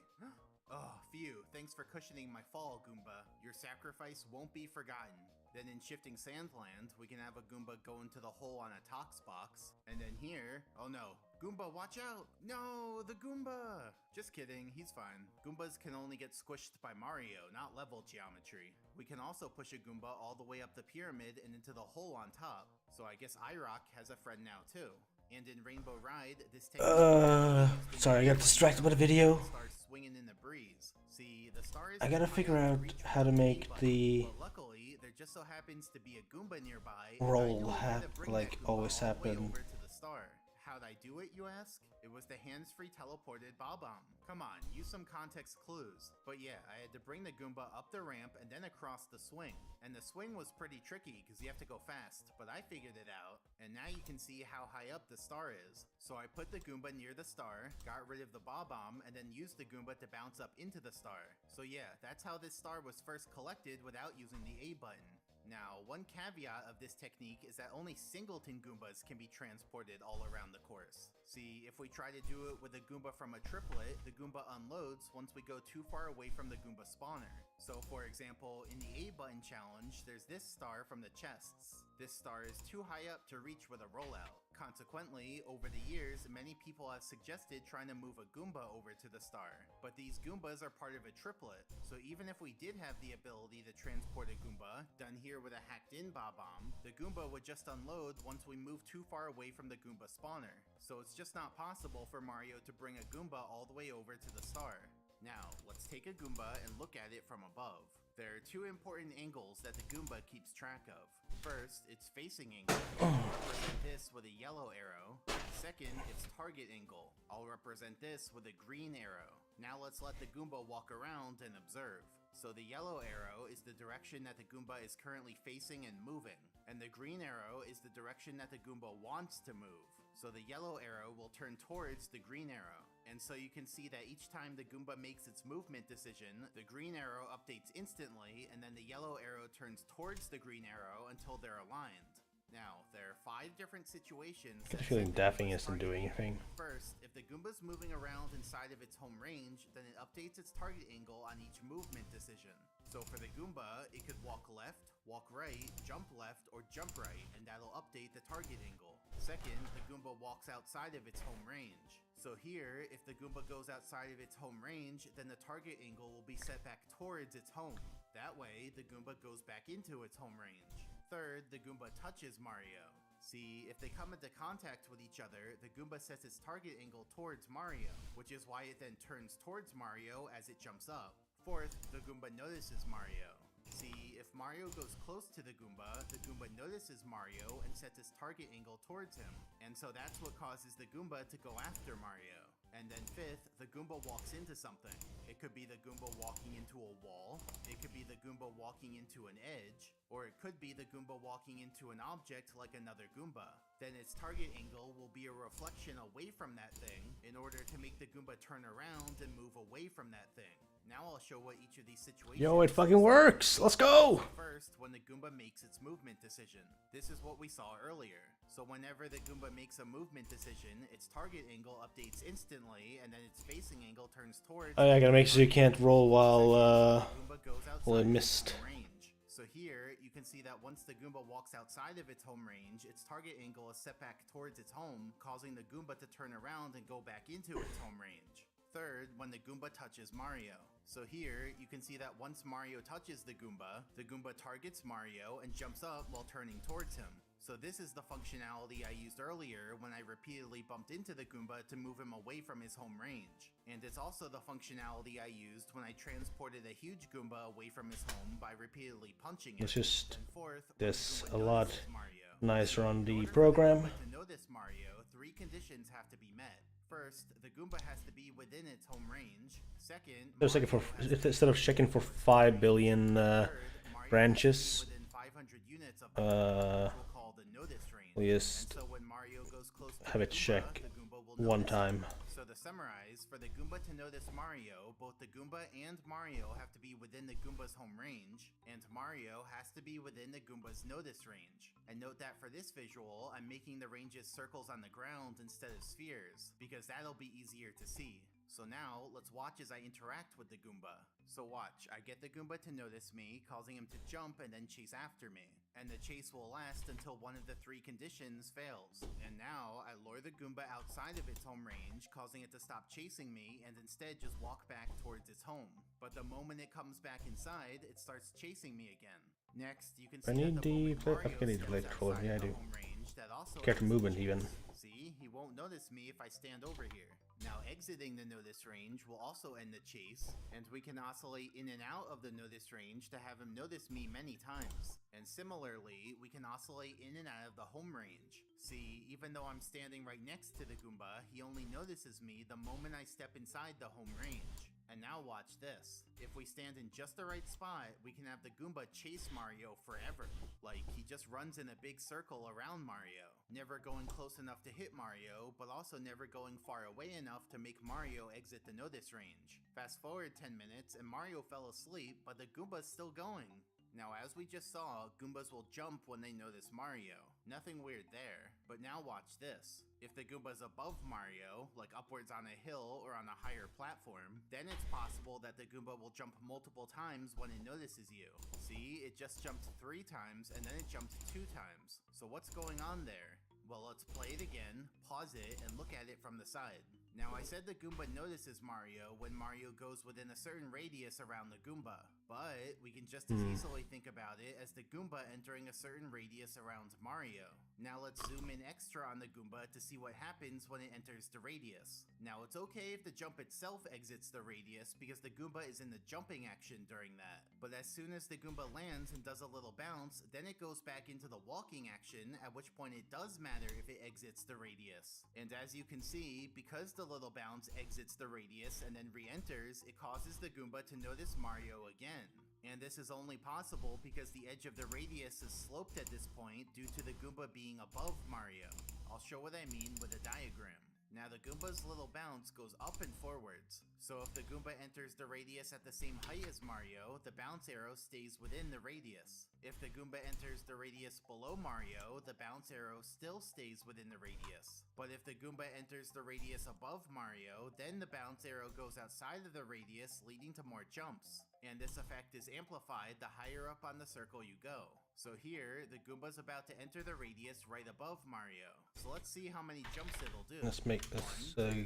Oh, phew. Thanks for cushioning my fall, Goomba. Your sacrifice won't be forgotten. Then in Shifting Sandland, we can have a Goomba go into the hole on a Tox box. And then here, oh no. Goomba, watch out! No, the Goomba! Just kidding, he's fine. Goombas can only get squished by Mario, not level geometry. We can also push a Goomba all the way up the pyramid and into the hole on top. So I guess IROC has a friend now too. And in Rainbow Ride, this sorry, I got distracted by the video. Stars swinging in the breeze. See, the stars I gotta figure out how to make the luckily, there just so happens to be a Goomba nearby. roll always happen. Over to the star. How'd I do it, you ask? It was the hands-free teleported Bob-omb. Come on, use some context clues. But yeah, I had to bring the Goomba up the ramp and then across the swing. And the swing was pretty tricky because you have to go fast, but I figured it out. And now you can see how high up the star is. So I put the Goomba near the star, got rid of the Bob-omb, and then used the Goomba to bounce up into the star. So yeah, that's how this star was first collected without using the A button. Now, one caveat of this technique is that only singleton Goombas can be transported all around the course. See, if we try to do it with a Goomba from a triplet, the Goomba unloads once we go too far away from the Goomba spawner. So for example, in the A button challenge, there's this star from the chests. This star is too high up to reach with a rollout. Consequently, over the years, many people have suggested trying to move a Goomba over to the star. But these Goombas are part of a triplet, so even if we did have the ability to transport a Goomba, done here with a hacked-in Bob-omb, the Goomba would just unload once we move too far away from the Goomba spawner. So it's just not possible for Mario to bring a Goomba all the way over to the star. Now, let's take a Goomba and look at it from above. There are two important angles that the Goomba keeps track of. First, its facing angle. I'll represent this with a yellow arrow. Second, its target angle. I'll represent this with a green arrow. Now let's let the Goomba walk around and observe. So the yellow arrow is the direction that the Goomba is currently facing and moving. And the green arrow is the direction that the Goomba wants to move. So the yellow arrow will turn towards the green arrow. And so you can see that each time the Goomba makes its movement decision, the green arrow updates instantly, and then the yellow arrow turns towards the green arrow until they're aligned. Now, there are 5 different situations. I get the feeling daffing isn't doing anything. First, if the Goomba's moving around inside of its home range, then it updates its target angle on each movement decision. So for the Goomba, it could walk left, walk right, jump left, or jump right, and that'll update the target angle. Second, the Goomba walks outside of its home range. So here, if the Goomba goes outside of its home range, then the target angle will be set back towards its home. That way, the Goomba goes back into its home range. Third, the Goomba touches Mario. See, if they come into contact with each other, the Goomba sets its target angle towards Mario, which is why it then turns towards Mario as it jumps up. Fourth, the Goomba notices Mario. See, if Mario goes close to the Goomba notices Mario and sets its target angle towards him. And so that's what causes the Goomba to go after Mario. And then fifth, the Goomba walks into something. It could be the Goomba walking into a wall, it could be the Goomba walking into an edge, or it could be the Goomba walking into an object like another Goomba. Then its target angle will be a reflection away from that thing in order to make the Goomba turn around and move away from that thing. Now I'll show what each of these situations... Yo, it fucking works! Let's go! First, when the Goomba makes its movement decision. This is what we saw earlier. So whenever the Goomba makes a movement decision, its target angle updates instantly, and then its facing angle turns towards... Oh yeah, I gotta make sure you can't roll while it missed. So here, you can see that once the Goomba walks outside of its home range, its target angle is set back towards its home, causing the Goomba to turn around and go back into its home range. Third, when the Goomba touches Mario. So here, you can see that once Mario touches the Goomba targets Mario and jumps up while turning towards him. So this is the functionality I used earlier when I repeatedly bumped into the Goomba to move him away from his home range. And it's also the functionality I used when I transported a huge Goomba away from his home by repeatedly punching it. Let's just And fourth, this when a the Goomba lot notices Mario. nicer on In the order for program. Goomba to notice Mario, 3 conditions have to be met. First, the Goomba has to be within its home range. Second, Instead of checking for 5 billion branches, we just have it check one time. So to summarize, for the Goomba to notice Mario, both the Goomba and Mario have to be within the Goomba's home range, and Mario has to be within the Goomba's notice range. And note that for this visual, I'm making the ranges circles on the ground instead of spheres, because that'll be easier to see. So now, let's watch as I interact with the Goomba. So watch, I get the Goomba to notice me, causing him to jump and then chase after me. And the chase will last until one of the 3 conditions fails. And now, I lure the Goomba outside of its home range, causing it to stop chasing me and instead just walk back towards its home. But the moment it comes back inside, it starts chasing me again. Next, you can see that the moment Mario steps outside yeah, I the do. home range, that also Character ends the movement chase. even. See, he won't notice me if I stand over here. Now exiting the notice range will also end the chase, and we can oscillate in and out of the notice range to have him notice me many times. And similarly, we can oscillate in and out of the home range. See, even though I'm standing right next to the Goomba, he only notices me the moment I step inside the home range. And now watch this. If we stand in just the right spot, we can have the Goomba chase Mario forever. Like, he just runs in a big circle around Mario, never going close enough to hit Mario, but also never going far away enough to make Mario exit the notice range. Fast forward 10 minutes and Mario fell asleep, but the Goomba's still going. Now, as we just saw, Goombas will jump when they notice Mario. Nothing weird there. But now watch this. If the Goomba's above Mario, like upwards on a hill or on a higher platform, then it's possible that the Goomba will jump multiple times when it notices you. See, it just jumped 3 times and then it jumped 2 times. So what's going on there? Well, let's play it again, pause it, and look at it from the side. Now, I said the Goomba notices Mario when Mario goes within a certain radius around the Goomba, but we can just as easily think about it as the Goomba entering a certain radius around Mario. Now let's zoom in extra on the Goomba to see what happens when it enters the radius. Now it's okay if the jump itself exits the radius because the Goomba is in the jumping action during that. But as soon as the Goomba lands and does a little bounce, then it goes back into the walking action, at which point it does matter if it exits the radius. And as you can see, because the little bounce exits the radius and then re-enters, it causes the Goomba to notice Mario again. And this is only possible because the edge of the radius is sloped at this point due to the Goomba being above Mario. I'll show what I mean with a diagram. Now the Goomba's little bounce goes up and forwards. So if the Goomba enters the radius at the same height as Mario, the bounce arrow stays within the radius. If the Goomba enters the radius below Mario, the bounce arrow still stays within the radius. But if the Goomba enters the radius above Mario, then the bounce arrow goes outside of the radius, leading to more jumps. And this effect is amplified the higher up on the circle you go. So here, the Goomba's about to enter the radius right above Mario. So let's see how many jumps it'll do. Let's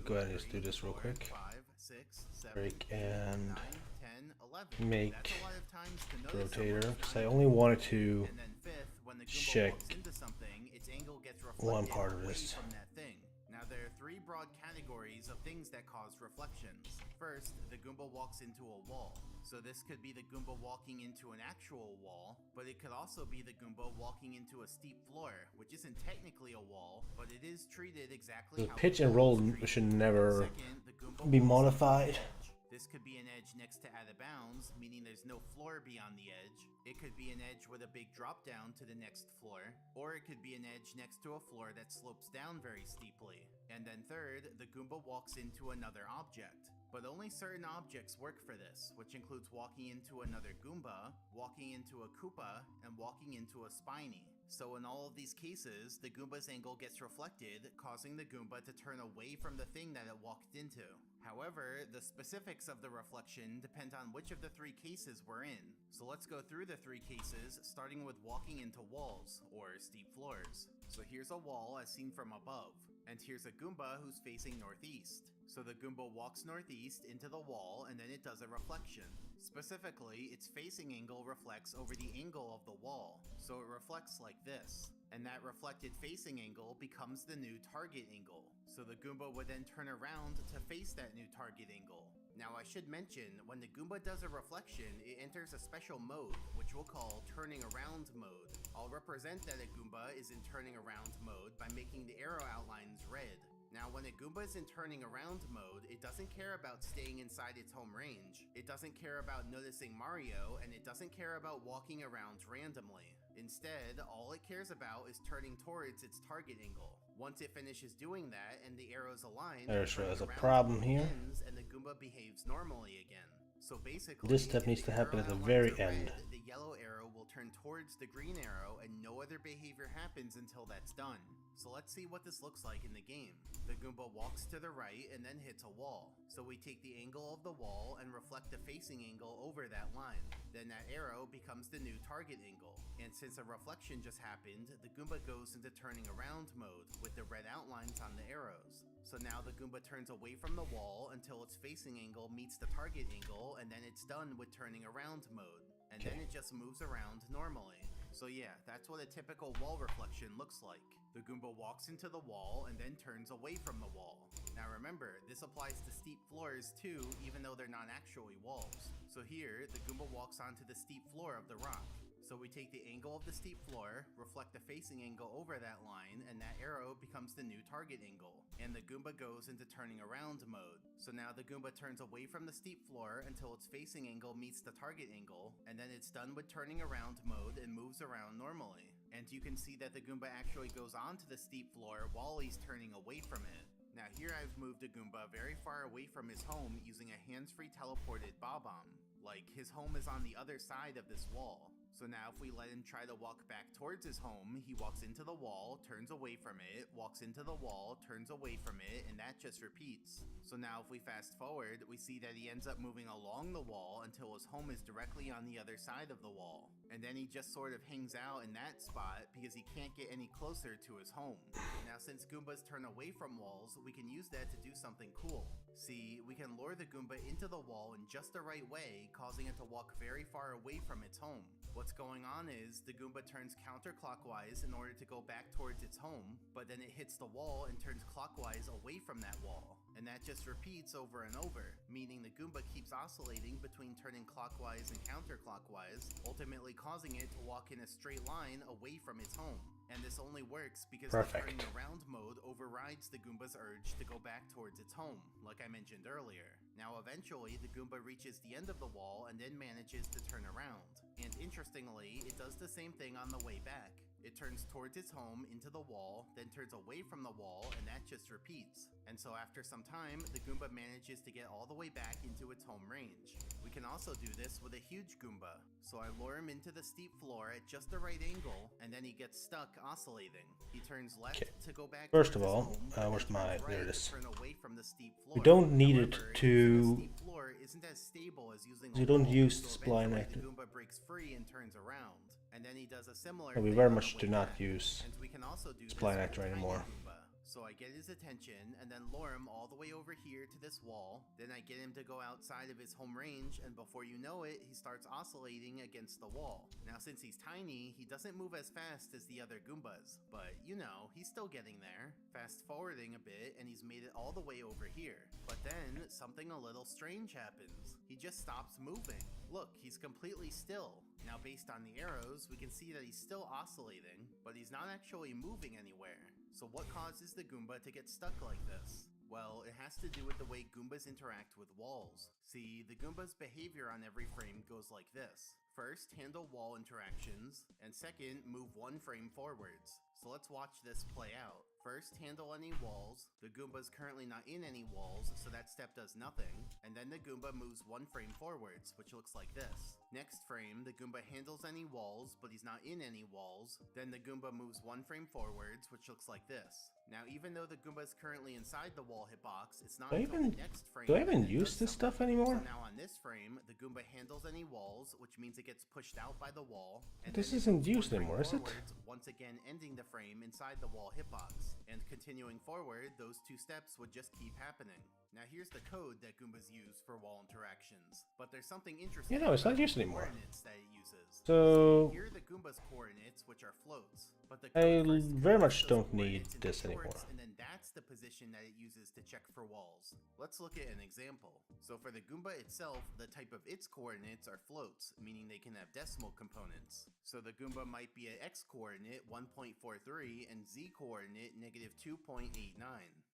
go ahead and just do this real quick. 5, 6, 7, Break 8, and 9, 10, 11. make That's a lot of times to notice rotator someone's because I not only wanted to And then fifth, when the Goomba check walks into something, its angle gets one reflected part of away this. from that thing. Now there are 3 broad categories of things that cause reflections. First, the Goomba walks into a wall. So this could be the Goomba walking into an actual wall, but it could also be the Goomba walking into a steep floor, which isn't technically a wall, but it is treated exactly The how pitch the and wall roll is treated. should never Second, the Goomba be walks into modified. an edge. This could be an edge next to out of bounds, meaning there's no floor beyond the edge. It could be an edge with a big drop down to the next floor, or it could be an edge next to a floor that slopes down very steeply. And then third, the Goomba walks into another object. But only certain objects work for this, which includes walking into another Goomba, walking into a Koopa, and walking into a Spiny. So in all of these cases, the Goomba's angle gets reflected, causing the Goomba to turn away from the thing that it walked into. However, the specifics of the reflection depend on which of the 3 cases we're in. So let's go through the 3 cases, starting with walking into walls, or steep floors. So here's a wall as seen from above, and here's a Goomba who's facing northeast. So the Goomba walks northeast into the wall, and then it does a reflection. Specifically, its facing angle reflects over the angle of the wall, so it reflects like this. And and that reflected facing angle becomes the new target angle. So the Goomba would then turn around to face that new target angle. Now I should mention, when the Goomba does a reflection, it enters a special mode, which we'll call turning around mode. I'll represent that a Goomba is in turning around mode by making the arrow outlines red. Now when a Goomba is in turning around mode, it doesn't care about staying inside its home range, it doesn't care about noticing Mario, and it doesn't care about walking around randomly. Instead, all it cares about is turning towards its target angle. Once it finishes doing that and the arrows align, There's a problem here. and the Goomba behaves normally again. So basically, This step needs to happen at the very end. The yellow arrow will turn towards the green arrow and no other behavior happens until that's done. So let's see what this looks like in the game. The Goomba walks to the right and then hits a wall. So we take the angle of the wall and reflect the facing angle over that line. Then that arrow becomes the new target angle. And since a reflection just happened, the Goomba goes into turning around mode with the red outlines on the arrows. So now the Goomba turns away from the wall until its facing angle meets the target angle, and then it's done with turning around mode. And then it just moves around normally. So yeah, that's what a typical wall reflection looks like. The Goomba walks into the wall and then turns away from the wall. Now remember, this applies to steep floors too, even though they're not actually walls. So here, the Goomba walks onto the steep floor of the rock. So we take the angle of the steep floor, reflect the facing angle over that line, and that arrow becomes the new target angle. And the Goomba goes into turning around mode. So now the Goomba turns away from the steep floor until its facing angle meets the target angle, and then it's done with turning around mode and moves around normally. And you can see that the Goomba actually goes onto the steep floor while he's turning away from it. Now here I've moved a Goomba very far away from his home using a hands-free teleported Bob-omb. Like, his home is on the other side of this wall. So now if we let him try to walk back towards his home, he walks into the wall, turns away from it, walks into the wall, turns away from it, and that just repeats. So now if we fast forward, we see that he ends up moving along the wall until his home is directly on the other side of the wall. And then he just sort of hangs out in that spot because he can't get any closer to his home. Now since Goombas turn away from walls, we can use that to do something cool. See, we can lure the Goomba into the wall in just the right way, causing it to walk very far away from its home. What's going on is, the Goomba turns counterclockwise in order to go back towards its home, but then it hits the wall and turns clockwise away from that wall. And that just repeats over and over, meaning the Goomba keeps oscillating between turning clockwise and counterclockwise, ultimately causing it to walk in a straight line away from its home. And this only works because the turning around mode overrides the Goomba's urge to go back towards its home, like I mentioned earlier. Now eventually, the Goomba reaches the end of the wall and then manages to turn around. And interestingly, it does the same thing on the way back. It turns towards its home into the wall, then turns away from the wall, and that just repeats. And so after some time, the Goomba manages to get all the way back into its home range. We can also do this with a huge Goomba. So I lure him into the steep floor at just the right angle, and then he gets stuck oscillating. He turns left to go back. First of all, where's my, there it is. Turn away from the steep floor. We don't need it to, steep floor isn't as stable as using you don't use spline the active. Goomba breaks free and turns around. And then he does a similar We thing very on the much way do not back. use And we can also do spline this actor with Tiny anymore. Goomba. So I get his attention and then lure him all the way over here to this wall. Then I get him to go outside of his home range, and before you know it, he starts oscillating against the wall. Now since he's tiny, he doesn't move as fast as the other Goombas, but you know, he's still getting there. Fast forwarding a bit, and he's made it all the way over here. But then, something a little strange happens. He just stops moving. Look, he's completely still. Now based on the arrows, we can see that he's still oscillating, but he's not actually moving anywhere. So what causes the Goomba to get stuck like this? Well, it has to do with the way Goombas interact with walls. See, the Goomba's behavior on every frame goes like this. First, handle wall interactions, and second, move one frame forwards. So let's watch this play out. First, handle any walls. The Goomba's currently not in any walls, so that step does nothing. And then the Goomba moves one frame forwards, which looks like this. Next frame, the Goomba handles any walls, but he's not in any walls. Then the Goomba moves one frame forwards, which looks like this. Now, even though the Goomba's currently inside the wall hitbox, it's not until the next frame. Do I even use this stuff anymore? So now on this frame, the Goomba handles any walls, which means it gets pushed out by the wall. And This then it isn't moves one used frame anymore, is it? forwards, once again ending the frame inside the wall hitbox, and continuing forward, those two steps would just keep happening. Now here's the code that Goombas use for wall interactions, but there's something interesting. You know, it's not about used the anymore. coordinates that it uses. So Here are the Goomba's coordinates, which are floats, but the I code first very much converts those don't need coordinates into this anymore. shorts, and then that's the position that it uses to check for walls. Let's look at an example. So for the Goomba itself, the type of its coordinates are floats, meaning they can have decimal components. So the Goomba might be at x coordinate 1.43 and z coordinate -2.89.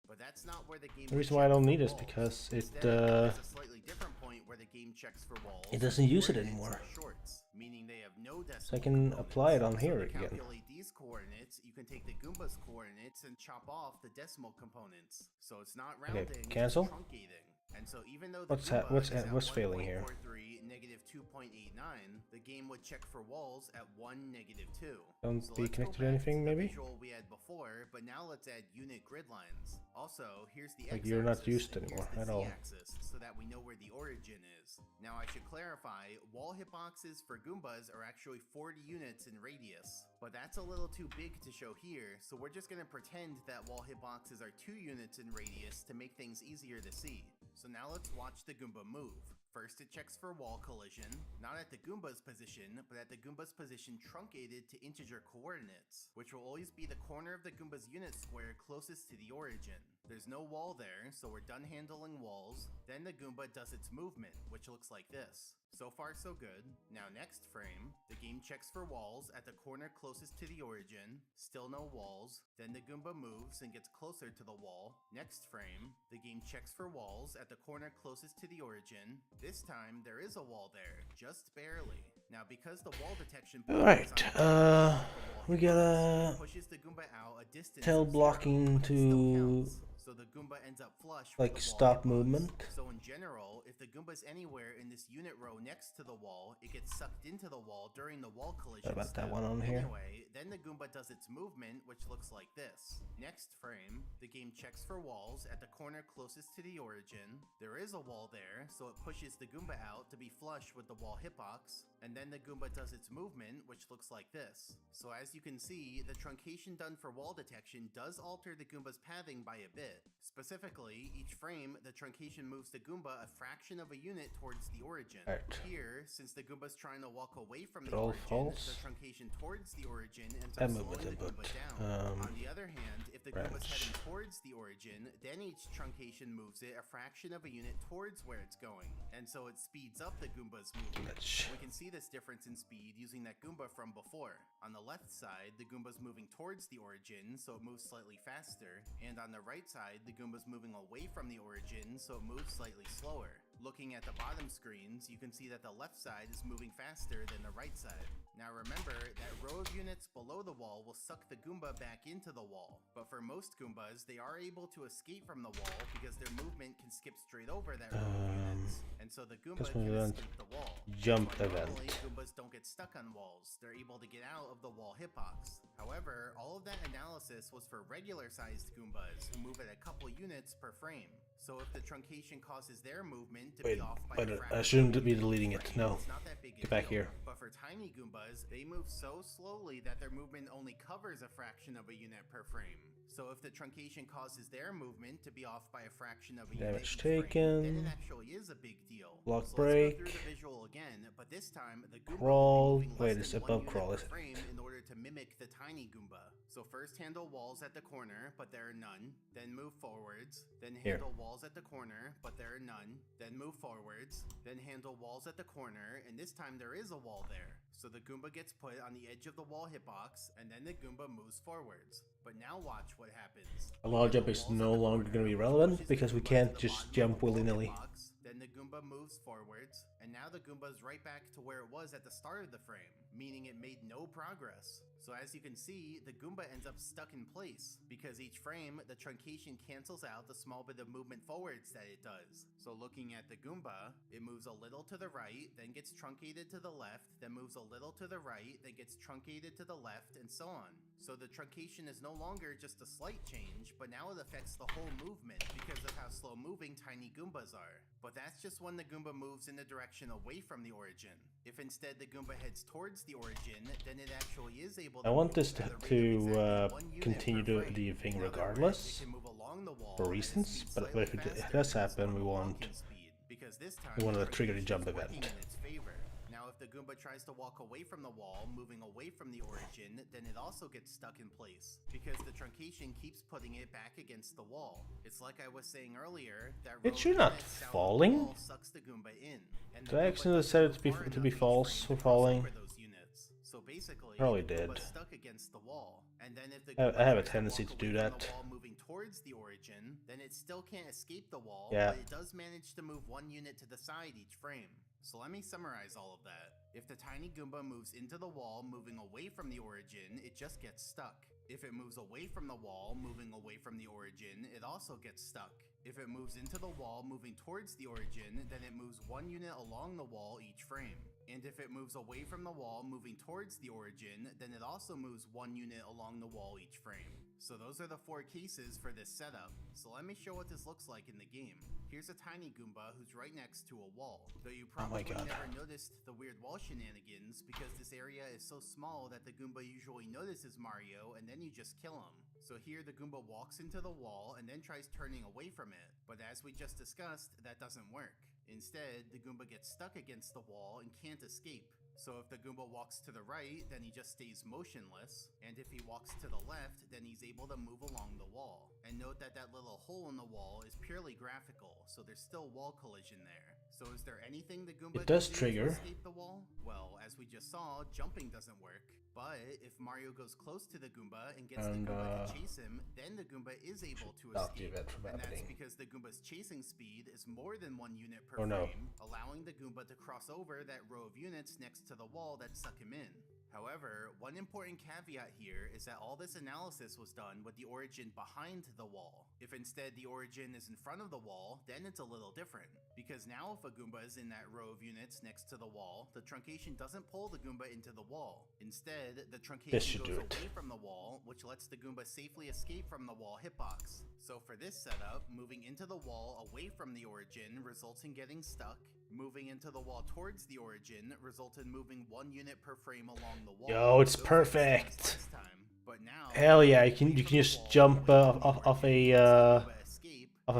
But that's not where the game. The reason why I don't need it is because it there's a slightly different point where the game checks for walls. it doesn't use it anymore. Shorts, meaning they have no decimal So I can apply it on here to again. calculate these coordinates, you can take the Goomba's coordinates and chop off the decimal components. So it's not rounding, Okay, it's cancel. truncating. And so even though the What's failing here? 1.43 -2.89, the game would check for walls at 1 -2. Don't So be let's go connected to back anything, the maybe? visual we had before, but now let's add unit grid lines. Also, here's the Like you're not x-axis used and anymore here's the at all. z-axis, so that we know where the origin is. Now I should clarify, wall hitboxes for Goombas are actually 40 units in radius, but that's a little too big to show here, so we're just gonna pretend that wall hitboxes are 2 units in radius to make things easier to see. So now let's watch the Goomba move. First it checks for wall collision, not at the Goomba's position, but at the Goomba's position truncated to integer coordinates, which will always be the corner of the Goomba's unit square closest to the origin. There's no wall there, so we're done handling walls. Then the Goomba does its movement, which looks like this. So far so good. Now next frame, the game checks for walls at the corner closest to the origin, still no walls. Then the Goomba moves and gets closer to the wall. Next frame, the game checks for walls at the corner closest to the origin. This time there is a wall there, just barely. Now because the wall detection Alright, we gotta pushes the Goomba out a distance tell of 0, blocking but it still to counts. So the Goomba ends up flush with like the wall stop hitbox. movement. So in general, if the Goomba's anywhere in this unit row next to the wall, it gets sucked into the wall during the wall collision. What about that step. one on here? Anyway, then the Goomba does its movement, which looks like this. Next frame, the game checks for walls at the corner closest to the origin. There is a wall there, so it pushes the Goomba out to be flush with the wall hitbox. And then the Goomba does its movement, which looks like this. So as you can see, the truncation done for wall detection does alter the Goomba's pathing by a bit. Specifically, each frame, the truncation moves the Goomba a fraction of a unit towards the origin. Right. Here, since the Goomba's trying to walk away from the Control origin, false. the truncation towards the origin ends That up movement slowing the input. Goomba down. On the other hand, if the Goomba's branch. heading towards the origin, then each truncation moves it a fraction of a unit towards where it's going. And so it speeds up the Goomba's movement. We can see this difference in speed using that Goomba from before. On the left side, the Goomba's moving towards the origin, so it moves slightly faster. And on the right side, the Goomba's moving away from the origin, so it moves slightly slower. Looking at the bottom screens, you can see that the left side is moving faster than the right side. Now remember, that row of units below the wall will suck the Goomba back into the wall. But for most Goombas, they are able to escape from the wall because their movement can skip straight over that row of units. And so the Goomba can escape the wall. Jump But event. normally, Goombas don't get stuck on walls. They're able to get out of the wall hitbox. However, all of that analysis was for regular-sized Goombas who move at a couple units per frame. So if the truncation causes their movement to Wait, be off by I a don't- fraction I shouldn't of a be unit deleting per it, frame, no. it's not that big a Get back deal. here. But for tiny Goombas, they move so slowly that their movement only covers a fraction of a unit per frame. So if the truncation causes their movement to be off by a fraction of a unit Damage each frame, taken. then it actually is a big deal. Block So break. let's go through the visual again, but this time the Goomba Crawl. will be moving Wait, less it's than 1 above unit crawl, per isn't it? frame in order to mimic the tiny Goomba. So first handle walls at the corner, but there are none. Then move forwards. Then Here. handle walls at the corner, but there are none. Then move forwards. Then handle walls at the corner, and this time there is a wall there. So the Goomba gets put on the edge of the wall hitbox, and then the Goomba moves forwards. But now watch what happens. A wall jump is no longer going to be relevant because we can't just jump willy-nilly. Then the Goomba moves forwards, and now the Goomba's right back to where it was at the start of the frame, meaning it made no progress. So as you can see, the Goomba ends up stuck in place, because each frame, the truncation cancels out the small bit of movement forwards that it does. So looking at the Goomba, it moves a little to the right, then gets truncated to the left, then moves a little to the right, then gets truncated to the left, and so on. So the truncation is no longer just a slight change, but now it affects the whole movement because of how slow moving tiny Goombas are. But that's just when the Goomba moves in the direction direction away from the origin. If instead the Goomba heads towards the origin, then it actually is able to I want move this at a rate of exactly 1 unit continue per to frame. the thing In other words, regardless, it can move along the wall for at a reasons, speed but slightly if it faster does than happen, we normal want walking speed, because this time to the trigger the truncation jump is working event. in its favor. Now if the Goomba tries to walk away from the wall, moving away from the origin, then it also gets stuck in place, because the truncation keeps putting it back against the wall. It's like I was saying earlier, that It should not falling. sucks the Goomba in. And Did I accidentally set it to be false for falling? So basically, Probably the did. Goomba's stuck against the wall, and then if the I Goomba have a tries tendency walk to do away from that. the wall moving towards the origin, then it still can't escape the wall, Yeah. but it does manage to move 1 unit to the side each frame. So let me summarize all of that. If the tiny Goomba moves into the wall moving away from the origin, it just gets stuck. If it moves away from the wall moving away from the origin, it also gets stuck. If it moves into the wall moving towards the origin, then it moves 1 unit along the wall each frame. And if it moves away from the wall moving towards the origin, then it also moves 1 unit along the wall each frame. So those are the 4 cases for this setup. So let me show what this looks like in the game. Here's a tiny Goomba who's right next to a wall. Though you probably never noticed the weird wall shenanigans because this area is so small that the Goomba usually notices Mario and then you just kill him. So here the Goomba walks into the wall and then tries turning away from it. But as we just discussed, that doesn't work. Instead, the Goomba gets stuck against the wall and can't escape. So if the Goomba walks to the right, then he just stays motionless, and if he walks to the left, then he's able to move along the wall. And note that that little hole in the wall is purely graphical, so there's still wall collision there. So is there anything the Goomba It does can do trigger. to escape the wall? Well, as we just saw, jumping doesn't work. But if Mario goes close to the Goomba and gets the Goomba to chase him, then the Goomba is able to stop the escape. event from And that's happening. because the Goomba's chasing speed is more than 1 unit per Oh, no. frame, allowing the Goomba to cross over that row of units next to the wall that suck him in. However, one important caveat here is that all this analysis was done with the origin behind the wall. If instead the origin is in front of the wall, then it's a little different. Because now if a Goomba is in that row of units next to the wall, the truncation doesn't pull the Goomba into the wall. Instead, the truncation goes away from the wall, which lets the Goomba safely escape from the wall hitbox. So for this setup, moving into the wall away from the origin results in getting stuck. Moving into the wall towards the origin results in moving 1 unit per frame along the wall. Yo, it's Those are perfect. last time, but now, Hell yeah, you can just jump off a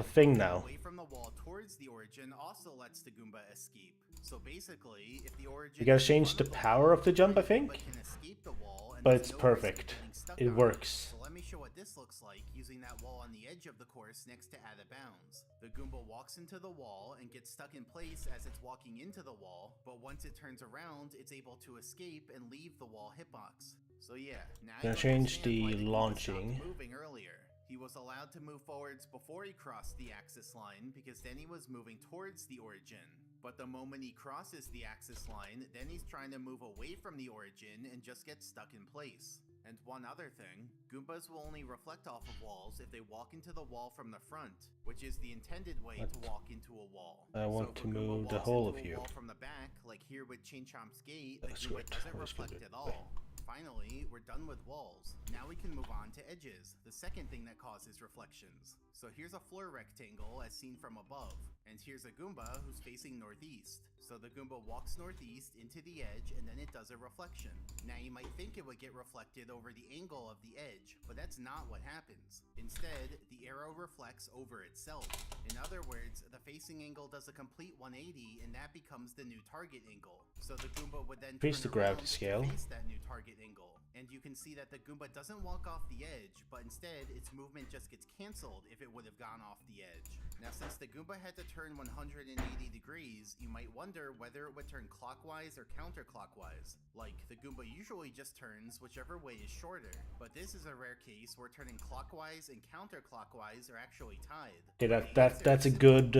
thing now. away from the wall towards the origin also lets the Goomba escape. So basically, if the origin You gotta change the power of the jump, I think, can escape the wall and but there's it's no risk of perfect. getting stuck It on works. So let me show what this looks like using that wall on the edge of the course next to Out of Bounds. The Goomba walks into the wall and gets stuck in place as it's walking into the wall, but once it turns around, it's able to escape and leave the wall hitbox. So yeah, now Gonna you change understand why the Goomba launching. stopped moving earlier. He was allowed to move forwards before he crossed the axis line because then he was moving towards the origin. But the moment he crosses the axis line, then he's trying to move away from the origin and just gets stuck in place. And one other thing, Goombas will only reflect off of walls if they walk into the wall from the front, which is the intended way to walk into a wall. I want so to if a Goomba move the walks whole into of a you. wall from the back, like here with Chain Chomp's gate, the That's Goomba good. doesn't Always reflect good. at all. Finally, we're done with walls. Now we can move on to edges, the second thing that causes reflections. So here's a floor rectangle as seen from above, and here's a Goomba who's facing northeast. So the Goomba walks northeast into the edge and then it does a reflection. Now you might think it would get reflected over the angle of the edge, but that's not what happens. Instead, the arrow reflects over itself. In other words, the facing angle does a complete 180 and that becomes the new target angle. So the Goomba would then Increase the turn around gravity to scale. face that new target angle. And you can see that the Goomba doesn't walk off the edge, but instead its movement just gets cancelled if it would have gone off the edge. Now since the Goomba had to turn 180 degrees, you might wonder whether it would turn clockwise or counterclockwise. Like, the Goomba usually just turns whichever way is shorter, but this is a rare case where turning clockwise and counterclockwise are actually tied. Okay, that's a good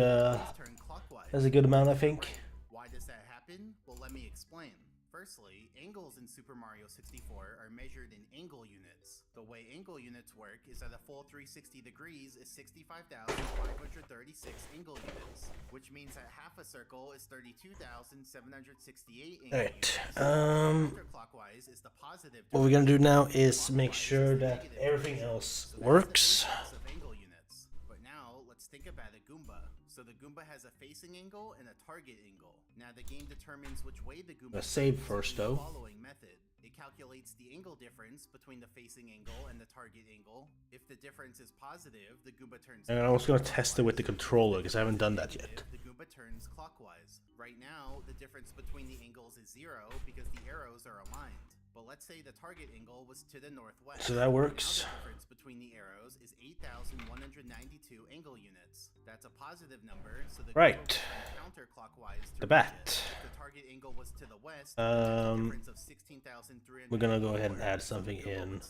that's a good amount, I think. Why does that happen? Well, let me explain. Firstly, angles in Super Mario 64 are measured in angle units. The way angle units work is that a full 360 degrees is 65,536 angle units, which means that half a circle is 32,768 angle units. Counterclockwise is the positive. What we're gonna do now is make sure that everything else works. Of angle units. But now let's think about a Goomba. So the Goomba has a facing angle and a target angle. Now the game determines which way the Goomba save turns first, using the though. following method. It calculates the angle difference between the facing angle and the target angle. If the difference is positive, the Goomba turns. And I was gonna test it with the controller because I haven't done that yet. The Goomba turns clockwise. Right now, the difference between the angles is 0 because the arrows are aligned. But let's say the target angle was to the northwest. So that works. Now the difference between the arrows is 8,192 angle units. That's a positive number, so the right. Counterclockwise. The bat. If the target angle was to the west, a difference of 16,300. We're gonna go ahead and add something in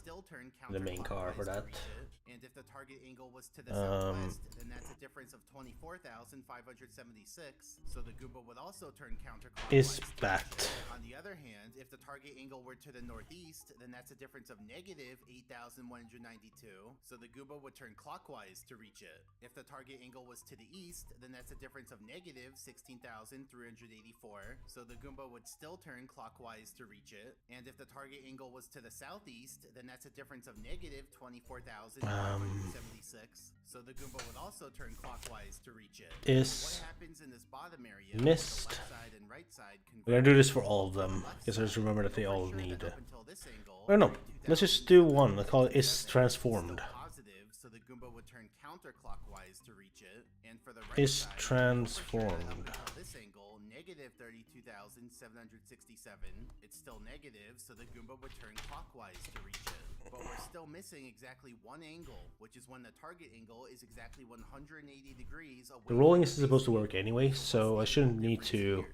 the main car for that. And if the target angle was to the southwest, then that's a difference of 24,576. So the Goomba would also turn counterclockwise. Is bat. On the other hand, if the target angle were to the northeast, then that's a difference of negative 8,192. So the Goomba would turn clockwise to reach it. If the target angle was to the east, then that's a difference of negative 16,384. So the Goomba would still turn clockwise to reach it. And if the target angle was to the southeast, then that's a difference of negative 24,576. So the Goomba would also turn clockwise to reach it. Is what happens in this bottom area? missed. The left side and right side We're gonna do this for all of them because I just remember that they all need. Oh no, let's just do one. Let's call it is transformed. Positive, so the Goomba would turn counterclockwise to reach it, and for the right Is side, transformed. this angle, negative 32,767. It's still negative, so the Goomba would turn clockwise to reach it. But we're still missing exactly one angle, which is when the target angle is exactly 180 degrees away. The rolling is supposed to work anyway, so I shouldn't need to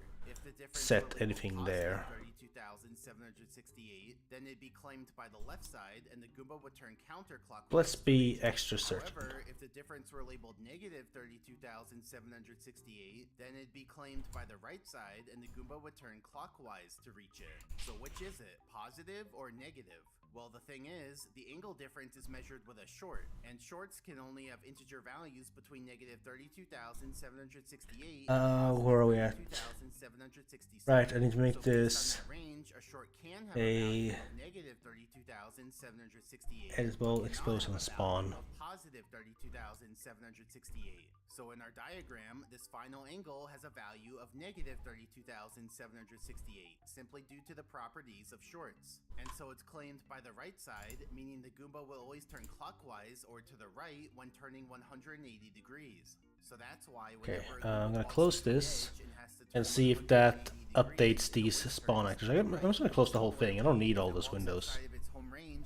set anything there. 32,768, then it'd be claimed by the left side, and the Goomba would turn counterclockwise. Let's be extra certain. However, if the difference were labeled negative 32,768, then it'd be claimed by the right side, and the Goomba would turn clockwise to reach it. So which is it, positive or negative? Well, the thing is, the angle difference is measured with a short, and shorts can only have integer values between negative 32,768 where are we at? Right, I need to make this a editable explosion spawn. Positive 32,768. So in our diagram, this final angle has a value of negative 32,768, simply due to the properties of shorts. And so it's claimed by the right side, meaning the Goomba will always turn clockwise or to the right when turning 180 degrees. So that's why Okay, I'm gonna close this and see if that updates these spawn actors. I'm just gonna close the whole thing. I don't need all those windows.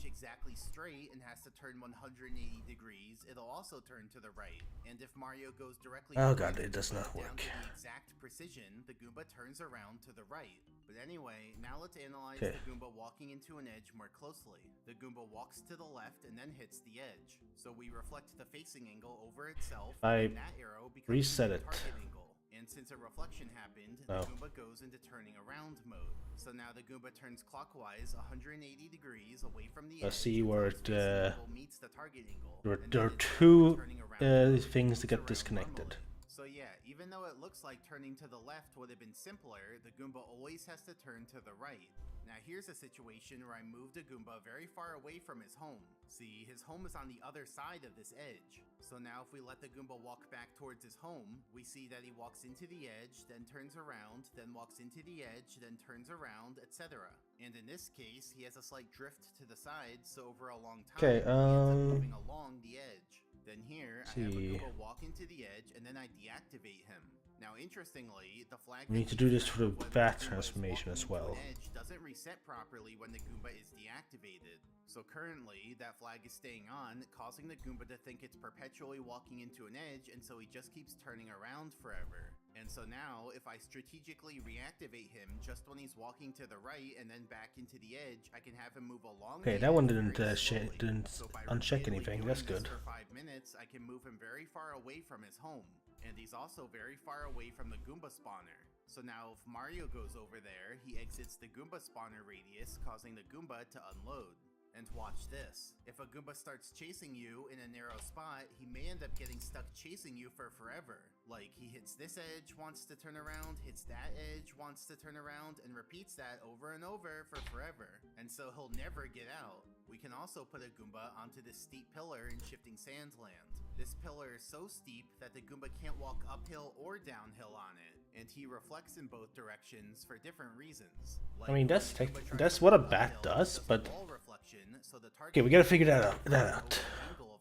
Exactly straight and has to turn 180 degrees, it'll also turn to the right. And if Mario goes directly oh god, it does not work. down to the exact precision, the Goomba turns around to the right. But anyway, now let's analyze Okay. the Goomba walking into an edge more closely. The Goomba walks to the left and then hits the edge. So we reflect the facing angle over itself, I and that arrow becomes reset the it. target angle. And since a reflection happened, No. the Goomba goes into turning around mode. So now the Goomba turns clockwise 180 degrees away from the Let's edge. see where it, meets the target angle. there are two things that get disconnected. So yeah, even though it looks like turning to the left would have been simpler, the Goomba always has to turn to the right. Now here's a situation where I moved a Goomba very far away from his home. See, his home is on the other side of this edge. So now if we let the Goomba walk back towards his home, we see that he walks into the edge, then turns around, then walks into the edge, then turns around, etc. And in this case, he has a slight drift to the side, so over a long time, Okay, he ends up moving along the edge. Then here, I have a see. Goomba walk into the edge, and then I deactivate him. Now, interestingly, the flag We need to do this for the bat transformation as well. edge doesn't reset properly when the Goomba is deactivated. So currently, that flag is staying on, causing the Goomba to think it's perpetually walking into an edge, and so he just keeps turning around forever. And so now, if I strategically reactivate him just when he's walking to the right and then back into the edge, I can have him move along. Okay, the that one edge didn't very slowly. didn't So by uncheck repeatedly anything. doing That's this good. For 5 minutes, I can move him very far away from his home. And he's also very far away from the Goomba spawner. So now if Mario goes over there, he exits the Goomba spawner radius, causing the Goomba to unload. And watch this. If a Goomba starts chasing you in a narrow spot, he may end up getting stuck chasing you for forever. Like, he hits this edge, wants to turn around, hits that edge, wants to turn around, and repeats that over and over for forever. And so he'll never get out. We can also put a Goomba onto this steep pillar in Shifting Sands Land. This pillar is so steep that the Goomba can't walk uphill or downhill on it, and he reflects in both directions for different reasons. I mean, that's what a bat does, but okay, we gotta figure that out.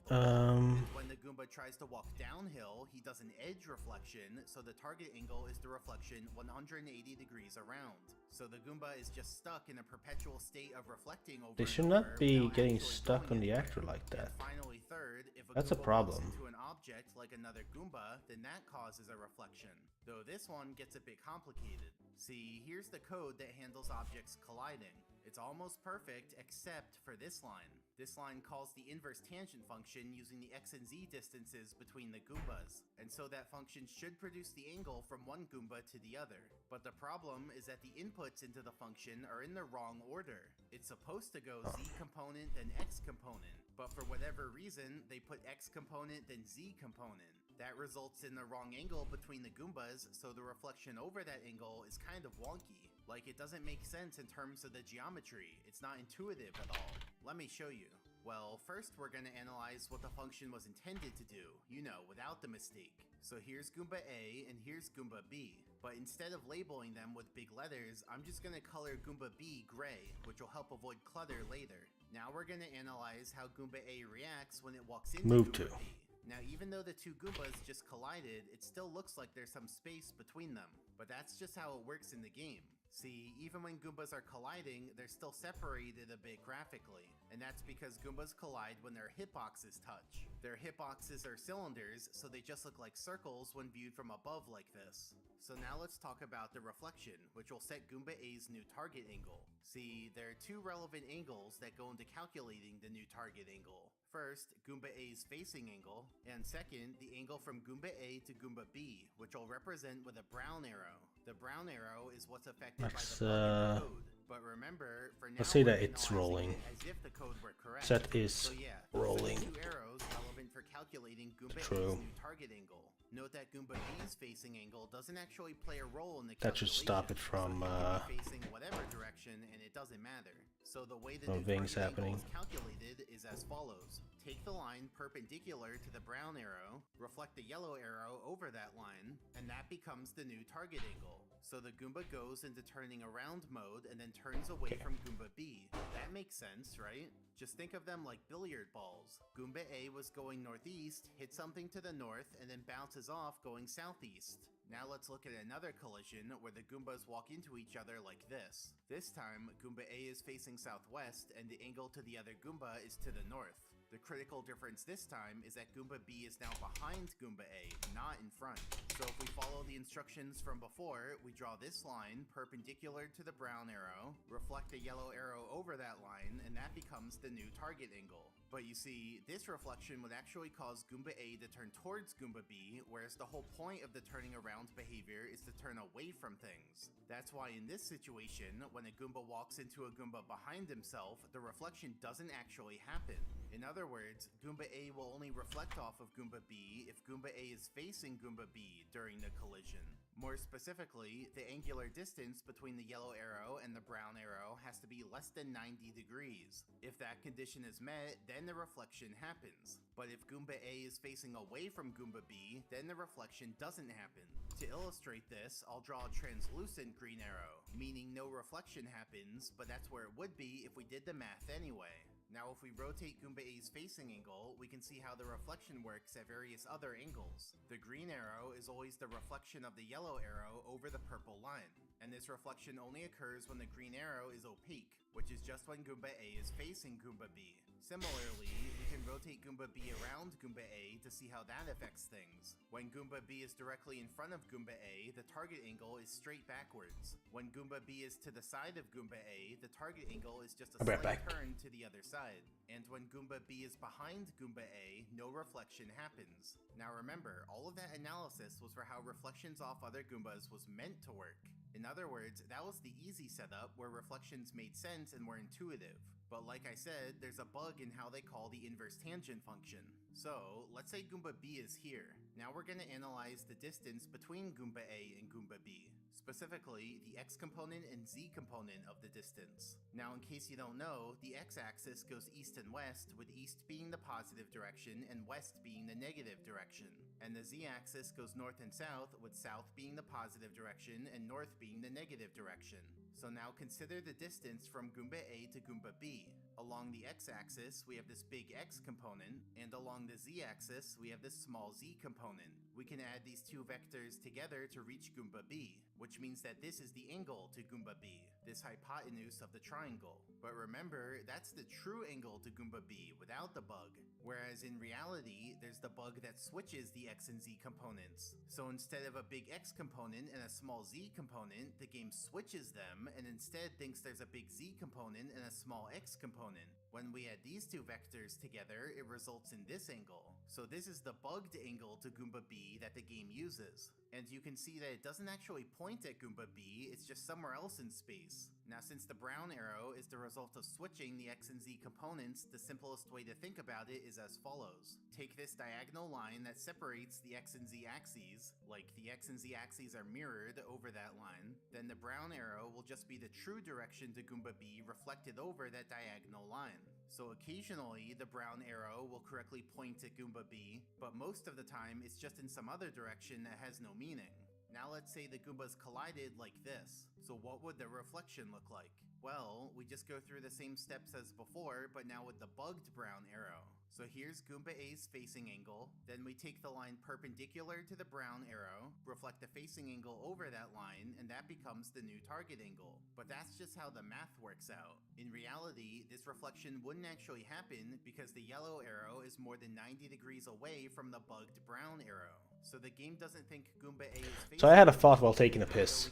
When the Goomba tries to walk downhill, he does an edge reflection, so the target angle is the reflection 180 degrees around. So the Goomba is just stuck in a perpetual state of reflecting over. They should not be getting stuck on the actor like that. Finally, third, if That's a problem. walks into an object like another Goomba, then that causes a reflection. Though this one gets a bit complicated. See, here's the code that handles objects colliding. It's almost perfect except for this line. This line calls the inverse tangent function using the x and z distances between the Goombas, and so that function should produce the angle from one Goomba to the other. But the problem is that the inputs into the function are in the wrong order. It's supposed to go z component then x component, but for whatever reason, they put x component then z component. That results in the wrong angle between the Goombas, so the reflection over that angle is kind of wonky. Like, it doesn't make sense in terms of the geometry. It's not intuitive at all. Let me show you. Well, first we're going to analyze what the function was intended to do, you know, without the mistake. So here's Goomba A and here's Goomba B. But instead of labeling them with big letters, I'm just going to color Goomba B gray, which will help avoid clutter later. Now we're going to analyze how Goomba A reacts when it walks into Goomba B. Now, even though the two Goombas just collided, it still looks like there's some space between them. But that's just how it works in the game. See, even when Goombas are colliding, they're still separated a bit graphically. And that's because Goombas collide when their hitboxes touch. Their hitboxes are cylinders, so they just look like circles when viewed from above like this. So now let's talk about the reflection, which will set Goomba A's new target angle. See, there are two relevant angles that go into calculating the new target angle. First, Goomba A's facing angle, and second, the angle from Goomba A to Goomba B, which will represent with a brown arrow. The brown arrow is what's affected by the bug in the code. But remember, for now, let's say that we're it's analyzing rolling. it as if the code were correct. Set is so yeah, rolling. Two arrows relevant for calculating Goomba True. A's new target angle. Note that Goomba B's facing angle doesn't actually play a role in the That should stop it from facing whatever direction, and it doesn't matter. So the way the new things target happening. angle is calculated is as follows. Take the line perpendicular to the brown arrow, reflect the yellow arrow over that line, and that becomes the new target angle. So the Goomba goes into turning around mode and then turns away from Goomba B. That makes sense, right? Just think of them like billiard balls. Goomba A was going northeast, hit something to the north, and then bounces off going southeast. Now let's look at another collision where the Goombas walk into each other like this. This time, Goomba A is facing southwest and the angle to the other Goomba is to the north. The critical difference this time is that Goomba B is now behind Goomba A, not in front. So if we follow the instructions from before, we draw this line perpendicular to the brown arrow, reflect a yellow arrow over that line, and that becomes the new target angle. But you see, this reflection would actually cause Goomba A to turn towards Goomba B, whereas the whole point of the turning around behavior is to turn away from things. That's why in this situation, when a Goomba walks into a Goomba behind himself, the reflection doesn't actually happen. In other words, Goomba A will only reflect off of Goomba B if Goomba A is facing Goomba B during the collision. More specifically, the angular distance between the yellow arrow and the brown arrow has to be less than 90 degrees. If that condition is met, then the reflection happens. But if Goomba A is facing away from Goomba B, then the reflection doesn't happen. To illustrate this, I'll draw a translucent green arrow, meaning no reflection happens, but that's where it would be if we did the math anyway. Now if we rotate Goomba A's facing angle, we can see how the reflection works at various other angles. The green arrow is always the reflection of the yellow arrow over the purple line, and this reflection only occurs when the green arrow is opaque, which is just when Goomba A is facing Goomba B. Similarly, we can rotate Goomba B around Goomba A to see how that affects things. When Goomba B is directly in front of Goomba A, the target angle is straight backwards. When Goomba B is to the side of Goomba A, the target angle is just a slight turn to the other side. And when Goomba B is behind Goomba A, no reflection happens. Now remember, all of that analysis was for how reflections off other Goombas was meant to work. In other words, that was the easy setup where reflections made sense and were intuitive. But like I said, there's a bug in how they call the inverse tangent function. So, let's say Goomba B is here. Now we're going to analyze the distance between Goomba A and Goomba B. specifically the x component and z component of the distance. Now, in case you don't know, the x-axis goes east and west, with east being the positive direction and west being the negative direction. And the z-axis goes north and south, with south being the positive direction and north being the negative direction. So now consider the distance from Goomba A to Goomba B. Along the x-axis, we have this big x component, and along the z-axis, we have this small z component. We can add these two vectors together to reach Goomba B, which means that this is the angle to Goomba B, this hypotenuse of the triangle. But remember, that's the true angle to Goomba B without the bug. Whereas in reality, there's the bug that switches the x and z components. So instead of a big x component and a small z component, the game switches them and instead thinks there's a big z component and a small x component. When we add these two vectors together, it results in this angle. So this is the bugged angle to Goomba B that the game uses. And you can see that it doesn't actually point at Goomba B, it's just somewhere else in space. Now, since the brown arrow is the result of switching the x and z components, the simplest way to think about it is as follows. Take this diagonal line that separates the x and z axes, like the x and z axes are mirrored over that line, then the brown arrow will just be the true direction to Goomba B reflected over that diagonal line. So occasionally, the brown arrow will correctly point at Goomba B, but most of the time it's just in some other direction that has no meaning. Now let's say the Goombas collided like this. So what would the reflection look like? Well, we just go through the same steps as before, but now with the bugged brown arrow. So here's Goomba A's facing angle, then we take the line perpendicular to the brown arrow, reflect the facing angle over that line, and that becomes the new target angle. But that's just how the math works out. In reality, this reflection wouldn't actually happen because the yellow arrow is more than 90 degrees away from the bugged brown arrow. So the game doesn't think Goomba A is facing. So I had a thought while taking a piss.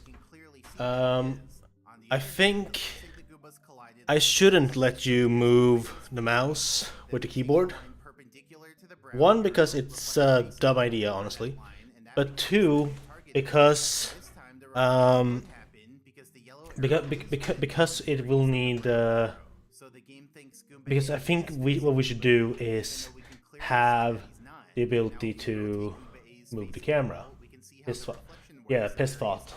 I think I shouldn't let you move the mouse with the keyboard. One, because it's a dumb idea, honestly. But two, because it will need. Because I think what we should do is have the ability to move the camera. Piss thought. Yeah, piss thought.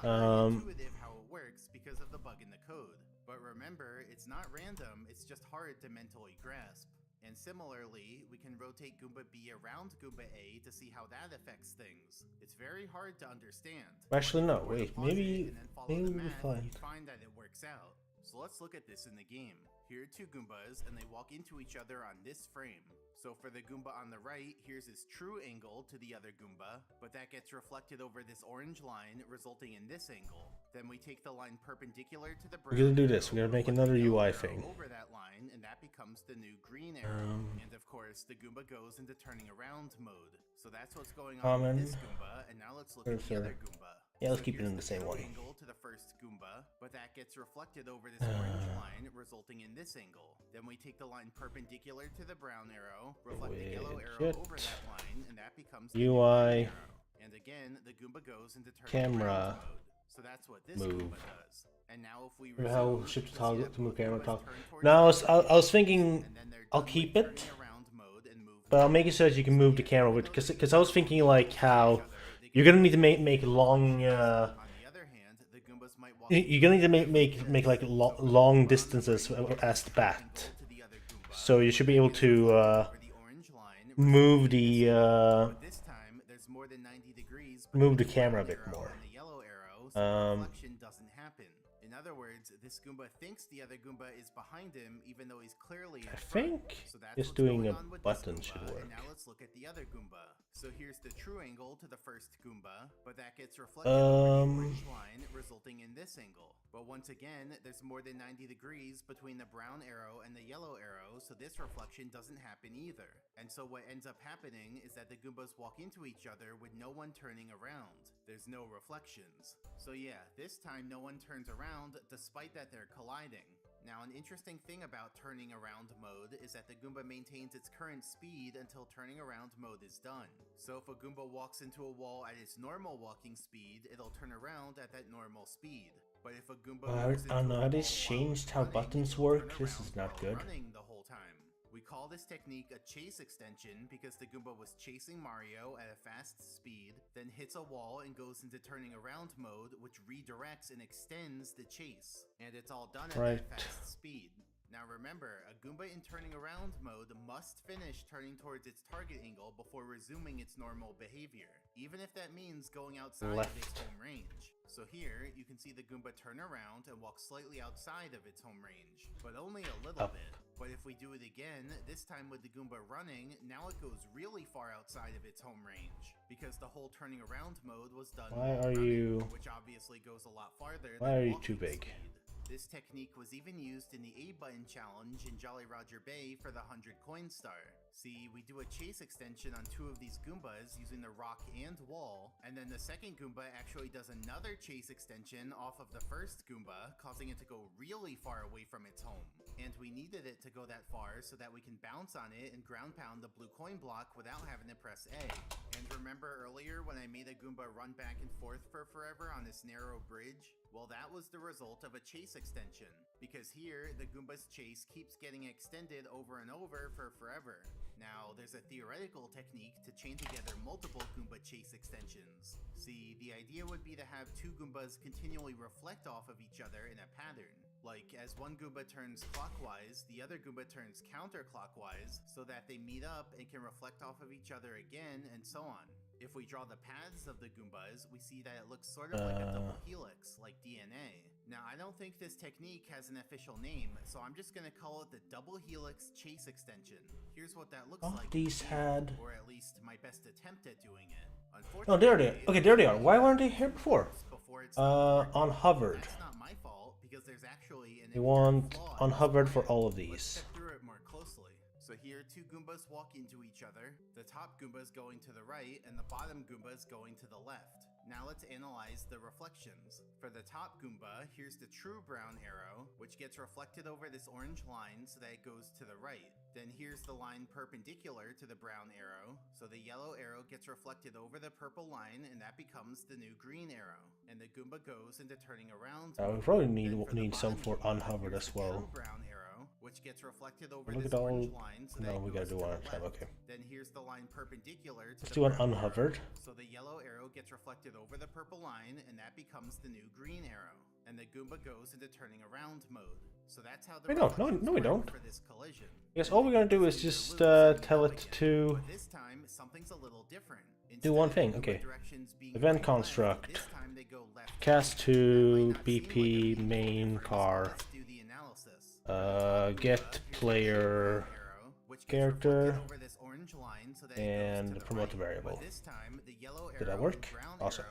How it works because of the bug in the code. But remember, it's not random, it's just hard to mentally grasp. And similarly, we can rotate Goomba B around Goomba A to see how that affects things. It's very hard to understand. Actually, no, wait, maybe we'll find. Find that it works out. So let's look at this in the game. Here are two Goombas, and they walk into each other on this frame. So for the Goomba on the right, here's his true angle to the other Goomba, but that gets reflected over this orange line, resulting in this angle. Then we take the line perpendicular to the brown. We're gonna do this. We're gonna make another UI thing. Over that line, and that becomes the new green arrow. And of course, the Goomba goes into turning around mode. So that's what's going on with this Goomba, and now let's look at the other Goomba. Yeah, let's keep it in the same one. Angle to the first Goomba, but that gets reflected over this orange line, resulting in this angle. Then we take the line perpendicular to the brown arrow, reflect the yellow arrow over that line, and that becomes the UI. And again, the Goomba goes into Camera. mode. So that's what this Move. Goomba does. And now if we How shift toggle to move camera toggle. Now I was thinking I'll keep it, but I'll make it so that you can move the camera with. Because I was thinking like how you're gonna need to make long. You're gonna need to make like long distances as the bat. So you should be able to move the camera a bit more. In other words, this Goomba thinks the other Goomba is behind him, even though he's clearly in I front. think So that's just what's doing going a on with button this should Goomba. work. And now let's look at the other Goomba. So here's the true angle to the first Goomba, but that gets reflected over the orange line, resulting in this angle. But once again, there's more than 90 degrees between the brown arrow and the yellow arrow, so this reflection doesn't happen either. And so what ends up happening is that the Goombas walk into each other with no one turning around. There's no reflections. So yeah, this time no one turns around despite that they're colliding. Now, an interesting thing about turning around mode is that the Goomba maintains its current speed until turning around mode is done. So if a Goomba walks into a wall at its normal walking speed, it'll turn around at that normal speed. But if a Goomba I don't know, how this changed how buttons work? This is not good. Running the whole time, We call this technique a chase extension because the Goomba was chasing Mario at a fast speed, then hits a wall and goes into turning around mode, which redirects and extends the chase. And it's all done at that fast speed. Now remember, a Goomba in turning around mode must finish turning towards its target angle before resuming its normal behavior, even if that means going outside of its home range. So here, you can see the Goomba turn around and walk slightly outside of its home range, but only a little bit. But if we do it again, this time with the Goomba running, now it goes really far outside of its home range, because the whole turning around mode was done while running, which obviously goes a lot farther than Why are you walking too big? speed. This technique was even used in the A-Button challenge in Jolly Roger Bay for the 100 coin star. See, we do a chase extension on 2 of these Goombas using the rock and wall, and then the second Goomba actually does another chase extension off of the first Goomba, causing it to go really far away from its home. And we needed it to go that far so that we can bounce on it and ground pound the blue coin block without having to press A. And remember earlier when I made a Goomba run back and forth for forever on this narrow bridge? Well, that was the result of a chase extension, because here, the Goomba's chase keeps getting extended over and over for forever. Now, there's a theoretical technique to chain together multiple Goomba chase extensions. See, the idea would be to have 2 Goombas continually reflect off of each other in a pattern. Like, as one Goomba turns clockwise, the other Goomba turns counterclockwise, so that they meet up and can reflect off of each other again, and so on. If we draw the paths of the Goombas, we see that it looks sort of like a double helix, like DNA. Now, I don't think this technique has an official name, so I'm just gonna call it the double helix chase extension. Here's what that looks like. These had... Or at least my best attempt at doing it. Oh, there they are. Okay, there they are. Why weren't they here before? On hovered. That's not my fault, because there's actually an We want unhovered for all of these. Let's check through it more closely. So here, 2 Goombas walk into each other. The top Goomba's going to the right, and the bottom Goomba's going to the left. Now let's analyze the reflections. For the top Goomba, here's the true brown arrow, which gets reflected over this orange line so that it goes to the right. Then here's the line perpendicular to the brown arrow, so the yellow arrow gets reflected over the purple line, and that becomes the new green arrow. And the Goomba goes into turning around. We probably need some for unhovered as well. Brown arrow, which gets reflected over Look this at all. orange line, so No, we gotta do one at a time. Okay. Then here's the line perpendicular to Let's the do an brown unhovered. arrow, so the yellow arrow gets reflected over the purple line, and that becomes the new green arrow. And the Goomba goes into turning around mode. So that's how the No, we don't. for this collision. I guess all we're gonna do is just tell it to But this time, something's a little different. do one thing. Okay. Event construct. Cast to BP main car. Get player character and promote a variable. Did that work? Awesome.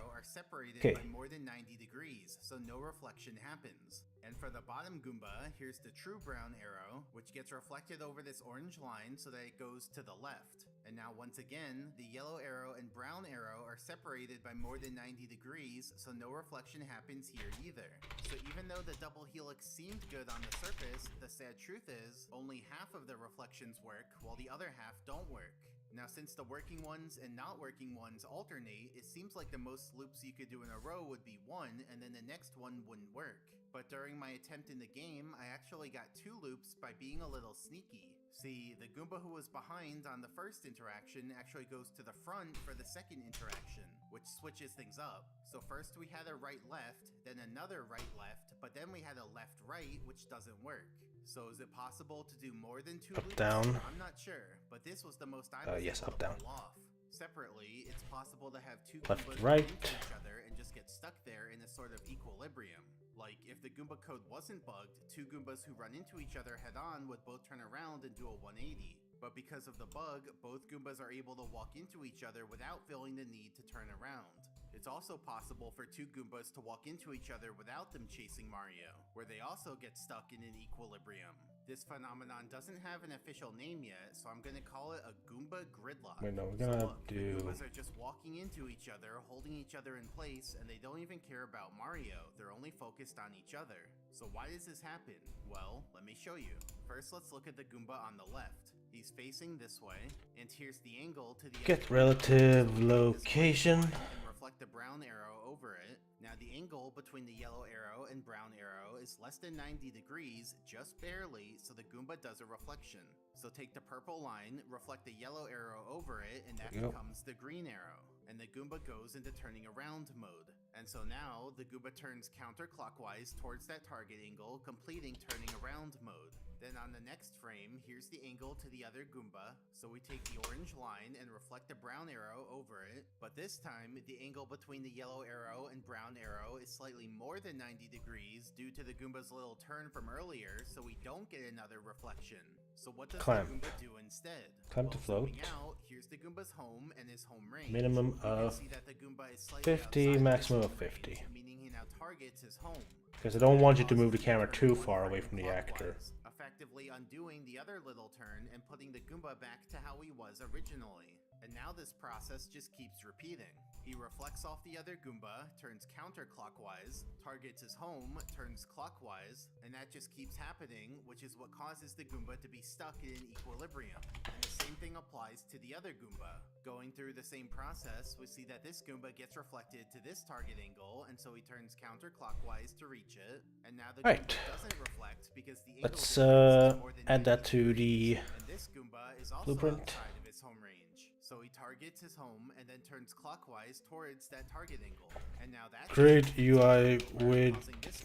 Okay. By more than 90 degrees, so no reflection happens. And for the bottom Goomba, here's the true brown arrow, which gets reflected over this orange line so that it goes to the left. And now once again, the yellow arrow and brown arrow are separated by more than 90 degrees, so no reflection happens here either. So even though the double helix seemed good on the surface, the sad truth is, only half of the reflections work, while the other half don't work. Now, since the working ones and not working ones alternate, it seems like the most loops you could do in a row would be 1, and then the next one wouldn't work. But during my attempt in the game, I actually got 2 loops by being a little sneaky. See, the Goomba who was behind on the first interaction actually goes to the front for the second interaction, which switches things up. So first we had a right-left, then another right-left, but then we had a left-right, which doesn't work. So is it possible to do more than 2 loops? Up, down. I'm not sure, but this was the most I was yes, able up, to down. pull off. Separately, it's possible to have 2 Left, Goombas right. run into each other and just get stuck there in a sort of equilibrium. Like, if the Goomba code wasn't bugged, 2 Goombas who run into each other head-on would both turn around and do a 180. But because of the bug, both Goombas are able to walk into each other without feeling the need to turn around. It's also possible for 2 Goombas to walk into each other without them chasing Mario, where they also get stuck in an equilibrium. This phenomenon doesn't have an official name yet, so I'm gonna call it a Goomba gridlock. Wait, no, we're So gonna look, do... the Goombas are just walking into each other, holding each other in place, and they don't even care about Mario. They're only focused on each other. So why does this happen? Well, let me show you. First, let's look at the Goomba on the left. He's facing this way, and here's the angle to the Get relative location. and reflect the brown arrow over it. Now the angle between the yellow arrow and brown arrow is less than 90 degrees, just barely, so the Goomba does a reflection. So take the purple line, reflect the yellow arrow over it, and that There you go. becomes the green arrow. And the Goomba goes into turning around mode. And so now, the Goomba turns counterclockwise towards that target angle, completing turning around mode. Then on the next frame, here's the angle to the other Goomba, so we take the orange line and reflect the brown arrow over it, but this time, the angle between the yellow arrow and brown arrow is slightly more than 90 degrees due to the Goomba's little turn from earlier, so we don't get another reflection. So what does Clamp. the Goomba do instead? Clamp to float. Zooming out, here's the Goomba's home and his home range. Minimum You can of see that the Goomba is slightly 50, outside maximum his of home 50. range, meaning he now targets his home. Because I don't want you to move the camera too far away from the actor. Effectively undoing the other little turn and putting the Goomba back to how he was originally. And now this process just keeps repeating. He reflects off the other Goomba, turns counterclockwise, targets his home, turns clockwise, and that just keeps happening, which is what causes the Goomba to be stuck in an equilibrium. And the same thing applies to the other Goomba. Going through the same process, we see that this Goomba gets reflected to this target angle, and so he turns counterclockwise to reach it. And now the Goomba doesn't reflect because the angle Let's difference is more than add that to the and this Goomba is also blueprint. outside of his home range. So he targets his home and then turns clockwise towards that target angle. And now that Create UI with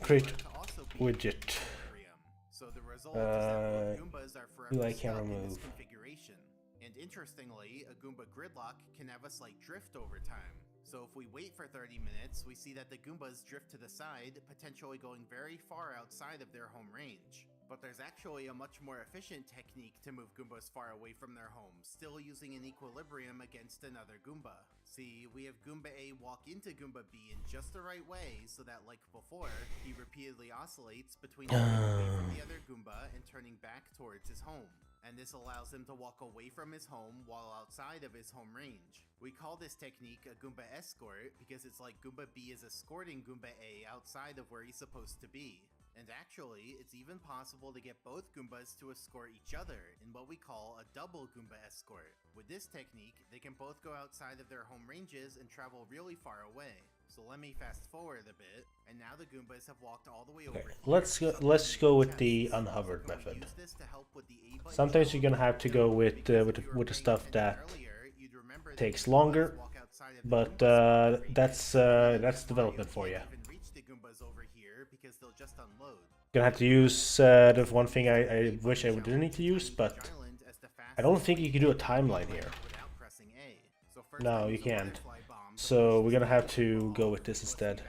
create widget. So the result is that both Goombas are forever UI stuck camera in this move. configuration. And interestingly, a Goomba gridlock can have a slight drift over time. So if we wait for 30 minutes, we see that the Goombas drift to the side, potentially going very far outside of their home range. But there's actually a much more efficient technique to move Goombas far away from their home, still using an equilibrium against another Goomba. See, we have Goomba A walk into Goomba B in just the right way, so that, like before, he repeatedly oscillates between turning away from the other Goomba and turning back towards his home. And this allows him to walk away from his home while outside of his home range. We call this technique a Goomba escort because it's like Goomba B is escorting Goomba A outside of where he's supposed to be. And actually, it's even possible to get both Goombas to escort each other in what we call a double Goomba escort. With this technique, they can both go outside of their home ranges and travel really far away. So let me fast forward a bit, and now the Goombas have walked all the way over here. Let's go with the unhovered method. Sometimes you're gonna have to go with the stuff that takes longer, but that's development for you. Gonna have to use the one thing I wish I didn't need to use, but I don't think you can do a timeline here. No, you can't. So we're gonna have to go with this instead.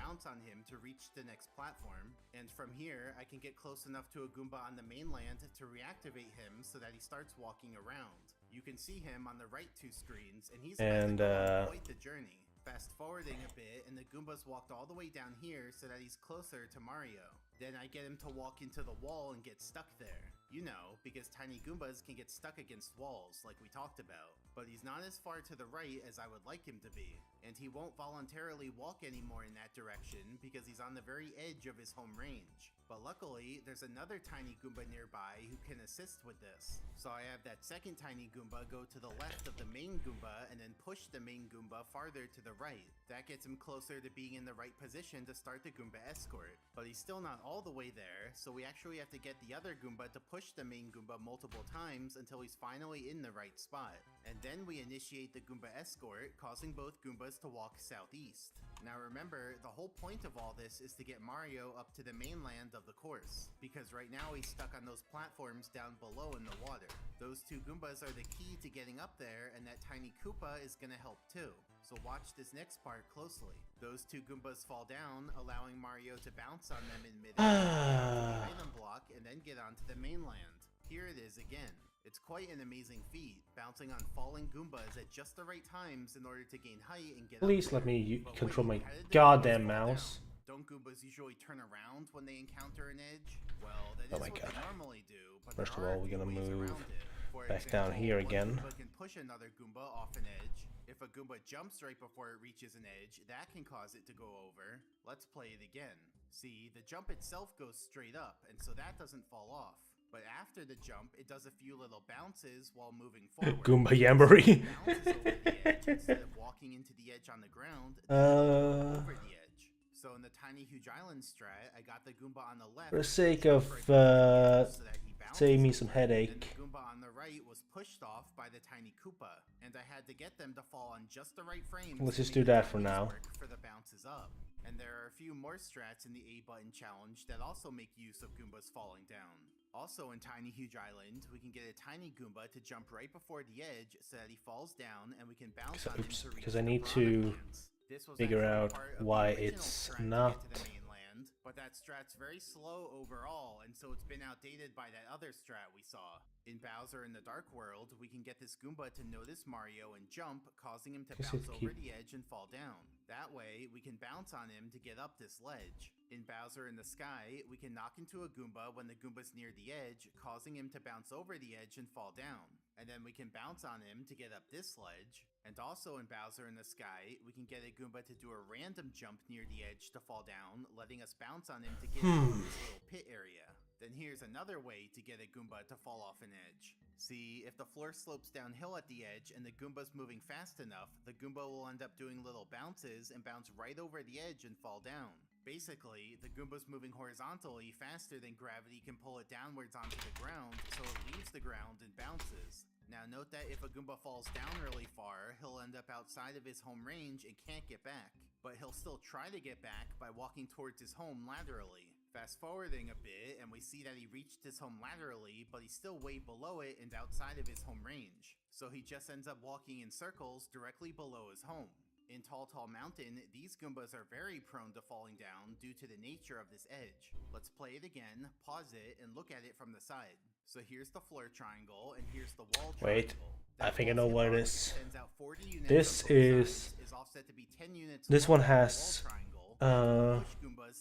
And from here, I can get close enough to a Goomba on the mainland to reactivate him so that he starts walking around. You can see him on the right two screens, and he's quite the journey. Fast forwarding a bit, and the Goombas walked all the way down here so that he's closer to Mario. Then I get him to walk into the wall and get stuck there. You know, because tiny Goombas can get stuck against walls, like we talked about. But he's not as far to the right as I would like him to be. And he won't voluntarily walk anymore in that direction because he's on the very edge of his home range. But luckily, there's another tiny Goomba nearby who can assist with this. So I have that second tiny Goomba go to the left of the main Goomba and then push the main Goomba farther to the right. That gets him closer to being in the right position to start the Goomba escort. But he's still not all the way there, so we actually have to get the other Goomba to push the main Goomba multiple times until he's finally in the right spot. And then we initiate the Goomba escort, causing both Goombas to walk southeast. Now remember, the whole point of all this is to get Mario up to the mainland of the course, because right now he's stuck on those platforms down below in the water. Those two Goombas are the key to getting up there, and that tiny Koopa is gonna help too. So watch this next part closely. Those two Goombas fall down, allowing Mario to bounce on them in midair, the item block, and then get onto the mainland. Here it is again. It's quite an amazing feat, bouncing on falling Goombas at just the right times in order to gain height and get Please up let there. me But control wait, my how did the goddamn Goombas fall mouse. down? Don't Goombas usually turn around when they encounter an edge? Well, that is Oh my what God. they normally do, but First of there are all, a we're few gonna ways move around it. For back example, down here one again. Goomba can push another Goomba off an edge. If a Goomba jumps right before it reaches an edge, that can cause it to go over. Let's play it again. See, the jump itself goes straight up, and so that doesn't fall off. But after the jump, it does a few little bounces while moving forward. Goomba Yamboree. Bounces over the edge instead of walking into the edge on the ground, over the edge. So in the Tiny Huge Island strat, I got the Goomba on the left. For the sake of so that he bounces saving me some over it, and headache. the Goomba on the right pushed off by the tiny Koopa, and I had to get them to fall on just the right frames. Let's to just make do the that for dummies now. work for the bounces up. And there are a few more strats in the A button challenge that also make use of Goombas falling down. Also in Tiny Huge Island, we can get a tiny Goomba to jump right before the edge so that he falls down and we can bounce on him to reach Because I the need piranha to plants. This was figure actually out part of the why original it's strat to not. get to the mainland, but that strat's very slow overall, and so it's been outdated by that other strat we saw. In Bowser in the Dark World, we can get this Goomba to notice Mario and jump, causing him to Guess bounce it over keep- the edge and fall down. That way, we can bounce on him to get up this ledge. In Bowser in the Sky, we can knock into a Goomba when the Goomba's near the edge, causing him to bounce over the edge and fall down. And then we can bounce on him to get up this ledge. And also in Bowser in the Sky, we can get a Goomba to do a random jump near the edge to fall down, letting us bounce on him to get out of this little pit area. Then here's another way to get a Goomba to fall off an edge. See, if the floor slopes downhill at the edge and the Goomba's moving fast enough, the Goomba will end up doing little bounces and bounce right over the edge and fall down. Basically, the Goomba's moving horizontally faster than gravity can pull it downwards onto the ground, so it leaves the ground and bounces. Now note that if a Goomba falls down really far, he'll end up outside of his home range and can't get back. But he'll still try to get back by walking towards his home laterally. Fast forwarding a bit, and we see that he reached his home laterally, but he's still way below it and outside of his home range. So he just ends up walking in circles directly below his home. In Tall Tall Mountain, these Goombas are very prone to falling down due to the nature of this edge. Let's play it again, pause it, and look at it from the side. So here's the floor triangle, and here's the wall Wait, triangle. I think I know what it is. Sends out 40 units This on both is. sides, offset to be 10 units This long one on the has. wall triangle.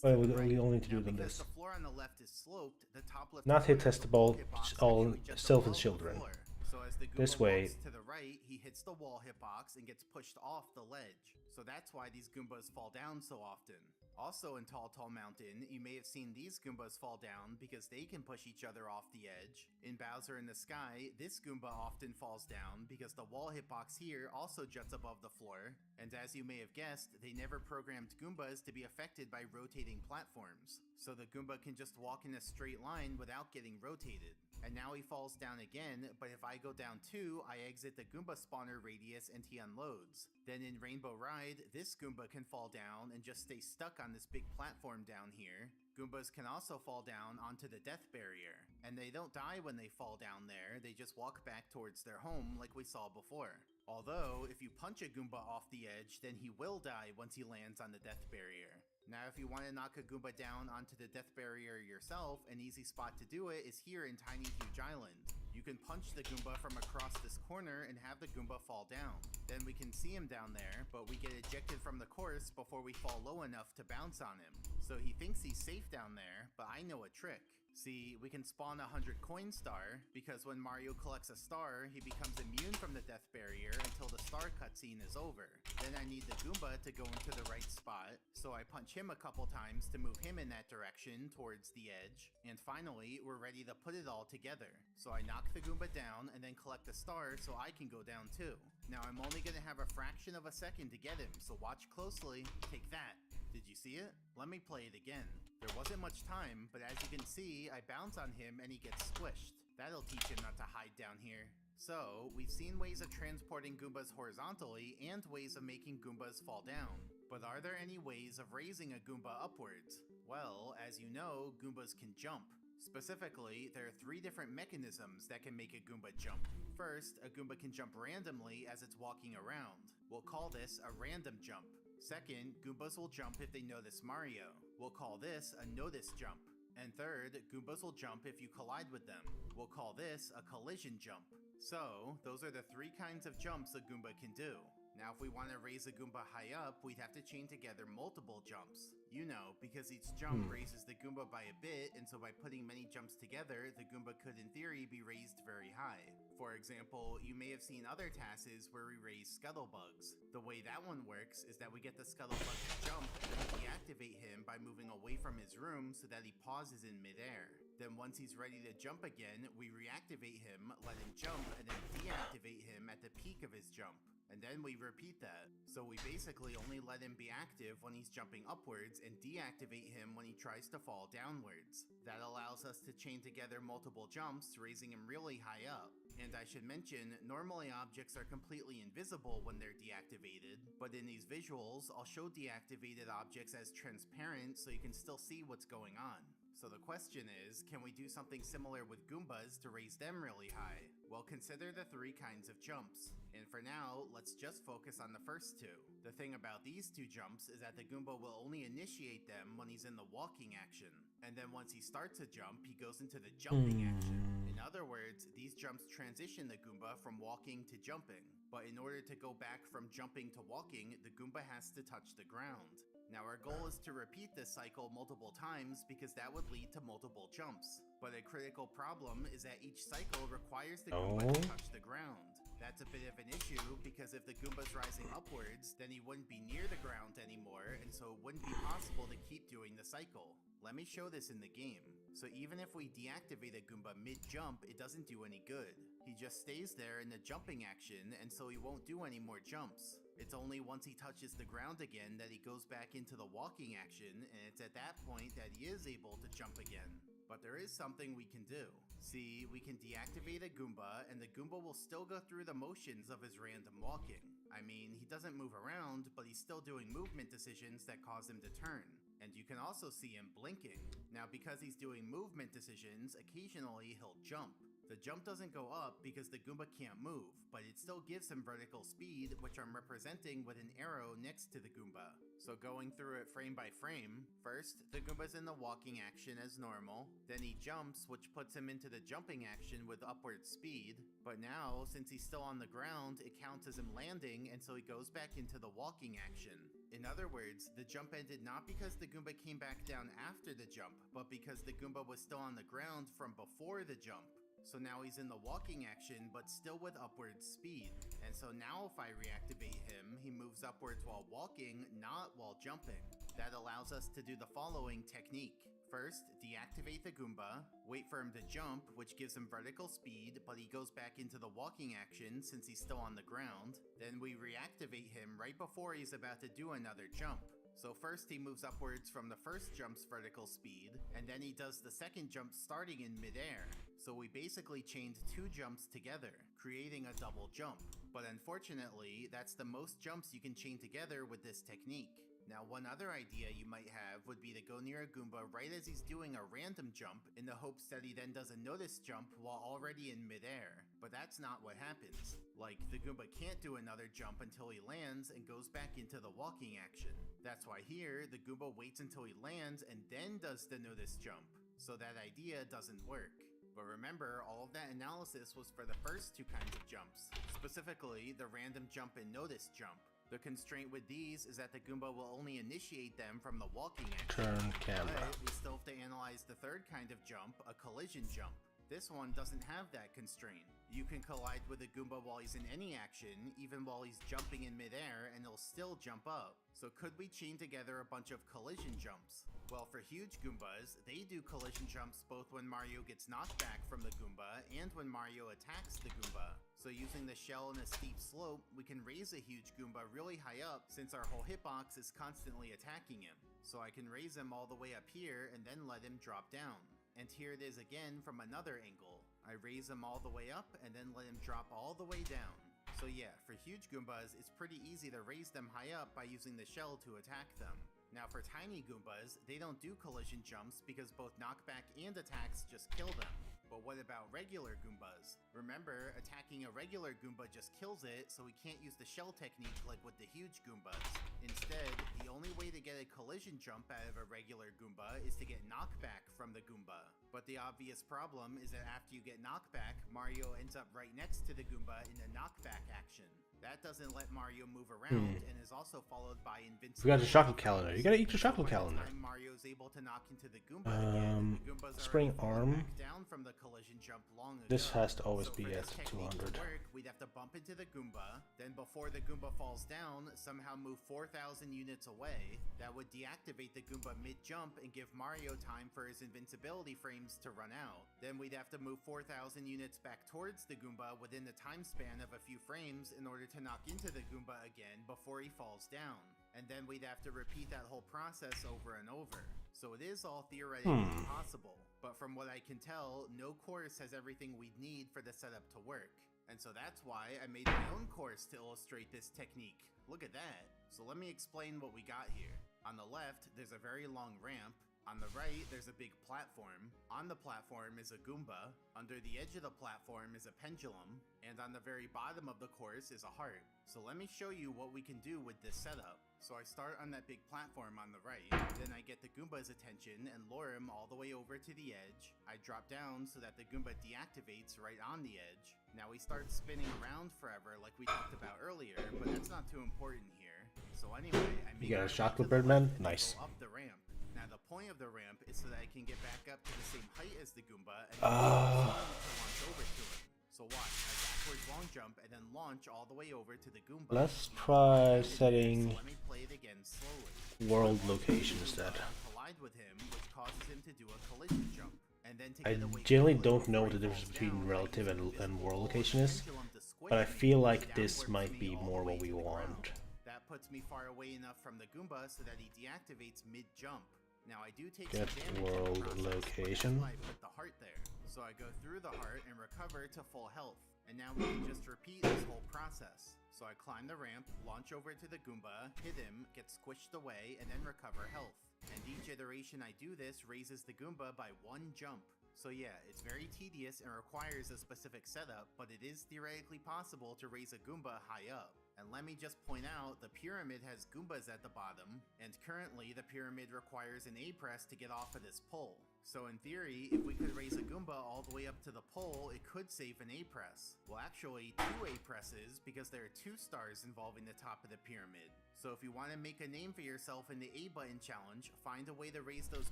Well, we only need to do it on Because this. the floor on the left is sloped, the top left Not hit corner of the testable, hitbox all actually just Sylvan above the children. floor. So as the This Goomba way. walks to the right, he hits the wall hitbox and gets pushed off the ledge. So that's why these Goombas fall down so often. Also in Tall Tall Mountain, you may have seen these Goombas fall down because they can push each other off the edge. In Bowser in the Sky, this Goomba often falls down because the wall hitbox here also juts above the floor. And as you may have guessed, they never programmed Goombas to be affected by rotating platforms. So the Goomba can just walk in a straight line without getting rotated. And now he falls down again, but if I go down too, I exit the Goomba spawner radius and he unloads. Then in Rainbow Ride, this Goomba can fall down and just stay stuck on this big platform down here. Goombas can also fall down onto the death barrier. And they don't die when they fall down there, they just walk back towards their home like we saw before. Although, if you punch a Goomba off the edge, then he will die once he lands on the death barrier. Now, if you want to knock a Goomba down onto the death barrier yourself, an easy spot to do it is here in Tiny Huge Island. You can punch the Goomba from across this corner and have the Goomba fall down. Then we can see him down there, but we get ejected from the course before we fall low enough to bounce on him. So he thinks he's safe down there, but I know a trick. See, we can spawn a 100 coin star, because when Mario collects a star, he becomes immune from the death barrier until the star cutscene is over. Then I need the Goomba to go into the right spot, so I punch him a couple times to move him in that direction towards the edge. And finally, we're ready to put it all together. So I knock the Goomba down and then collect the star so I can go down too. Now I'm only going to have a fraction of a second to get him, so watch closely. Take that. Did you see it? Let me play it again. There wasn't much time, but as you can see, I bounce on him and he gets squished. That'll teach him not to hide down here. So, we've seen ways of transporting Goombas horizontally and ways of making Goombas fall down. But are there any ways of raising a Goomba upwards? Well, as you know, Goombas can jump. Specifically, there are 3 different mechanisms that can make a Goomba jump. First, a Goomba can jump randomly as it's walking around. We'll call this a random jump. Second, Goombas will jump if they notice Mario. We'll call this a notice jump. And third, Goombas will jump if you collide with them. We'll call this a collision jump. So, those are the 3 kinds of jumps a Goomba can do. Now if we want to raise a Goomba high up, we'd have to chain together multiple jumps. You know, because each jump raises the Goomba by a bit, and so by putting many jumps together, the Goomba could in theory be raised very high. For example, you may have seen other tasks where we raise Scuttlebugs. The way that one works is that we get the Scuttlebug to jump, and then deactivate him by moving away from his room so that he pauses in midair. Then once he's ready to jump again, we reactivate him, let him jump, and then deactivate him at the peak of his jump. and then we repeat that. So we basically only let him be active when he's jumping upwards and deactivate him when he tries to fall downwards. That allows us to chain together multiple jumps, raising him really high up. And I should mention, normally objects are completely invisible when they're deactivated, but in these visuals, I'll show deactivated objects as transparent so you can still see what's going on. So the question is, can we do something similar with Goombas to raise them really high? Well, consider the 3 kinds of jumps. And for now, let's just focus on the first 2. The thing about these 2 jumps is that the Goomba will only initiate them when he's in the walking action. And then once he starts a jump, he goes into the jumping action. In other words, these jumps transition the Goomba from walking to jumping. But in order to go back from jumping to walking, the Goomba has to touch the ground. Now our goal is to repeat this cycle multiple times because that would lead to multiple jumps. But a critical problem is that each cycle requires the Goomba to touch the ground. That's a bit of an issue because if the Goomba's rising upwards, then he wouldn't be near the ground anymore, and so it wouldn't be possible to keep doing the cycle. Let me show this in the game. So even if we deactivate a Goomba mid-jump, it doesn't do any good. He just stays there in the jumping action, and so he won't do any more jumps. It's only once he touches the ground again that he goes back into the walking action, and it's at that point that he is able to jump again. But there is something we can do. See, we can deactivate a Goomba, and the Goomba will still go through the motions of his random walking. I mean, he doesn't move around, but he's still doing movement decisions that cause him to turn. And you can also see him blinking. Now, because he's doing movement decisions, occasionally he'll jump. The jump doesn't go up because the Goomba can't move, but it still gives him vertical speed, which I'm representing with an arrow next to the Goomba. So going through it frame by frame, first, the Goomba's in the walking action as normal, then he jumps, which puts him into the jumping action with upward speed, but now, since he's still on the ground, it counts as him landing, and so he goes back into the walking action. In other words, the jump ended not because the Goomba came back down after the jump, but because the Goomba was still on the ground from before the jump. So now he's in the walking action, but still with upward speed. And so now if I reactivate him, he moves upwards while walking, not while jumping. That allows us to do the following technique. First, deactivate the Goomba, wait for him to jump, which gives him vertical speed, but he goes back into the walking action since he's still on the ground. Then we reactivate him right before he's about to do another jump. So first he moves upwards from the first jump's vertical speed, and then he does the second jump starting in midair. So we basically chained 2 jumps together, creating a double jump. But unfortunately, that's the most jumps you can chain together with this technique. Now, one other idea you might have would be to go near a Goomba right as he's doing a random jump in the hopes that he then does a notice jump while already in midair. But that's not what happens. Like, the Goomba can't do another jump until he lands and goes back into the walking action. That's why here, the Goomba waits until he lands and then does the notice jump. So that idea doesn't work. But remember, all of that analysis was for the first 2 kinds of jumps, specifically the random jump and notice jump. The constraint with these is that the Goomba will only initiate them from the walking action. Turn camera. But we still have to analyze the 3rd kind of jump, a collision jump. This one doesn't have that constraint. You can collide with a Goomba while he's in any action, even while he's jumping in midair, and he'll still jump up. So could we chain together a bunch of collision jumps? Well, for huge Goombas, they do collision jumps both when Mario gets knocked back from the Goomba and when Mario attacks the Goomba. So using the shell and a steep slope, we can raise a huge Goomba really high up since our whole hitbox is constantly attacking him. So I can raise him all the way up here and then let him drop down. And here it is again from another angle. I raise him all the way up and then let him drop all the way down. So yeah, for huge Goombas, it's pretty easy to raise them high up by using the shell to attack them. Now for tiny Goombas, they don't do collision jumps because both knockback and attacks just kill them. But what about regular Goombas? Remember, attacking a regular Goomba just kills it, so we can't use the shell technique like with the huge Goombas. Instead, the only way to get a collision jump out of a regular Goomba is to get knockback from the Goomba. But the obvious problem is that after you get knockback, Mario ends up right next to the Goomba in the knockback action. That doesn't let Mario move around and is also followed by invincibility. We got the chocolate calendar. You gotta eat your chocolate calendar. Mario's able to knock into the Goomba again, the Goombas spring arm. Down from the collision jump long ago. This has to always So be for at this technique 200. to work, we'd have to bump into the Goomba, then before the Goomba falls down, somehow move 4,000 units away. That would deactivate the Goomba mid-jump and give Mario time for his invincibility frames to run out. Then we'd have to move 4,000 units back towards the Goomba within the time span of a few frames in order to to knock into the Goomba again before he falls down. And then we'd have to repeat that whole process over and over. So it is all theoretically possible, but from what I can tell, no course has everything we'd need for the setup to work. And so that's why I made my own course to illustrate this technique. Look at that. So let me explain what we got here. On the left, there's a very long ramp. On the right, there's a big platform. On the platform is a Goomba. Under the edge of the platform is a pendulum. And on the very bottom of the course is a heart. So let me show you what we can do with this setup. So I start on that big platform on the right, then I get the Goomba's attention and lure him all the way over to the edge. I drop down so that the Goomba deactivates right on the edge. Now he starts spinning around forever like we talked about earlier, but that's not too important here. So anyway, I make You got a my shot way with to the Birdman? left and Nice. go up the ramp. Now the point of the ramp is so that I can get back up to the same height as the Goomba and to launch over to him. So watch, I backwards long jump and then launch all the way over to the Goomba. Let's try setting Let me play it again slowly. world location instead. Collide with him, which causes him to do a collision jump. And then to I get away generally quickly don't know what the before he difference falls between down, relative I use and the world invisible location is, pendulum to squish but I me feel and like downward this push might me be all more the way what we to the ground. want. That puts me far away enough from the Goomba so that he deactivates mid-jump. Now I do take Get some damage in the world process, but location. that's why I put the heart there. So I go through the heart and recover to full health. And now we can just repeat this whole process. So I climb the ramp, launch over to the Goomba, hit him, get squished away, and then recover health. And each iteration I do this raises the Goomba by 1 jump. So yeah, it's very tedious and requires a specific setup, but it is theoretically possible to raise a Goomba high up. And let me just point out, the pyramid has Goombas at the bottom, and currently the pyramid requires an A press to get off of this pole. So in theory, if we could raise a Goomba all the way up to the pole, it could save an A press. Well actually, 2 A presses, because there are 2 stars involving the top of the pyramid. So if you want to make a name for yourself in the A button challenge, find a way to raise those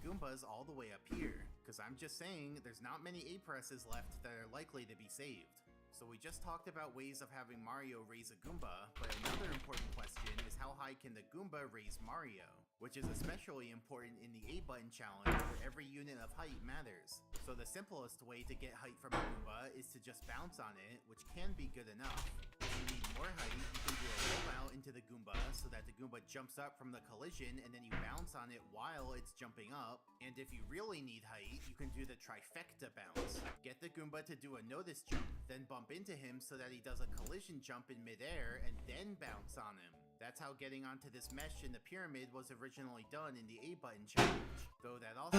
Goombas all the way up here. Cause I'm just saying, there's not many A presses left that are likely to be saved. So we just talked about ways of having Mario raise a Goomba, but another important question is how high can the Goomba raise Mario? Which is especially important in the A button challenge where every unit of height matters. So the simplest way to get height from a Goomba is to just bounce on it, which can be good enough. If you need more height, you can do a roll out into the Goomba so that the Goomba jumps up from the collision and then you bounce on it while it's jumping up. And if you really need height, you can do the trifecta bounce. Get the Goomba to do a notice jump, then bump into him so that he does a collision jump in midair and then bounce on him. That's how getting onto this mesh in the pyramid was originally done in the A button challenge. Though that also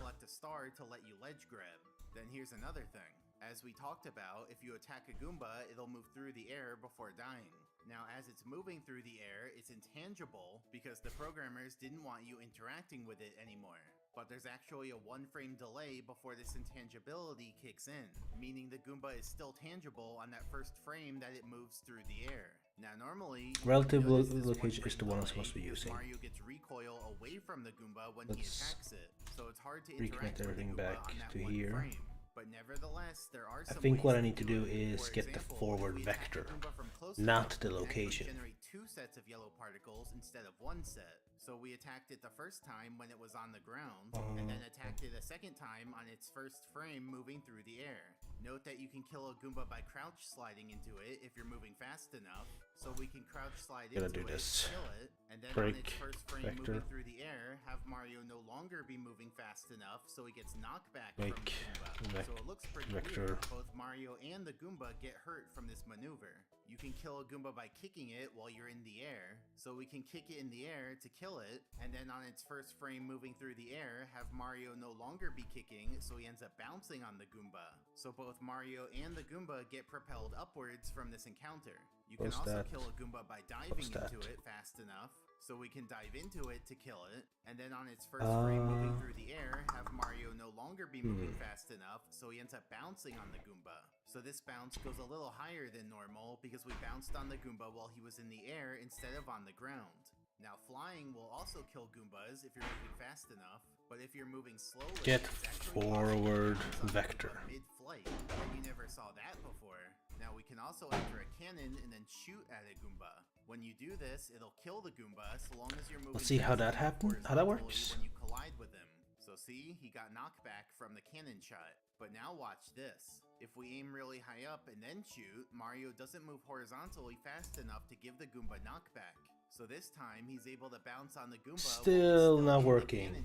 collect a star to let you ledge grab. Then here's another thing. As we talked about, if you attack a Goomba, it'll move through the air before dying. Now, as it's moving through the air, it's intangible because the programmers didn't want you interacting with it anymore. But there's actually a 1-frame delay before this intangibility kicks in, meaning the Goomba is still tangible on that first frame that it moves through the air. Now normally, Relative location is the one I'm supposed to be using. Mario gets recoil away from the Goomba when he Let's attacks it, so it's hard to reconnect interact with the everything Goomba back on that to 1 here. frame. But nevertheless, there are I some think ways what I to need to do is For get the example, forward if we attack vector, Goomba from close not enough, the we can actually location. generate 2 sets of yellow particles instead of 1 set. So we attacked it the first time when it was on the ground, and then attacked it a second time on its first frame moving through the air. Note that you can kill a Goomba by crouch sliding into it if you're moving fast enough. So we can crouch slide Gotta into do it, this. kill it, and then Break on its first frame vector. moving through the air, have Mario no longer be moving fast enough so he gets knocked back Make from the Goomba. So it looks pretty vector. weird. Both Mario and the Goomba get hurt from this maneuver. You can kill a Goomba by kicking it while you're in the air, so we can kick it in the air to kill it, and then on its first frame moving through the air, have Mario no longer be kicking, so he ends up bouncing on the Goomba. So both Mario and the Goomba get propelled upwards from this encounter. You can What's also that? kill a Goomba by diving What's that? into it fast enough, so we can dive into it to kill it, and then on its first frame moving through the air, have Mario no longer be moving fast enough, so he ends up bouncing on the Goomba. So this bounce goes a little higher than normal because we bounced on the Goomba while he was in the air instead of on the ground. Now flying will also kill Goombas if you're moving fast enough, but if you're moving slowly, Get it's actually forward possible to bounce on the vector. Goomba mid-flight, and you never saw that before. Now we can also enter a cannon and then shoot at a Goomba. When you do this, it'll kill the Goomba so long as you're moving Let's see how fast that enough happens. horizontally How that works. when you collide with him. So see, he got knockback from the cannon shot. But now watch this. If we aim really high up and then shoot, Mario doesn't move horizontally fast enough to give the Goomba knockback. So this time, he's able to bounce on the Goomba. Still not working.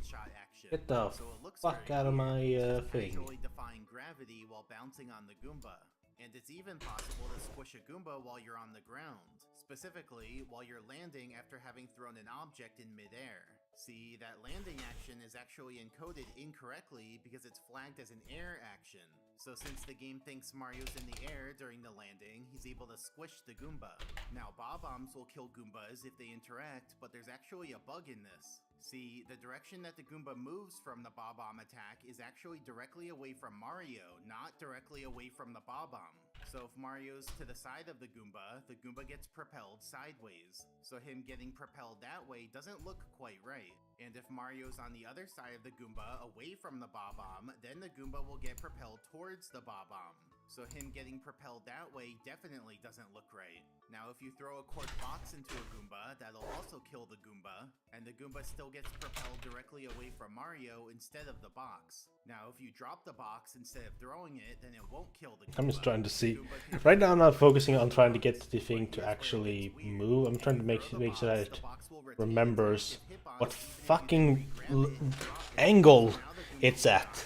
Get the So it looks fuck very out of weird. my He's just thing. casually defying gravity while bouncing on the Goomba. And it's even possible to squish a Goomba while you're on the ground. Specifically, while you're landing after having thrown an object in midair. See, that landing action is actually encoded incorrectly because it's flagged as an air action. So since the game thinks Mario's in the air during the landing, he's able to squish the Goomba. Now, Bob-ombs will kill Goombas if they interact, but there's actually a bug in this. See, the direction that the Goomba moves from the Bob-omb attack is actually directly away from Mario, not directly away from the Bob-omb. So if Mario's to the side of the Goomba gets propelled sideways. So him getting propelled that way doesn't look quite right. And if Mario's on the other side of the Goomba, away from the Bob-omb, then the Goomba will get propelled towards the Bob-omb. So him getting propelled that way definitely doesn't look right. Now if you throw a cork box into a Goomba, that'll also kill the Goomba, and the Goomba still gets propelled directly away from Mario instead of the box. Now if you drop the box instead of throwing it, then it won't kill the Goomba. I'm just trying to see. Right now I'm not focusing on trying to get the thing to actually move. I'm trying to make sure that it remembers what fucking angle it's at.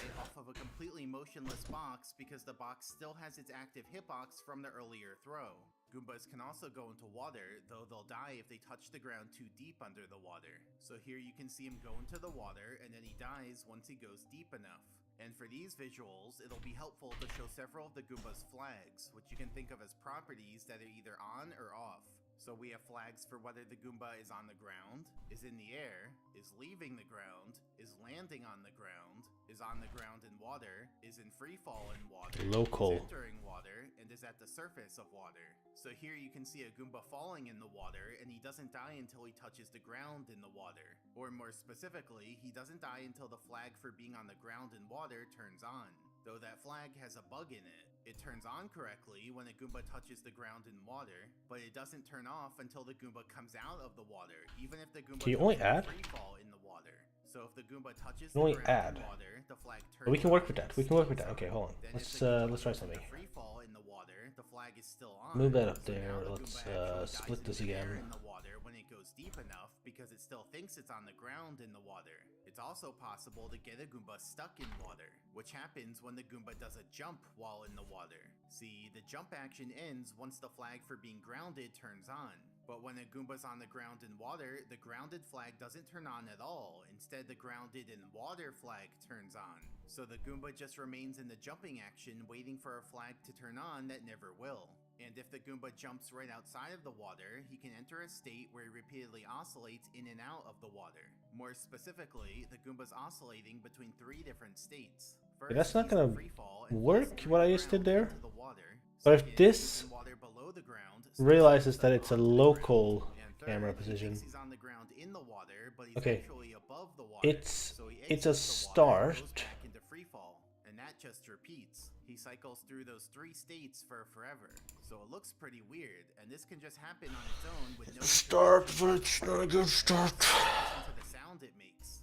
Motionless box because the box still has its active hitbox from the earlier throw. Goombas can also go into water, though they'll die if they touch the ground too deep under the water. So here you can see him go into the water and then he dies once he goes deep enough. And for these visuals, it'll be helpful to show several of the Goomba's flags, which you can think of as properties that are either on or off. So we have flags for whether the Goomba is on the ground, is in the air, is leaving the ground, is landing on the ground, is on the ground in water, is in free fall in water, Local. is entering water, and is at the surface of water. So here you can see a Goomba falling in the water, and he doesn't die until he touches the ground in the water. Or more specifically, he doesn't die until the flag for being on the ground in water turns on. Though that flag has a bug in it. It turns on correctly when a Goomba touches the ground in water, but it doesn't turn off until the Goomba comes out of the water, even if the Goomba Can you only add? free fall in the water. So if the Goomba touches You only the ground add. in water, the flag turns But we can work with on. that. We can work with that. Okay, hold on. Then Let's if the try something. free fall in the water, the flag is still on. Move that up So there. now the Let's Goomba actually split dies this in midair again. in the water when it goes deep enough because it still thinks it's on the ground in the water. It's also possible to get a Goomba stuck in water, which happens when the Goomba does a jump while in the water. See, the jump action ends once the flag for being grounded turns on. But when a Goomba's on the ground in water, the grounded flag doesn't turn on at all. Instead, the grounded in water flag turns on. So the Goomba just remains in the jumping action, waiting for a flag to turn on that never will. And if the Goomba jumps right outside of the water, he can enter a state where he repeatedly oscillates in and out of the water. More specifically, the Goomba's oscillating between 3 different states. First, That's not he's in gonna free fall and work, what I just did there. into the water. But if Second, this he's in water below the ground, realizes that it's a local camera position. he's on the ground in the water, but he's Okay. actually above the water. It's So he a exits the water and goes start. back into free fall, and that just repeats. He cycles through those 3 states for forever. So it looks pretty weird, and this can just happen on its own with no Start, but it's not a good start. listen to the sound it makes.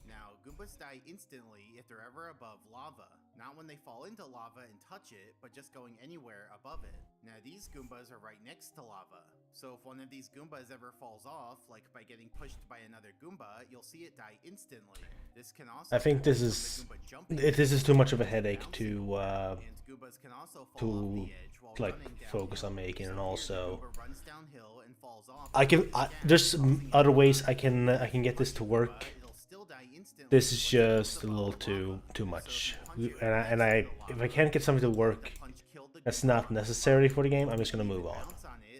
Now, Goombas die instantly if they're ever above lava. Not when they fall into lava and touch it, but just going anywhere above it. Now, these Goombas are right next to lava. So if one of these Goombas ever falls off, like by getting pushed by another Goomba, you'll see it die instantly. This can also I think this is too much of a headache to Goombas can also fall off the edge while like running down focus on making, and also Goomba runs downhill and falls off. there's other ways I can get this to work. This is just a little too much, and I if I can't get something to work that's not necessary for the game, I'm just gonna move on.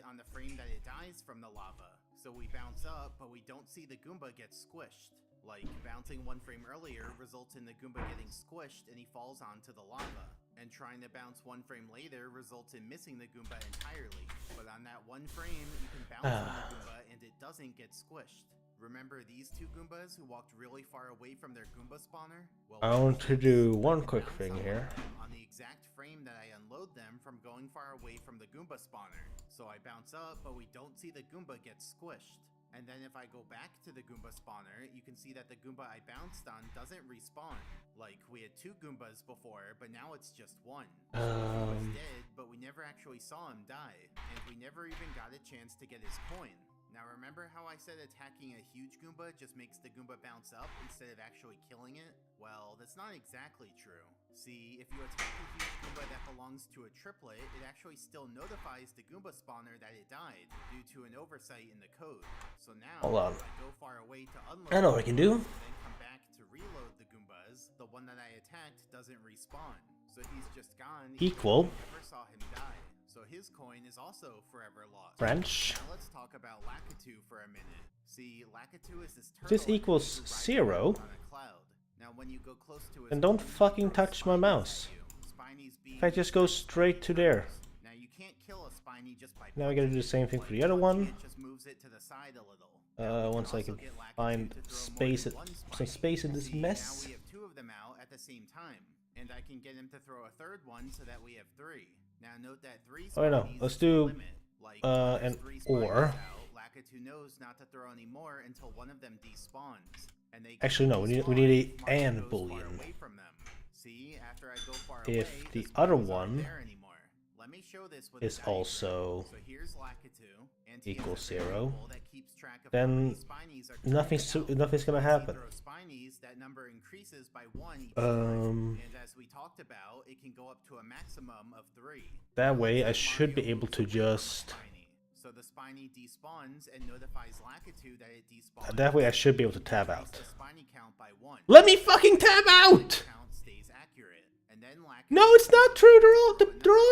On the frame that it dies from the lava. So we bounce up, but we don't see the Goomba get squished. Like, bouncing 1 frame earlier results in the Goomba getting squished and he falls onto the lava. And trying to bounce 1 frame later results in missing the Goomba entirely. But on that 1 frame, you can bounce on the Goomba and it doesn't get squished. Remember these two Goombas who walked really far away from their Goomba spawner? Well, I want to do one quick thing here. on the exact frame that I unload them from going far away from the Goomba spawner. So I bounce up, but we don't see the Goomba get squished. And then if I go back to the Goomba spawner, you can see that the Goomba I bounced on doesn't respawn. Like, we had two Goombas before, but now it's just one. So he was dead, but we never actually saw him die. And we never even got a chance to get his coin. Now remember how I said attacking a huge Goomba just makes the Goomba bounce up instead of actually killing it? Well, that's not exactly true. See, if you attack a huge Goomba that belongs to a triplet, it actually still notifies the Goomba spawner that it died, due to an oversight in the code. So now, Hold on. if I go far away to unload I know what I can do. and then come back to reload the Goombas, the one that I attacked doesn't respawn. So he's just gone. Equal. I never saw him die. So his coin is also forever lost. French. Now let's talk about Lakitu for a minute. See, Lakitu is this turtle. This equals 0. On a cloud. Now when you go close to his And don't fucking touch my mouse. If I just go straight to there. Now you can't kill a Spiny just by Now I gotta do the same thing for the other one. it just moves it to the side a little. Once I can find space, some space in this mess. Now we have two of them out at the same time. And I can get him to throw a third one so that we have 3. Now note that 3 Oh no, Spinies let's is the do limit. Like, an if 3 Spinies or. out, Lakitu knows not to throw any more until one of them despawns. And they Actually no, we need a and boolean. away from them. See, after I go far If away, the Spinies other aren't one there anymore. Let me show this with a is diagram. also So here's Lakitu, and he has equals a 0, variable that keeps track of how then many Spinies are nothing's gonna happen. throw Spinies, that number increases by 1 each time. And as we talked about, it can go up to a maximum of 3. That way I should be able to just... So the Spiny despawns and notifies Lakitu that it despawned. That way I should be able to tab out. The Spiny count by 1. Let me fucking tab out! Count stays accurate. And then Lakitu... No, it's not true, they're all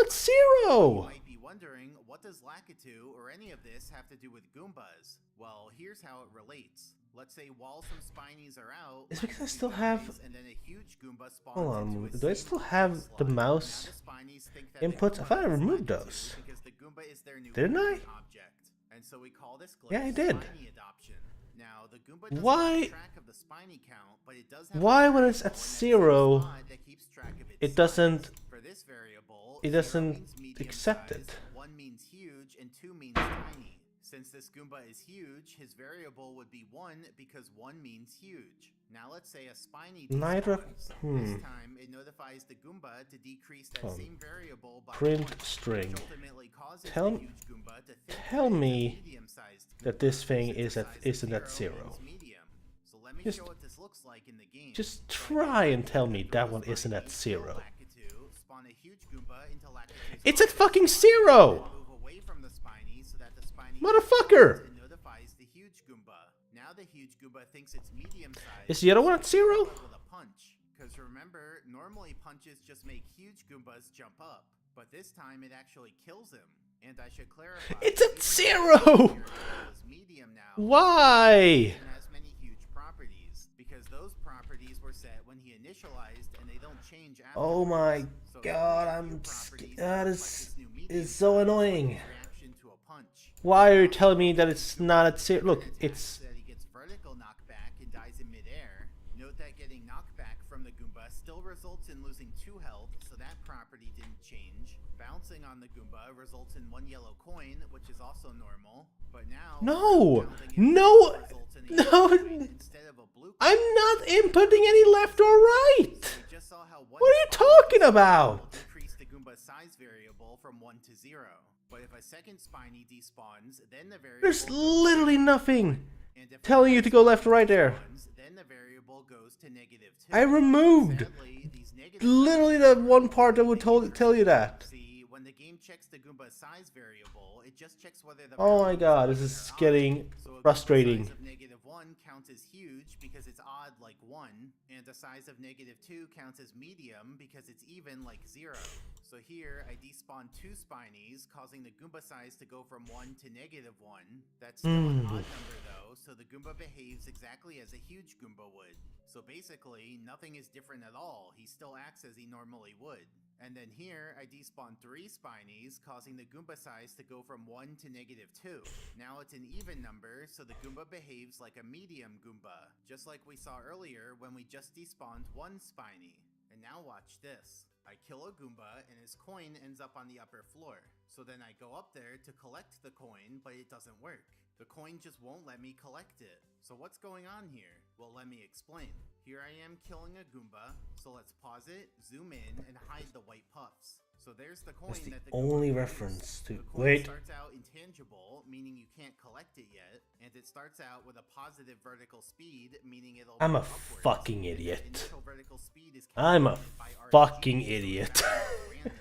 at 0! You might be wondering, what does Lakitu or any of this have to do with Goombas? Well, here's how it relates. Let's say while some Spinies are out, It's because I Lakitu still have... dies, and then a huge Goomba spawns Hold into on, a do I single still have slot. the mouse Now the Spinies think that the inputs? I Goomba thought I is removed Lakitu those. because the Goomba is their new Didn't I? object. And so we call this glitch Yeah, I did. Spiny adoption. Now, the Goomba doesn't Why- keep track of the Spiny count, but it does have Why a when it's variable at in that same 0, spot that keeps track of its it size. doesn't... For this variable, It 0 doesn't means medium accept size, it. 1 means huge, and 2 means tiny. Since this Goomba is huge, his variable would be 1 because 1 means huge. Now let's say a Spiny Neither... despawns. This time, it notifies the Goomba to decrease that same variable by Print 1, string. which ultimately causes Tell- the huge Goomba to think Tell that it's a me medium-sized that Goomba, this thing since is the at, size of isn't at 0. means medium. So let me Just- show what this looks like in the game. Just try and tell me that one isn't at 0. Lakitu, spawn a huge Goomba into Lakitu's It's at body, fucking 0! move away from the Spiny so that the Spiny Motherfucker! and notifies the huge Goomba. Now the huge Goomba thinks it's medium size. Is the other one at 0? With a punch. Because remember, normally punches just make huge Goombas jump up. But this time it actually kills him. And I should clarify. It's at even though 0! the variable is medium now, Why? it has many huge properties. Because those properties were set when he initialized and they don't change after. Oh my So god, there are I'm... few properties That like is... his new medium is so size, annoying. reaction to a punch. Why are you telling me that it's not at 0? Look, it's... That he gets vertical knockback and dies in midair. Note that getting knockback from the Goomba still results in losing 2 health, so that property didn't change. Bouncing on the Goomba results in 1 yellow coin, which is also normal. But now No! bouncing in No! results in a No! yellow coin instead of a blue coin. I'm not inputting any left or right! We just saw how one What are you Spiny talking will about? decrease the Goomba's size variable from 1 to 0. But if a second Spiny despawns, then the variable There's goes to literally nothing and if telling you to go left or right there. spawns, then the variable goes to -2. I removed Sadly, these negative literally the one part that would tell you that. See, when the game checks the Goomba's size variable, it just checks whether the Oh my god, this is getting frustrating. size of -1 counts as huge because it's odd like 1, and the size of -2 counts as medium because it's even like 0. So here, I despawn 2 Spinies, causing the Goomba size to go from 1 to -1. That's still an odd number though, so the Goomba behaves exactly as a huge Goomba would. So basically, nothing is different at all. He still acts as he normally would. And then here, I despawn 3 Spinies, causing the Goomba size to go from 1 to -2. Now it's an even number, so the Goomba behaves like a medium Goomba, just like we saw earlier when we just despawned 1 Spiny. And now watch this. I kill a Goomba and his coin ends up on the upper floor. So then I go up there to collect the coin, but it doesn't work. The coin just won't let me collect it. So what's going on here? Well, let me explain. Here I am killing a Goomba, so let's pause it, zoom in, and hide the white puffs. So there's the coin That's the that the only Goomba reference to. the coin Wait. starts out intangible, meaning you can't collect it yet, and it starts out with a positive vertical speed, meaning it'll I'm move a upwards. fucking idiot. Initial vertical speed is I'm a calculated by RNG, fucking so idiot. that's random.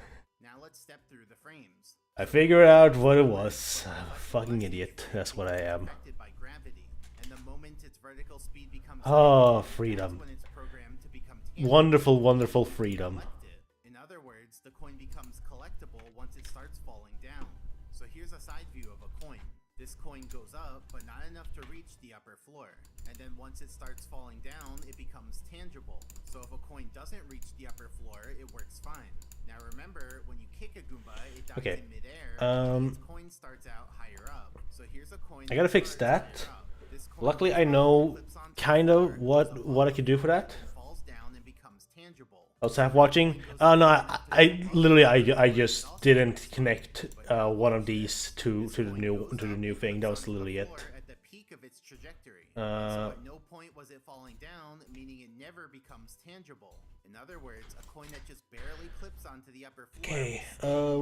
Now let's step through the frames. I figured out what it was. I'm a fucking idiot. That's what I am. Affected by gravity, and the moment its vertical speed becomes Oh, negative, freedom. that's when it's programmed to become tangible. Wonderful, wonderful freedom. Collect it. In other words, the coin becomes collectible once it starts falling down. So here's a side view of a coin. This coin goes up, but not enough to reach the upper floor. And then once it starts falling down, it becomes tangible. So if a coin doesn't reach the upper floor, it works fine. Now remember, when you kick a Goomba, it dies Okay. in midair, Um, its coin starts out higher up. So here's a coin I gotta fix starts that. higher up. This coin Luckily, I know flips onto the kind floor, of what I could do for that. falls down and becomes tangible. Outside watching. Oh no, I literally I just didn't connect one of these to the new thing. That was literally it. At the peak of its trajectory. So at no point was it falling down, meaning it never becomes tangible. In other words, a coin that just barely clips onto the upper floor. Okay,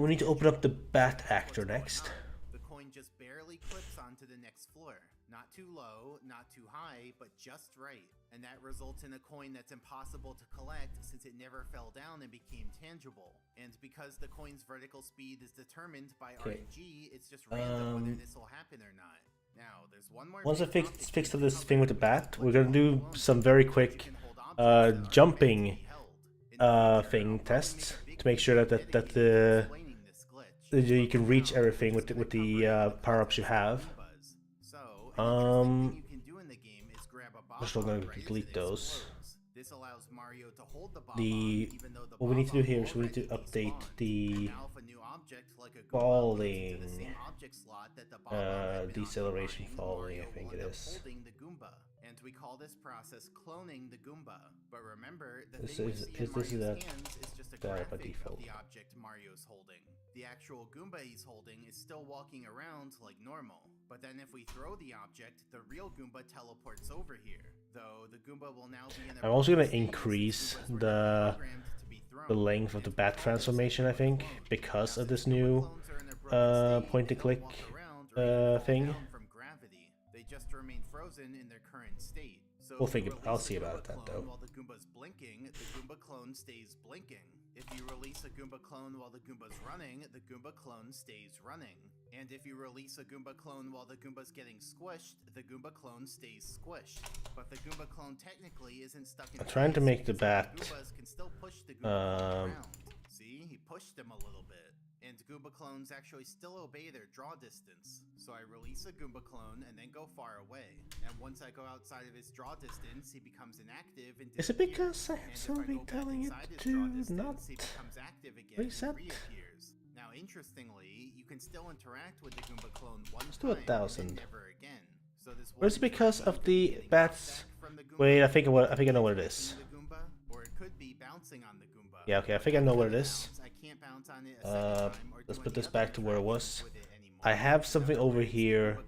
we need to open up the Bat Actor next. The coin just barely clips onto the next floor. Not too low, not too high, but just right. And that results in a coin that's impossible to collect since it never fell down and became tangible. And because the coin's vertical speed is determined by RNG, it's just random whether this will happen or not. Now, there's one more. Once I fix this thing with the bat, we're gonna do some very quick jumping thing tests to make sure that you can reach everything with the power-ups you have. I'm still gonna delete those. This allows Mario to hold the What we need to do here is we need to update the falling, deceleration falling, I think it is. And we call this process cloning the Goomba. But remember, the This thing we is- see in this is Mario's that- hands is just a that by graphic of default. the object Mario's holding. The actual Goomba he's holding is still walking around like normal. But then if we throw the object, the real Goomba teleports over here. Though the Goomba will now be in a I'm also gonna state increase Goomba's the programmed to be thrown. length of the bat transformation, I think, because of this new point-and-click thing. From gravity. They just remain frozen in their current state. So We'll if you think I'll release a see Goomba about that, clone though. While the Goomba's blinking, the Goomba clone stays blinking. If you release a Goomba clone while the Goomba's running, the Goomba clone stays running. And if you release a Goomba clone while the Goomba's getting squished, the Goomba clone stays squished. But the Goomba clone technically isn't stuck in I'm trying to make the place, bat, so the Goombas can still push the Goomba clone around. See, he pushed him a little bit. And Goomba clones actually still obey their draw distance. So I release a Goomba clone and then go far away. And once I go outside of his draw distance, he becomes inactive and Is it because I have somebody telling it to not he becomes active again reset? and reappears. Now, interestingly, you can still interact with the Goomba clone one Let's do 1,000. and then never again. So this Or is it because of the bats? Wait, I think I know what it is. the Goomba, or it could be bouncing on the Goomba. Yeah, okay, I think I know what it is. I can't bounce on it a second time or Let's do put any this other back to where it was. with it anymore. I have something over here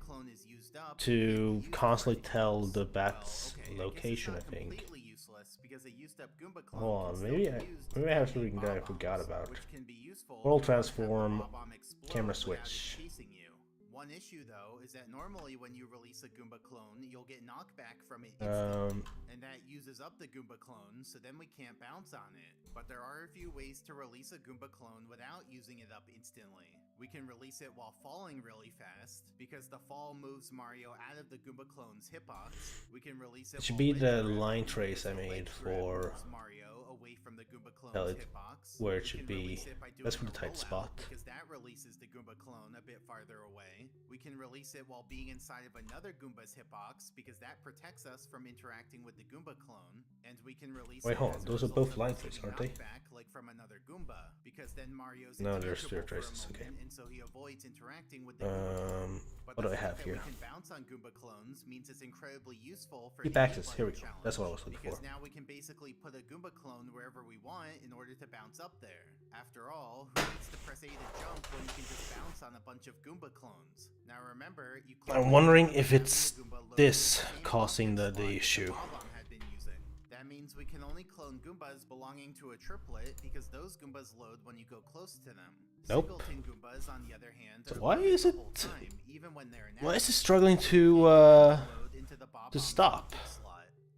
to constantly tell the bat's location, I think. Completely useless because a used up Goomba clone Hold on, can still maybe be I used have to something create that I bomb forgot bombs, about. which can be useful World if you want to have the transform, bomb bomb explode camera without it switch. chasing you. One issue though is that normally when you release a Goomba clone, you'll get knockback from it instantly, and that uses up the Goomba clone, so then we can't bounce on it. But there are a few ways to release a Goomba clone without using it up instantly. We can release it while falling really fast, because the fall moves Mario out of the Goomba clone's hitbox. We can release it It should while be ledge the grab, line trace I because the made ledge grab for moves Mario away from the Goomba tell clone's it hitbox. where it We should can be. release it by That's doing for the a tight rollout, spot. because that releases the Goomba clone a bit farther away. We can release it while being inside of another Goomba's hitbox, because that protects us from interacting with the Goomba clone. And we can release Wait, it hold on. as a Those are result both of line receiving traces, aren't they? knockback, like from another Goomba, because then Mario's No, they're spirit indestructible for a traces. Okay. moment, and so he avoids interacting with the Goomba clone. But What the do I fact have that here? we can bounce on Goomba clones means it's incredibly useful for Keep any access. Here we button go. challenge, That's what I was looking because for. now we can basically put a Goomba clone wherever we want in order to bounce up there. After all, who needs to press A to jump when you can just bounce on a bunch of Goomba clones? Now remember, you I'm wondering if it's this causing the issue. that means we can only clone Goombas belonging to a triplet, because those Goombas load when you go close to them. Nope. Singleton Goombas, on the other hand, So are why loaded is the it? whole time, even when they're Why is inactive. it struggling to stop?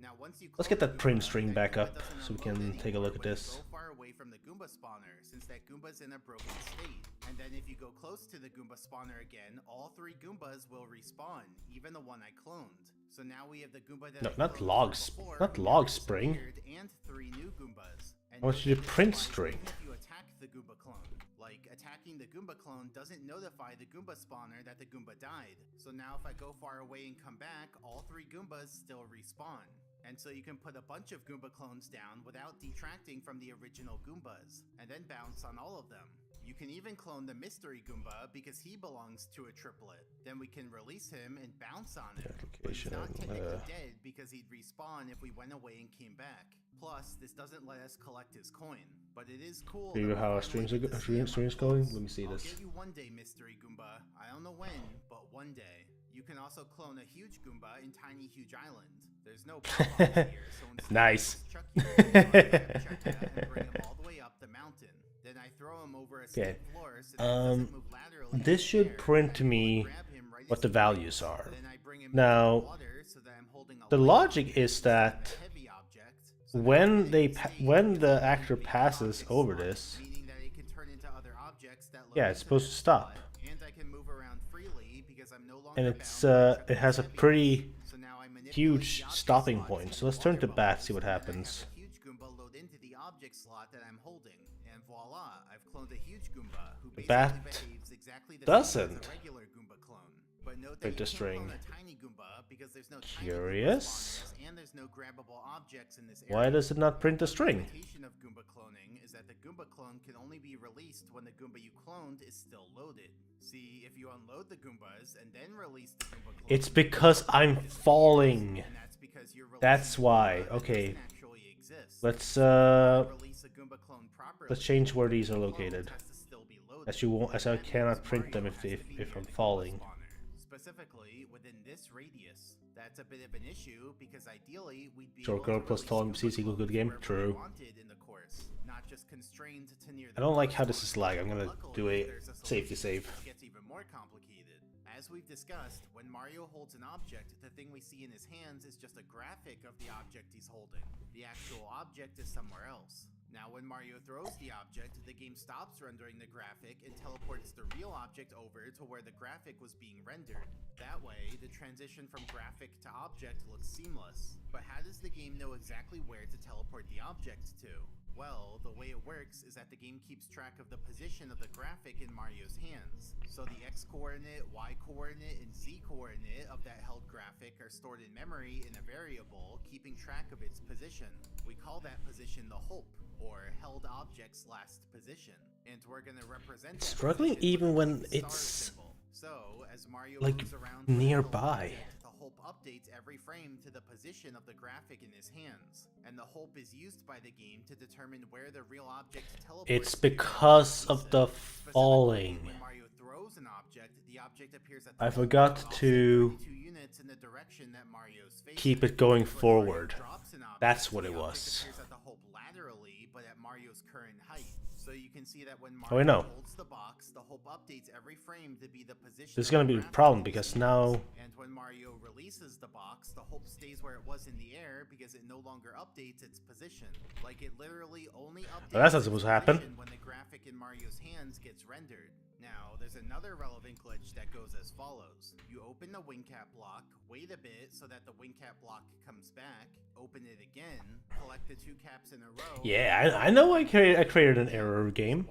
Now, once you Let's get that print string back up so we can take a look at this. so far away from the Goomba spawner, since that Goomba's in a broken state. And then if you go close to the Goomba spawner again, all 3 Goombas will respawn, even the one I cloned. So now we have the Goomba that No, I not cloned logs. before, Not who log never spring. disappeared, and 3 new Goombas. And I want note you that to this print applies string. even if you attack the Goomba clone. Like, attacking the Goomba clone doesn't notify the Goomba spawner that the Goomba died. So now if I go far away and come back, all 3 Goombas still respawn. And so you can put a bunch of Goomba clones down without detracting from the original Goombas, and then bounce on all of them. You can even clone the Mystery Goomba because he belongs to a triplet. Then we can release him and bounce on him. But he's not technically dead because he'd respawn if we went away and came back. Plus, this doesn't let us collect his coin. But it is cool. Do you know how our streams are going? Let me see I'll this. get you one day, Mystery Goomba. I don't know when, but one day. You can also clone a huge Goomba in Tiny Huge Island. There's no pop-ups here, so instead Nice. I just chuck you in the Checka and bring him all the way up the mountain. Then I throw him over a steep floor so that he doesn't move laterally in This the should air. print to me what the values are. Now, the logic is that when the actor passes over this, yeah, it's supposed to stop. And it's it has a pretty huge stopping point. So let's turn to bat, see what happens. Huge Goomba load into the object slot that I'm holding, and voila, I've cloned a huge Goomba who The basically bat behaves exactly the doesn't. same as a regular Goomba clone. But note that print you the can't string. clone a tiny Goomba because there's no tiny Curious. Goomba spawners, and there's no grabbable objects in this area. Why does it not print the string? The limitation of Goomba cloning is that the Goomba clone can only be released when the Goomba you cloned is still loaded. See, if you unload the Goombas and then release the Goomba clone, It's because I'm falling. and that's because you're That's why. Okay. Let's let's change where these are located. As I cannot print them if I'm falling. specifically within this radius. That's a bit of an issue because ideally we'd be Short girl plus tall MCs equal good game. True. wanted in the course, not just constrained to near the I don't like how this is lag. I'm gonna do a safety save. It gets even more complicated. As we've discussed, when Mario holds an object, the thing we see in his hands is just a graphic of the object he's holding. The actual object is somewhere else. Now when Mario throws the object, the game stops rendering the graphic and teleports the real object over to where the graphic was being rendered. That way, the transition from graphic to object looks seamless. But how does the game know exactly where to teleport the object to? Well, the way it works is that the game keeps track of the position of the graphic in Mario's hands. So the X-coordinate, Y-coordinate, and Z-coordinate of that held graphic are stored in memory in a variable, keeping track of its position. We call that position the hope, or held object's last position. And we're going to represent that Struggling position even with when the star it's symbol. So, as Mario like moves around nearby. the hope updates every frame to the position of the graphic in his hands, and the hope is used by the game to determine where the real object teleports. It's because of the falling. When Mario throws an object, the object appears at I forgot to 2 units in the direction that Mario's facing. keep it going forward. Drops an object, That's what it the object was. appears at the hope laterally, but at Mario's current height. So you can see that when Oh, I Mario know. holds the box, the hope updates every frame to be the position. This is of gonna the be a graphic problem in because his now hands. And when Mario releases the box, the hope stays where it was in the air because it no longer updates its position. Like it literally only updates that's not its supposed to happen. position when the graphic in Mario's hands gets rendered. Now, there's another relevant glitch that goes as follows. You open the wing cap block, wait a bit so that the wing cap block comes back, open it again, collect the 2 caps in a row. Yeah, I know I created an error game.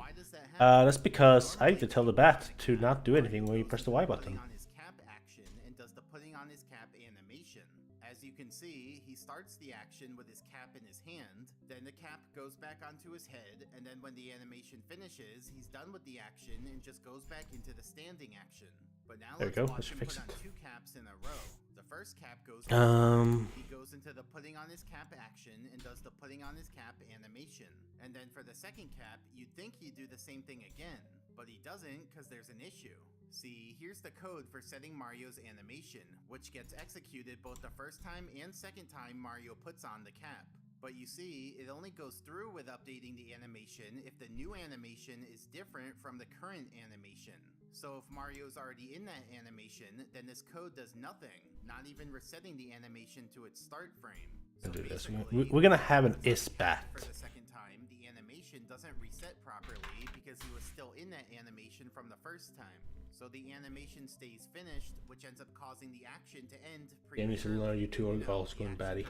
That's because I need to tell the bat to not do anything when you press the Y button. On his cap action and does the putting on his cap animation. As you can see, he starts the action with his cap in his hand, then the cap goes back onto his head, and then when the animation finishes, he's done with the action and just goes back into the standing action. But now there we let's go. watch Let's him fix put it. on 2 caps in a row. The first cap goes he goes into the putting on his cap action and does the putting on his cap animation. And then for the second cap, you'd think he'd do the same thing again, but he doesn't because there's an issue. See, here's the code for setting Mario's animation, which gets executed both the first time and second time Mario puts on the cap. But you see, it only goes through with updating the animation if the new animation is different from the current animation. So if Mario's already in that animation, then this code does nothing, not even resetting the animation to its start frame. So do this. We're gonna have an isbat. For the second time, the animation doesn't reset properly because he was still in that animation from the first time. So the animation stays finished, which ends up causing the action to end prematurely. You two are also going batty.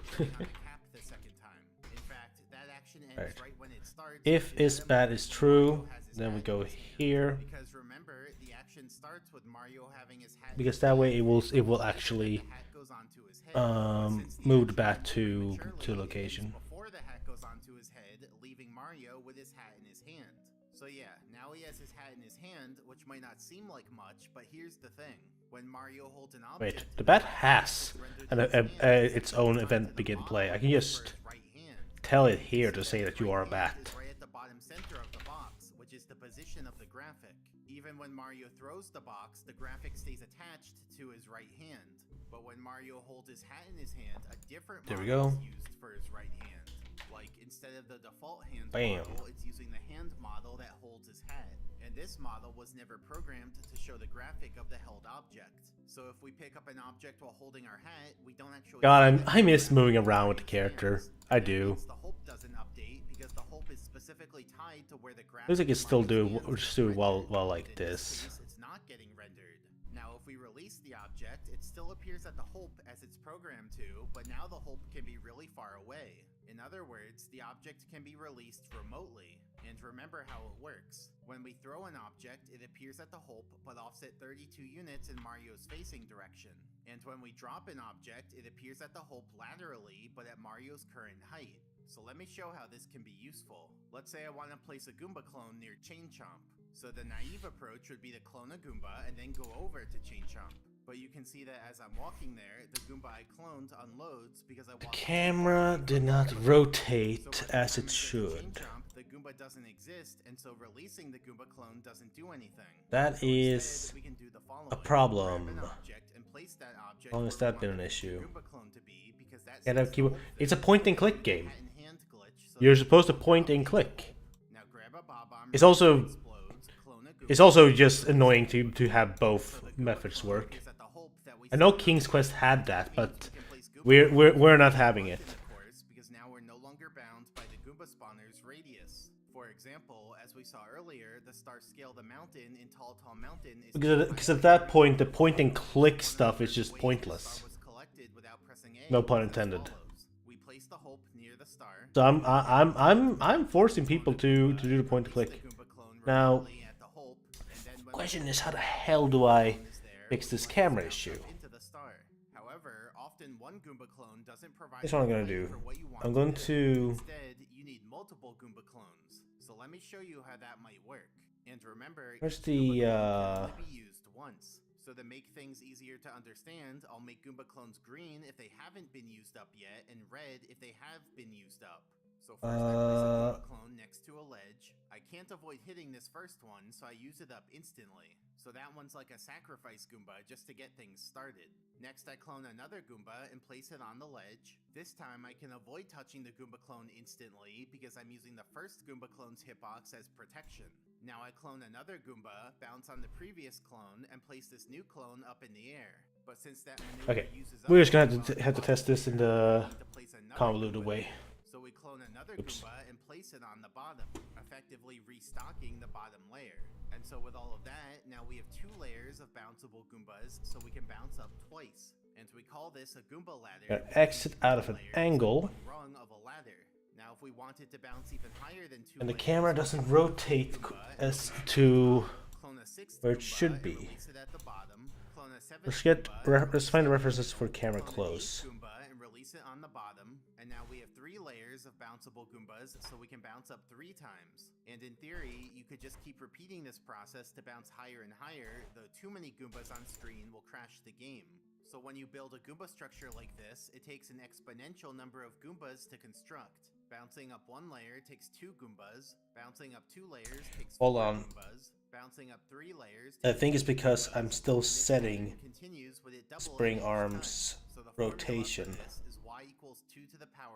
the second time. In fact, that action ends right when it starts. If isbat is true, then we go here. Because remember, the action starts with Mario having his hat. Because that way it will actually move the bat to location. Before the hat goes onto his head, leaving Mario with his hat in his hand. So yeah, now he has his hat in his hand, which might not seem like much, but here's the thing. When Mario holds an object... Wait, the bat has its own event begin play. I can just tell it here to say that you are a bat. Right at the bottom center of the box, which is the position of the graphic. Even when Mario throws the box, the graphic stays attached to his right hand. But when Mario holds his hat in his hand, a different model is used for his right hand. Like, instead of the default hand model, it's using the hand model that holds his hat. And this model was never programmed to show the graphic of the held object. So if we pick up an object while holding our hat, we don't actually... God, I miss moving around with the character. I do. The hope doesn't update because the hope is specifically tied to where the graphic... Looks like it's still doing well like this. It's not getting rendered. Now, if we release the object, it still appears at the hope as it's programmed to, but now the hope can be really far away. In other words, the object can be released remotely. And remember how it works. When we throw an object, it appears at the hope, but offset 32 units in Mario's facing direction. And when we drop an object, it appears at the hope laterally, but at Mario's current height. So let me show how this can be useful. Let's say I want to place a Goomba clone near Chain Chomp. So the naive approach would be to clone a Goomba and then go over to Chain Chomp. But you can see that as I'm walking there, the Goomba I cloned unloads because I walked... The camera did not rotate as it should. The Goomba doesn't exist, and so releasing the Goomba clone doesn't do anything. That is a problem. As long as that's been an issue. It's a point and click game. You're supposed to point and click. It's also just annoying to have both methods work. I know King's Quest had that, but we're not having it. Because now we're no longer bound by the Goomba spawner's radius. For example, as we saw earlier, the star scale the mountain in Tall Mountain is... Because at that point, the point and click stuff is just pointless. No pun intended. We place the hope near the star. So I'm forcing people to do the point and click. Now, the question is, how the hell do I fix this camera issue? However, often one Goomba clone doesn't provide... Here's what I'm gonna do. I'm going to... Instead, you need multiple Goomba clones. So let me show you how that might work. And remember, where's the can only be used once. So to make things easier to understand, I'll make Goomba clones green if they haven't been used up yet, and red if they have been used up. So first I place a Goomba clone next to a ledge. I can't avoid hitting this first one, so I use it up instantly. So that one's like a sacrifice Goomba just to get things started. Next I clone another Goomba and place it on the ledge. This time I can avoid touching the Goomba clone instantly because I'm using the first Goomba clone's hitbox as protection. Now I clone another Goomba, bounce on the previous clone, and place this new clone up in the air. But since that maneuver uses up... We're just gonna have to test this in the convoluted way. So we clone another Goomba and place place it on the bottom, effectively restocking the bottom layer. And so with all of that, now we have 2 layers of bounceable Goombas, so we can bounce up twice. And we call this a Goomba ladder. Gotta exit out of an angle. Rung of a ladder. Now if we wanted to bounce even higher than 2 And the layers, camera doesn't rotate as to where it should be. Let's find the references for camera close. And release it on the bottom. And now we have 3 layers of bounceable Goombas, so we can bounce up 3 times. And in theory, you could just keep repeating this process to bounce higher and higher, though too many Goombas on screen will crash the game. So when you build a Goomba structure like this, it takes an exponential number of Goombas to construct. Bouncing up 1 layer takes 2 Goombas. Bouncing up 2 layers takes 4 Goombas. Bouncing up 3 layers. I think it's because I'm still setting spring arms rotation,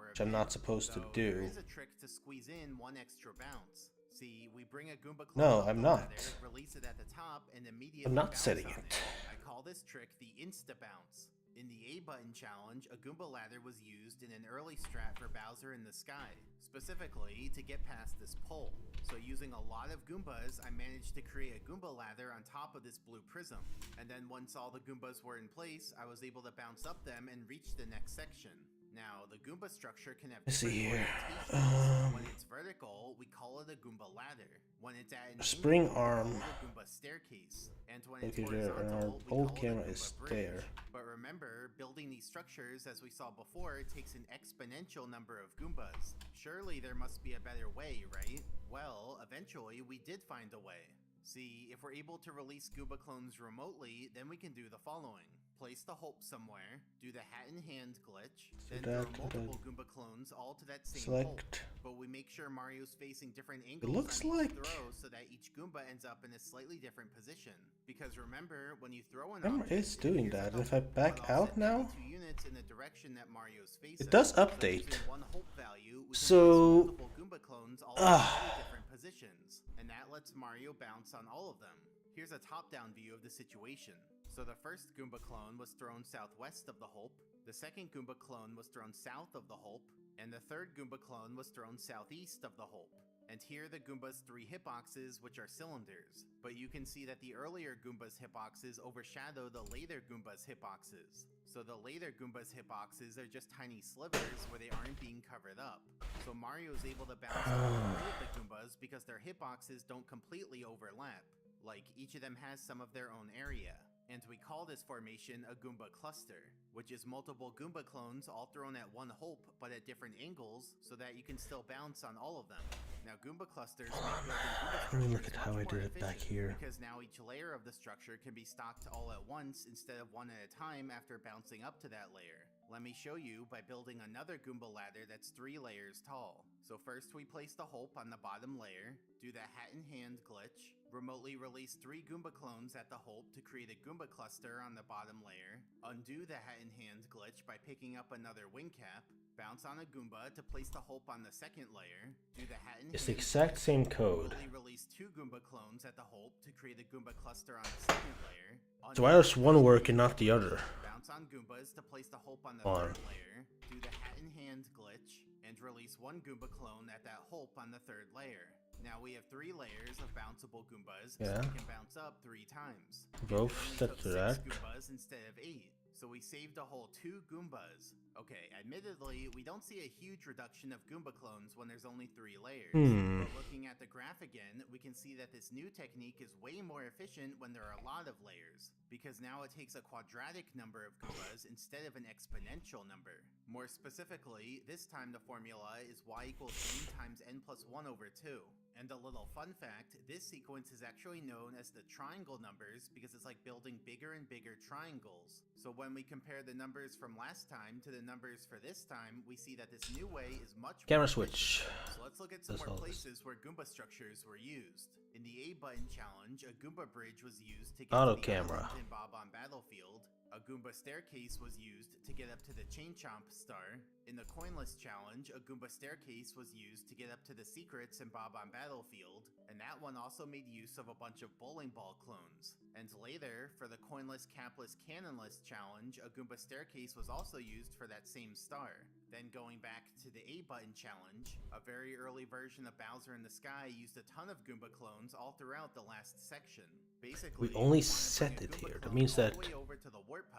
which I'm not supposed to do. There is a trick to squeeze in 1 extra bounce. See, we bring a Goomba clone No, up I'm the not. ladder, release it at the top, and immediately I'm not bounce setting on it. I call this trick the Insta Bounce. In the A button challenge, a Goomba ladder was used in an early strat for Bowser in the sky, specifically to get past this pole. So using a lot of Goombas, I managed to create a Goomba ladder on top of this blue prism. And then once all the Goombas were in place, I was able to bounce up them and reach the next section. Now, the Goomba structure can have Let's see different here. orientations. When it's vertical, we call it a Goomba ladder. When it's at an Spring angle, we arm. call it a Goomba staircase. And when it's Okay, our horizontal, we old call camera it a is Goomba bridge. there. But remember, building these structures, as we saw before, takes an exponential number of Goombas. Surely there must be a better way, right? Well, eventually we did find a way. See, if we're able to release Goomba clones remotely, then we can do the following. Place the hope somewhere, do the hat in hand glitch, then throw multiple Goomba clones all to that same hope. But we make sure Mario's facing different angles looks on like- each throw so that each Goomba ends up in a slightly different position. Because remember, when you throw an Camera object, is doing here's a that. And if I hope, back but I'll out set now, 52 units in the direction that Mario's facing. it does So update. using 1 hope value, we can So, place multiple Goomba clones all in very different positions, and that lets Mario bounce on all of them. Here's a top-down view of the situation. So the first Goomba clone was thrown southwest of the Hope, the second Goomba clone was thrown south of the Hope, and the third Goomba clone was thrown southeast of the Hope. And here are the Goomba's 3 hitboxes, which are cylinders. But you can see that the earlier Goomba's hitboxes overshadow the later Goomba's hitboxes. So the later Goomba's hitboxes are just tiny slivers where they aren't being covered up. So Mario is able to bounce on all of the Goombas because their hitboxes don't completely overlap. Like, each of them has some of their own area. And we call this formation a Goomba cluster, which is multiple Goomba clones all thrown at 1 hope but at different angles so that you can still bounce on all of them. Now Goomba clusters make building Goomba Let me look structures at how much I more did it back efficient here. because now each layer of the structure can be stocked all at once instead of 1 at a time after bouncing up to that layer. Let me show you by building another Goomba ladder that's 3 layers tall. So first we place the hope on the bottom layer, do the hat in hand glitch, remotely release 3 Goomba clones at the hope to create a Goomba cluster on the bottom layer, undo the hat in hand glitch by picking up another wing cap, bounce on a Goomba to place the hope on the second layer, do the hat in It's hand the exact glitch, same code. remotely release 2 Goomba clones at the hope to create a Goomba cluster on the second layer, So why does one work and not the other? bounce on Goombas to place the hope on the On. third layer, do the hat in hand glitch, and release 1 Goomba clone at that hope on the third layer. Now we have 3 layers of bounceable Goombas, Yeah. so we can bounce up 3 times. Both And it only set took to 6 that. Goombas instead of 8, so we saved a whole 2 Goombas. Okay, admittedly, we don't see a huge reduction of Goomba clones when there's only 3 layers. But looking at the graph again, we can see that this new technique is way more efficient when there are a lot of layers, because now it takes a quadratic number of Goombas instead of an exponential number. More specifically, this time the formula is y equals n times n plus 1 over 2. And a little fun fact, this sequence is actually known as the triangle numbers because it's like building bigger and bigger triangles. So when we compare the numbers from last time to the numbers for this time, we see that this new way is much Camera more switch. efficient. So let's look at some That's more all this. places where Goomba structures were used. In the A button challenge, a Goomba bridge was used to get Auto to the camera. island in Bob on Battlefield. A Goomba staircase was used to get up to the Chain Chomp star. In the Coinless challenge, a Goomba staircase was used to get up to the secrets in Bob on Battlefield, and that one also made use of a bunch of bowling ball clones. And later, for the Coinless Capless Cannonless challenge, a Goomba staircase was also used for that same star. Then going back to the A button challenge, a very early version of Bowser in the Sky used a ton of Goomba clones all throughout the last section. Basically, We only set it here. That means that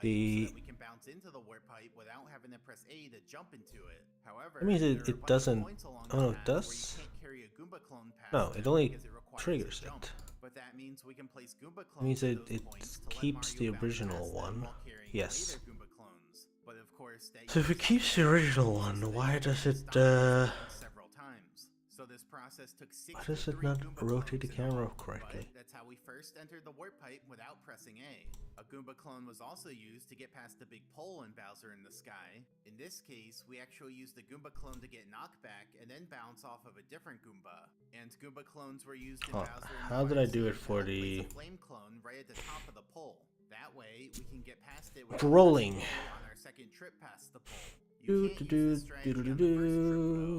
the we can bounce into the warp pipe without having to press A to jump into it. However, that means it doesn't. Oh no, it does. No, it only triggers it. But that means we can place Goomba It means clones it keeps the original one. Yes. But of course, that So if it keeps the original one, why does it several times. So this process took why does it not rotate the camera correctly? That's how we first entered the warp pipe without pressing A. A Goomba clone was also used to get past the big pole in Bowser in the Sky. In this case, we actually used the Goomba clone to get knockback and then bounce off of a different Goomba. And Goomba clones were used in Bowser in the How did I do it Odyssey for to place the a flame clone right at the top of the pole? That way, we can get past it with rolling? on our second trip past the pole. You can't use this strategy on the first trip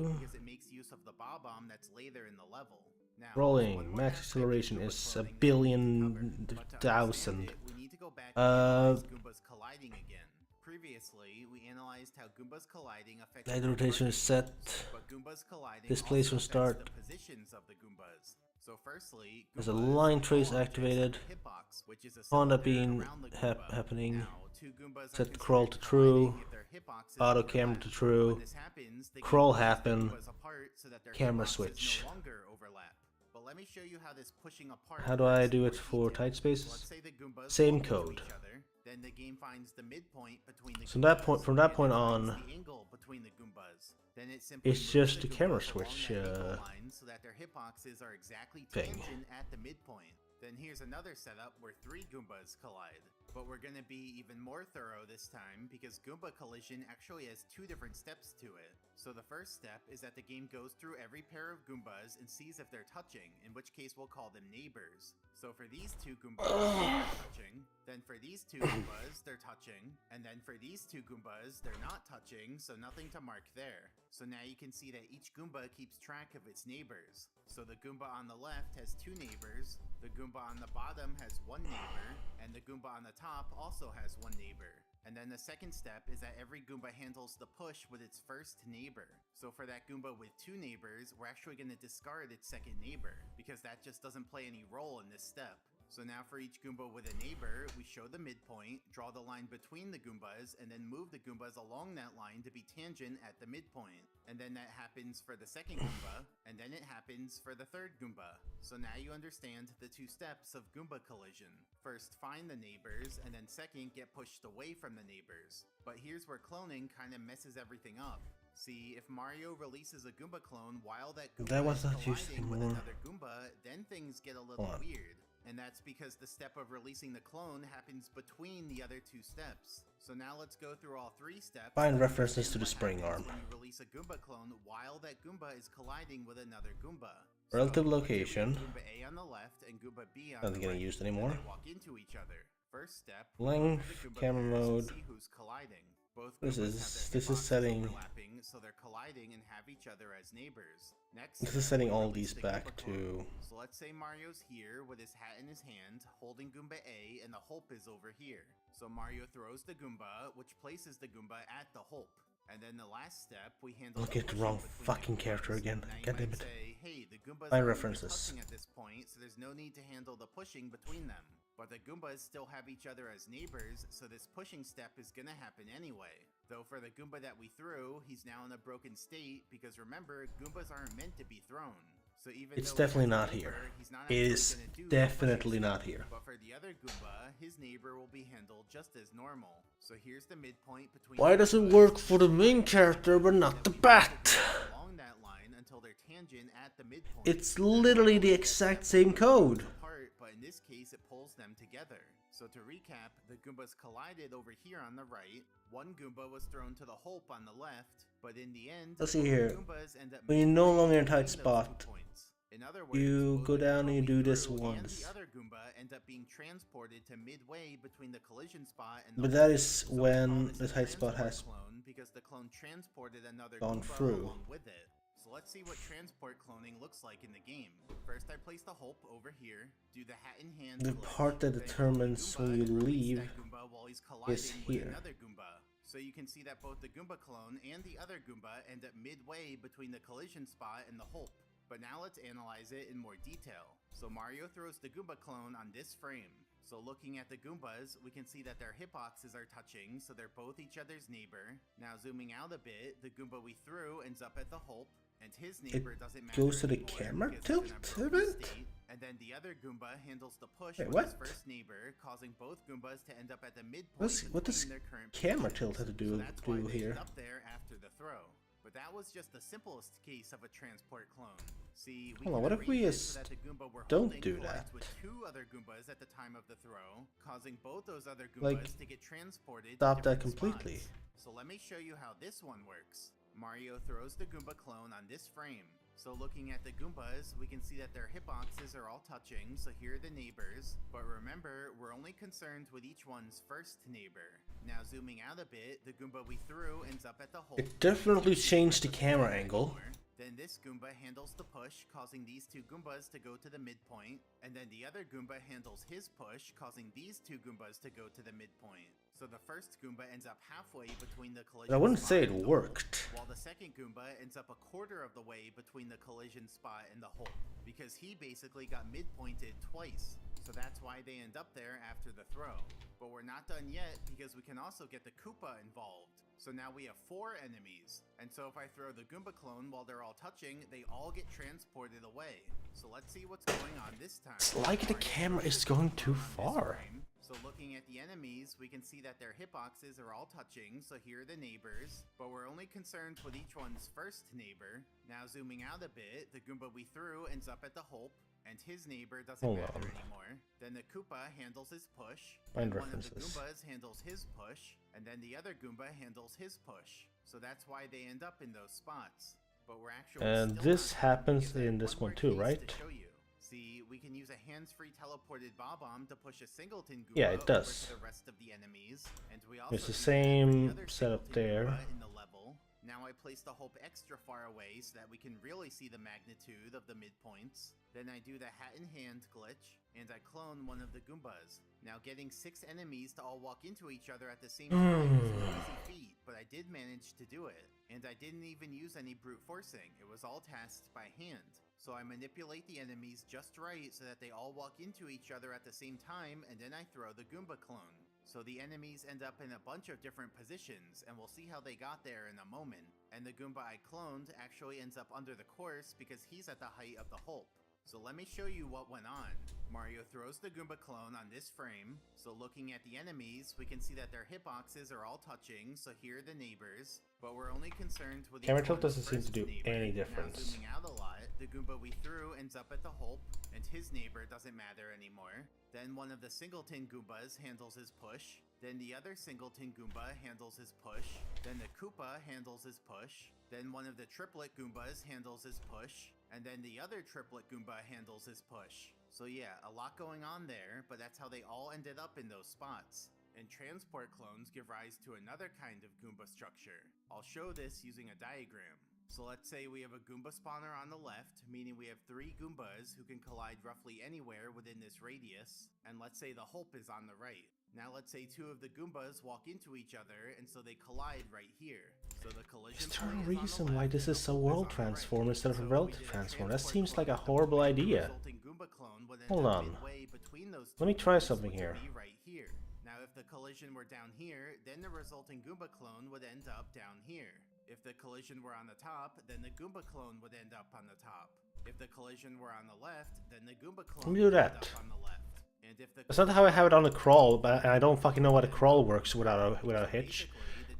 though, because it makes use of the Bob-omb that's later in the level. Now, Rolling max acceleration is a billion thousand. we need to go back and analyze Goombas colliding again. Previously, we analyzed how Goombas colliding affects Light rotation is set. but Goombas colliding Displacement also start. affects the positions of the Goombas. So firstly, There's a Goombas line trace all objects activated. have a hitbox, which is a Honda cylinder being around the Goomba. happening. Now, two Goombas are Set considered crawl to colliding true. if their hitboxes Auto overlap. camera to true. When this happens, they can Crawl push the happen. Goombas apart so that their Camera hitboxes switch. no longer overlap. But let me show you how this pushing apart How do I works do in it more for detail. tight spaces? So let's say the Goombas Same walk into code. each other, then the game finds the midpoint between the So that Goombas, point, from that and point it finds on, the angle between the Goombas. Then it simply it's moves just the a camera Goombas along switch that angle line so that their hitboxes are exactly thing. tangent at the midpoint. Then here's another setup where three Goombas collide. But we're gonna be even more thorough this time because Goomba collision actually has two different steps to it. So the first step is that the game goes through every pair of Goombas and sees if they're touching, in which case we'll call them neighbors. So for these two Goombas, they're touching. Then for these two Goombas, they're touching. And then for these two Goombas, they're not touching, so nothing to mark there. So now you can see that each Goomba keeps track of its neighbors. So the Goomba on the left has two neighbors, the Goomba on the bottom has one neighbor, and the Goomba on the top also has one neighbor. And then the second step is that every Goomba handles the push with its first neighbor. So for that Goomba with two neighbors, we're actually going to discard its second neighbor, because that just doesn't play any role in this step. So now for each Goomba with a neighbor, we show the midpoint, draw the line between the Goombas, and then move the Goombas along that line to be tangent at the midpoint. And then that happens for the second Goomba, and then it happens for the third Goomba. So now you understand the two steps of Goomba collision. First, find the neighbors, and then second, get pushed away from the neighbors. But here's where cloning kind of messes everything up. See, if Mario releases a Goomba clone while that Goomba was is not used colliding with anymore. another Goomba, then things get a little Hold on. weird. And that's because the step of releasing the clone happens between the other two steps. So now let's go through all three steps. Find and references to the understand spring what arm. happens when you release a Goomba clone while that Goomba is colliding with another Goomba. Relative So, let's say we location. have Goomba A on the left and Goomba B on Not the getting right, used and anymore. they walk into each other. First step, Length, look at the Goomba camera pairs and mode. see who's colliding. Both This Goombas is- have their this is hitboxes setting- overlapping, so they're colliding and have each other as neighbors. Next, This is step, setting we all release these the back Goomba clone. to- So let's say Mario's here with his hat in his hand, holding Goomba A, and the Hulp is over here. So Mario throws the Goomba, which places the Goomba at the Hulp. And then the last step, we handle Look the at the pushing wrong between the fucking Goombas. character again. Now you God damn might it. say, hey, the Goombas Find aren't even references. touching at this point, so there's no need to handle the pushing between them. But the Goombas still have each other as neighbors, so this pushing step is gonna happen anyway. Though for the Goomba that we threw, he's now in a broken state, because remember, Goombas aren't meant to be thrown. So even It's though he definitely has a not neighbor, here. he's not It actually is gonna do the definitely pushing not step. here. But for the other Goomba, his neighbor will be handled just as normal. So here's the midpoint between Why the does it Goombas. work for the main character but not the bat? Along that line until they're tangent at the midpoint. It's literally the exact same code. Apart, but in this case it pulls them together. So to recap, the Goombas collided over here on the right, one Goomba was thrown to the Hulp on the left, but in the end, Let's see both here. Goombas end up When you're no midway longer in a between tight those 2 spot, points. In other words, You both go the down Goomba and you we do this threw and once. the other Goomba end up being transported to midway between the collision spot and the But hole. that is So we call when this the a tight spot transport has clone because the clone transported another gone Goomba through. along with it. So let's see what transport cloning looks like in the game. First I place the Hulk over here, do the hat in hand The glitch, part that then determines kill the when you Goomba and release leave that Goomba while he's colliding is with here. another Goomba. So you can see that both the Goomba clone and the other Goomba end up midway between the collision spot and the Hulk. But now let's analyze it in more detail. So Mario throws the Goomba clone on this frame. So looking at the Goombas, we can see that their hitboxes are touching, so they're both each other's neighbor. Now zooming out a bit, the Goomba we threw ends up at the Hulk, and his neighbor doesn't matter goes to the anymore camera because tilt it's in a broken event? state. And then the other Goomba handles the push Wait, with what? his first neighbor, causing both Goombas to end up at the midpoint What does between their current camera positions. tilt have to So do that's why they here? end up there after the throw. But that was just the simplest case of a transport clone. See, we Hold on, can what if we arrange it just so that the Goomba we're don't holding do collides that? with two other Goombas at the time of the throw, causing both those other Goombas Like, to get transported stop to that different completely. spots. So let me show you how this one works. Mario throws the Goomba clone on this frame. So looking at the Goombas, we can see that their hitboxes are all touching, so here are the neighbors. But remember, we're only concerned with each one's first neighbor. Now zooming out a bit, the Goomba we threw ends up at the hole. It definitely changed the camera angle. Then this Goomba handles the push, causing these two Goombas to go to the midpoint. And then the other Goomba handles his push, causing these two Goombas to go to the midpoint. So the first Goomba ends up halfway between the collision I wouldn't spot say it and the worked. hole, while the second Goomba ends up a quarter of the way between the collision spot and the hole, because he basically got midpointed twice. So that's why they end up there after the throw. But we're not done yet, because we can also get the Koopa involved. So now we have 4 enemies. And so if I throw the Goomba clone while they're all touching, they all get transported away. So let's see what's going on this time. It's like the camera is going too far. So looking at the enemies, we can see that their hitboxes are all touching, so here are the neighbors, but we're only concerned with each one's first neighbor. Now zooming out a bit, the Goomba we threw ends up at the Hulk, and his neighbor doesn't Hold matter on. anymore. Then the Koopa handles his push, Find and one of the references. Goombas handles his push, and then the other Goomba handles his push. So that's why they end up in those spots. But we're actually And still this not done, happens because I have in this one one more too, case right? to show you. See, we can use a hands-free teleported Bob-omb to push a singleton Goomba Yeah, it over does. to the rest of the enemies, and we also It's the do that for same the other setup singleton there. Goomba in the level. Now I place the Hope extra far away so that we can really see the magnitude of the midpoints. Then I do the hat in hand glitch, and I clone one of the Goombas. Now getting 6 enemies to all walk into each other at the same time is an easy feat, but I did manage to do it. And I didn't even use any brute forcing, it was all tasked by hand. So I manipulate the enemies just right so that they all walk into each other at the same time, and then I throw the Goomba clone. So the enemies end up in a bunch of different positions, and we'll see how they got there in a moment. And the Goomba I cloned actually ends up under the course because he's at the height of the Hulk. So let me show you what went on. Mario throws the Goomba clone on this frame, so looking at the enemies, we can see that their hitboxes are all touching, so here are the neighbors, but we're only concerned with Camera each tilt one's doesn't seem to first do neighbor. any Now difference. zooming out a lot, the Goomba we threw ends up at the Hulk, and his neighbor doesn't matter anymore. Then one of the singleton Goombas handles his push, then the other singleton Goomba handles his push, then the Koopa handles his push, then one of the triplet Goombas handles his push, and then the other triplet Goomba handles his push. So yeah, a lot going on there, but that's how they all ended up in those spots. And transport clones give rise to another kind of Goomba structure. I'll show this using a diagram. So let's say we have a Goomba spawner on the left, meaning we have 3 Goombas who can collide roughly anywhere within this radius, and let's say the Hulk is on the right. Now let's say 2 of the Goombas walk into each other, and so they collide right here. So the collision Is there a point is on the reason left, why this is a world transform instead of a So we relative did a transform? That transport seems like a clone, horrible and the idea. resulting Goomba clone would end Hold up on. midway between those Let me two try Goombas, something which here. would be right here. Now if the collision were down here, then the resulting Goomba clone would end up down here. If the collision were on the top, then the Goomba clone would end up on the top. If the collision were on the left, then the Goomba clone Let me do would end that. up on the left. And if the That's not how I have it on the crawl, but and I don't fucking know how the crawl works without a hitch.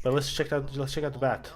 But let's check out the bat.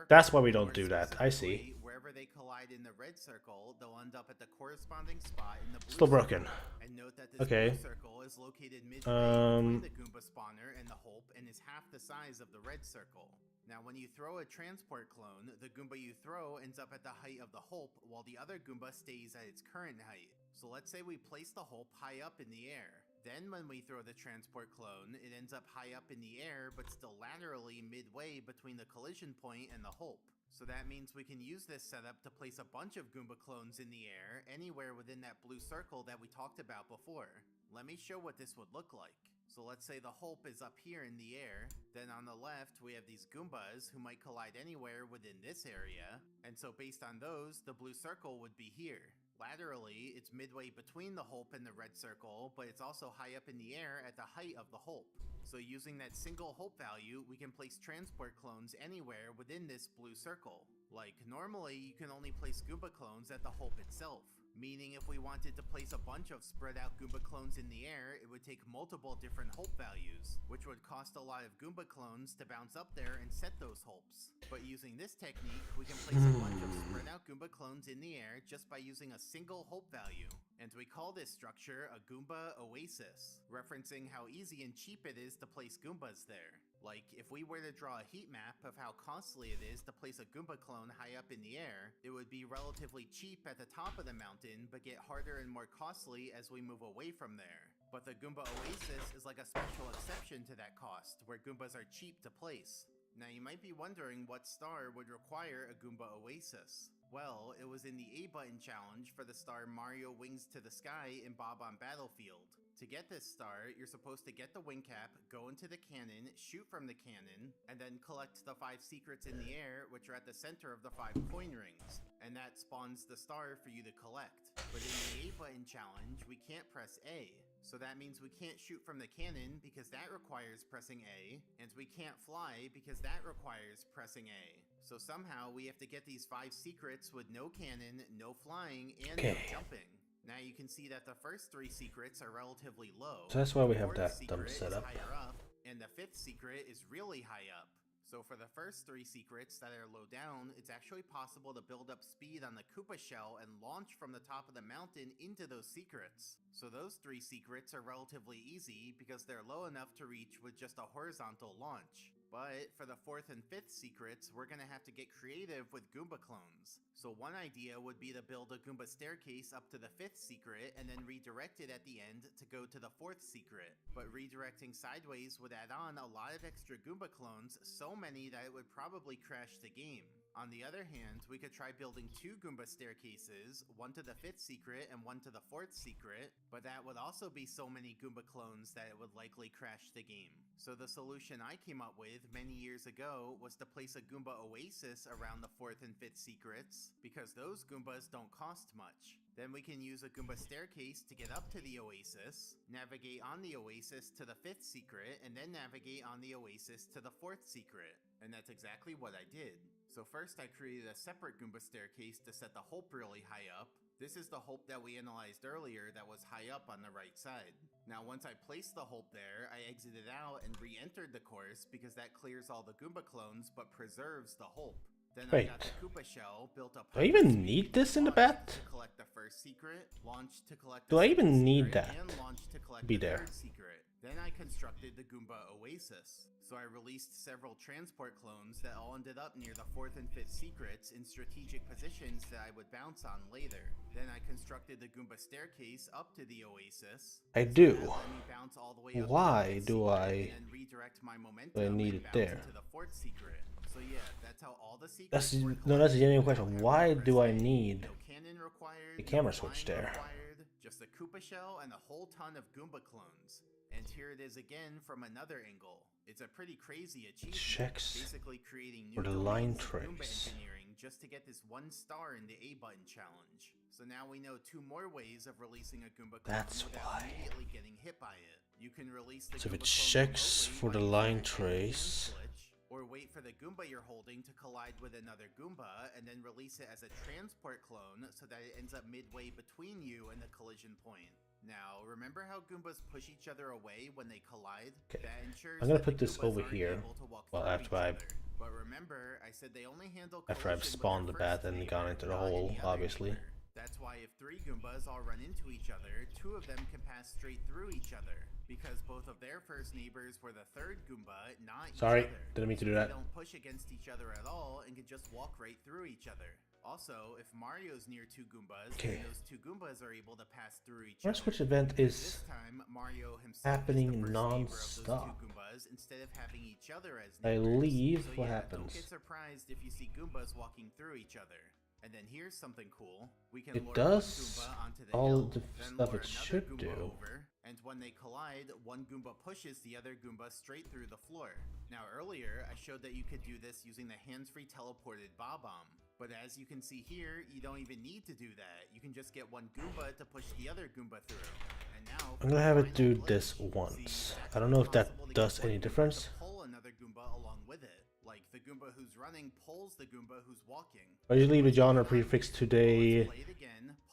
That's why we don't do that. I see. wherever they collide in the red circle, they'll end up at the corresponding spot in the blue Still circle. broken. And note that this Okay. blue circle is located midway between the Goomba spawner and the Hulp and is half the size of the red circle. Now when you throw a transport clone, the Goomba you throw ends up at the height of the Hulp while the other Goomba stays at its current height. So let's say we place the Hulp high up in the air. Then when we throw the transport clone, it ends up high up in the air but still laterally midway between the collision point and the Hulp. So that means we can use this setup to place a bunch of Goomba clones in the air anywhere within that blue circle that we talked about before. Let me show what this would look like. So let's say the Hulp is up here in the air, then on the left we have these Goombas who might collide anywhere within this area, and so based on those, the blue circle would be here. Laterally, it's midway between the Hulp and the red circle, but it's also high up in the air at the height of the Hulp. So using that single Hulp value, we can place transport clones anywhere within this blue circle. Like, normally you can only place Goomba clones at the Hulp itself. Meaning if we wanted to place a bunch of spread out Goomba clones in the air, it would take multiple different Hulp values, which would cost a lot of Goomba clones to bounce up there and set those Hulps. But using this technique, we can place a bunch of spread out Goomba clones in the air just by using a single Hulp value. And we call this structure a Goomba Oasis, referencing how easy and cheap it is to place Goombas there. Like, if we were to draw a heat map of how costly it is to place a Goomba clone high up in the air, it would be relatively cheap at the top of the mountain, but get harder and more costly as we move away from there. But the Goomba Oasis is like a special exception to that cost, where Goombas are cheap to place. Now you might be wondering what star would require a Goomba Oasis. Well, it was in the A button challenge for the star Mario Wings to the Sky in Bob on Battlefield. To get this star, you're supposed to get the wing cap, go into the cannon, shoot from the cannon, and then collect the 5 secrets in the air, which are at the center of the 5 coin rings. And that spawns the star for you to collect. But in the A button challenge, we can't press A. So that means we can't shoot from the cannon because that requires pressing A, and we can't fly because that requires pressing A. So somehow we have to get these 5 secrets with no cannon, no flying, and no jumping. Now you can see that the first 3 secrets are relatively low. So that's why we have The that 4th dumb secret is setup. higher up, and the 5th secret is really high up. So for the first 3 secrets that are low down, it's actually possible to build up speed on the Koopa shell and launch from the top of the mountain into those secrets. So those 3 secrets are relatively easy because they're low enough to reach with just a horizontal launch. But for the 4th and 5th secrets, we're gonna have to get creative with Goomba clones. So one idea would be to build a Goomba staircase up to the 5th secret and then redirect it at the end to go to the 4th secret. But redirecting sideways would add on a lot of extra Goomba clones, so many that it would probably crash the game. On the other hand, we could try building 2 Goomba staircases, one to the 5th secret and one to the 4th secret, but that would also be so many Goomba clones that it would likely crash the game. So the solution I came up with many years ago was to place a Goomba Oasis around the 4th and 5th secrets, because those Goombas don't cost much. Then we can use a Goomba staircase to get up to the Oasis, navigate on the Oasis to the 5th secret, and then navigate on the Oasis to the 4th secret. And that's exactly what I did. So first I created a separate Goomba staircase to set the Hulp really high up. This is the Hulp that we analyzed earlier that was high up on the right side. Now once I placed the Hulp there, I exited out and re-entered the course because that clears all the Goomba clones but preserves the Hulp. Then I got the Koopa shell built up. Do I even need this in the bat? To collect the first secret, launch to collect Do the I even second need secret, that and launch to collect be the there? 3rd secret. Then I constructed the Goomba Oasis. So I released several transport clones that all ended up near the 4th and 5th secrets in strategic positions that I would bounce on later. Then I constructed the Goomba staircase up to the Oasis. I do. So that let me bounce all the way up to the Why 5th do secret I and then redirect my momentum need and it bounce there? into the 4th secret. So yeah, that's how all the secrets That's were no, that's a collected genuine without question. having Why to do press I A. need No cannon required, the camera no switch flying there? required, just a Koopa shell and a whole ton of Goomba clones. And here it is again from another angle. It's a pretty crazy achievement. Checks Basically creating new for the line domains of Goomba trace. engineering just to get this 1 star in the A button challenge. So now we know 2 more ways of releasing a Goomba clone That's without why. immediately getting hit by it. You can release the So if it Goomba clone checks remotely for by the using line a hand trace, switch, or wait for the Goomba you're holding to collide with another Goomba and then release it as a transport clone so that it ends up midway between you and the collision point. Now, remember how Goombas push each other away when they collide? Okay. That ensures I'm gonna that the put this Goombas over aren't here. able to walk Well, through after each I other. But remember, I said they only handle After I've collision with spawned the their bat first and neighbor, gone into the not hole, any other obviously. neighbor. That's why if 3 Goombas all run into each other, 2 of them can pass straight through each other, because both of their first neighbors were the 3rd Goomba, not Sorry, each other. didn't mean to So do that. They don't push against each other at all and can just walk right through each other. Also, if Mario's near 2 Goombas, Okay. then those 2 Goombas are able to pass through each First other. switch event is This time, Mario himself happening is the first neighbor of those 2 non-stop. Goombas instead of having each other as I neighbors. leave, So what yeah, happens? Don't get surprised if you see Goombas walking through each other. And then here's something cool. We can It lure does one Goomba onto the all hill, the then stuff lure it another should Goomba do. over, and when they collide, one Goomba pushes the other Goomba straight through the floor. Now earlier, I showed that you could do this using the hands-free teleported Bob-omb. But as you can see here, you don't even need to do that. You can just get one Goomba to push the other Goomba through. And now, I'm gonna have it do this once. I don't know if that does any difference. pull another Goomba along with it. Like the Goomba who's running pulls the Goomba who's walking. Why did you leave the genre prefix today?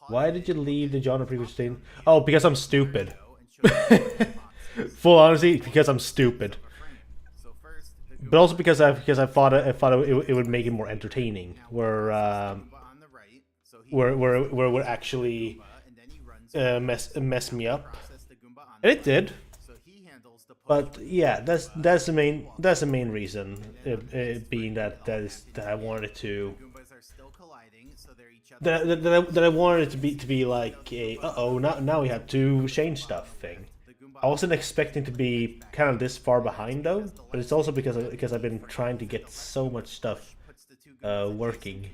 Why did you leave the genre prefix today? Oh, because I'm stupid. Full honesty, because I'm stupid. But also because I thought it would make it more entertaining, where would actually mess me up, and it did. But yeah, that's the main reason, being that I wanted to that I wanted it to be like a now we have to change stuff thing. I wasn't expecting to be kind of this far behind though, but it's also because I've been trying to get so much stuff working.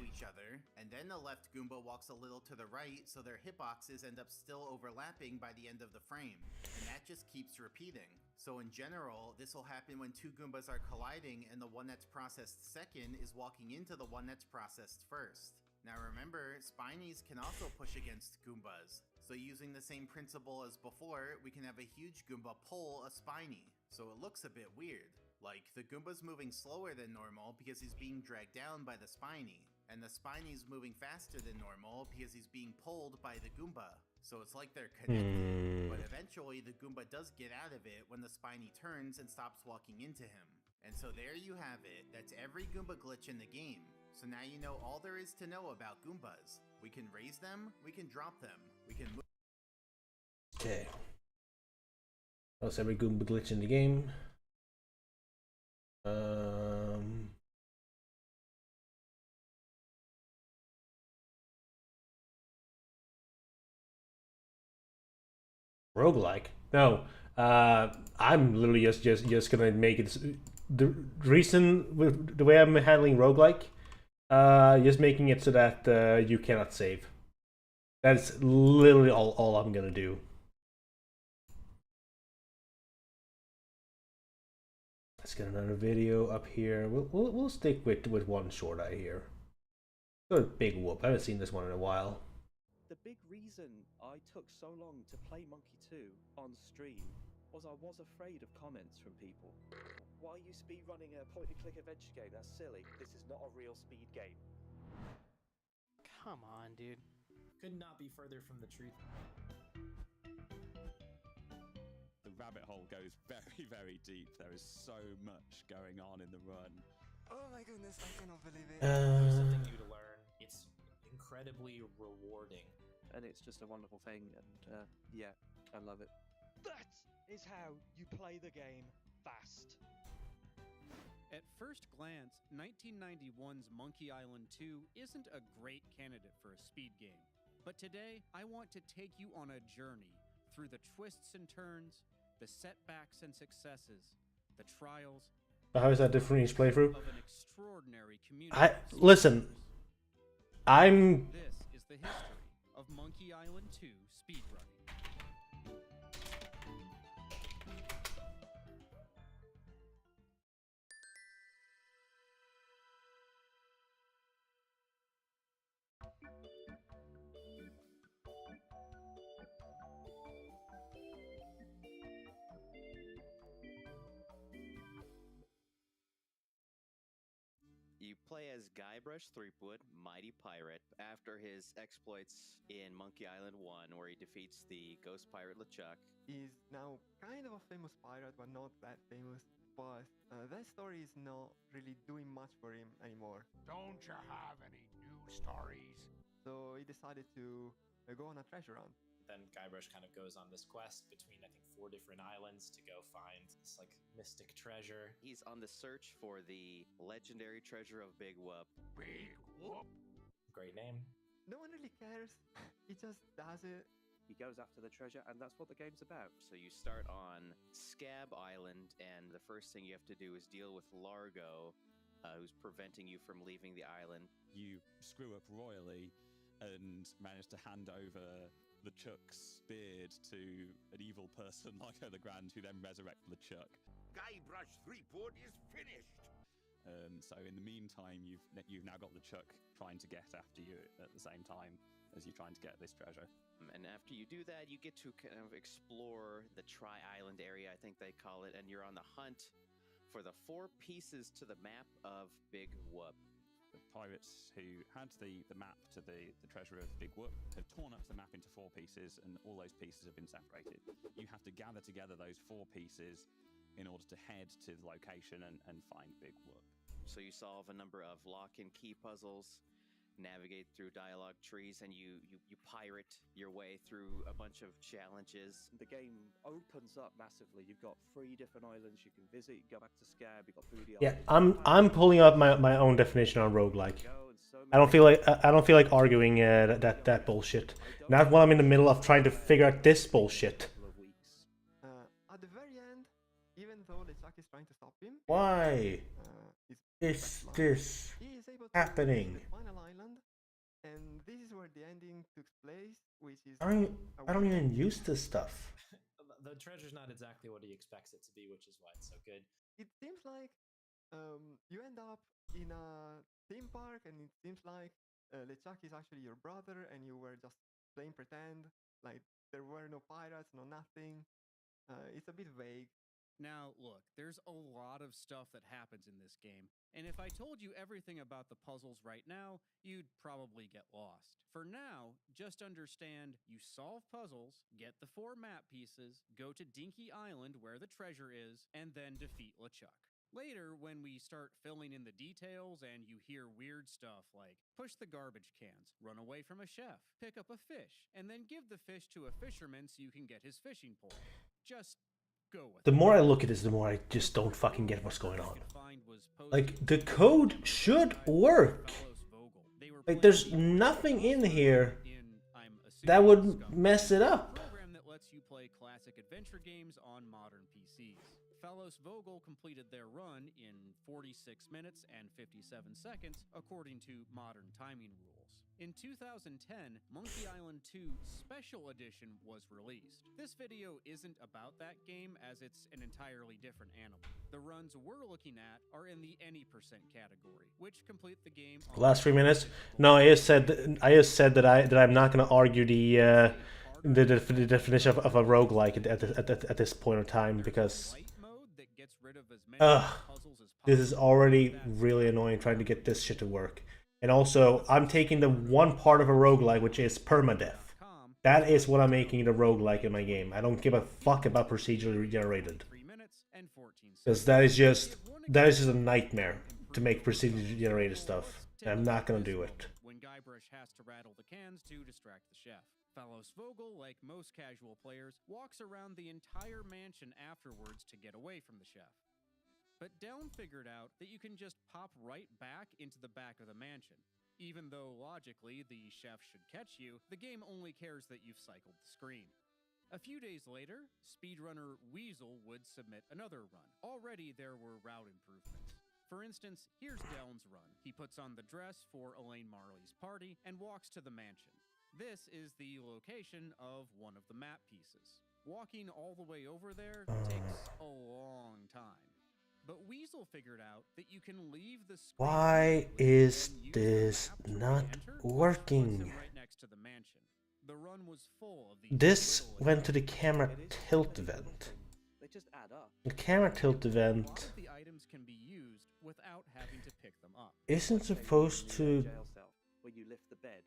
And then the left Goomba walks a little to the right, so their hitboxes end up still overlapping by the end of the frame. And that just keeps repeating. So in general, this will happen when 2 Goombas are colliding and the one that's processed second is walking into the one that's processed first. Now remember, Spinies can also push against Goombas. So using the same principle as before, we can have a huge Goomba pull a Spiny. So it looks a bit weird. Like, the Goomba's moving slower than normal because he's being dragged down by the Spiny. And the Spiny's moving faster than normal because he's being pulled by the Goomba. So it's like they're connected. But eventually, the Goomba does get out of it when the Spiny turns and stops walking into him. And so there you have it. That's every Goomba glitch in the game. So now you know all there is to know about Goombas. We can raise them, we can drop them, we can move. Okay. That's every Goomba glitch in the game. Roguelike? No. I'm literally just gonna make it. The reason with the way I'm handling roguelike, just making it so that you cannot save. That's literally all I'm gonna do. Let's get another video up here. We'll stick with one short eye here. Go to Big Whoop. I haven't seen this one in a while. The big reason I took so long to play Monkey 2 on stream was I was afraid of comments from people. Why are you speedrunning a point-and-click adventure game? That's silly. This is not a real speed game. Come on, dude. Could not be further from the truth. The rabbit hole goes very, very deep. There is so much going on in the run. Oh my goodness, I cannot believe it. There's something new to learn. It's incredibly rewarding. And it's just a wonderful thing, and yeah, I love it. That is how you play the game fast. At first glance, 1991's Monkey Island 2 isn't a great candidate for a speed game. But today, I want to take you on a journey through the twists and turns, the setbacks and successes, the trials. How is that different each playthrough? Of an extraordinary community. Listen. I'm. This is the history of Monkey Island 2 speedrunning. You play as Guybrush Threepwood, Mighty Pirate, after his exploits in Monkey Island 1, where he defeats the ghost pirate LeChuck. He's now kind of a famous pirate, but not that famous. but that story is not really doing much for him anymore. Don't you have any new stories? So he decided to go on a treasure hunt. Then Guybrush kind of goes on this quest between, I think, 4 different islands to go find this, like, mystic treasure. He's on the search for the legendary treasure of Big Whoop. Big Whoop? Great name. No one really cares. He just does it. He goes after the treasure, and that's what the game's about. So you start on Scab Island, and the first thing you have to do is deal with Largo, who's preventing you from leaving the island. You screw up royally and manage to hand over LeChuck's beard to an evil person like Legrand, who then resurrects LeChuck. Guybrush Threepwood is finished! So in the meantime, you've now got LeChuck trying to get after you at the same time as you're trying to get this treasure. And after you do that, you get to kind of explore the Tri-Island area, I think they call it, and you're on the hunt for the 4 pieces to the map of Big Whoop. The pirates who had the map to the treasure of Big Whoop have torn up the map into 4 pieces, and all those pieces have been separated. You have to gather together those 4 pieces in order to head to the location and find Big Whoop. So you solve a number of lock and key puzzles, navigate through dialogue trees, and you pirate your way through a bunch of challenges. The game opens up massively. You've got 3 different islands you can visit. You go back to Scab, you've got Booty Yeah, Island. I'm pulling up my own definition on roguelike. I don't feel like arguing that bullshit. Not while I'm in the middle of trying to figure out this bullshit. At the very end, even though LeChuck is trying to stop him, Why is this he is able to happening? reach the final island, and this is where the ending took place, which is I don't even use this stuff. The treasure's not exactly what he expects it to be, which is why it's so good. It seems like you end up in a theme park, and it seems like LeChuck is actually your brother, and you were just playing pretend, like there were no pirates, no nothing. It's a bit vague. Now, look, there's a lot of stuff that happens in this game, and if I told you everything about the puzzles right now, you'd probably get lost. For now, just understand you solve puzzles, get the 4 map pieces, go to Dinky Island where the treasure is, and then defeat LeChuck. Later, when we start filling in the details and you hear weird stuff like push the garbage cans, run away from a chef, pick up a fish, and then give the fish to a fisherman so you can get his fishing pole. Just go with it. The more I look at this, the more I just don't fucking get what's going on. Like, the code should work. Like, there's nothing in here that would mess it up. Program that lets you play classic adventure games on modern PCs. Fellows Vogel completed their run in 46 minutes and 57 seconds, according to modern timing rules. In 2010, Monkey Island 2 Special Edition was released. This video isn't about that game, as it's an entirely different animal. The runs we're looking at are in the any % category, which complete the game. The last 3 minutes? No, I just said that I'm not going to argue the definition of a roguelike at this point in time, because this is already really annoying trying to get this shit to work. And also, I'm taking the one part of a roguelike, which is permadeath. That is what I'm making the roguelike in my game. I don't give a fuck about procedurally generated. Because that is just a nightmare to make procedurally generated stuff. And I'm not gonna do it. When Guybrush has to rattle the cans to distract the chef. Fellows Vogel, like most casual players, walks around the entire mansion afterwards to get away from the chef. But Delm figured out that you can just pop right back into the back of the mansion. Even though, logically, the chef should catch you, the game only cares that you've cycled the screen. A few days later, speedrunner Weasel would submit another run. Already there were route improvements. For instance, here's Delm's run. He puts on the dress for Elaine Marley's party and walks to the mansion. This is the location of one of the map pieces. Walking all the way over there takes a long time. But Weasel figured out that you can leave the screen. Why is this not working? Right next to the mansion. The run was full of these. This went to the camera tilt event. They just add up. The camera tilt event The items can be used without having to pick them up. isn't supposed to. Jail cell, where you lift the bed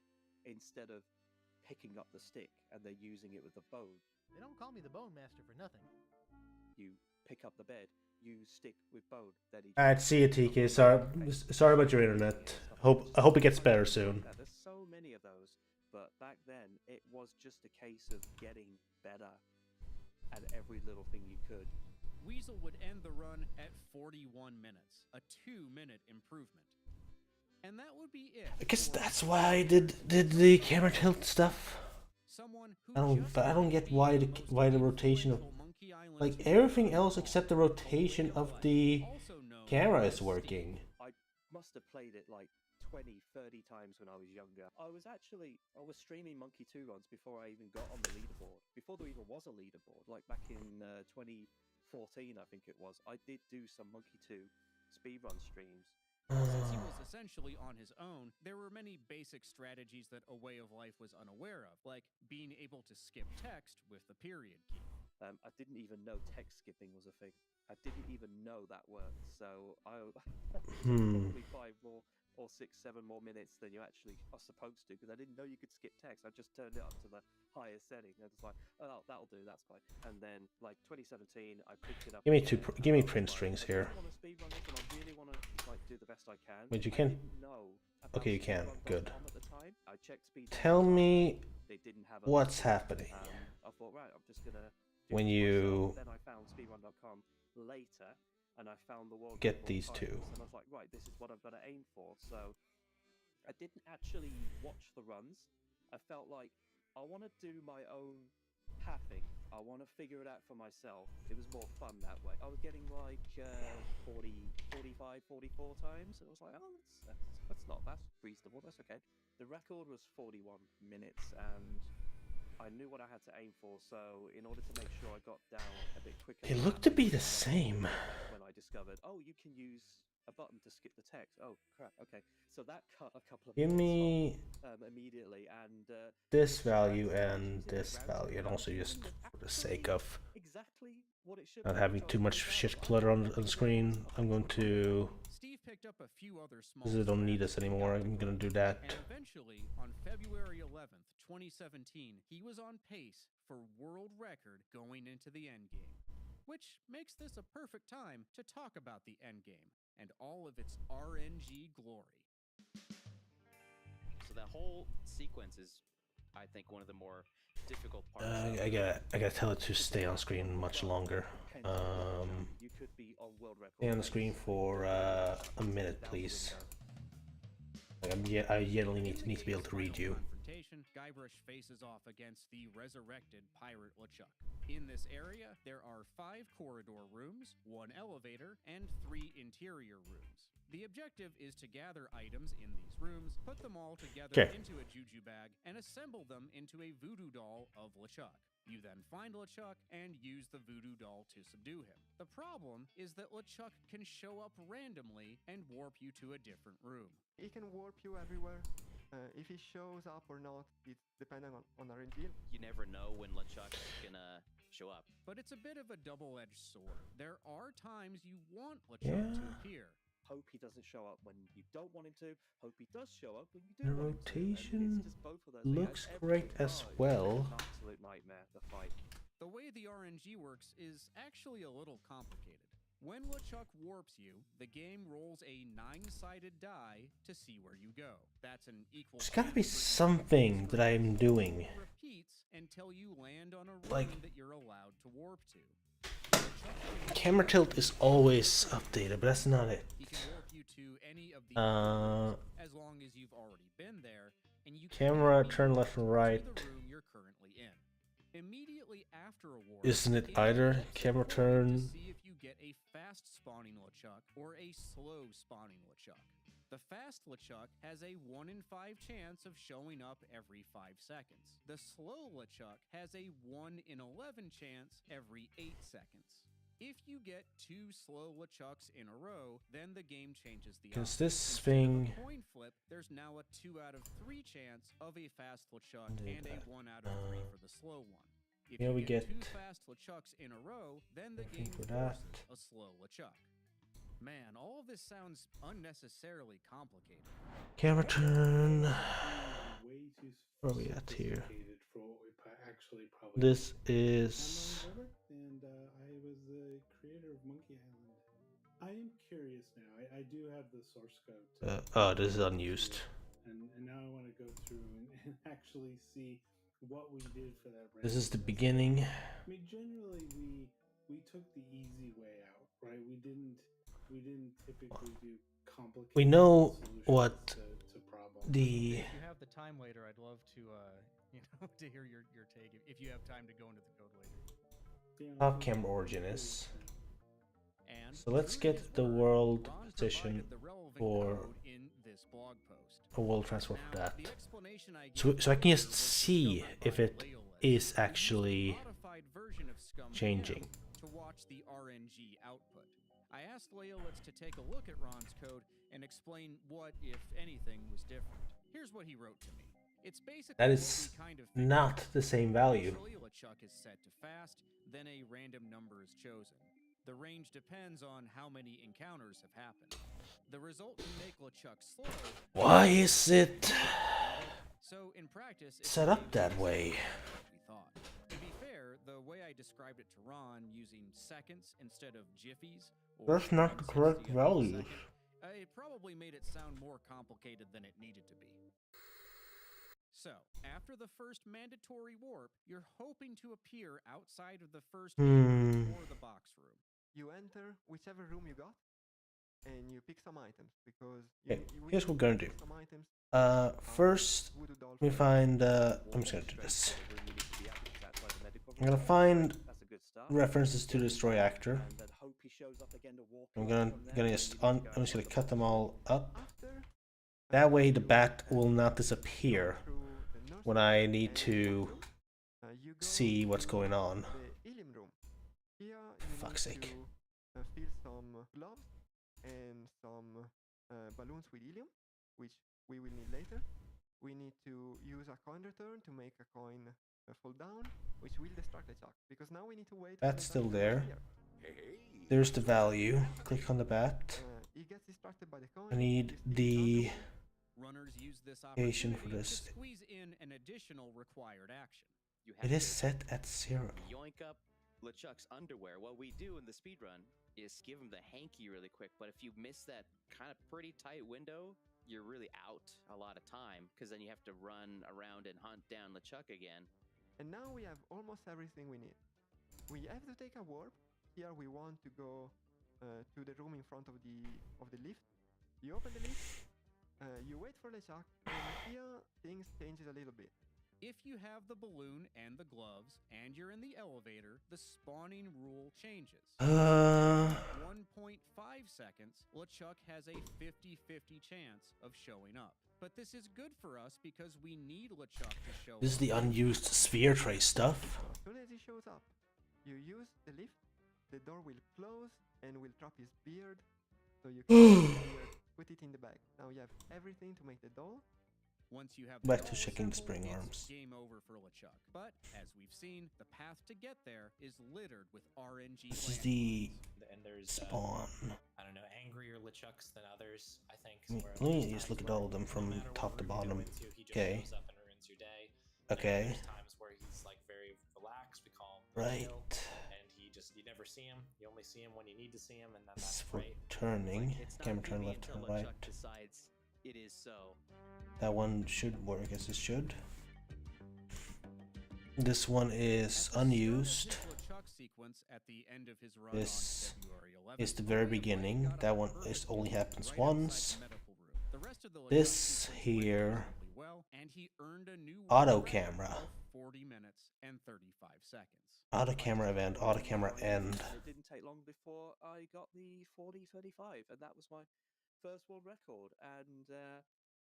instead of picking up the stick, and they're using it with the bone. They don't call me the Bone Master for nothing. You pick up the bed, you stick with bone. Then he Alright, see you, TK. Sorry about your internet. I hope it gets better soon. There's so many of those, but back then it was just a case of getting better at every little thing you could. Weasel would end the run at 41 minutes, a 2-minute improvement. And that would be it. I guess that's why I did the camera tilt stuff. I don't get why the rotation of, like, everything else except the rotation of the camera is working. I must have played it like 20, 30 times when I was younger. I was streaming Monkey 2 runs before I even got on the leaderboard. Before there even was a leaderboard, like back in 2014, I think it was. I did do some Monkey 2 speedrun streams. Since he was essentially on his own, there were many basic strategies that A Way of Life was unaware of, like being able to skip text with the period key. I didn't even know text skipping was a thing. I didn't even know that worked. So I probably 5 more or 6, 7 more minutes than you actually are supposed to, because I didn't know you could skip text. I just turned it up to the highest setting. I was like, oh, that'll do, that's fine. And then, like 2017, I picked it up. Give me print strings here. I want to speedrun this, and I really want to like do the best I can. Wait, you can? Okay, you can. Good. At the time. I checked speed. Tell me they didn't have what's happening I thought, right, I'm just gonna when you then I found speedrun.com later, and I found the world get these two. And I was like, right, this is what I've got to aim for. So I didn't actually watch the runs. I felt like I want to do my own pathing. I want to figure it out for myself. It was more fun that way. I was getting like 40, 45, 44 times. And I was like, oh, that's reasonable. That's okay. The record was 41 minutes, and I knew what I had to aim for, so in order to make sure I got down a bit quicker... They look to be the same. When I discovered, oh, you can use a button to skip the text. Oh, crap, okay. So that cut a couple of Give me immediately, and... this value and this value, and also just for the sake of not having too much shit clutter on the screen, I'm going to... Steve picked up a few other small... Because I don't need this anymore, I'm going to do that. And eventually, on February 11th, 2017, he was on pace for world record going into the endgame. Which makes this a perfect time to talk about the endgame and all of its RNG glory. So that whole sequence is, I think, one of the more difficult parts. I gotta tell it to stay on screen much longer. Stay on the screen for a minute, please. Like, I generally need to be able to read you. Guybrush faces off against the resurrected pirate LeChuck. In this area, there are 5 corridor rooms, 1 elevator, and 3 interior rooms. The objective is to gather items in these rooms, put them all together into a juju bag, and assemble them into a voodoo doll of LeChuck. You then find LeChuck and use the voodoo doll to subdue him. The problem is that LeChuck can show up randomly and warp you to a different room. He can warp you everywhere. If he shows up or not, it's dependent on RNG. You never know when LeChuck's gonna show up. But it's a bit of a double-edged sword. There are times you want LeChuck to appear. Hope he doesn't show up when you don't want him to. Hope he does show up when you do The want him to. rotation It's just both of those looks things. great as well. It's an absolute nightmare, the fight. The way the RNG works is actually a little complicated. When LeChuck warps you, the game rolls a 9-sided die to see where you go. That's an equal... There's gotta be something that I'm doing. Repeats until you land on a room Like, that you're allowed to warp to. camera tilt is always updated, but that's not it. He can warp you to any of the as long as you've already been there, and you camera turn left and right. to the room you're currently in. Immediately after a warp, Isn't it either camera turn? see if you get a fast spawning LeChuck or a slow spawning LeChuck. The fast LeChuck has a 1 in 5 chance of showing up every 5 seconds. The slow LeChuck has a 1 in 11 chance every 8 seconds. If you get 2 slow LeChucks in a row, then the game changes the Because odds. this Instead of thing... a coin flip, there's now a 2 out of 3 chance of a fast LeChuck and a 1 out of 3 for the slow one. If Yeah, you we get get 2 fast LeChucks in a row, then the nothing game for forces that. a slow LeChuck. Man, all of this sounds unnecessarily complicated. Camera turn... Where are we at here? This is... And I was the creator of Monkey Island. I am curious now. I do have the source code. Oh, this is unused. And now I want to go through and actually see what we did for that. This is the beginning. I mean, generally we took the easy way out, right? We didn't typically do complicated. We know what to problems. the If you have the time later, I'd love to to hear your take. If you have time to go into the code later. top camera origin is. And So let's get the world position for a world transfer for that. So I can just see if it is actually changing. To watch the RNG output. I asked Leolitz to take a look at Ron's code and explain what, if anything, was different. Here's what he wrote to me. It's basically That is not the same value. LeChuck is set to fast, then a random number is chosen. The range depends on how many encounters have happened. The result can make LeChuck slow. Why is it So in practice, set up that way? We thought. To be fair, the way I described it to Ron using seconds instead of jiffies, That's not the correct value. It probably made it sound more complicated than it needed to be. So, after the first mandatory warp, you're hoping to appear outside of the first room or the box room. You enter whichever room you got, and you pick some items because. Okay, here's what we're gonna do. Some items. First, we find. I'm just gonna do this. I'm gonna find references to the destroy actor. I'm just gonna cut them all up. That way, the bat will not disappear when I need to see what's going on. For fuck's sake. Fill some gloves and some balloons with helium, which we will need later. We need to use a coin return to make a coin fall down, which will destruct the chuck. Because now we need to wait. That's still there. There's the value. Click on the bat. It gets distracted by the coin. I need the Runners use this location for opportunity this. to squeeze in an additional required action. It is set at 0. Yoink up LeChuck's underwear. What we do in the speedrun is give him the hanky really quick, but if you miss that kind of pretty tight window, you're really out a lot of time, because then you have to run around and hunt down LeChuck again. And now we have almost everything we need. We have to take a warp. Here we want to go to the room in front of the lift. You open the lift, you wait for LeChuck, and here things changes a little bit. If you have the balloon and the gloves, and you're in the elevator, the spawning rule changes. 1.5 seconds, LeChuck has a 50-50 chance of showing up. But this is good for us because we need LeChuck to show up. This is the unused sphere tray stuff. As soon as he shows up, you use the lift, the door will close and will drop his beard. So you can put it in the bag. Now you have everything to make the doll. Once you have Back to checking the spring arms. Game over for LeChuck. But as we've seen, the path to get there is littered with RNG. This is the And there's spawn. I don't know, angrier LeChucks than others, I think. Let me just look at all of them from top to bottom. Okay. Okay. There's times where he's like very relaxed, we call him Right. chill, and you never see him. You only see him when you need to see him, and then This is that's for great. turning. It's not Camera turn maybe left, until turn right. LeChuck decides it is so. That one should work as it should. This one is unused. This is the very beginning. That one is only happens once. This here, auto camera. 40 minutes and 35 seconds. Auto camera event, auto camera end. It didn't take long before I got the 40:35, and that was my first world record, and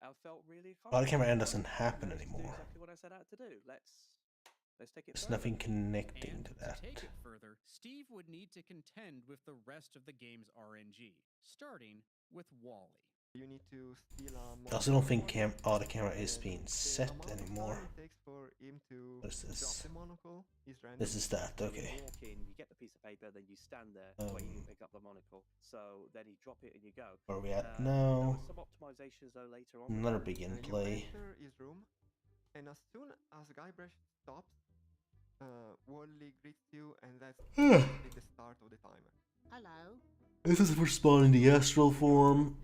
I felt really Auto camera end accomplished. doesn't happen Managed to do anymore. exactly what I set out to do. Let's take it There's further. nothing connecting to that. To take it further, Steve would need to contend with the rest of the game's RNG, starting with Wally. You need to steal a I also don't think auto camera is being set anymore. it takes for him to What is drop this? the monocle is random. This is that, okay. You walk in, you get the piece of paper, then you stand there waiting to pick up the monocle. So then you drop it and you go. Where are we at There now? was some optimizations though later on. Another big in You play. enter his room, and as soon as Guybrush stops, Wally greets you, and that's the start of the timer. Hello. This is for spawning the astral form.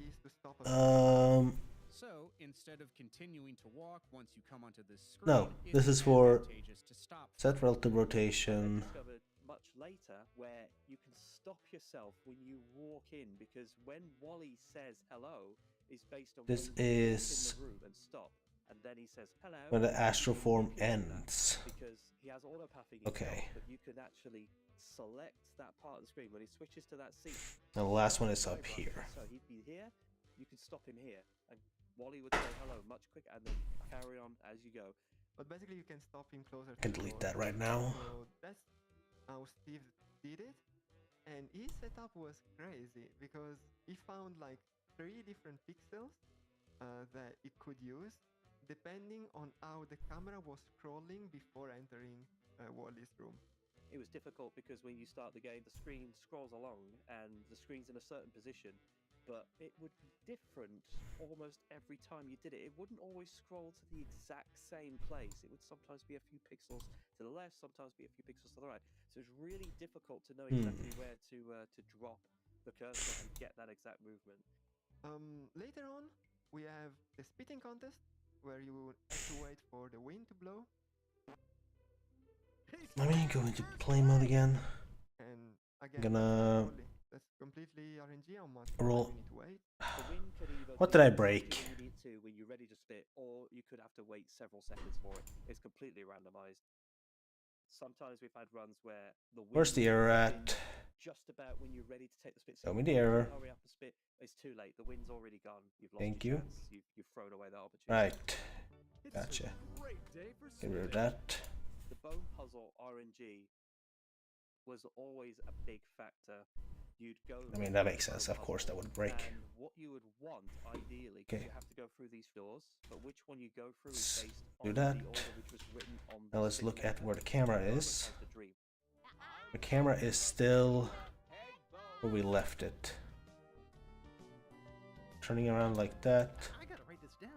So instead of continuing to walk once you come onto this screen, No, this is it's for advantageous to stop. set relative rotation. Discovered much later where you can stop yourself when you walk in, because when Wally says hello is based on This when you walk is in the room and stop, and then he says hello when the astral form ends. because he has autopathing. Okay. But you can actually select that part of the screen when he switches to that seat. And the last one is up here. So he'd be here, you can stop him here, and Wally would say hello much quicker, and then carry on as you go. But basically, you can stop him closer. I can delete that right now. So that's how Steve did it, and his setup was crazy because he found like 3 different pixels that it could use, depending on how the camera was scrolling before entering Wally's room. It was difficult because when you start the game, the screen scrolls along and the screen's in a certain position, but it would be different almost every time you did it. It wouldn't always scroll to the exact same place. It would sometimes be a few pixels to the left, sometimes be a few pixels to the right. So it's really difficult to know exactly where to drop the cursor and get that exact movement. Later on, we have the spitting contest, where you have to wait for the wind to blow. Let me go into play mode again. And again, I'm gonna that's completely RNG how much roll. you need to wait. The wind could either What be did I exactly break? when you need to when you're ready to spit, or you could have to wait several seconds for it. It's completely randomized. Sometimes we've had runs where the wind Where's the error comes in at? just about when you're ready to take the spit. Show me the error. Hurry up and spit. It's too late. The wind's already gone. You've lost Thank your you. chance. You've thrown away that opportunity. Right. Gotcha. Get rid of that. The bone puzzle RNG was always a big factor. You'd go. I mean, that makes sense. Of course, that would break. And what you would want, ideally, because Okay. you have to go through these doors, but which one you go through Let's is based do on that. the order which was written on the Now let's stick look at paper. where the camera Moment is. of the dream. The camera is still where we left it. Turning around like that. I gotta write this down.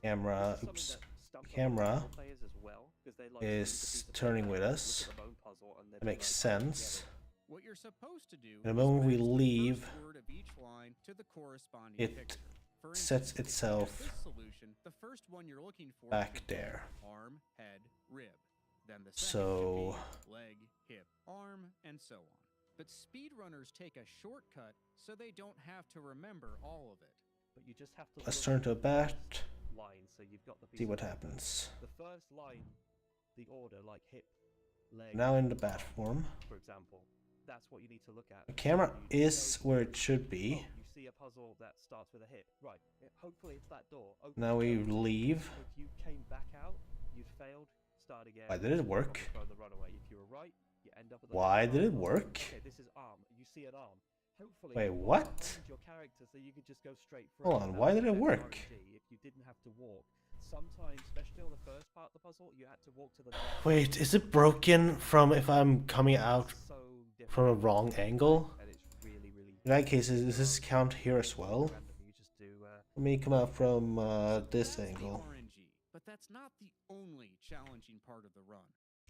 Camera, This is oops. something that stumps The camera other players as well, 'cause they like to read the piece is of turning paper, with look us. at the bone puzzle, and they'd That be makes like, "I don't get sense. it." What you're supposed to do The is moment we match the leave, first word of each line to the corresponding it picture. For sets instance, itself in this solution, the first one you're looking for back should be there. arm, head, rib. Then the second So should be leg, hip, arm, and so on. But speedrunners take a shortcut so they don't have to remember all of it. But you just have to let's look turn at to a the bat. first line, so you've got the piece See of what paper. happens. The first line, the order, like hip, leg. Now in the bat form. For example, that's what you need to look at. The camera You is go where to- it should be. oh, you see a puzzle that starts with a hip, right? Hopefully it's that door. Open Now the we door. leave. If you came back out, you'd failed. Start again. Why did it work? Throw the runaway. If you were right, you end up at the Why left did side it of the puzzle. work? Okay, this is arm. You see an arm. Hopefully, Wait, you got what? behind your character so you could just go straight through. Hold on, That why was did it the work? RNG, if you didn't have to walk. Sometimes, especially on the first part of the puzzle, you had to walk to the left. Wait, is it broken from if I'm coming out from a wrong angle? And it's really, really In that case, does this count here as well? random. You just do. Let me come out from this That's the angle. RNG, but that's not the only challenging part of the run.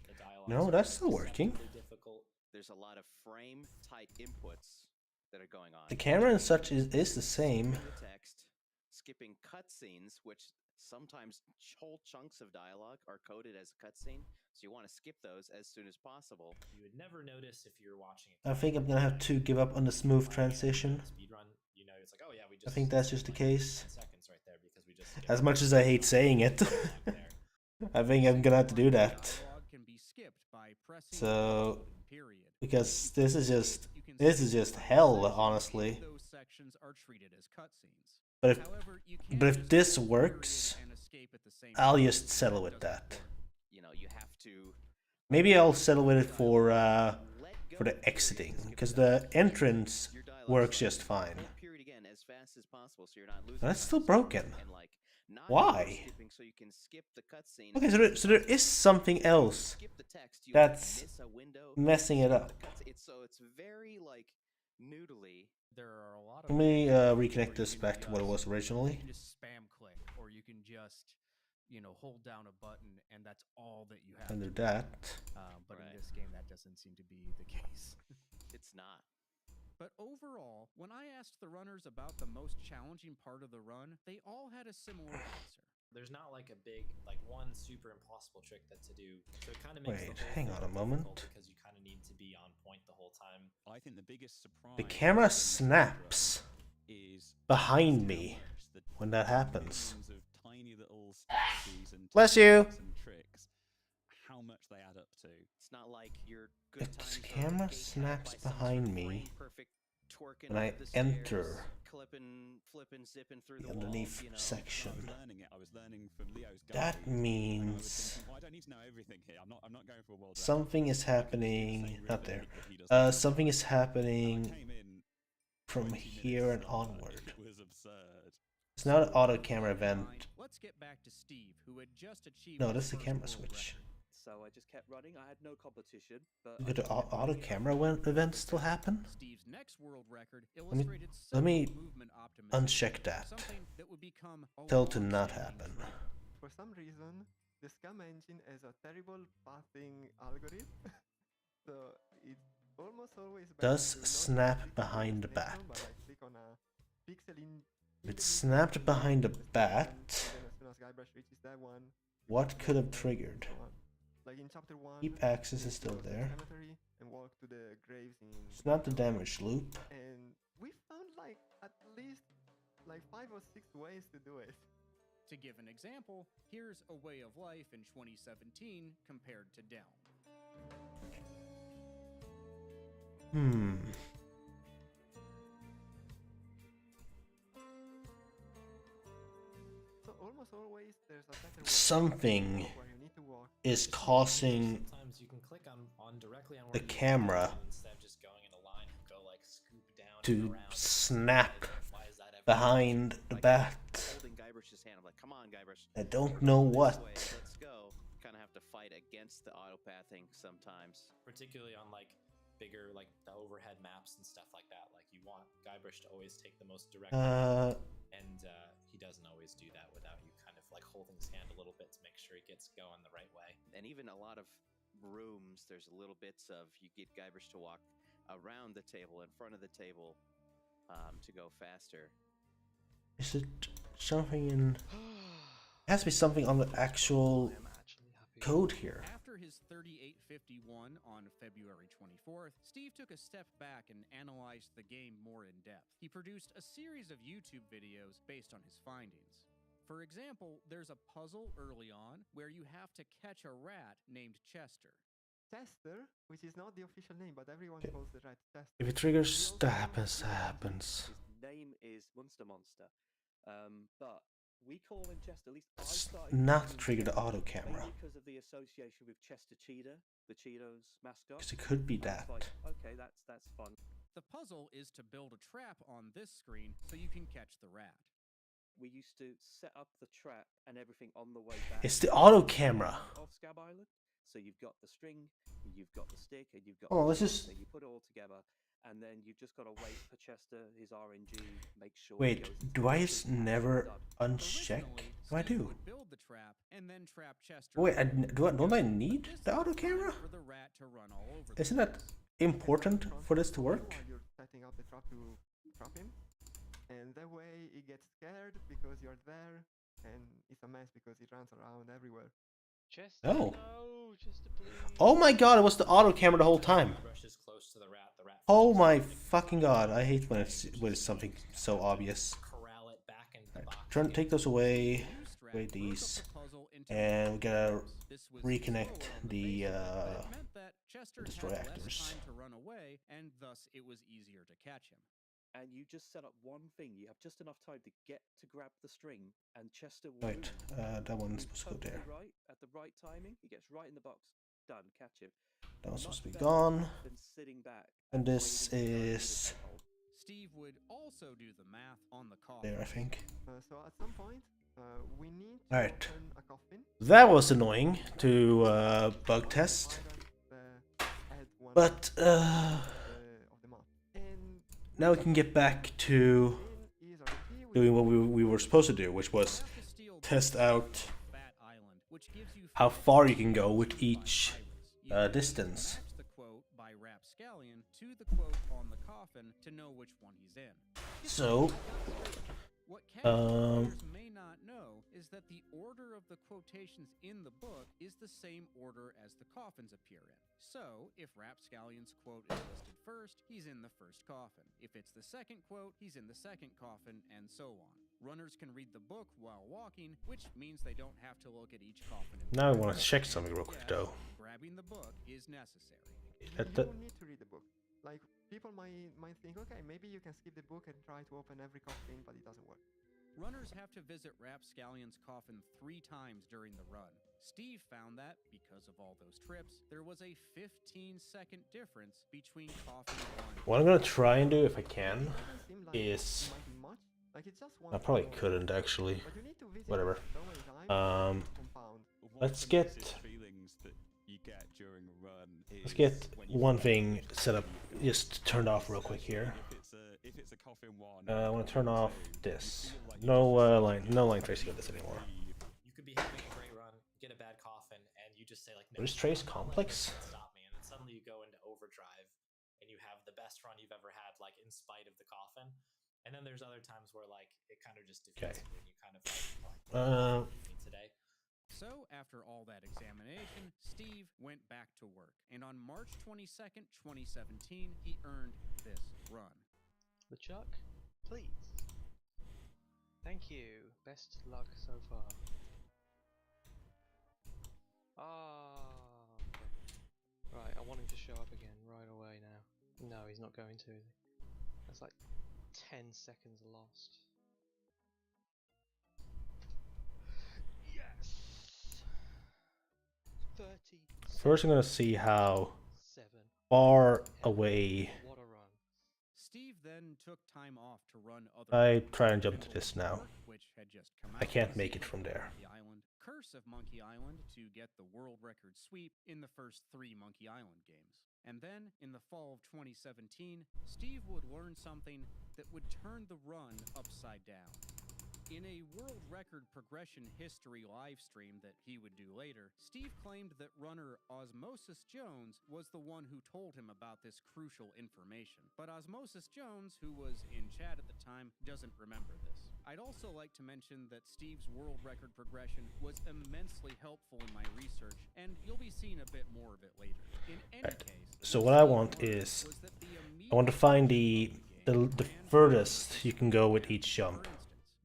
The dialogue No, is that's still working. deceptively difficult. There's a lot of frame tight inputs that are going on. The camera and such is the same. Skipping the text, skipping cutscenes, which sometimes whole chunks of dialogue are coded as a cutscene, so you want to skip those as soon as possible. You would never notice if you're watching it. I think I'm gonna have to give up on the smooth transition. Speedrun, you know, it's like, oh yeah, we just. I think that's just the case. 10 seconds right there because we just. skipped As much as I hate saying it, I think I'm gonna have to do that. Dialogue can be skipped by pressing So, period. because this is just hell, honestly. Those sections are treated as cutscenes. But However, you can't if just this period works, and escape at the same I'll time. just settle with that. You know, you have to Maybe I'll settle with it for the exiting, because the entrance works just fine. period again as fast as possible, so you're not losing. That's time. still broken. And like, not Why? skipping so you can skip the cutscene. Okay, so there is something else Skip the text, you that's miss a window, messing it up. It's very like noodly. There are a lot of Let me ways reconnect where this you back to what it was You originally. can just spam click, or you can just, hold down a button, and that's all that you have. And do to that. But in this game, that doesn't seem to be the case. It's not. But overall, when I asked the runners about the most challenging part of the run, they all had a similar answer. There's not like a big, like one super impossible trick that to do. So it kind of makes Wait, the whole hang thing on a moment. difficult because you kind of need to be on point the whole time. I think the biggest surprise. The camera snaps behind me when that happens. Of tiny little strategies and Bless you. and tricks, how much they add up to. It's not like your good The times camera snaps behind me when I enter the underneath section. I was learning from Leo's That guide, and I was means thinking, well, I don't need to know everything here. I'm not going for a world record. something is happening. Not there. Something is happening from here and onward. It was absurd. It's not an auto camera event. Let's get back to Steve, who had just achieved No, his this is the first camera world switch. So I just kept running. I had no competition, but Could the auto camera event still happen? Steve's next world record Let illustrated me movement optimism, uncheck that. something that would become a Tell to not long-standing happen. trend. For some reason, the scam engine has a terrible pathing algorithm. So it almost always Does better to not snap click on behind the destination, bat. but like click on a pixel in If it snapped behind the bat, and then as soon as Guybrush reaches that one, what could have triggered? so on. Like in chapter 1, Keep access is still go to the there. cemetery and walk to the graves in It's not the damage loop. and we found like at least like 5 or 6 ways to do it. To give an example, here's a way of life in 2017 compared to Delm. So almost always there's a better way Something where you need to walk. is causing Sometimes you can click on directly on the where you camera want instead of just going in a line and go like scoop down and to around. snap Why is that ever behind the bat. Holding Guybrush's hand, I'm like, come on, Guybrush. I don't know what. Let's go. Kind of have to fight against the auto pathing sometimes. particularly on like bigger like the overhead maps and stuff like that. Like you want Guybrush to always take the most direct route, and he doesn't always do that without you kind of like holding his hand a little bit to make sure he gets going the right way. And even a lot of rooms, there's little bits of you get Guybrush to walk around the table, in front of the table, to go faster. Is it something in... It has to be something on the actual code here. After his 3851 on February 24th, Steve took a step back and analyzed the game more in depth. He produced a series of YouTube videos based on his findings. For example, there's a puzzle early on where you have to catch a rat named Chester. Chester, which is not the official name, but everyone calls the rat Chester. If it triggers, that happens, that happens. His name is Monster. But we call him Chester. At least I It's started not calling him trigger the Chester auto camera. mainly because of the association with Chester Cheetah, the Cheetos mascot. Because it could be I was that. like, okay, that's fun. The puzzle is to build a trap on this screen so you can catch the rat. We used to set up the trap and everything on the way back. It's the auto camera. Of Scab Island. So you've got the string, you've got the stick, and you've got. Oh, the let's string, just- So you put it all together, and then you've just got to wait for Chester, his RNG, make sure. he Wait, goes into do the I trap, just and never done. uncheck? What do I do? Would build the trap and then trap Chester. Wait, don't I need the auto camera? For the rat to run all over the Isn't that important for this to work? While you're setting up the trap to trap him, and that way he gets scared because you're there, and it's a mess because he runs around everywhere. Chester, Oh. no, Chester, please. Oh my god, it was the auto camera the whole time. Guybrush is close to the rat. The rat Oh my fucking god, I hate when it's something so obvious. corral it back into the Right, box. try to take those away. Away these. And we gotta reconnect the It meant that Chester destroy had less actors. time to run away, and thus it was easier to catch him. And you just set up one thing. You have just enough time to get to grab the string, and Chester will. Right, move. that one's Move supposed to go there. totally right at the right timing. He gets right in the box. Done. Catch him. That one's supposed to be Much better gone. than sitting back And this waiting for Chester is to get hold. Steve would also do the math on the cost. there, I think. So at some point, we need to Alright. open a coffin. That was annoying to bug test. But now we can get back to doing what we were supposed to do, which was test out how far you can go with each distance. The quote by Rap rapscallion to the quote on the coffin to know which one he's in. So, what casual players may not know is that the order of the quotations in the book is the same order as the coffins appear in. So, if Rapscallion's quote is listed first, he's in the first coffin. If it's the second quote, he's in the second coffin, and so on. Runners can read the book while walking, which means they don't have to look at each coffin. Now I want to check something real quick though. Grabbing the book is necessary. You don't need to read the book. Like, people might think, okay, maybe you can skip the book and try to open every coffin, but it doesn't work. Runners have to visit Rapscallion's coffin 3 times during the run. Steve found that, because of all those trips, there was a 15-second difference between coffin 1. What I'm gonna try and do, if I can, is... I probably couldn't actually. Whatever. Let's get... Let's get one thing set up, just turned off real quick here. I want to turn off this. No line tracing of this anymore. You could be having a great run, get a bad coffin, and you just say like, What is trace complex? Stop me, and then suddenly you go into overdrive, and you have the best run you've ever had, like in spite of the coffin. And then there's other times where like it kind of just defeats you, and you kind of like today. So, after all that examination, Steve went back to work, and on March 22nd, 2017, he earned this run. LeChuck, please. Thank you. Best luck so far. Okay. Right, I want him to show up again right away now. No, he's not going to. That's like 10 seconds lost. Yes! 30. First I'm gonna see how far away... Steve then took time off to run other... I try and jump to this now. Which had just come I can't make it from there. Curse of Monkey Island to get the world record sweep in the first 3 Monkey Island games. And then, in the fall of 2017, Steve would learn something that would turn the run upside down. In a world record progression history live stream that he would do later, Steve claimed that runner Osmosis Jones was the one who told him about this crucial information. But Osmosis Jones, who was in chat at the time, doesn't remember this. I'd also like to mention that Steve's world record progression was immensely helpful in my research, and you'll be seeing a bit more of it later. In any case, so what I want is, I want to find the furthest you can go with each jump.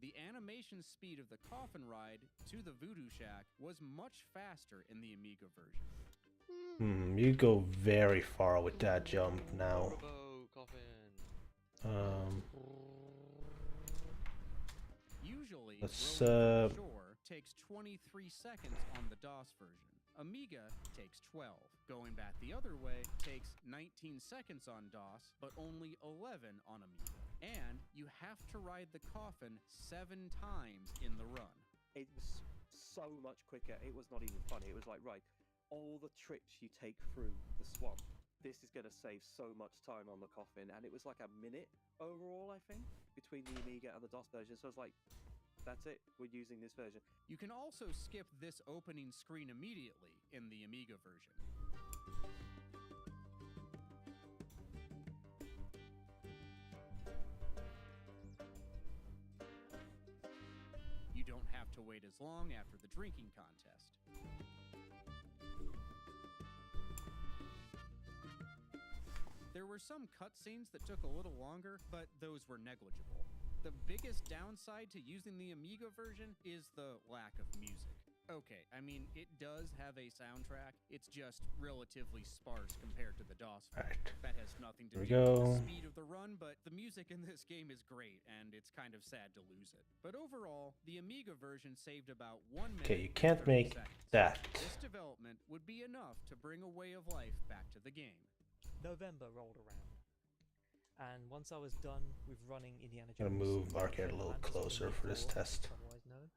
The animation speed of the coffin ride to the Voodoo Shack was much faster in the Amiga version. You go very far with that jump now. Usually, let's Shore takes 23 seconds on the DOS version. Amiga takes 12. Going back the other way takes 19 seconds on DOS, but only 11 on Amiga. And you have to ride the coffin 7 times in the run. It was so much quicker, it was not even funny. It was like, right, all the trips you take through the swamp, this is going to save so much time on the coffin. And it was like a minute overall, I think, between the Amiga and the DOS version. So I was like, that's it, we're using this version. You can also skip this opening screen immediately in the Amiga version. You don't have to wait as long after the drinking contest. There were some cutscenes that took a little longer, but those were negligible. The biggest downside to using the Amiga version is the lack of music. Okay, I mean, it does have a soundtrack, it's just relatively sparse compared to the DOS version. That has nothing to do with the speed of the run, but the music in this game is great, and it's kind of sad to lose it. But overall, the Amiga version saved about 1 minute. Okay, you can't make that. This development would be enough to bring a way of life back to the game. November rolled around. And once I was done with running Indiana Jones, I'm gonna move Arcade a little closer for this test. Otherwise known,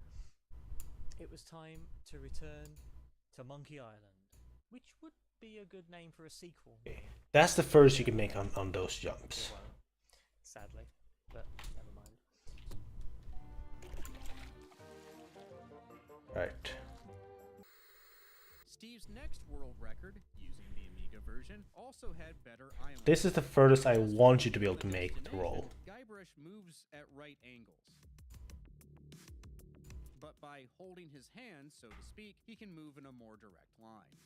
it was time to return to Monkey Island, which would be a good name for a sequel. Okay. That's the first you can make on those jumps. Well, sadly, but never mind. Right. Steve's next world record, using the Amiga Amiga version also had better island. This is the furthest I want you to be able to make the roll. Guybrush moves at right angles. But by holding his hand, so to speak, he can move in a more direct line.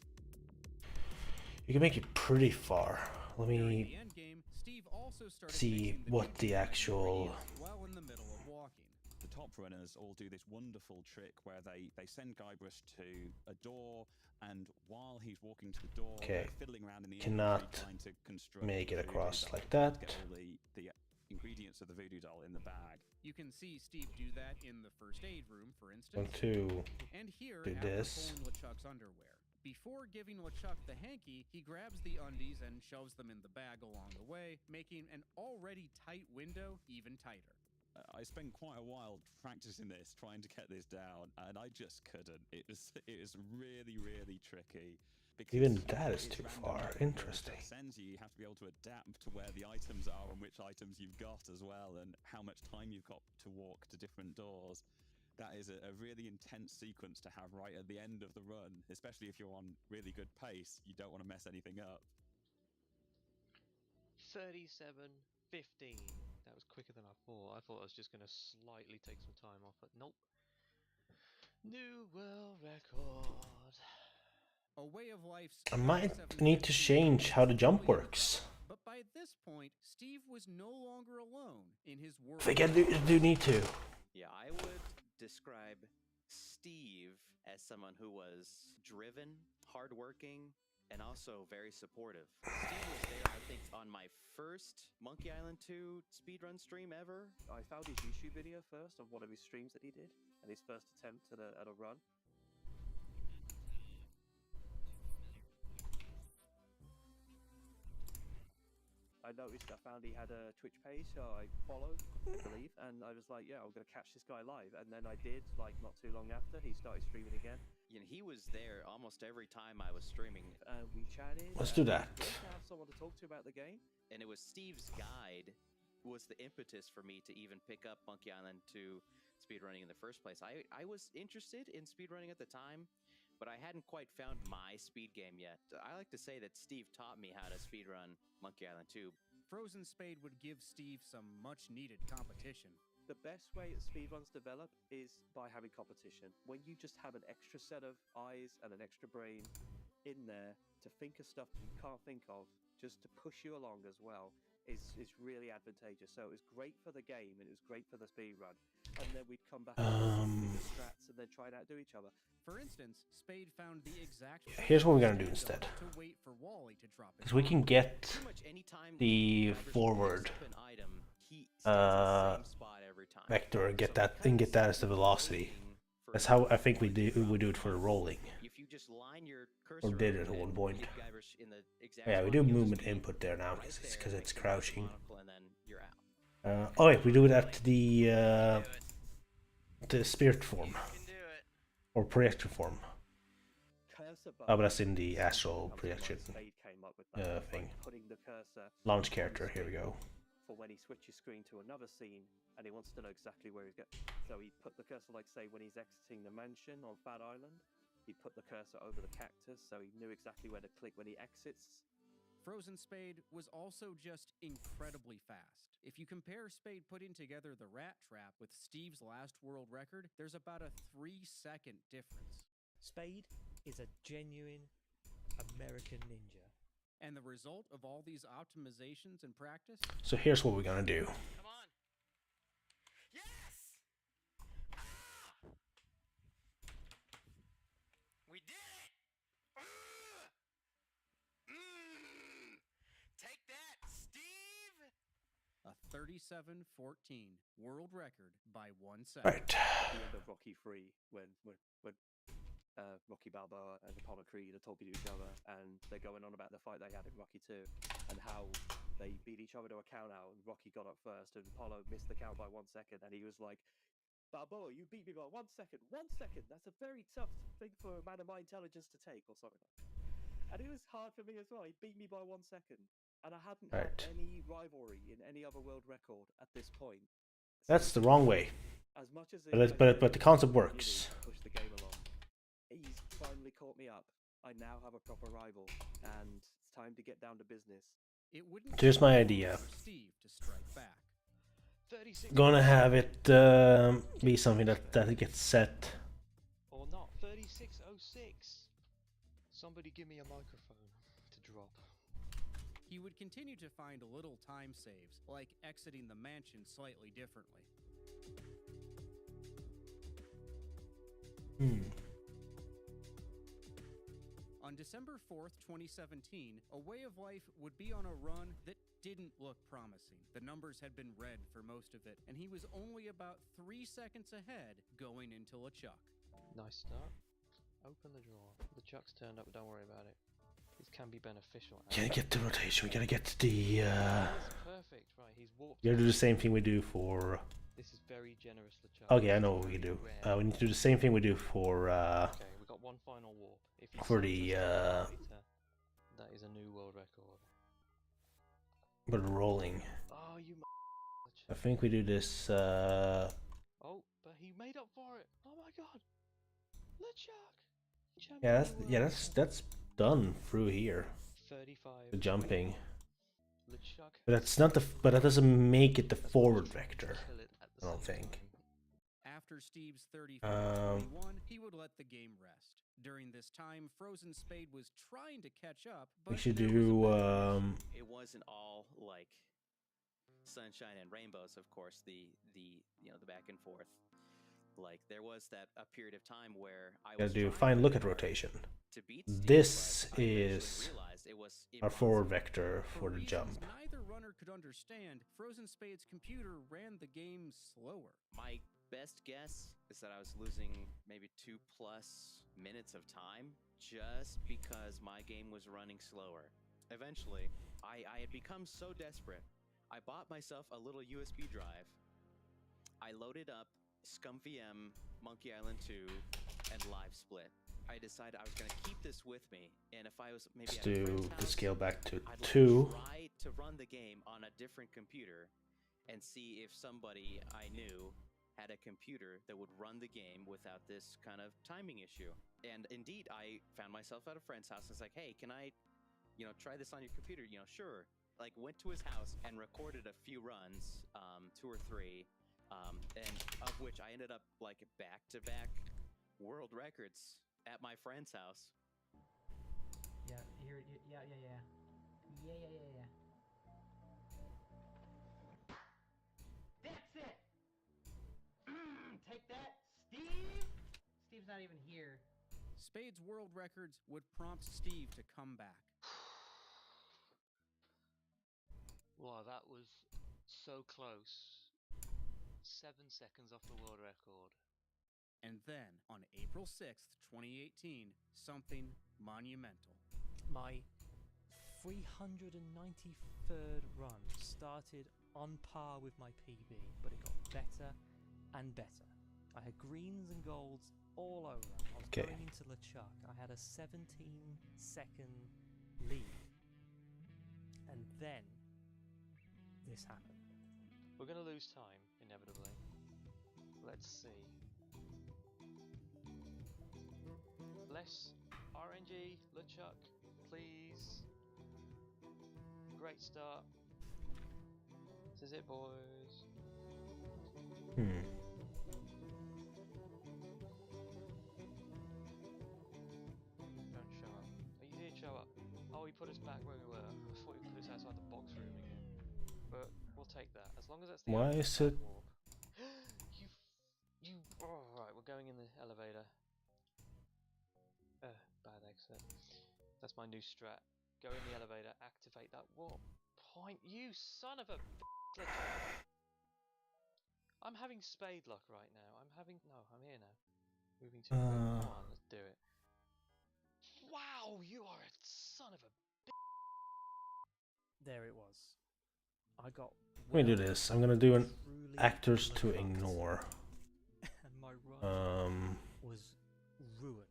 You can make it pretty far. Let During me the end game, Steve also started see mixing the what the actual... while in the middle of walking. The top runners all do this wonderful trick where they send Guybrush to a door, and while he's walking to the door, Okay, they're fiddling around in the cannot inventory trying to construct make it the voodoo across doll, like that. get all the ingredients of the voodoo doll in the bag. You can see Steve do that in the first aid room, for instance. Want to And here, do after this. pulling LeChuck's underwear. Before giving LeChuck the hanky, he grabs the undies and shoves them in the bag along the way, making an already tight window even tighter. I spent quite a while practicing this, trying to get this down, and I just couldn't. It was really, really tricky. Even that is too far. Interesting. You have to be able to adapt to where the items are and which items you've got as well, and how much time you've got to walk to different doors. That is a really intense sequence to have right at the end of the run, especially if you're on really good pace. You don't want to mess anything up. 37:15. That was quicker than I thought. I thought I was just going to slightly take some time off, but nope. New world record. A way of life's I might need to change how the jump works. But by this point, Steve was no longer alone in his world. I think I do need to. Yeah, I would describe Steve as someone who was driven, hardworking, and also very supportive. Steve was there, I think, on my first Monkey Island 2 speedrun stream ever. I found his YouTube video first of one of his streams that he did, and his first attempt at a run. I noticed, I found he had a Twitch page, so I followed, I believe, and I was like, yeah, I'm going to catch this guy live. And then I did, like, not too long after, he started streaming again. You know, he was there almost every time I was streaming. We chatted. Let's do that. To have someone to talk to about the game. And it was Steve's guide was the impetus for me to even pick up Monkey Island 2 speedrunning in the first place. I was interested in speedrunning at the time, but I hadn't quite found my speed game yet. I like to say that Steve taught me how to speedrun Monkey Island 2. Frozen Spade would give Steve some much-needed competition. The best way that speedruns develop is by having competition. When you just have an extra set of eyes and an extra brain in there to think of stuff that you can't think of, just to push you along as well, is really advantageous. So it was great for the game and it was great for the speedrun. And then we'd come back and the strats and then try and outdo each other. For instance, Spade found the exact Here's what we're gonna do instead. to wait for Wally to drop it. Because we can get the forward vector and get that as the velocity. That's how I think we do it for the rolling. If you just line your cursor Or did it at one point. Yeah, we do movement input there now because it's crouching. Oh wait, we do it at the spirit form or projection form. Oh, but that's in the astral projection thing. Launch character. Here we go. For when he switches screen to another scene and he wants to know exactly where he's going. So he put the cursor, like say when he's exiting the mansion on Fat Island, he put the cursor over the cactus so he knew exactly where to click when he exits. Frozen Spade was also just incredibly fast. If you compare Spade putting together the rat trap with Steve's last world record, there's about a 3-second difference. Spade is a genuine American ninja. And the result of all these optimizations in practice? So here's what we're gonna do. Come on. Yes! Ah! We did it! Take that, Steve! A 37:14 world record by 1 second. Right. The end of Rocky 3 when Rocky Balboa and Apollo Creed are talking to each other and they're going on about the fight they had in Rocky 2 and how they beat each other to a count out and Rocky got up first and Apollo missed the count by 1 second and he was like, Balboa, you beat me by 1 second. 1 second. That's a very tough thing for a man of my intelligence to take or something like that. And it was hard for me as well. He beat me by 1 second. And I hadn't had any rivalry in any other world record at this point. That's the wrong way. As much as But the concept works. Push the game along. He's finally caught me up. I now have a proper rival, and it's time to get down to business. It wouldn't Here's my take long idea. for Steve to strike back. 36. Gonna have it be something that gets set. Or not. 3606. Somebody give me a microphone to drop. He would continue to find little time saves, like exiting the mansion slightly differently. On December 4th, 2017, A Way of Life would be on a run that didn't look promising. The numbers had been red for most of it, and he was only about 3 seconds ahead going into LeChuck. Nice start. Open the drawer. The chuck's turned up, but don't worry about it. This can be beneficial. Gotta get the rotation. We gotta get the. That's perfect, right? He's warped. We gotta do the same thing we do for. This is very generous, LeChuck. Okay, I know what we can do. We need to do the same thing we do for. Okay, we got one final warp. If you For the. that is a new world record. But rolling. Oh, you. I think we do this. Oh, but he made up for it. Oh my god, LeChuck. That's done through here. 35. The jumping. LeChuck. But that's not the. But that doesn't make it the forward vector. I don't think. After Steve's 35-21, he would let the game rest. During this time, Frozen Spade was trying to catch up, but We should there do. was It wasn't all like sunshine and rainbows, of course. The back and forth. Like there was that a period of time where I Gotta was do trying fine look at rotation. to beat Steve, This but I eventually is realized it was our forward vector for the reasons jump. neither runner could understand. Frozen Spade's computer ran the game slower. My best guess is that I was losing maybe 2+ minutes of time just because my game was running slower. Eventually, I had become so desperate, I bought myself a little USB drive. I loaded up ScumVM, Monkey Island 2, and Live Split. I decided I was going to keep this with me, and if I was maybe Let's at a do friend's the house, scale back to I'd 2. try to run the game on a different computer and see if somebody I knew had a computer that would run the game without this kind of timing issue. And indeed, I found myself at a friend's house and was like, hey, can I, try this on your computer? Sure. Like, went to his house and recorded a few runs, 2 or 3, and of which I ended up, like, back-to-back world records at my friend's house. Yeah. That's it! Take that, Steve! Steve's not even here. Spade's world records would prompt Steve to come back. Wow, that was so close. 7 seconds off the world record. And then, on April 6th, 2018, something monumental. My 393rd run started on par with my PB, but it got better and better. I had greens and golds all over. I was going into LeChuck. I had a 17-second lead. And then, this happened. We're going to lose time, inevitably. Let's see. Less RNG, LeChuck, please. Great start. This is it, boys. Don't show up. Oh, you did show up. Oh, he put us back where we were. I thought he put us outside the box room again. But we'll take that. As long as that's the Why is it? warp. Oh, right, we're going in the elevator. Bad exit. That's my new strat. Go in the elevator, activate that warp point. You son of a bitch. I'm having spade luck right now. I'm here now. Moving to come on, let's do it. Wow, you are a son of a There it was. I got. Let me do this. I'm gonna do an actors to ignore. And my run was ruined.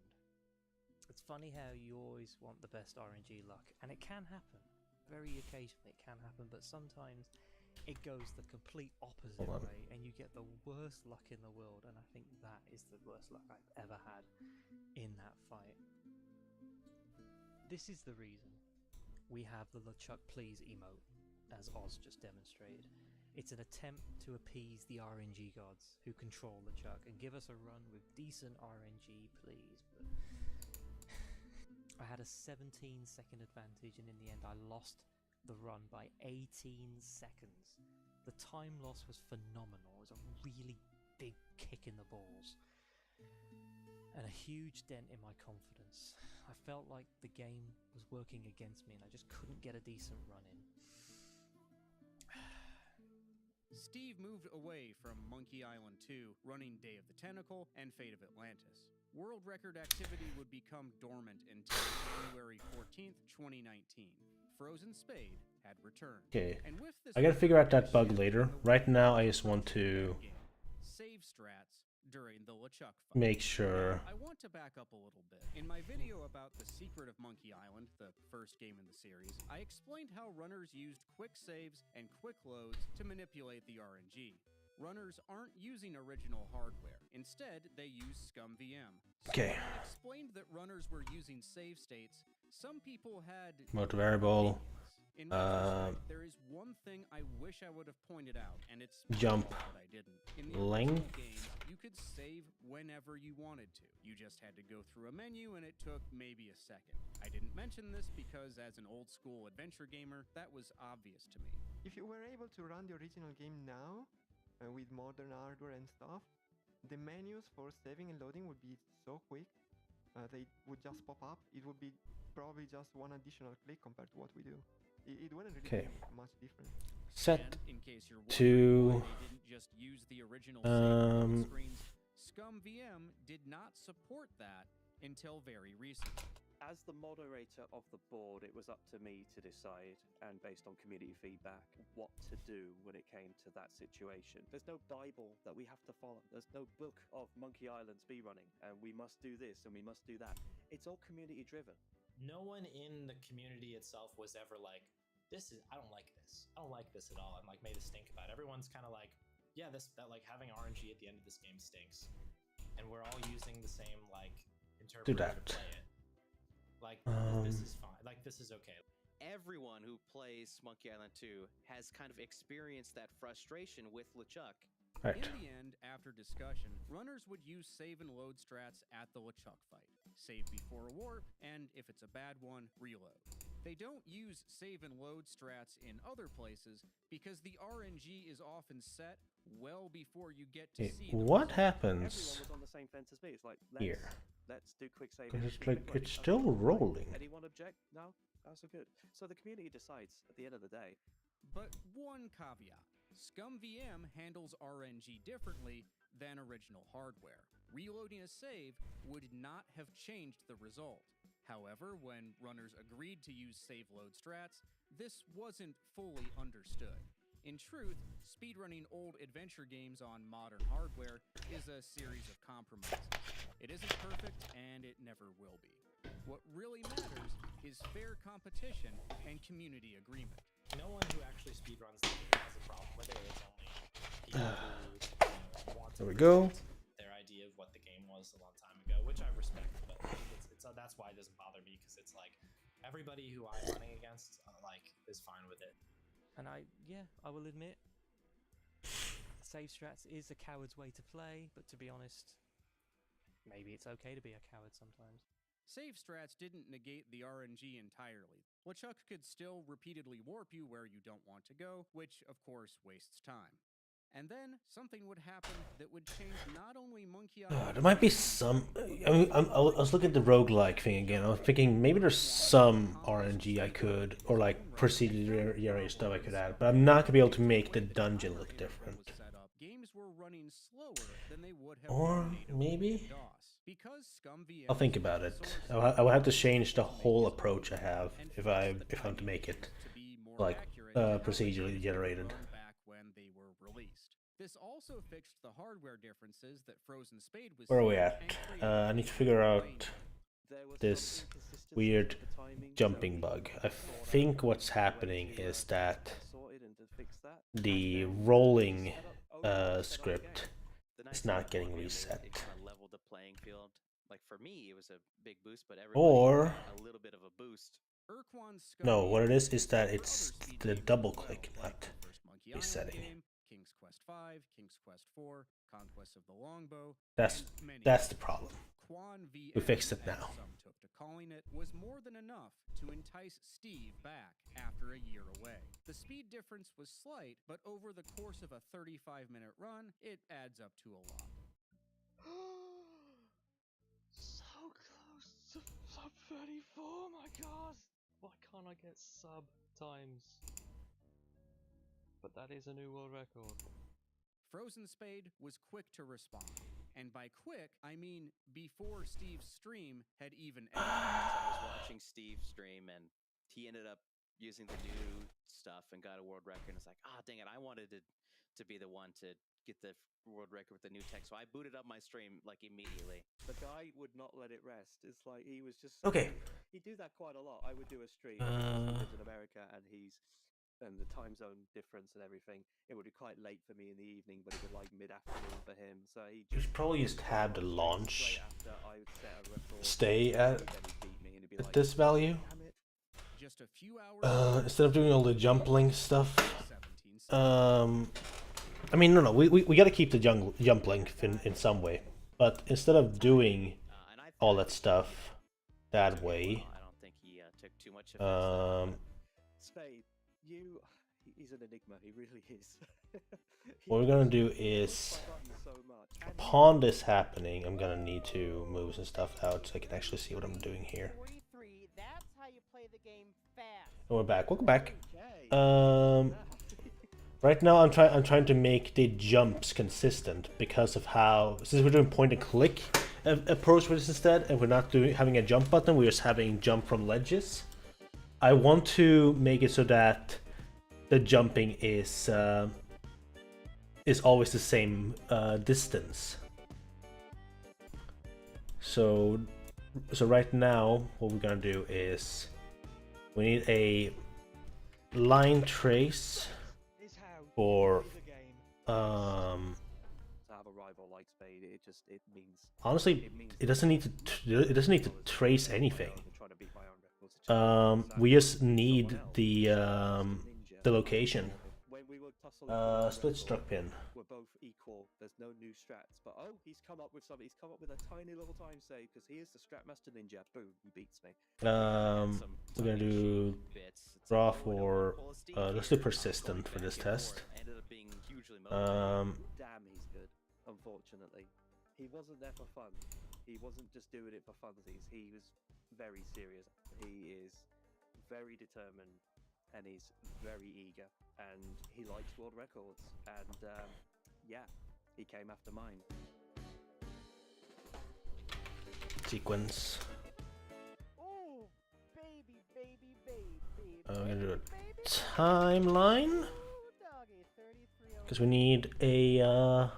It's funny how you always want the best RNG luck, and it can happen. Very occasionally it can happen, but sometimes it goes the complete opposite way, and you get the worst luck in the world, and I think that is the worst luck I've ever had in that fight. This is the reason. we have the LeChuck Please emote, as Oz just demonstrated. It's an attempt to appease the RNG gods who control LeChuck and give us a run with decent RNG, please. But I had a 17-second advantage, and in the end I lost the run by 18 seconds. The time loss was phenomenal. It was a really big kick in the balls and a huge dent in my confidence. I felt like the game was working against me and I just couldn't get a decent run in. Steve moved away from Monkey Island 2, running Day of the Tentacle, and Fate of Atlantis. World record activity would become dormant until January 14th, 2019. Frozen Spade had returned. Okay, And with this I gotta figure out that bug later. Right now, I just want to save strats during the LeChuck fight. make sure. I want to back up a little bit. In my video about the secret of Monkey Island, the first game in the series, I explained how runners used quick saves and quick loads to manipulate the RNG. Runners aren't using original hardware. Instead, they use ScumVM. So Okay. when I explained that runners were using save states, some people had Motor variable. in retrospect, there is one thing I wish I would have pointed out, and it's my Jump fault that I didn't. In the length. original game, you could save whenever you wanted to. You just had to go through a menu, and it took maybe a second. I didn't mention this because, as an old school adventure gamer, that was obvious to me. If you were able to run the original game now, with modern hardware and stuff, the menus for saving and loading would be so quick. They would just pop up. It would be probably just one additional click compared to what we do. It wouldn't really Okay. be much different. Set And in case you're to wondering why they didn't just use the original save screens, ScumVM did not support that until very recently. As the moderator of the board, it was up to me to decide, and based on community feedback, what to do when it came to that situation. There's no Bible that we have to follow. There's no book of Monkey Island speedrunning, and we must do this and we must do that. It's all community driven. No one in the community itself was ever like, I don't like this. I don't like this at all, and like made a stink about it. Everyone's kind of like, yeah, that like having RNG at the end of this game stinks. And we're all using the same like interpreter to play it. Like, this is fine. Like, this is okay. Everyone who plays Monkey Island 2 has kind of experienced that frustration with LeChuck. Right. In the end, after discussion, runners would use save and load strats at the LeChuck fight. Save before a warp, and if it's a bad one, reload. They don't use save and load strats in other places because the RNG is often set well before you get to see the What result. happens Everyone was on the same fence as me. It's like, here? let's do quick save. Because and it's do like, quick load. it's still rolling. Anyone object? No? That's so good. So the community decides at the end of the day. But one caveat. ScumVM handles RNG differently than original hardware. Reloading a save would not have changed the result. However, when runners agreed to use save load strats, this wasn't fully understood. In truth, speedrunning old adventure games on modern hardware is a series of compromises. It isn't perfect, and it never will be. What really matters is fair competition and community agreement. No one who actually speedruns the game has a problem with it. It's only people who want to There we go. present their idea of what the game was a long time ago, which I respect. But it's that's why it doesn't bother me, because it's like everybody who I'm running against is fine with it. And I will admit, save strats is a coward's way to play, but to be honest, maybe it's okay to be a coward sometimes. Save strats didn't negate the RNG entirely. LeChuck could still repeatedly warp you where you don't want to go, which of course wastes time. And then something would happen that would change not only Monkey Island. There might be some. I mean, I was looking at the roguelike thing again. I was thinking maybe there's some RNG I could, or like procedurary stuff I could add, but I'm not gonna be able to make the dungeon look different. Games were running slower than they would have. Or maybe because ScumVM. I'll think about it. I will have to change the whole approach I have if I'm to make it like procedurally generated. This also fixed the hardware differences that Frozen Spade was. Where are we at? I need to figure out this weird jumping bug. I think what's happening is that the rolling script is not getting reset. Leveled the playing field. Like for me, it was a big boost, but everybody got a little bit of a boost. No, what it is that it's the double click, not resetting. King's Quest V, King's Quest IV, Conquest of the Longbow. That's the problem. We fixed it now. Some took to calling it was more than enough to entice Steve back after a year away. The speed difference was slight, but over the course of a 35-minute run, it adds up to a lot. So close to sub 34, my god! Why can't I get sub times? But that is a new world record. Frozen Spade was quick to respond. And by quick, I mean before Steve's stream had even ended. I was watching Steve stream, and he ended up using the new stuff and got a world record. And it's like, ah, dang it, I wanted to be the one to get the world record with the new tech. So I booted up my stream like immediately. The guy would not let it rest. It's like he was just okay. He'd do that quite a lot. I would do a stream. He lives in America, and the time zone difference and everything. It would be quite late for me in the evening, but it would like mid-afternoon for him. So he should probably just have the launch I would set a record, stay at like, this value. Just a few hours instead of doing all the jump link stuff. I mean, no, we gotta keep the jump link in some way. But instead of doing all that stuff that way, I don't think he took too much of Spade, he's an enigma, he really is. what we're gonna do is, upon this happening, I'm gonna need to move some stuff out so I can actually see what I'm doing here. That's how you play the game fast. And we're back. Welcome back. Right now I'm trying to make the jumps consistent because of how, since we're doing point and click approach with this instead, and we're not having a jump button, we're just having jump from ledges. I want to make it so that the jumping is always the same distance. So right now what we're gonna do is we need a line trace for to have a rival like Spade. It means honestly it doesn't need to trace anything. We just need the location. Split struck pin. We're both equal. There's no new strats. But oh, he's come up with something. He's come up with a tiny little time save because he is the Strat Master Ninja. Boom, he beats me. We're gonna do draw for let's do persistent for this test. Damn, he's good. Unfortunately, he wasn't there for fun. He wasn't just doing it for funsies. He was very serious. He is very determined, and he's very eager, and he likes world records. And yeah, he came after mine. Sequence. Ooh, baby, baby, baby. We're gonna do a timeline because we need a.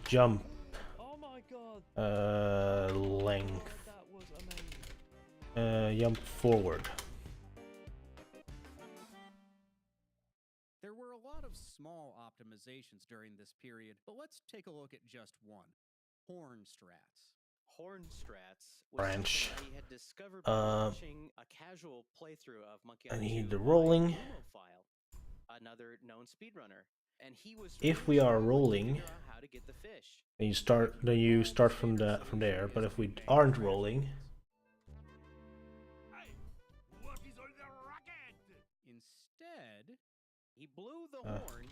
Jump. Oh my god. Length. That was amazing. Jump forward. There were a lot of small optimizations during this period, but let's take a look at just one. Horn strats. Horn strats was Branch. something I had discovered by watching a casual playthrough of Monkey I Island need 2 the rolling. by File, another known speedrunner. And he was If we are rolling, how to get the fish. then you start from there. But if we aren't rolling, Instead, he blew the horn,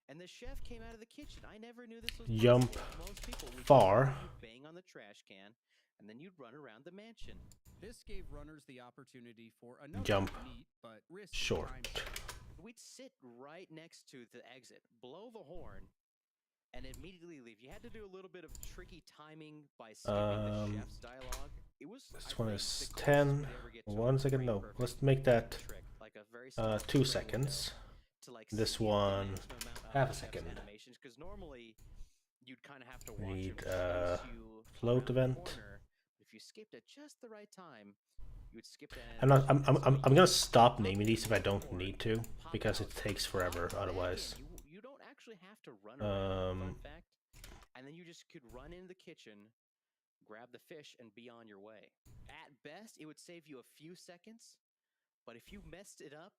and the chef came out of the kitchen. I never knew this was jump possible. Most people would far. bang on the trash can, and then you'd run around the mansion. this gave runners the opportunity for another Jump neat but risky short. time. We'd sit right next to the exit, blow the horn, and immediately leave. You had to do a little bit of tricky timing by skipping the chef's dialogue. It was This one is 10. 1 second. No, let's make that 2 seconds. This one half a second. Because normally you'd kind of have to We watch need float event. If you skipped at just the right time, You would skip that. I'm gonna stop naming these if I don't need to, because it takes forever otherwise. You don't actually have to run around, fun fact. And then you just could run in the kitchen, grab the fish, and be on your way. At best, it would save you a few seconds, but if you messed it up,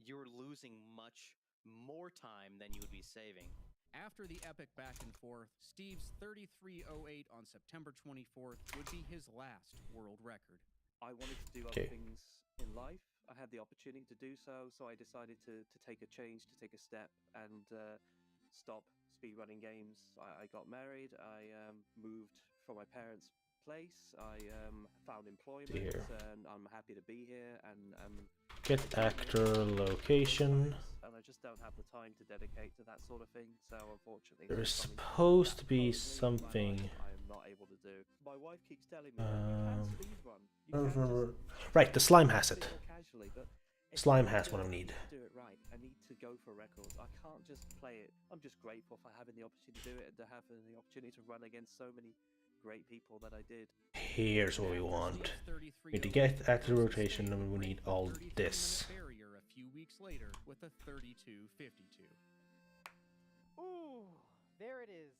you're losing much more time than you would be saving. After the epic back and forth, Steve's 33:08 on September 24th would be his last world record. I wanted to do other things in life. I had the opportunity to do so, so I decided to take a change, to take a step, and stop speedrunning games. I got married. I moved from my parents' place. I found employment, and I'm happy to be here. And get actor location. And I just don't have the time to dedicate to that sort of thing. So unfortunately, There's supposed to be something. I am not able to do. My wife keeps telling me you can speedrun. Right, the slime has it. Casually, but Slime has what I need. do it right. I need to go for records. I can't just play it. I'm just grateful for having the opportunity to do it and to having the opportunity to run against so many great people that I did. Here's what we want. We need to get actor rotation, and we need all this. A few weeks later with a 32:52. Ooh, there it is.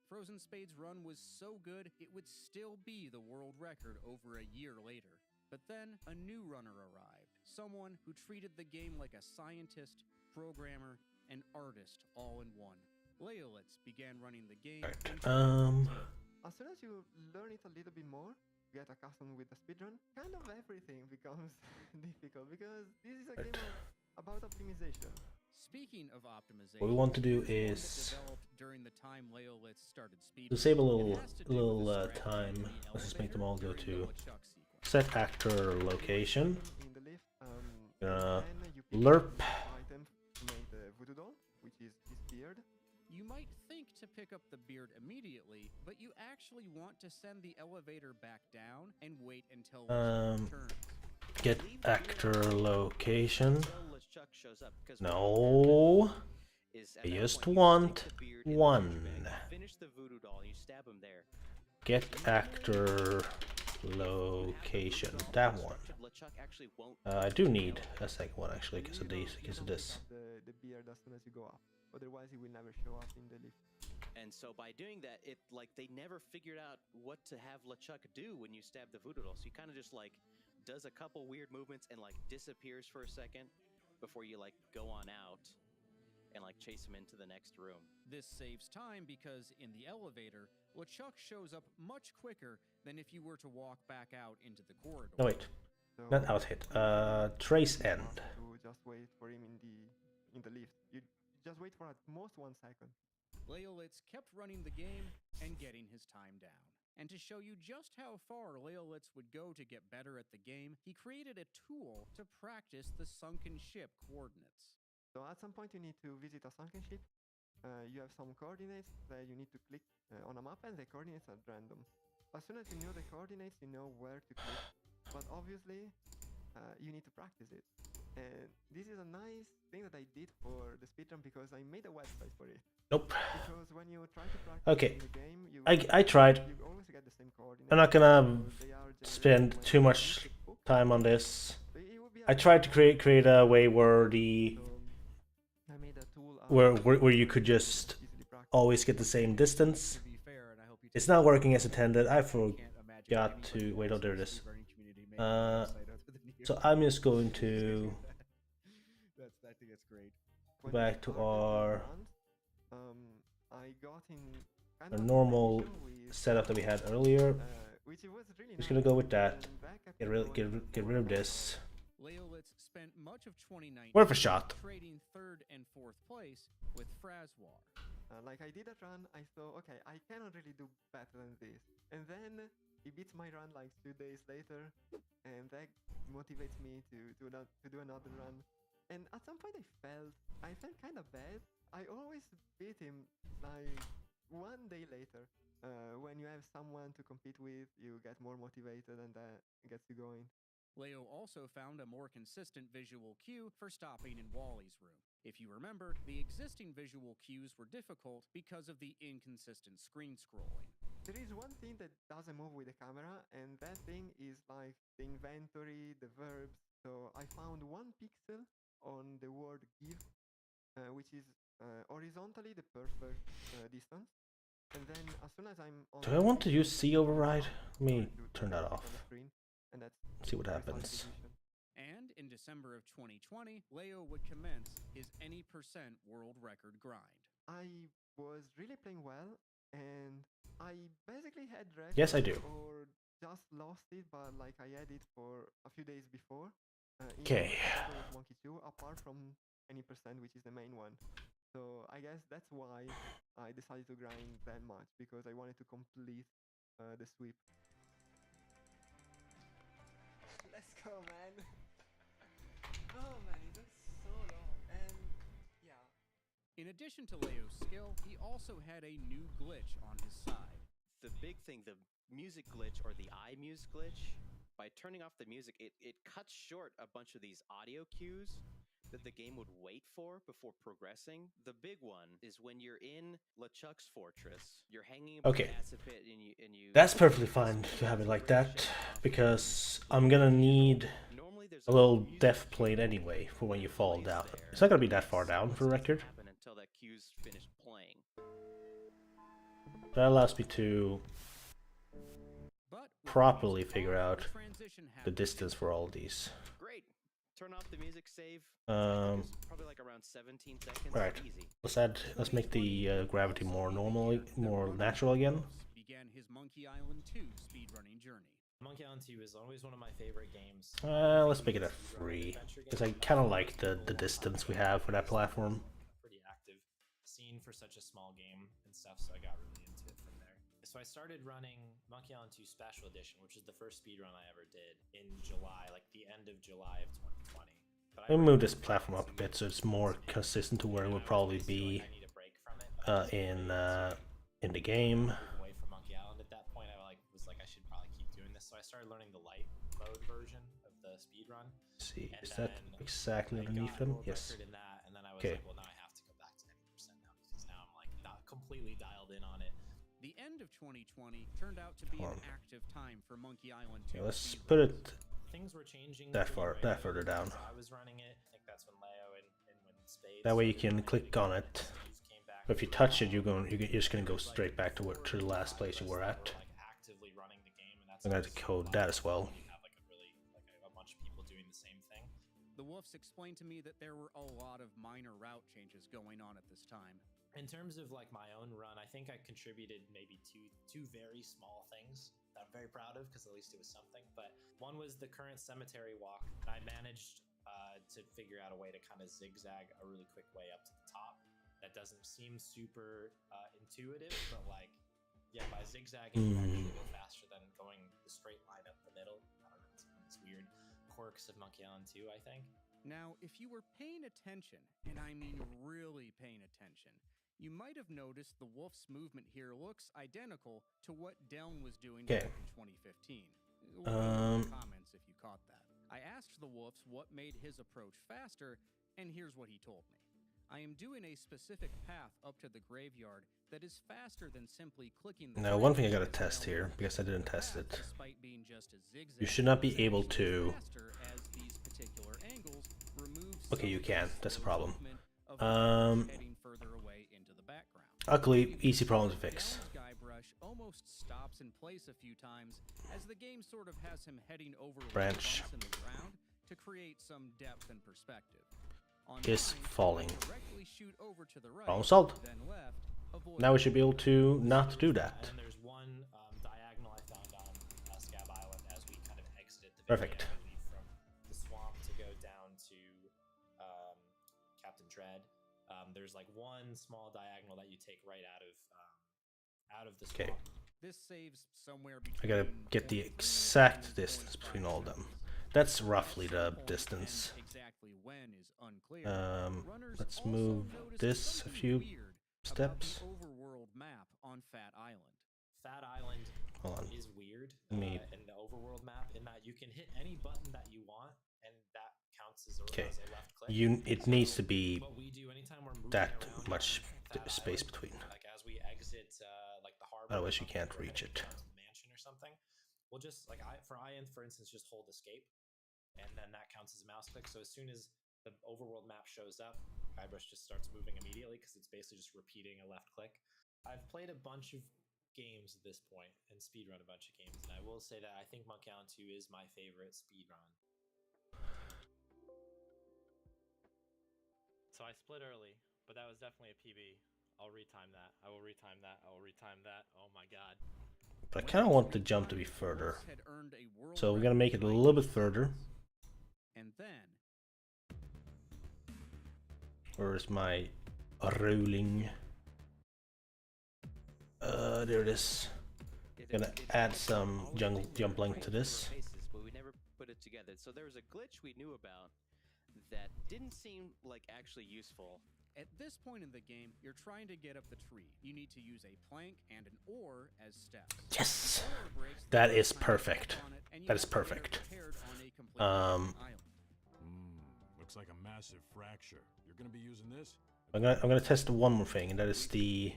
Frozen Spade's run was so good, it would still be the world record over a year later. But then a new runner arrived, someone who treated the game like a scientist, programmer, and artist all in one. Leolitz began running the game. As soon as you learn it a little bit more, get accustomed with the speedrun, kind of everything becomes difficult, because this is a game about optimization. Speaking of optimization, What we want to do is during the time Leolitz started speed to save a little time. Let's just make them all go to set actor location. Lerp. Item to make the voodoo doll, which is his beard. You might think to pick up the beard immediately, but you actually want to send the elevator back down and wait until returns. Get actor location. No. I just want one. Finish the voodoo doll, you stab him there. Get actor location. That one. I do need a second one actually, because of this. The beard as soon as you go up. Otherwise, it will never show up in the lift. And so by doing that, it they never figured out what to have LeChuck do when you stab the voodoo doll. So you kind of just does a couple weird movements and disappears for a second before you go on out and chase him into the next room. This saves time because in the elevator, LeChuck shows up much quicker than if you were to walk back out into the corridor. No wait, not out hit. Trace end. To just wait for him in the lift. You just wait for at most 1 second. Leolitz kept running the game and getting his time down. And to show you just how far Leolitz would go to get better at the game, he created a tool to practice the sunken ship coordinates. So at some point you need to visit a sunken ship. You have some coordinates that you need to click on a map, and the coordinates are random. As soon as you know the coordinates, you know where to click. But obviously, you need to practice it. And this is a nice thing that I did for the speedrun, because I made a website for it. Nope. Because when you try to practice Okay. the game, I tried. you always get the same coordinates. I'm not gonna spend too much time on this. I tried to create a way where where you could just always get the same distance. It's not working as intended. I forgot to wait. Oh, there it is. So I'm just going to go back to our normal setup that we had earlier. Just gonna go with that. Get rid of this. Leolitz spent much of 2019 Worth a shot. trading 3rd and 4th place with Frazwar. Like I did that run, I thought, okay, I cannot really do better than this. And then he beats my run 2 days later, and that motivates me to do another run. And at some point I felt kind of bad. I always beat him 1 day later. When you have someone to compete with, you get more motivated, and that gets you going. Leo also found a more consistent visual cue for stopping in Wally's room. If you remember, the existing visual cues were difficult because of the inconsistent screen scrolling. there is one thing that doesn't move with the camera, and that thing is like the inventory, the verbs. So I found 1 pixel on the word give, which is horizontally the perfect distance. And then as soon as I'm on Do I want to use C override? Let me turn that off. And that's See what happens. And in December of 2020, Leo would commence his any percent world record grind. I was really playing well, and I basically had record. Yes, I do. Or just lost it, but like I had it for a few days before. Okay. Monkey 2, apart from any percent, which is the main one. So I guess that's why I decided to grind that much, because I wanted to complete the sweep. Let's go, man. Oh man, it took so long. And yeah. In addition to Leo's skill, he also had a new glitch on his side. The big thing, the music glitch or the iMuse glitch, by turning off the music, it cuts short a bunch of these audio cues that the game would wait for before progressing. The big one is when you're in LeChuck's fortress, you're hanging above Okay. the acid pit and you That's perfectly fine to have it like that, because I'm gonna need a little death plate anyway for when you fall down. It's not gonna be that far down for record. until that cue's finished playing. That allows me to properly figure out the distance for all these. Great. Turn off the music, save. Probably like around 17 seconds. Right. Easy. Let's make the gravity more more natural again. Began his Monkey Island 2 speedrunning journey. Monkey Island 2 is always one of my favorite games. Let's make it a 3, because I kind of like the distance we have for that platform. Pretty active scene for such a small game and stuff, so I got really into it from there. So I started running Monkey Island 2 Special Edition, which is the first speedrun I ever did in July, like the end of July of 2020. But Let me move this platform up a bit so it's more consistent to where it would probably be in the game. away from Monkey Island at that point, I was like, I should probably keep doing this. So I started learning the light mode version of the speedrun. Let's see, is that exactly underneath them? Yes. In that, and then I was Okay. like, well, now I have to go back to 90% now, because now I'm like not completely dialed in on it. The end of 2020 turned out to be an active time for Monkey Island 2. Okay, let's put it Things were changing that further down. So I was running it. I think that's when Leo and when Spade. That way you can click on it. But if you touch it, you're just gonna go straight back to the last place you were at. Actively running the game, and that's I'm gonna have to code that as well. have like a bunch of people doing the same thing. The Wolves explained to me that there were a lot of minor route changes going on at this time. In terms of like my own run, I think I contributed maybe two very small things that I'm very proud of, because at least it was something. But one was the current cemetery walk. I managed to figure out a way to kind of zigzag a really quick way up to the top. That doesn't seem super intuitive, but like, yeah, by zigzagging, you actually go faster than going the straight line up the middle. I don't know, it's one of these weird quirks of Monkey Island 2, I think. Now, if you were paying attention, and I mean really paying attention, you might have noticed the Wolf's movement here looks identical to what Deln was doing back in 2015. Let me know in the comments if you caught that. I asked the Wolfs what made his approach faster, and here's what he told me. I am doing a specific path up to the graveyard that is faster than simply clicking the Now, one thing I gotta test here, because I didn't test it. despite being just a zigzag. You should not be able to... As these particular angles remove Okay, you can. That's a problem. heading further away into the background. Luckily, easy problem to fix. Guybrush almost stops in place a few times as the game sort of has him heading over Branch bumps in the ground to create some depth and perspective. On is mine, falling. directly shoot over to the right, Problem solved. then left, avoid Now we should be able to not do that. And then there's one diagonal I found on Scab Island as we kind of exited the Perfect. very end, we leave from the swamp to go down to Captain Dread. There's like one small diagonal that you take right out of the swamp. Okay. This saves somewhere I gotta get the exact distance between all of them. That's roughly the distance. exactly when is unclear. Runners Let's also move noticed this a something few weird steps. about the overworld map on Fat Island. Fat Island Hold on. is weird Let me- in the overworld map in that you can hit any button that you want, and that counts as a, Okay. as a left click. It needs to be What we do anytime we're moving that around much Fat space Island, between. like as we exit like the harbor Otherwise, you can't reach it. Mansion or something. We'll just like for instance, just hold escape, and then that counts as a mouse click. So as soon as the overworld map shows up, Guybrush just starts moving immediately because it's basically just repeating a left click. I've played a bunch of games at this point and speedrun a bunch of games, and I will say that I think Monkey Island 2 is my favorite speedrun. So I split early, but that was definitely a PB. I'll retime that. I will retime that. I will retime that. Oh my god. But I kind of want the jump to be further. So we're gonna make it a little bit further. And then... Where is my rolling? There it is. Gonna add some jump length to this. But we never put it together. So there was a glitch we knew about that didn't seem like actually useful. At this point in the game, you're trying to get up the tree. You need to use a plank and an oar as steps. Yes! That is perfect. That is perfect. Looks like a massive fracture. You're gonna be using this? I'm gonna test one more thing, and that is the...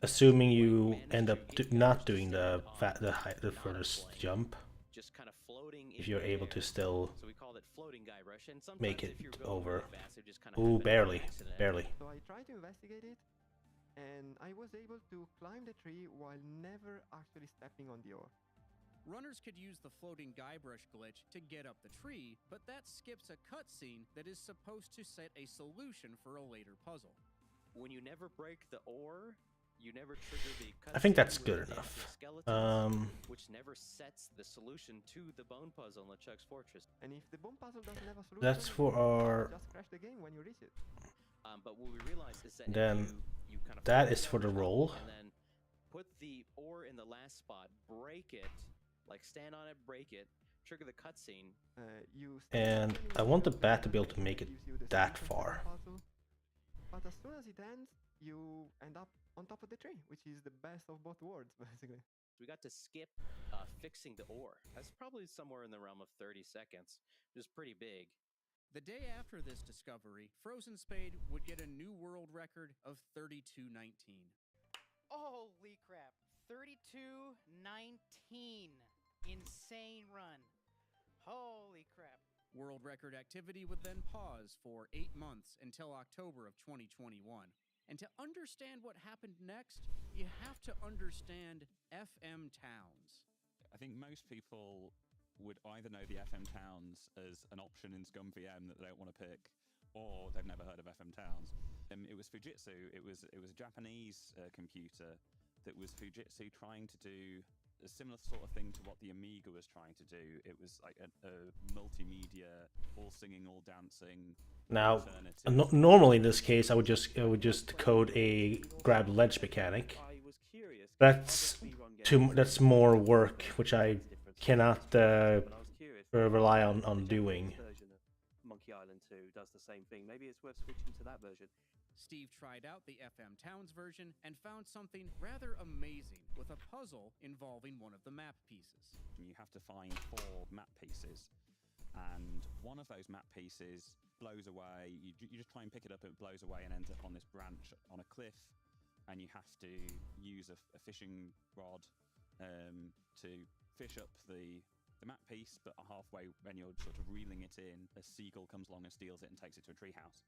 Assuming you end up not doing the furthest jump, just kind of floating if you're able to still so we called it floating Guybrush, and sometimes make it if you're going over. really fast, it just kind of Ooh, barely, barely. So I tried to investigate it, and I was able to climb the tree while never actually stepping on the oar. Runners could use the floating Guybrush glitch to get up the tree, but that skips a cutscene that is supposed to set a solution for a later puzzle. When you never break the oar, you never trigger the I think that's good enough. Which never sets the solution to the bone puzzle in LeChuck's Fortress. And if the bone puzzle doesn't have a solution, that's for our... just crash the game when you reach it. But what we realized is that then you kind of that is for the roll. and then put the oar in the last spot, break it, like stand on it, break it, trigger the cutscene. And I want the bat to be able to make it that far. But as soon as it ends, you end up on top of the tree, which is the best of both worlds, basically. We got to skip fixing the oar. That's probably somewhere in the realm of 30 seconds, which is pretty big. The day after this discovery, Frozen Spade would get a new world record of 32:19. Holy crap. 32:19. Insane run. Holy crap. World record activity would then pause for 8 months until October of 2021. And to understand what happened next, you have to understand FM towns. I think most people would either know the FM towns as an option in Scum VM that they don't want to pick, or they've never heard of FM towns. It was Fujitsu. It was a Japanese computer that was Fujitsu trying to do a similar sort of thing to what the Amiga was trying to do. It was like a multimedia, all singing, all dancing. Now, normally in this case, I would just code a grab ledge mechanic. That's that's more work, which I cannot rely on doing. Monkey Island 2 does the same thing. Maybe it's worth switching to that version. Steve tried out the FM Towns version and found something rather amazing with a puzzle involving one of the map pieces. You have to find 4 map pieces, and one of those map pieces blows away. You just try and pick it up, it blows away and ends up on this branch on a cliff, and you have to use a fishing rod to fish up the map piece, but halfway when you're sort of reeling it in, a seagull comes along and steals it and takes it to a treehouse.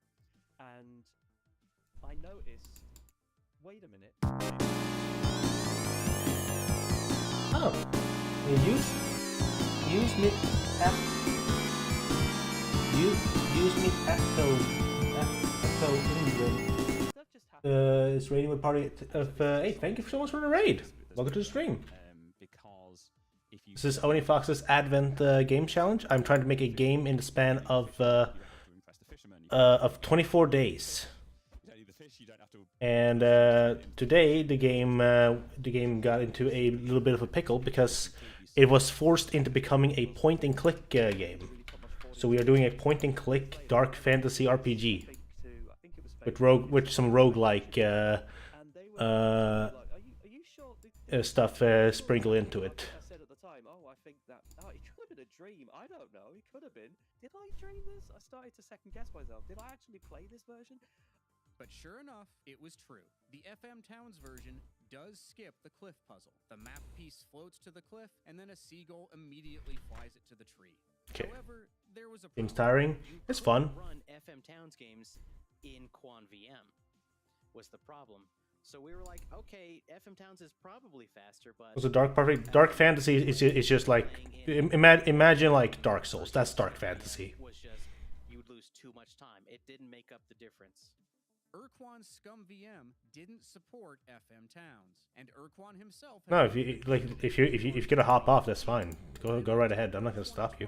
And I noticed, wait a minute. Oh, you use me is raiding with party of 8. Thank you so much for the raid. Welcome to the stream. This is OniFox's Advent game challenge. I'm trying to make a game in the span of 24 days. And today the game got into a little bit of a pickle because it was forced into becoming a point-and-click game. So we are doing a point-and-click dark fantasy RPG with some roguelike stuff sprinkled into it. I said at the time, oh, I think that it could have been a dream. I don't know. It could have been. Did I dream this? I started to second guess myself. Did I actually play this version? But sure enough, it was true. The FM Towns version does skip the cliff puzzle. The map piece floats to the cliff, and then a seagull immediately flies it to the tree. Okay. However, there was a Seems problem. tiring. It's fun. Run FM Towns games in QuanVM was the problem. So we were like, okay, FM Towns is probably faster, but So dark fantasy is just like imagine like Dark Souls. That's dark fantasy. was just you would lose too much time. It didn't make up the difference. Urquan's ScumVM didn't support FM Towns, and Urquan himself. No, if you're gonna hop off, that's fine. Go right ahead. I'm not gonna stop you.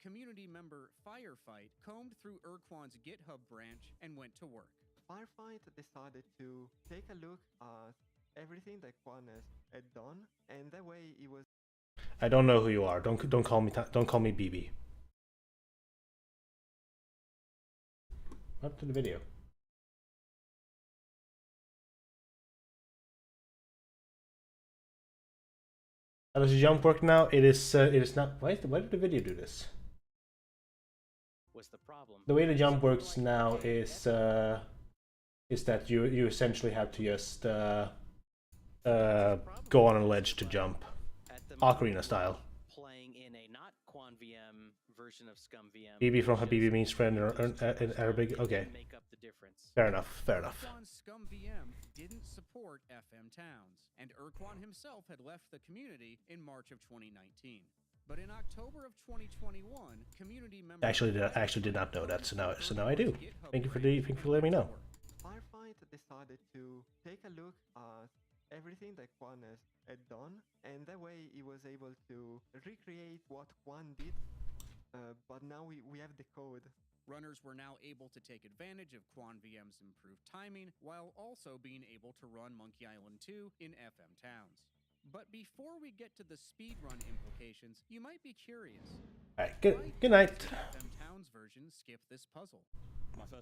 Community member Firefight combed through Urquan's GitHub branch and went to work. Firefight decided to take a look at everything that Quan had done, and that way it was. I don't know who you are. Don't call me BB. Up to the video. How does the jump work now? It is not. Why did the video do this? Was the problem. The way the jump works now is that you essentially have to just go on a ledge to jump, ocarina style. Playing in a not QuanVM version of ScumVM. BB from Habibi means friend in Arabic. Okay. Make up the difference. Fair enough. Fair enough. Urquan's ScumVM didn't support FM Towns, and Urquan himself had left the community in March of 2019. But in October of 2021, community members Actually did not know that, so now I do. Thank you for letting me know. Firefight decided to take a look at everything that Quan had done, and that way he was able to recreate what Quan did. But now we have the code. Runners were now able to take advantage of QuanVM's improved timing, while also being able to run Monkey Island 2 in FM Towns. But before we get to the speedrun implications, you might be curious. Alright, good night. FM Towns version skip this puzzle.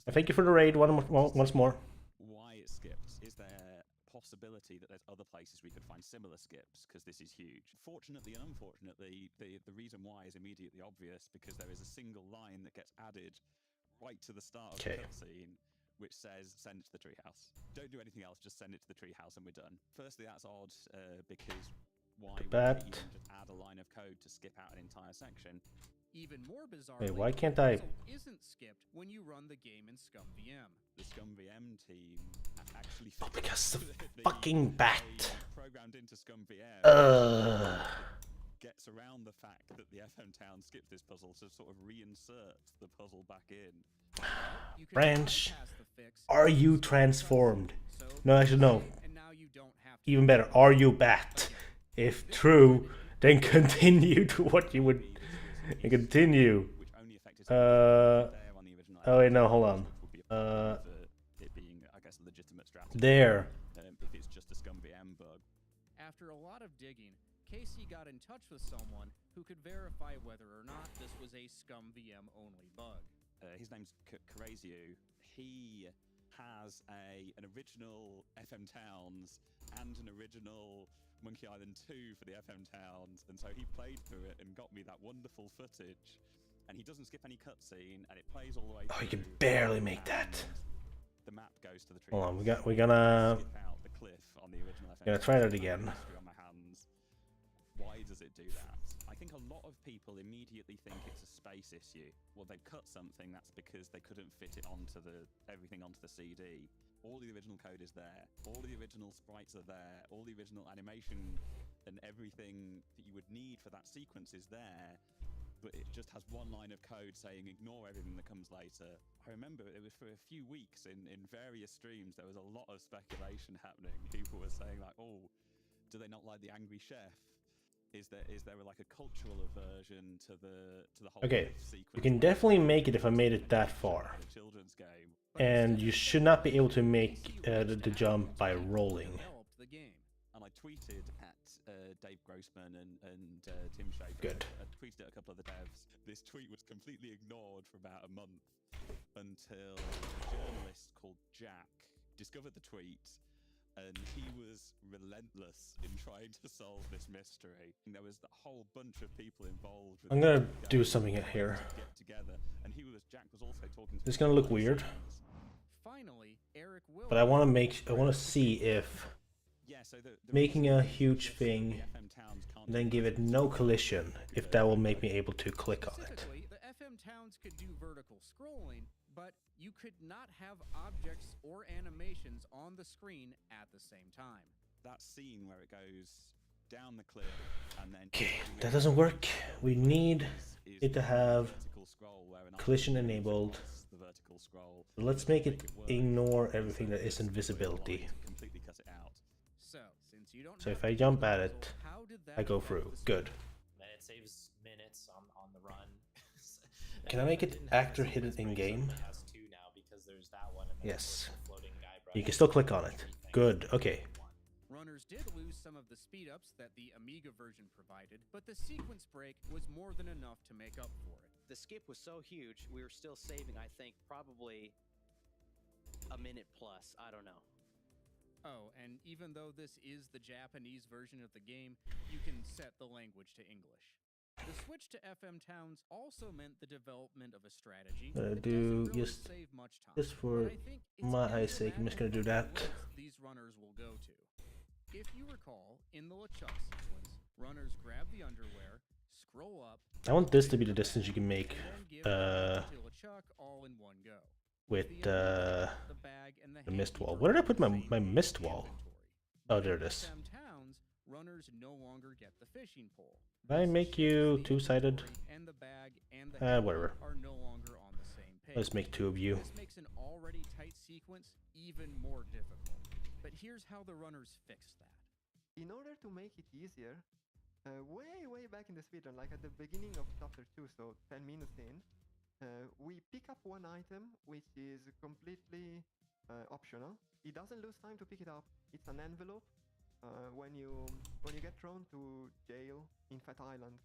Thank you for the raid once more. Why it skips? Is there possibility that there's other places we could find similar skips? Because this is huge. Fortunately and unfortunately, the reason why is immediately obvious, because there is a single line that gets added right to the start of the cutscene, which says send it to the treehouse. Don't do anything else, just send it to the treehouse and we're done. Firstly, that's odd, because why would you even just add a line of code to skip out an entire section? Even more bizarre. Wait, why can't I? Isn't skipped when you run the game in ScumVM. The ScumVM team actually. Oh, because the fucking bat. Programmed into ScumVM. Gets around the fact that the FM Town skipped this puzzle to sort of reinsert the puzzle back in. Branch, are you transformed? No, actually no. Even better, are you bat? If true, then continue to what you would continue. Oh wait, no, hold on. It being, I guess, a legitimate strategy. There. If it's just a ScumVM bug. After a lot of digging, Casey got in touch with someone who could verify whether or not this was a ScumVM only bug. His name's Karaziu. He has an original FM Towns and an original Monkey Island 2 for the FM Towns, and so he played through it and got me that wonderful footage. And he doesn't skip any cutscene, and it plays all the way through. Oh, you can barely make that. The map goes to the tree. Hold on, we're gonna skip out the cliff on the original FM. Gonna try that again. On my hands. Why does it do that? I think a lot of people immediately think it's a space issue. Well, they've cut something, that's because they couldn't fit it onto everything onto the CD. All the original code is there. All the original sprites are there. All the original animation and everything that you would need for that sequence is there. But it just has one line of code saying ignore everything that comes later. I remember it was for a few weeks in various streams, there was a lot of speculation happening. People were saying like, oh, do they not like the angry chef? Is there like a cultural aversion to the whole Okay, sequence? you can definitely make it if I made it that far. Children's game. And you should not be able to make the jump by rolling. And I tweeted at Dave Grossman and Tim Schafer. Good. I tweeted at a couple of the devs. This tweet was completely ignored for about a month until a journalist called Jack discovered the tweet, and he was relentless in trying to solve this mystery. And there was a whole bunch of people involved. I'm gonna do something here. Get together, and Jack was also talking to. This is gonna look weird. Finally, Eric But I want to see if Yeah, so the making reason a is huge just thing, the FM towns can't and then do give it no collision, if that will make me able to click on it. Specifically, the FM towns could do vertical scrolling, but you could not have objects or animations on the screen at the same time. That scene where it goes down the cliff and then Okay, that doesn't work. We need it to have vertical scroll where an collision item enabled. across the vertical scroll. So let's make it ignore everything that isn't visibility. Completely cut it out. Since you don't So have if I the jump at puzzle, it, how did that I go affect through. the Good. Then it saves minutes on the run. Can I make it actor hidden in game? It has two now because there's that one and then Yes. there's the floating Guybrush. You can still click on it. Good. Okay. Runners did lose some of the speed-ups that the Amiga version provided, but the sequence break was more than enough to make up for it. The skip was so huge, we were still saving, I think, probably a minute plus. I don't know. Oh, and even though this is the Japanese version of the game, you can set the language to English. The switch to FM towns also meant the development of a strategy. that Do doesn't really just save much time, just for but I think it's my sake, I'm just gonna do that. these runners will go to. If you recall, in the LeChuck sequence, runners grab the underwear, scroll up. I want this to be the distance you can make to LeChuck all in one go. with the mist wall. Where did I put my mist wall? Oh, there it is. FM towns, runners no longer get the fishing pole. Did I make you two-sided? And the bag and the Whatever. are no longer on the same page. Let's make two of you. This makes an already tight sequence even more difficult. But here's how the runners fixed that. In order to make it easier, way back in the speedrun, like at the beginning of chapter 2, so 10 minutes in, we pick up one item which is completely optional. It doesn't lose time to pick it up. It's an envelope. When you get thrown to jail in Fat Island,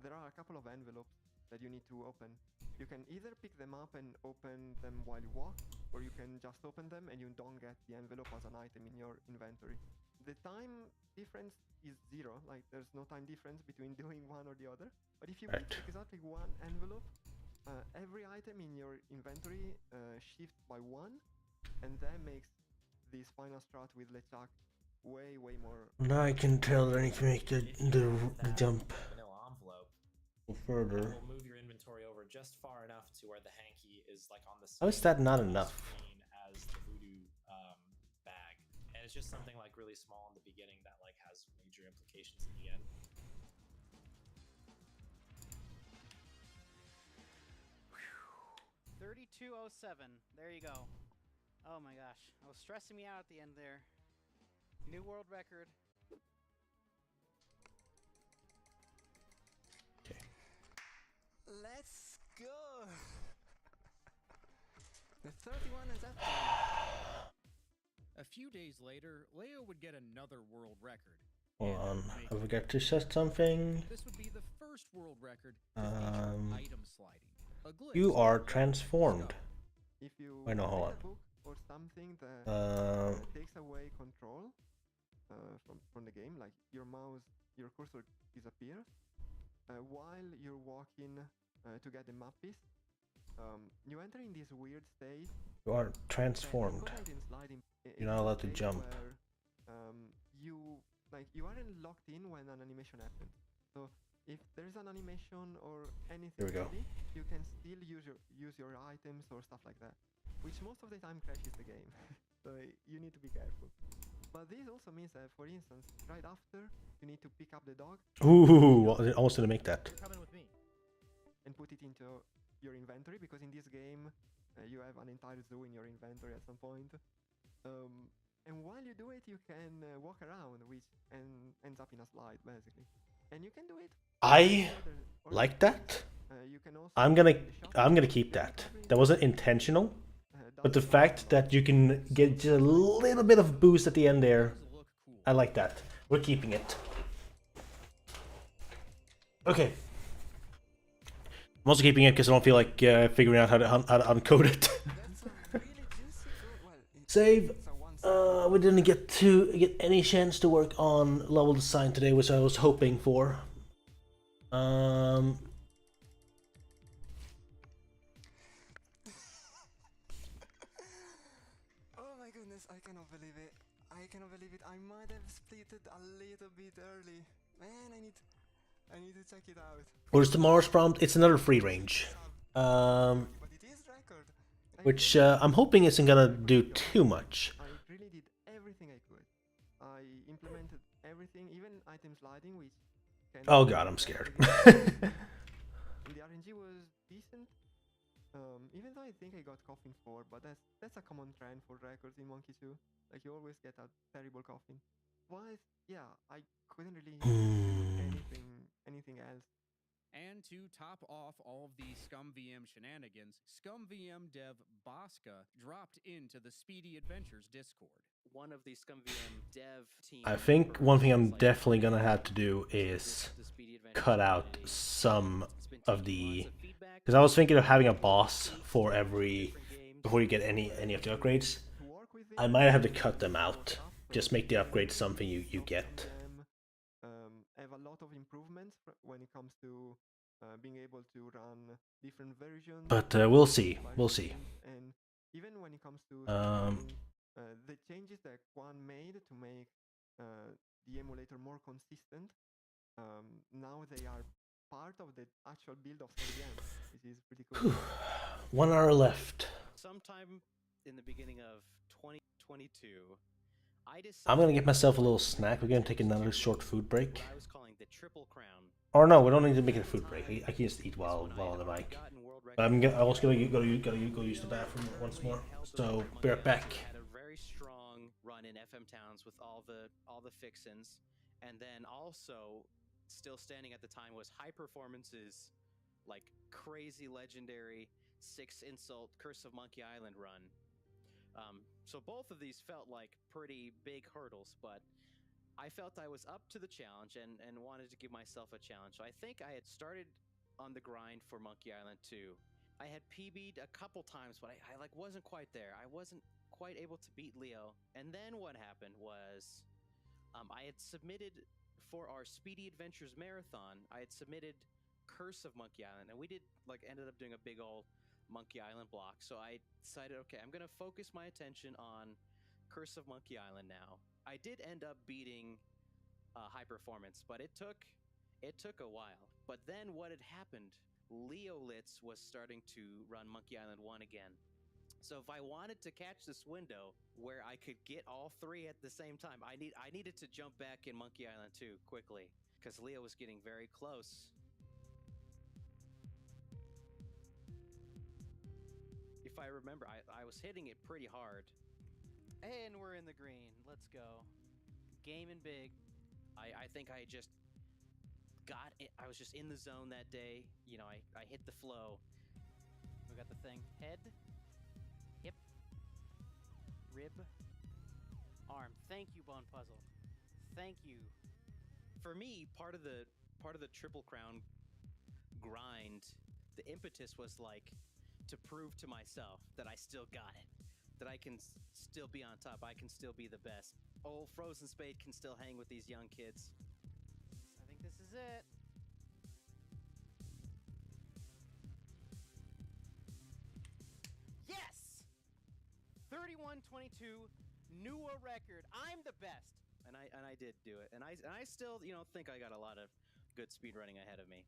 there are a couple of envelopes that you need to open. You can either pick them up and open them while you walk, or you can just open them and you don't get the envelope as an item in your inventory. The time difference is 0, like there's no time difference between doing one or the other. But if you pick exactly one envelope, every item in your inventory shifts by 1, and that makes this final strat with LeChuck way more. Now I can tell that I need to make the jump Vanilla envelope. further. We'll move your inventory over just far enough to where the hanky is like on the How is that not enough? screen as the voodoo bag, and it's just something like really small in the beginning that like has major implications in the end. Whew. 3207. There you go. Oh my gosh. It was stressing me out at the end there. New world record. Let's go! The 31 is up. A few days later, Leo would get another world record. Hold on, I forgot to set something. This would be the first world record to feature item sliding. A glitch You are transformed. If you Wait, no, hold read on. a book or something that takes away control from the game, like your mouse, your cursor disappears while you're walking to get the map piece. You enter in this weird state. You are transformed. You're not allowed to jump. Where, you aren't locked in when an animation happens. So if there's an animation or anything, Here we go. you can still use your items or stuff like that, which most of the time crashes the game. So you need to be careful. But this also means that, for instance, right after you need to pick up the dog. Ooh, I almost didn't make that. You're coming with me. And put it into your inventory, because in this game you have an entire zoo in your inventory at some point. And while you do it, you can walk around, which ends up in a slide, basically. And you can do it. I like that. You can also I'm gonna keep that. That wasn't intentional, but the fact that you can get just a little bit of boost at the end there, I like that. We're keeping it. Okay. I'm also keeping it because I don't feel like figuring out how to uncode it. Save. We didn't get any chance to work on level design today, which I was hoping for. Oh my goodness, I cannot believe it. I I cannot believe it. I might have splitted a little bit early. Man, I need to check it out. Where's tomorrow's prompt? It's another free range. Which I'm hoping isn't gonna do too much. I really did everything I could. I implemented everything, even item sliding, which Oh god, I'm scared. the RNG was decent. Even though I think I got coffin 4, but that's a common trend for records in Monkey 2. Like you always get a terrible coffin. Why? Yeah, I couldn't really do anything else. And to top off all of the ScumVM shenanigans, ScumVM dev Bosca dropped into the Speedy Adventures Discord. One of the ScumVM dev team. I think one thing I'm definitely gonna have to do is cut out some of the, because I was thinking of having a boss for every, before you get any of the upgrades. I might have to cut them out. Just make the upgrade something you get. Have a lot of improvements when it comes to being able to run different versions. But we'll see. We'll see. And even when it comes to the changes that Quan made to make the emulator more consistent, now they are part of the actual build of ScumVM, which is pretty cool. 1 hour left. Sometime in the beginning of 2022, I'm gonna get myself a little snack. We're gonna take another short food break. I was calling the Triple Crown. Or no, we don't need to make it a food break. I can just eat while on the mic. I'm also gonna go use the bathroom once more. So be right back. Had a very strong run in FM Towns with all the fixins, and then also still standing at the time was High Performance's like crazy legendary 6 insult Curse of Monkey Island run. So both of these felt like pretty big hurdles, but I felt I was up to the challenge and wanted to give myself a challenge. So I think I had started on the grind for Monkey Island 2. I had PB'd a couple times, but I like wasn't quite there. I wasn't quite able to beat Leo. And then what happened was I had submitted for our Speedy Adventures Marathon, I had submitted Curse of Monkey Island, and we ended up doing a big old Monkey Island block. So I decided, okay, I'm gonna focus my attention on Curse of Monkey Island now. I did end up beating High Performance, but it took a while. But then what had happened? Leo Litz was starting to run Monkey Island 1 again. So if I wanted to catch this window where I could get all 3 at the same time, I needed to jump back in Monkey Island 2 quickly, because Leo was getting very close. If I remember, I was hitting it pretty hard. And we're in the green. Let's go. Gaming big. I think I just got it. I was just in the zone that day. You know, I hit the flow. We got the thing. Head, hip, rib, arm. Thank you, Bone Puzzle. Thank you. For me, part of the Triple Crown grind, the impetus was like to prove to myself that I still got it, that I can still be on top, I can still be the best. Old Frozen Spade can still hang with these young kids. I think this is it. Yes! 31-22, new a record. I'm the best. And I did do it. And I still, think I got a lot of good speed running ahead of me.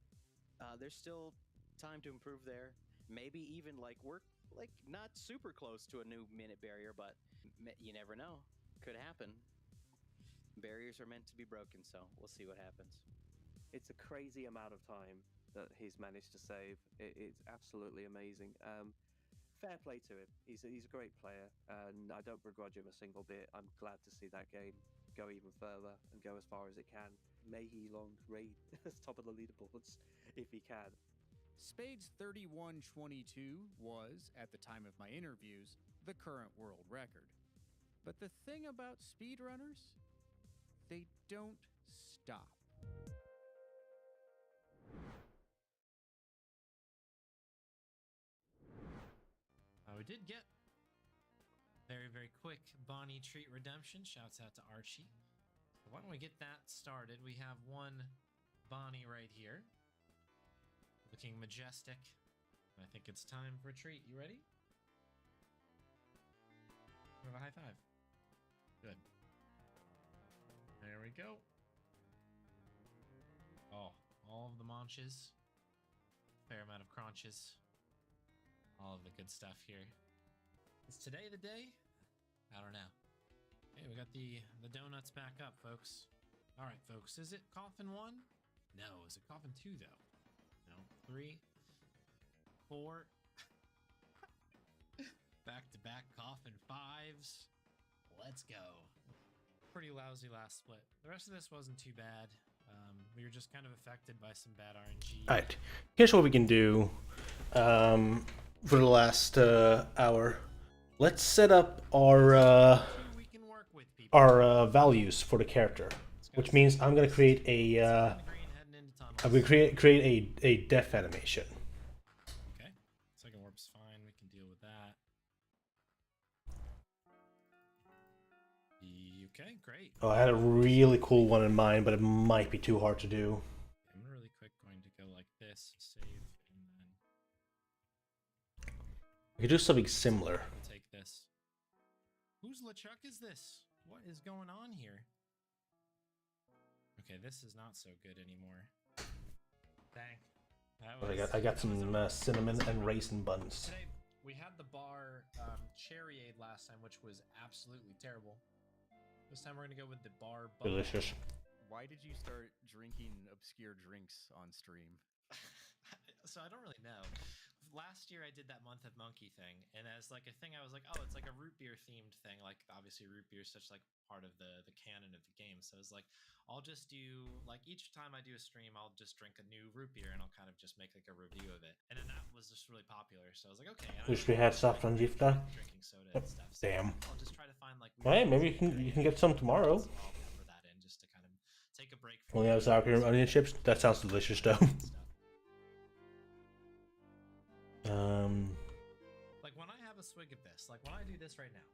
There's still time to improve there. Maybe even we're not super close to a new minute barrier, but you never know. Could happen. Barriers are meant to be broken, so we'll see what happens. It's a crazy amount of time that he's managed to save. It's absolutely amazing. Fair play to him. He's a great player, and I don't begrudge him a single bit. I'm glad to see that game go even further and go as far as it can. May he long reign as top of the leaderboards if he can. Spade's 31-22 was, at the time of my interviews, the current world record. But the thing about speedrunners, they don't stop. We did get very, very quick Bonnie treat redemption. Shouts out to Archie. So why don't we get that started? We have one Bonnie right here, looking majestic. I think it's time for a treat. You ready? We have a high five. Good. There we go. Oh, all of the munches. Fair amount of crunches. All of the good stuff here. Is today the day? I don't know. Okay, we got the donuts back up, folks. All right, folks. Is it coffin 1? No. Is it coffin 2, though? No. 3, 4. Back-to-back coffin 5s. Let's go. Pretty lousy last split. The rest of this wasn't too bad. We were just kind of affected by some bad RNG. Alright, here's what we can do for the last hour. Let's set up our values for the character, which means I'm gonna create a create a death animation. Okay, second warp's fine. We can deal with that. Okay, great. Oh, I had a really cool one in mind, but it might be too hard to do. I'm really quick going to go like this, save, and then We could do something similar. we'll take this. Whose LeChuck is this? What is going on here? Okay, this is not so good anymore. Dang. I got some cinnamon and raisin buns. Today, we had the bar Cherryade last time, which was absolutely terrible. This time we're going to go with the bar Bubble. Delicious. Why did you start drinking obscure drinks on stream? So I don't really know. Last year I did that Month of Monkey thing, and as like a thing I was like, oh, it's like a root beer themed thing. Like obviously root beer is such like part of the canon of the game. So I was like, I'll just do like each time I do a stream, I'll just drink a new root beer and I'll kind of just make like a review of it. And then that was just really popular. So I was like, okay. Wish we had soft on Gifta. Drinking soda and stuff. So Damn. I'll just try to find like. Hey, maybe you can get some tomorrow. So I'll pepper that in just to kind of take a break. Only have sour cream and onion chips. That sounds delicious, though. Like when I have a swig of this, like when I do this right now,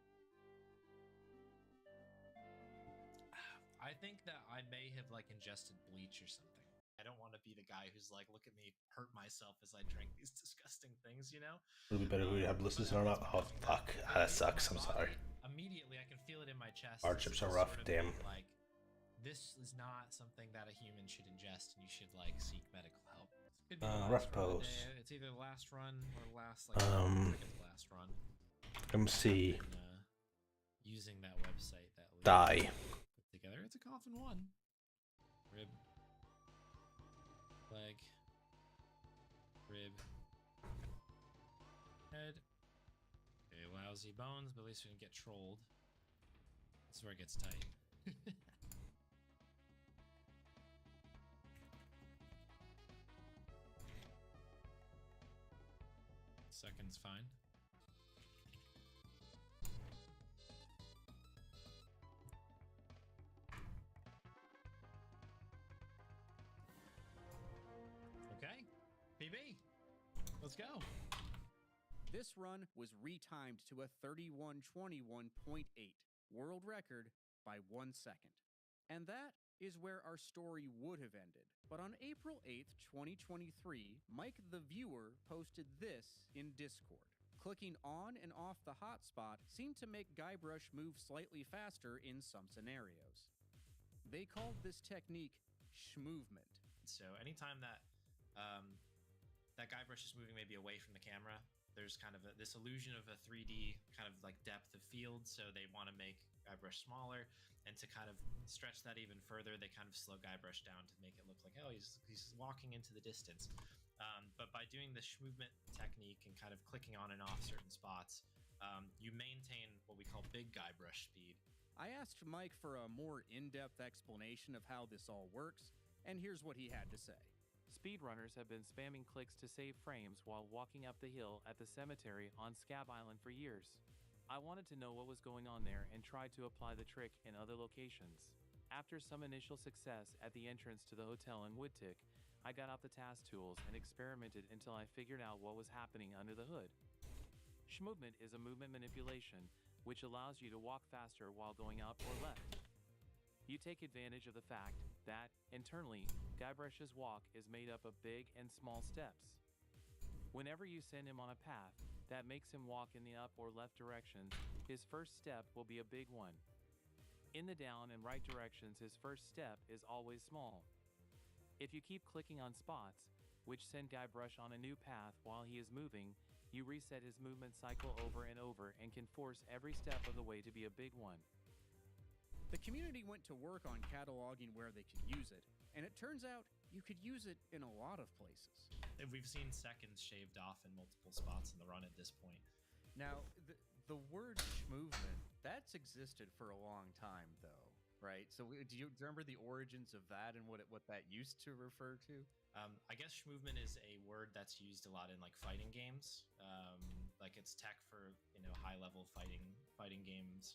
I think that I may have like ingested bleach or something. I don't want to be the guy who's like, look at me hurt myself as I drink these disgusting things, you know? It'll be better if we have blisters or not. Oh fuck, that sucks. I'm sorry. Immediately, I can feel it in my chest. Our chips are rough. Damn. Like, this is not something that a human should ingest, and you should like seek medical help. Could be the Rough last run of the pose. day. It's either the last run or the last like I think it's the last run. MC. Using that website that we Die. put together. It's a coffin 1. Rib. Leg. Rib. Head. Okay, lousy bones, but at least we didn't get trolled. This is where it gets tight. Second's fine. Okay, PB, let's go. This run was retimed to a 31:21.8 world record by 1 second. And that is where our story would have ended. But on April 8th, 2023, Mike the Viewer posted this in Discord. Clicking on and off the hotspot seemed to make Guybrush move slightly faster in some scenarios. They called this technique schmovement. So anytime that that Guybrush is moving maybe away from the camera, there's kind of this illusion of a 3D kind of like depth of field. So they want to make Guybrush smaller, and to kind of stretch that even further, they kind of slow Guybrush down to make it look like, oh, he's walking into the distance. But by doing the schmovement technique and kind of clicking on and off certain spots, you maintain what we call big Guybrush speed. I asked Mike for a more in-depth explanation of how this all works, and here's what he had to say. Speedrunners have been spamming clicks to save frames while walking up the hill at the cemetery on Scab Island for years. I wanted to know what was going on there and tried to apply the trick in other locations. After some initial success at the entrance to the hotel in Woodtick, I got out the task tools and experimented until I figured out what was happening under the hood. Schmovement is a movement manipulation which allows you to walk faster while going up or left. You take advantage of the fact that, internally, Guybrush's walk is made up of big and small steps. Whenever you send him on a path that makes him walk in the up or left directions, his first step will be a big one. In the down and right directions, his first step is always small. If you keep clicking on spots, which send Guybrush on a new path while he is moving, you reset his movement cycle over and over and can force every step of the way to be a big one. The community went to work on cataloging where they could use it, and it turns out you could use it in a lot of places. We've seen seconds shaved off in multiple spots in the run at this point. Now, the word movement, that's existed for a long time, though, right? So do you remember the origins of that and what that used to refer to? I guess movement is a word that's used a lot in like fighting games. Like it's tech for high level fighting games.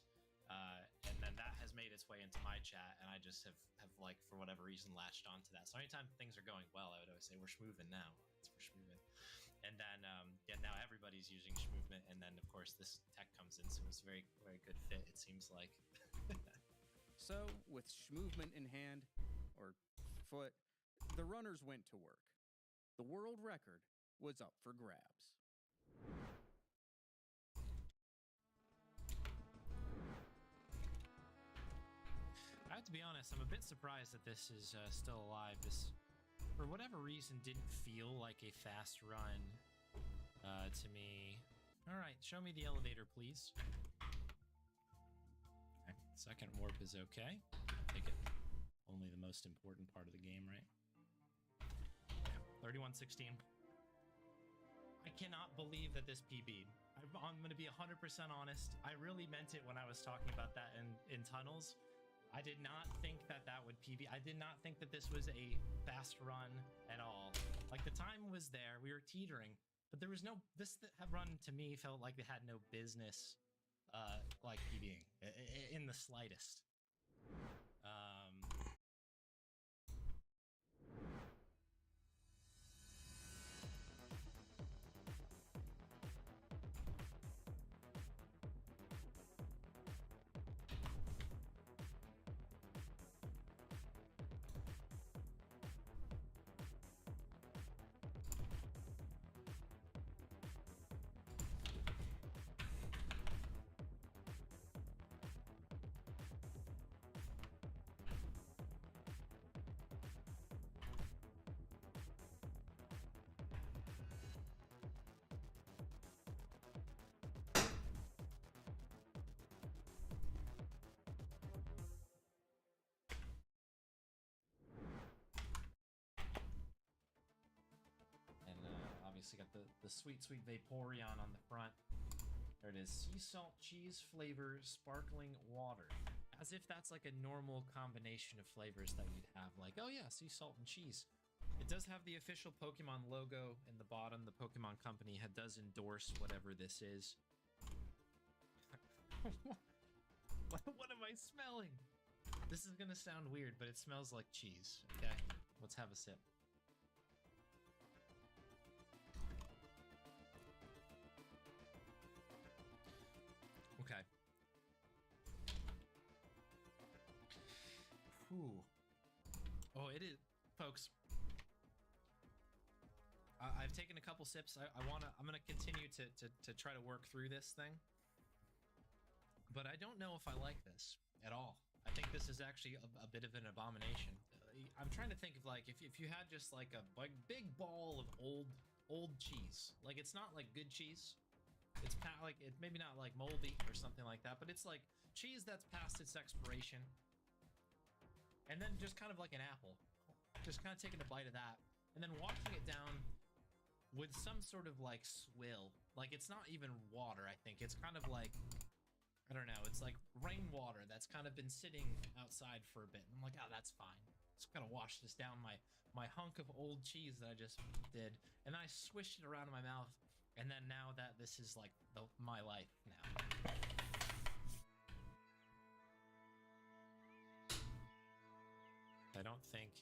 And then that has made its way into my chat, and I just have like for whatever reason latched onto that. So anytime things are going well, I would always say we're schmoovin' now. It's for schmoovin'. And then now everybody's using schmoovment, and then of course this tech comes in, so it's a very very good fit. It seems like. So with schmoovement in hand or foot, the runners went to work. The world record was up for grabs. I have to be honest, I'm a bit surprised that this is still alive. This, for whatever reason, didn't feel like a fast run to me. All right, show me the elevator, please. Okay, second warp is okay. I'll take it. Only the most important part of the game, right? Yeah, 3116. I cannot believe that this PB'd. I'm going to be 100% honest. I really meant it when I was talking about that in tunnels. I did not think that would PB. I did not think that this was a fast run at all. Like the time was there, we were teetering, but there was no. This run to me felt like it had no business, like PBing in the slightest. Obviously got the sweet Vaporeon on the front. There it is. Sea salt, cheese flavor, sparkling water. As if that's like a normal combination of flavors that you'd have. Like, oh yeah, sea salt and cheese. It does have the official Pokemon logo in the bottom. The Pokemon Company does endorse whatever this is. What am I smelling? This is gonna sound weird, but it smells like cheese. Okay, let's have a sip. Okay. Whew. Oh, it is, folks. I've taken a couple sips. I'm gonna continue to try to work through this thing, but I don't know if I like this at all. I think this is actually a bit of an abomination. I'm trying to think of like if you had just like a big ball of old cheese. Like it's not like good cheese. It's like it's maybe not like moldy or something like that, but it's like cheese that's past its expiration. And then just kind of like an apple, just kind of taking a bite of that, and then washing it down with some sort of like swill. Like it's not even water. I think it's kind of like, I don't know. It's like rainwater that's kind of been sitting outside for a bit. And I'm like, oh, that's fine. Just gotta wash this down my hunk of old cheese that I just did, and then I swished it around in my mouth. And then now that this is like my life now. I don't think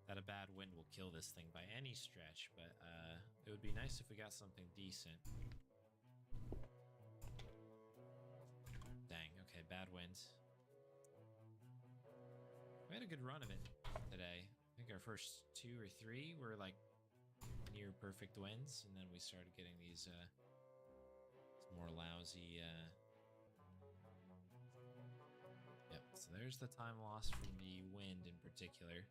that a bad wind will kill this thing by any stretch, but it would be nice if we got something decent. Dang, okay, bad wind. We had a good run of it today. I think our first 2 or 3 were like near perfect wins, and then we started getting these more lousy yep, So there's the time lost from the wind in particular.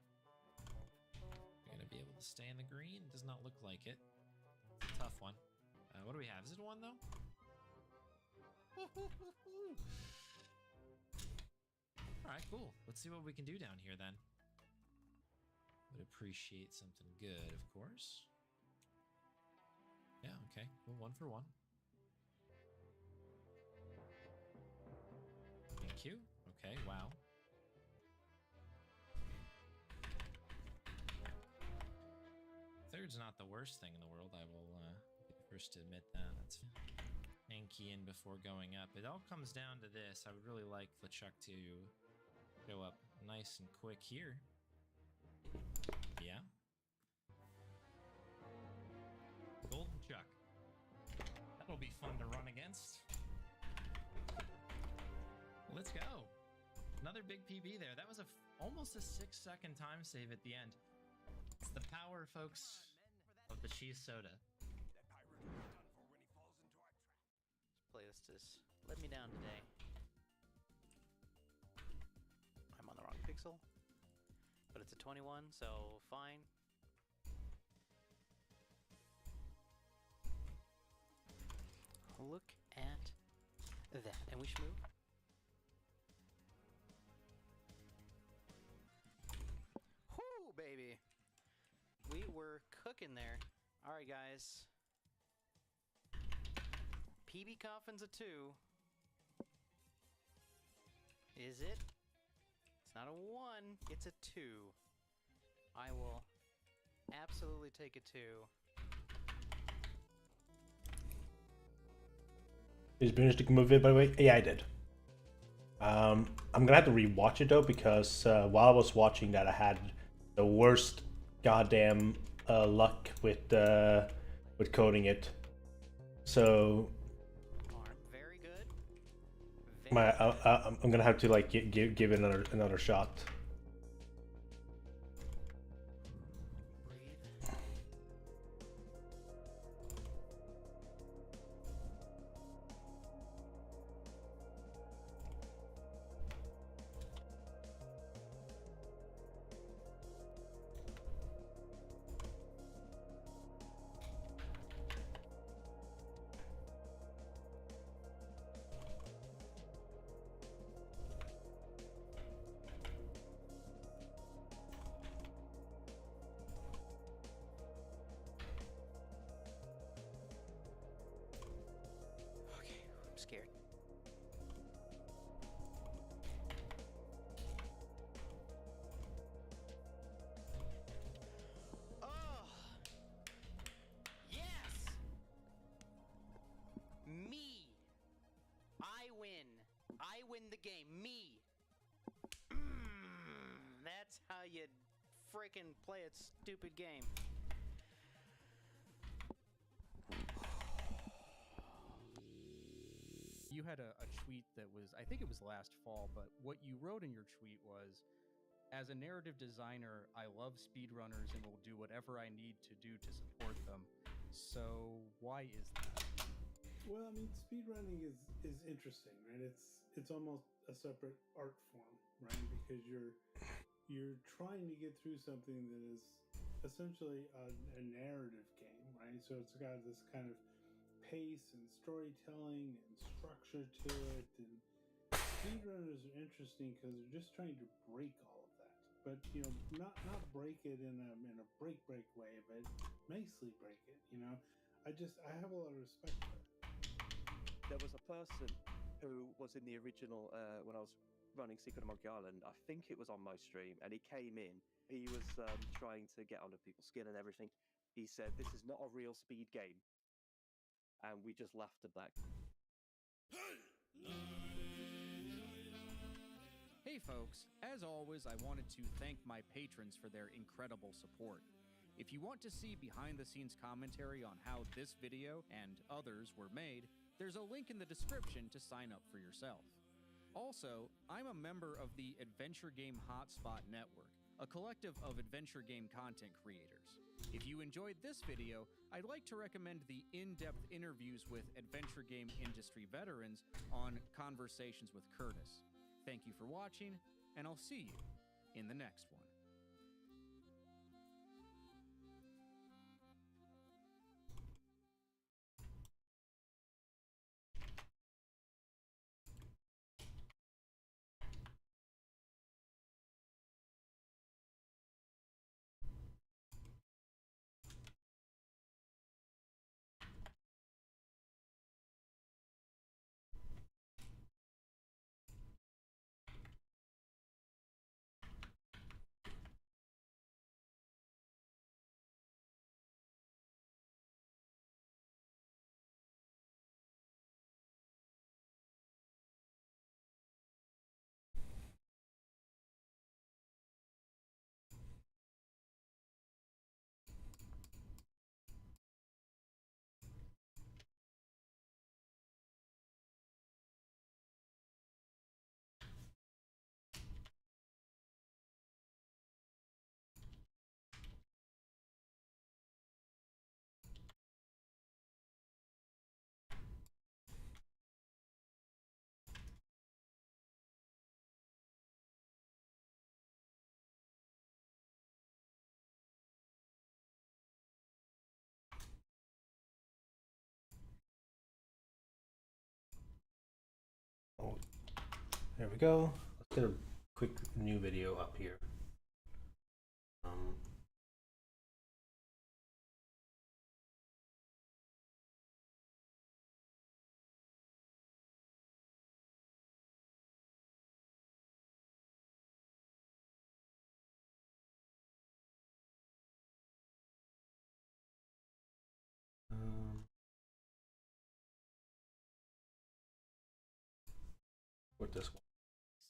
We're gonna be able to stay in the green. Does not look like it. It's a tough one. What do we have? Is it a 1 though? Alright, cool. Let's see what we can do down here then. Would appreciate something good, of course. Yeah, okay. Well, 1 for 1. Thank you. Okay, wow. Third's not the worst thing in the world. I will be the first to admit that. That's Hanky in before going up. It all comes down to this. I would really like LeChuck to go up nice and quick here. Yeah. Golden Chuck. That'll be fun to run against. Let's go. Another big PB there. That was almost a 6-second time save at the end. It's the power, folks, of the cheese soda. This playlist has let me down today. I'm on the wrong pixel, but it's a 21, so fine. Look at that, and we should move. Whoo, baby! We were cooking there. All right, guys. PB Coffin's a 2. Is it? It's not a 1, it's a 2. I will absolutely take a 2. Did you finish the movie, by the way? Yeah, I did. I'm gonna have to rewatch it though, because while I was watching that, I had the worst goddamn luck with coding it. So very good. I'm gonna have to like give it another shot. Scared. Oh, yes! Me. I win. I win the game. Me. That's how you freaking play a stupid game. You had a tweet that was, I think it was last fall, but what you wrote in your tweet was, as a narrative designer, I love speedrunners and will do whatever I need to do to support them. So why is that? Well, I mean, speedrunning is interesting, right? It's almost a separate art form, right? Because you're trying to get through something that is essentially a narrative game, right? So it's got this kind of pace and storytelling and structure to it, and speedrunners are interesting because they're just trying to break all of that, but you know, not break it in a break way, but nicely break it. You know, I have a lot of respect for it. There was a person who was in the original when I was running Secret of Monkey Island. I think it was on my stream, and he came in. He was trying to get under people's skin and everything. He said, "This is not a real speed game." And we just laughed at that. Hey folks, as always, I wanted to thank my patrons for their incredible support. If you want to see behind-the-scenes commentary on how this video and others were made, there's a link in the description to sign up for yourself. Also, I'm a member of the Adventure Game Hotspot Network, a collective of adventure game content creators. If you enjoyed this video, I'd like to recommend the in-depth interviews with adventure game industry veterans on Conversations with Curtis. thank you for watching, and I'll see you in the next one. Oh, there we go. Let's get a quick new video up here. With this one.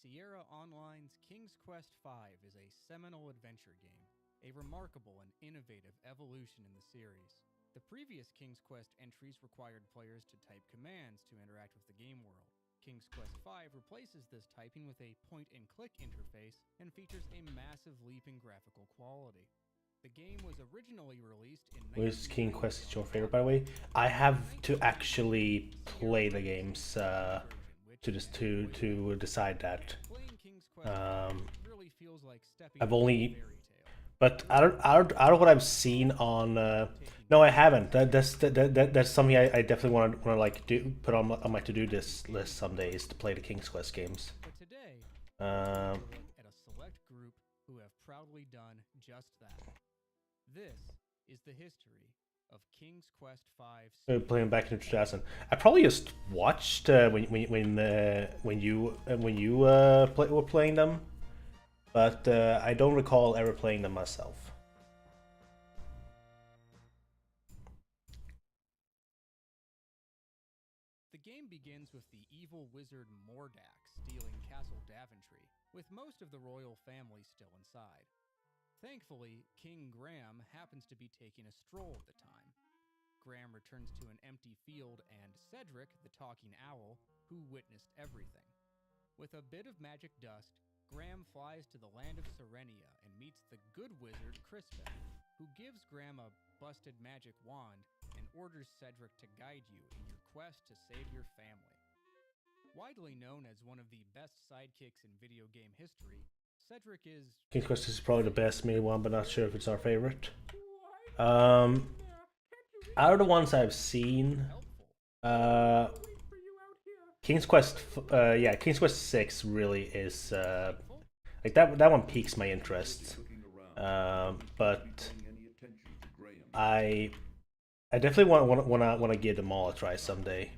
Sierra Online's King's Quest V is a seminal adventure game, a remarkable and innovative evolution in the series. The previous King's Quest entries required players to type commands to interact with the game world. King's Quest V replaces this typing with a point-and-click interface and features a massive leap in graphical quality. The game was originally released in Which King Quest is your favorite, by the way? I have to actually play the games to decide that. I've only, but out of what I've seen on, no, I haven't. That's something I definitely want to like put on my to-do list someday, is to play the King's Quest games. At a select group who have proudly done just that. This is the history of King's Quest V. Playing back in 2000. I probably just watched when you were playing them, but I don't recall ever playing them myself. The game begins with the evil wizard Mordak stealing Castle Daventry, with most of the royal family still inside. Thankfully, King Graham happens to be taking a stroll at the time. Graham returns to an empty field and Cedric, the talking owl, who witnessed everything. With a bit of magic dust, Graham flies to the land of Serenia and meets the good wizard Crispin, who gives Graham a busted magic wand and orders Cedric to guide you in your quest to save your family. Widely known as one of the best sidekicks in video game history, Cedric is... King's Quest is probably the best made one, but not sure if it's our favorite. Out of the ones I've seen, King's Quest, King's Quest 6 really is like that one piques my interest. But I definitely want to give them all a try someday.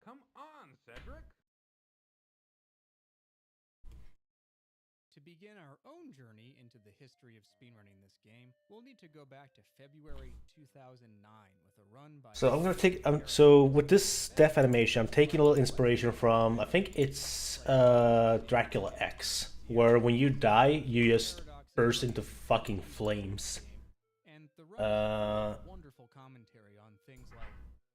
Come on, Cedric. To begin our own journey into the history of speedrunning this game, we'll need to go back to February 2009 with a run by... So I'm gonna take so with this death animation, I'm taking a little inspiration from, I think it's Dracula X, where when you die, you just burst into fucking flames. And the run wonderful commentary on things like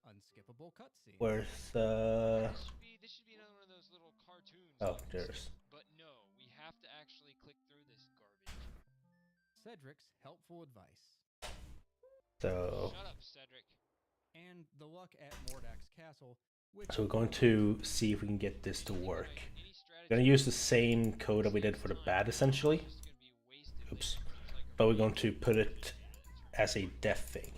unskippable cutscenes. Worth This should be another one of those little cartoons. Oh, there's. But no, we have to actually click through this garbage. Cedric's helpful advice. So. Shut up, Cedric. and the luck at Mordak's castle, which So we're going to see if we can get this to work. We're going to use the same code that we did for the bat, essentially. Oops. But we're going to put it as a death thing.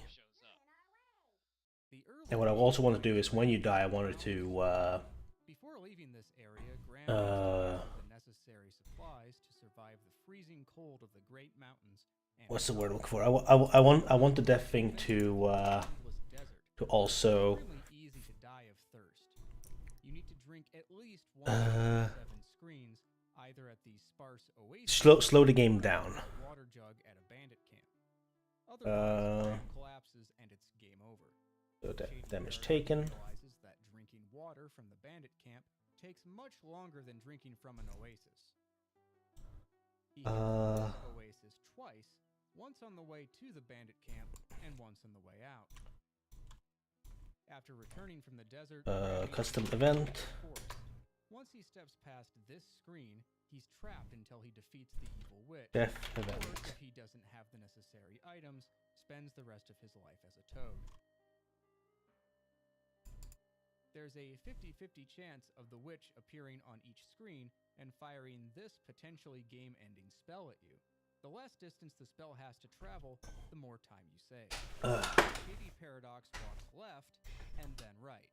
And what I also want to do is when you die, I wanted to before leaving this area, Graham the necessary supplies to survive the freezing cold of the Great Mountains. What's the word I'm looking for? I want the death thing to also Easy to die of thirst. You need to drink at least 1 of 7 screens, either at the sparse oasis slow the game down. Water jug at a bandit camp. Otherwise, collapses and it's game over. So damage taken. Realizes that drinking water from the bandit camp takes much longer than drinking from an oasis. He hits this oasis twice, once on the way to the bandit camp and once on the way out. After returning from the desert, custom event. Once he steps past this screen, he's trapped until he defeats the evil witch. Death Or event. if he doesn't have the necessary items, spends the rest of his life as a toad. There's a 50-50 chance of the witch appearing on each screen and firing this potentially game-ending spell at you. The less distance the spell has to travel, the more time you save. Shady Paradox walks left and then right.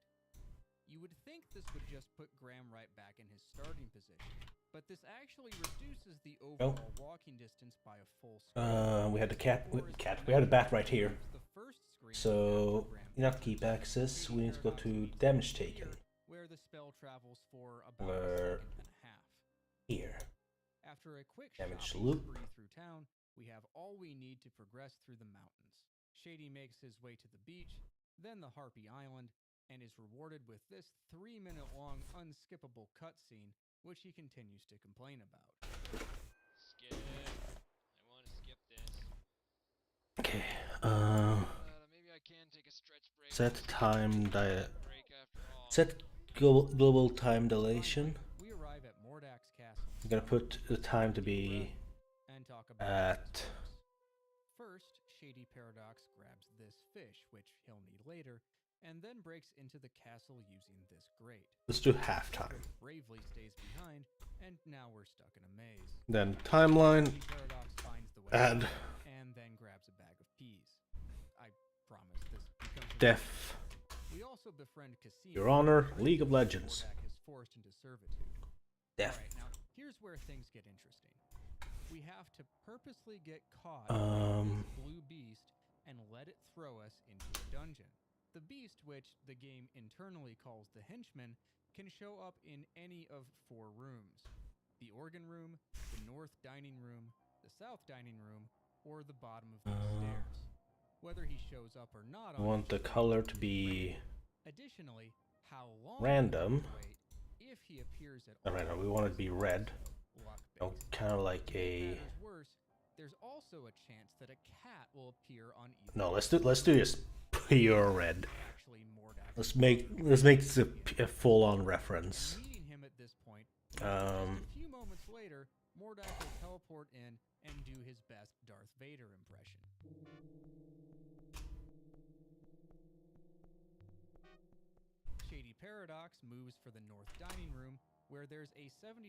You would think this would just put Graham right back in his starting position, but this actually reduces the overall walking distance by a full square. We had the cat. We had a bat right here. So enough keep access. We need to go to damage taken. Where the spell travels for about a second and a half. Here. After a quick Damage shopping loop. spree through town, we have all we need to progress through the mountains. Shady makes his way to the beach, then the Harpy Island, and is rewarded with this 3-minute-long unskippable cutscene, which he continues to complain about. Skip. I want to skip this. Okay. Maybe I can take a stretch break. Set time set global time dilation. We arrive at Mordak's castle. I'm gonna put the time to be and talk about at. First, Shady Paradox grabs this fish, which he'll need later, and then breaks into the castle using this grate. Let's do halftime. Bravely stays behind, and now we're stuck in a maze. Then timeline. Paradox finds the way Add. and then grabs a bag of peas. I promise this becomes Death. We also befriend Casino. Your Honor, League of Legends. Mordak is forced into servitude. Death. Alright, now here's where things get interesting. We have to purposely get caught by this blue beast and let it throw us into a dungeon. The beast, which the game internally calls the henchman, can show up in any of 4 rooms. The organ room, the north dining room, the south dining room, or the bottom of the stairs. Whether he shows up or not I want the color to be additionally, how long random. wait if he appears at Not random. We want it to be red. Kind of like a. Worse, there's also a chance that a cat will appear on either. No, let's do this pure red. Let's make this a full-on reference. Meeting him at this point, a few moments later, Mordak will teleport in and do his best Darth Vader impression. Shady Paradox moves for the north dining room, where there's a 75%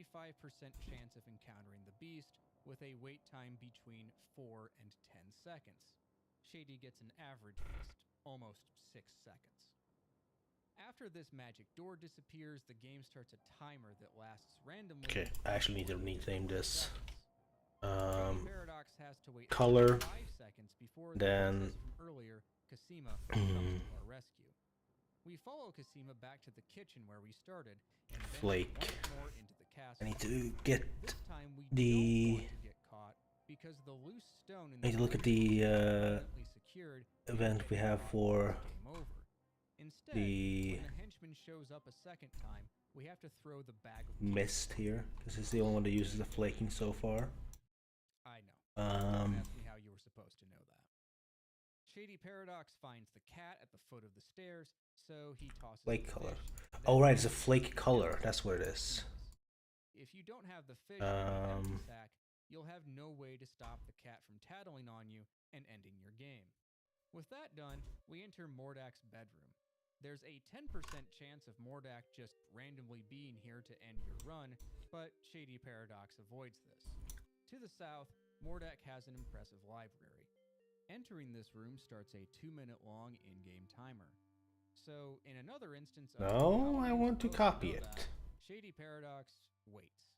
chance of encountering the beast, with a wait time between 4 and 10 seconds. Shady gets an average list, almost 6 seconds. After this magic door disappears, the game starts a timer that lasts randomly. Okay, I actually need to rename this. Paradox has to wait Color. 5 seconds before Then. the from earlier, Casima, comes to our rescue. We follow Casima back to the kitchen where we started, and then Flake. once more into the castle. I need to get This time we the. don't want to get caught because the loose stone in I need the to look at grate is the permanently secured event we have for game over. Instead, the when the henchman shows up a second time, we have to throw the bag of mist here. This is the only one that uses the flaking so far. I know. Don't ask me how you were supposed to know that. Shady Paradox finds the cat at the foot of the stairs, so he tosses Flake the color. fish, Oh then right, it's a tosses flake the color. fish. That's where it is. If you don't have the fish in the empty sack, you'll have no way to stop the cat from tattling on you and ending your game. With that done, we enter Mordak's bedroom. There's a 10% chance of Mordak just randomly being here to end your run, but Shady Paradox avoids this. To the south, Mordak has an impressive library. Entering this room starts a 2-minute long in-game timer. So, in another instance of No, I want to copy it. Shady Paradox waits.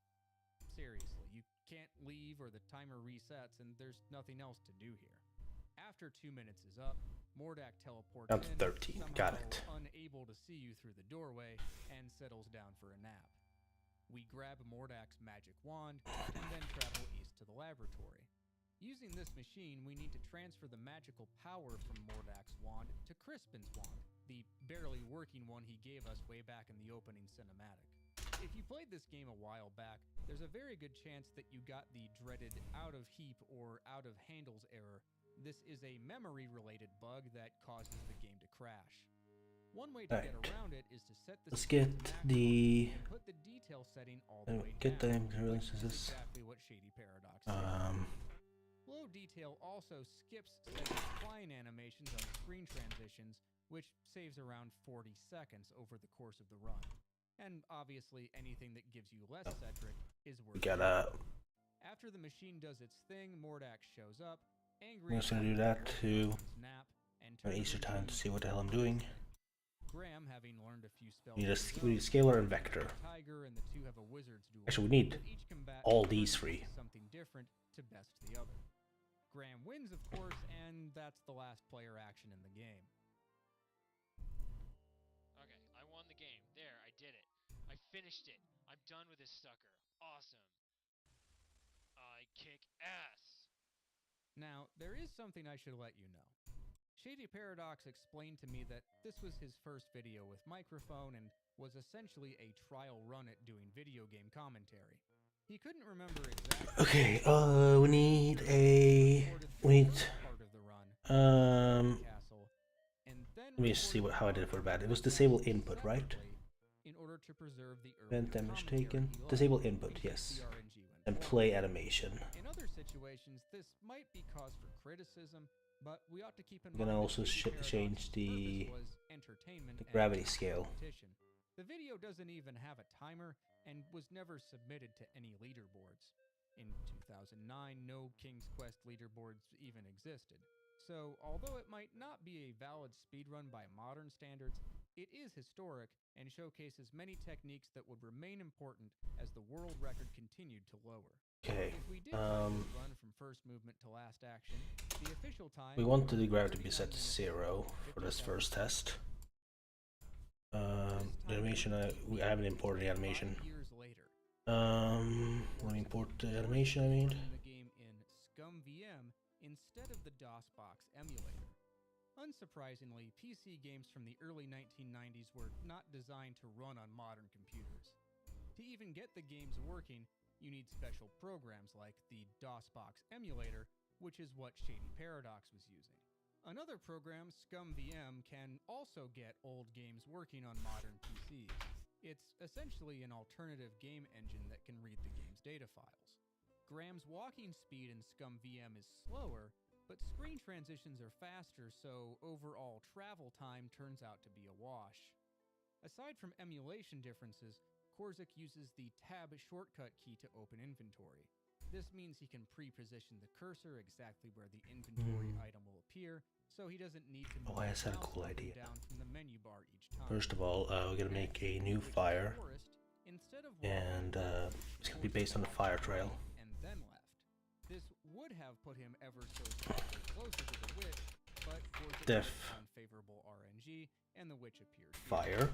Seriously, you can't leave or the timer resets and there's nothing else to do here. After 2 minutes is up, Mordak teleports Down to in, 13, got somehow it. unable to see you through the doorway, and settles down for a nap. We grab Mordak's magic wand and then travel east to the laboratory. Using this machine, we need to transfer the magical power from Mordak's wand to Crispin's wand, the barely working one he gave us way back in the opening cinematic. If you played this game a while back, there's a very good chance that you got the dreaded out of heap or out of handles error. This is a memory-related bug that causes the game to crash. One way to get around it is to set the Let's get the put the detail setting all the way down. Exactly what Shady Paradox said. Low detail also skips setting flying animations on screen transitions, which saves around 40 seconds over the course of the run. And obviously, anything that gives you less Cedric is worth it. After the machine does its thing, Mordak shows up. I'm just gonna do that to an Easter time to see what the hell I'm doing. Graham, having learned a few spells, We need scalar and vector. Tiger and the two have a wizard's duel. Actually, we need all these three. Something different to best the other. Graham wins, of course, and that's the last player action in the game. Okay, I won the game. There, I did it. I finished it. I'm done with this sucker. Awesome. I kick ass. Now, there is something I should let you know. Shady Paradox explained to me that this was his first video with microphone and was essentially a trial run at doing video game commentary. He couldn't remember exactly. Okay, we need let me see how I did it for bad. It was disable input, right? In order to preserve the event damage taken. Disable input, yes. And play animation. In other situations, this might be cause for criticism, but we ought to keep in mind. I'm gonna also change the gravity scale. The video doesn't even have a timer and was never submitted to any leaderboards. In 2009, no King's Quest leaderboards even existed. So, although it might not be a valid speedrun by modern standards, it is historic and showcases many techniques that would remain important as the world record continued to lower. Okay, If we did run from first movement to last action, the official time we want the gravity to be set to 0 for this first test. The animation, I haven't imported the animation. Let me import the animation I made. The game in ScumVM instead of the DOSBox emulator. Unsurprisingly, PC games from the early 1990s were not designed to run on modern computers. To even get the games working, you need special programs like the DOSBox emulator, which is what Shady Paradox was using. Another program, ScumVM, can also get old games working on modern PCs. It's essentially an alternative game engine that can read the game's data files. Graham's walking speed in ScumVM is slower, but screen transitions are faster, so overall travel time turns out to be a wash. Aside from emulation differences, Korzik uses the tab shortcut key to open inventory. This means he can pre-position the cursor exactly where the inventory item will appear, so he doesn't need to move I had a cool idea. down from the menu bar each time. First of all, we're gonna make a new fire, and it's gonna be based on the fire trail. And then left. This would have put him ever so slightly closer to the witch, but Def unfavorable RNG, and the witch appeared. Fire.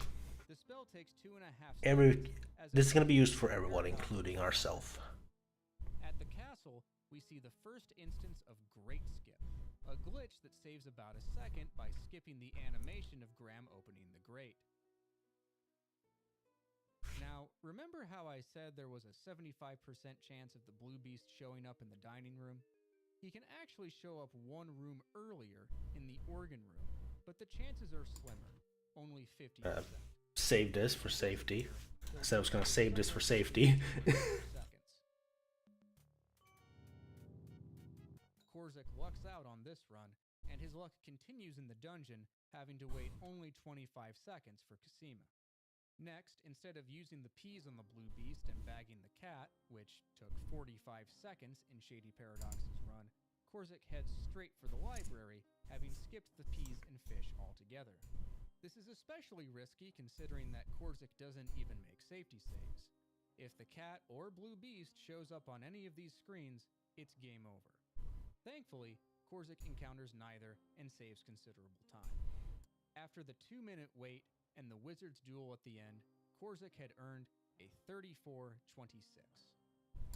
The spell takes 2.5 seconds. This is gonna be used for everyone, including ourselves. At the castle, we see the first instance of Great Skip, a glitch that saves about a second by skipping the animation of Graham opening the grate. Now, remember how I said there was a 75% chance of the blue beast showing up in the dining room? He can actually show up one room earlier, in the organ room, but the chances are slimmer, only 50%. Save this for safety. I said I was gonna save this for safety. Korzik lucks out on this run and his luck continues in the dungeon, having to wait only 25 seconds for Kasima. Next, instead of using the peas on the blue beast and bagging the cat, which took 45 seconds in Shady Paradox's run, Korzik heads straight for the library, having skipped the peas and fish altogether. This is especially risky considering that Korzik doesn't even make safety saves. If the cat or blue beast shows up on any of these screens, it's game over. Thankfully, Korzik encounters neither and saves considerable time. After the 2-minute wait and the wizard's duel at the end, Korzik had earned a 34-26.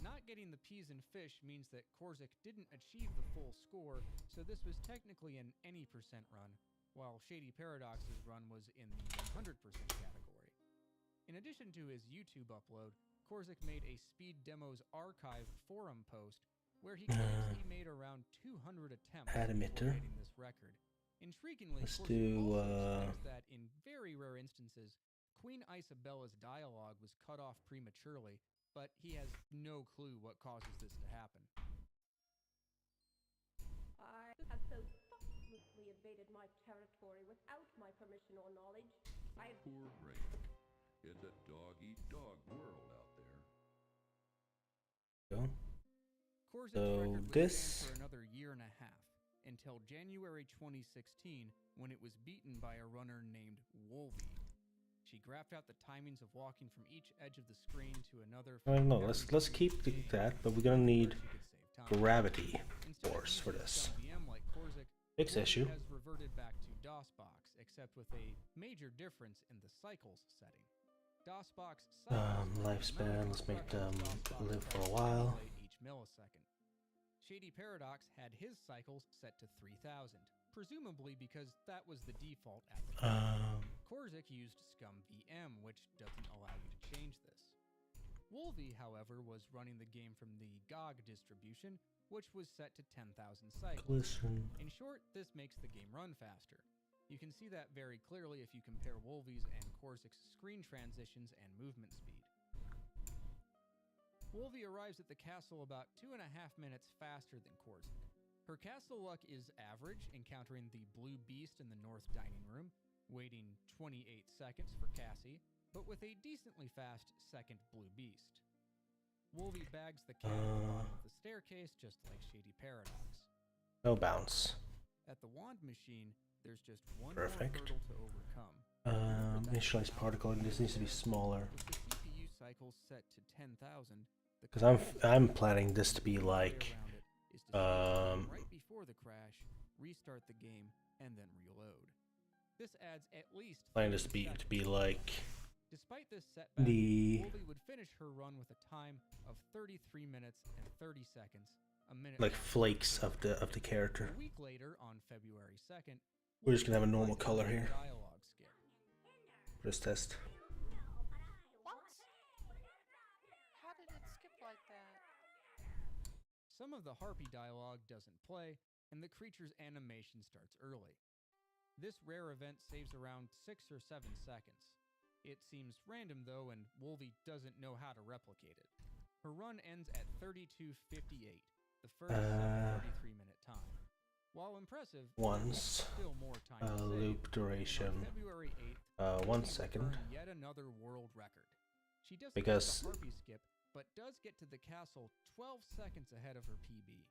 Not getting the peas and fish means that Korzik didn't achieve the full score, so this was technically an any percent run, while Shady Paradox's run was in the 100% category. In addition to his YouTube upload, Korzik made a Speed Demos Archive forum post where he claims he made around 200 attempts before getting this record. Intriguingly, Let's Korzik do, also explains that in very rare instances, Queen Isabella's dialogue was cut off prematurely, but he has no clue what causes this to happen. I have so thoughtlessly invaded my territory without my permission or knowledge. Poor Raymond. In the dog-eat-dog world out there. Korzik's So record would this stand for another year and a half, until January 2016, when it was beaten by a runner named Wolvie. She graphed out the timings of walking from each edge of the screen to another. I don't know. Let's keep that, but we're gonna need gravity force for this. Fixed issue. Has reverted back to DOSBox, except with a major difference in the cycles setting. DOSBox Lifespan. Let's make them live for a while. Each millisecond. Shady Paradox had his cycles set to 3,000, presumably because that was the default at the time. Korzik used Scum VM, which doesn't allow you to change this. Wolvie, however, was running the game from the GOG distribution, which was set to 10,000 cycles. Listen. In short, this makes the game run faster. You can see that very clearly if you compare Wolvie's and Korzik's screen transitions and movement speed. Wolvie arrives at the castle about 2.5 minutes faster than Korzik. Her castle luck is average, encountering the blue beast in the north dining room, waiting 28 seconds for Cassie, but with a decently fast second blue beast. Wolvie bags the cat at the bottom of the staircase, just like Shady Paradox. No bounce. At the wand machine, there's just one Perfect. more hurdle to overcome. Initialize particle, and this needs to be smaller. With the CPU cycles set to 10,000, Because I'm planning this to be like right before the crash, restart the game, and then reload. This adds at least. Planning this to be like Despite this setback, the Wolvie would finish her run with a time of 33 minutes and 30 seconds, a minute. like flakes of the character. A week later, on February 2nd, We're just gonna have a normal color here dialogue skip. for this test. What? How did it skip like that? Some of the harpy dialogue doesn't play, and the creature's animation starts early. This rare event saves around 6 or 7 seconds. It seems random though, and Wolvie doesn't know how to replicate it. Her run ends at 32:58, the first 33-minute time. While impressive, Once still more time to loop save. duration. On February 8th, 1 Wolvie second. earned yet another world record. She doesn't Because- get the harpy skip, but does get to the castle 12 seconds ahead of her PB.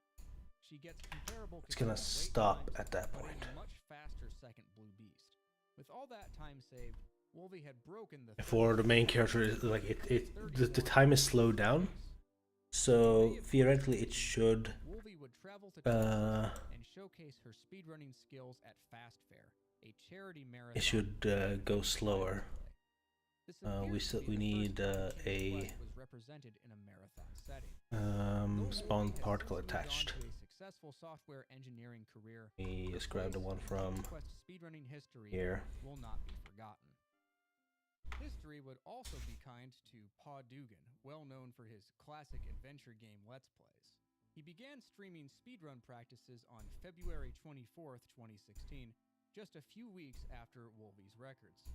She gets comparable. It's gonna consistent wait stop times, at that but point. a much faster second blue beast. With all that time saved, Wolvie had broken the. For the main character, like the time is slowed down, so theoretically it should. Wolvie would travel to and showcase her speedrunning skills at Fast Fair, a charity marathon. It should go slower. We need a was represented in a marathon setting. spawn particle attached. A successful software engineering career. We just grabbed the one from speedrunning history here. will not be forgotten. History would also be kind to Paw Dugan, well known for his classic adventure game Let's Plays. He began streaming speedrun practices on February 24th, 2016, just a few weeks after Wolvie's records.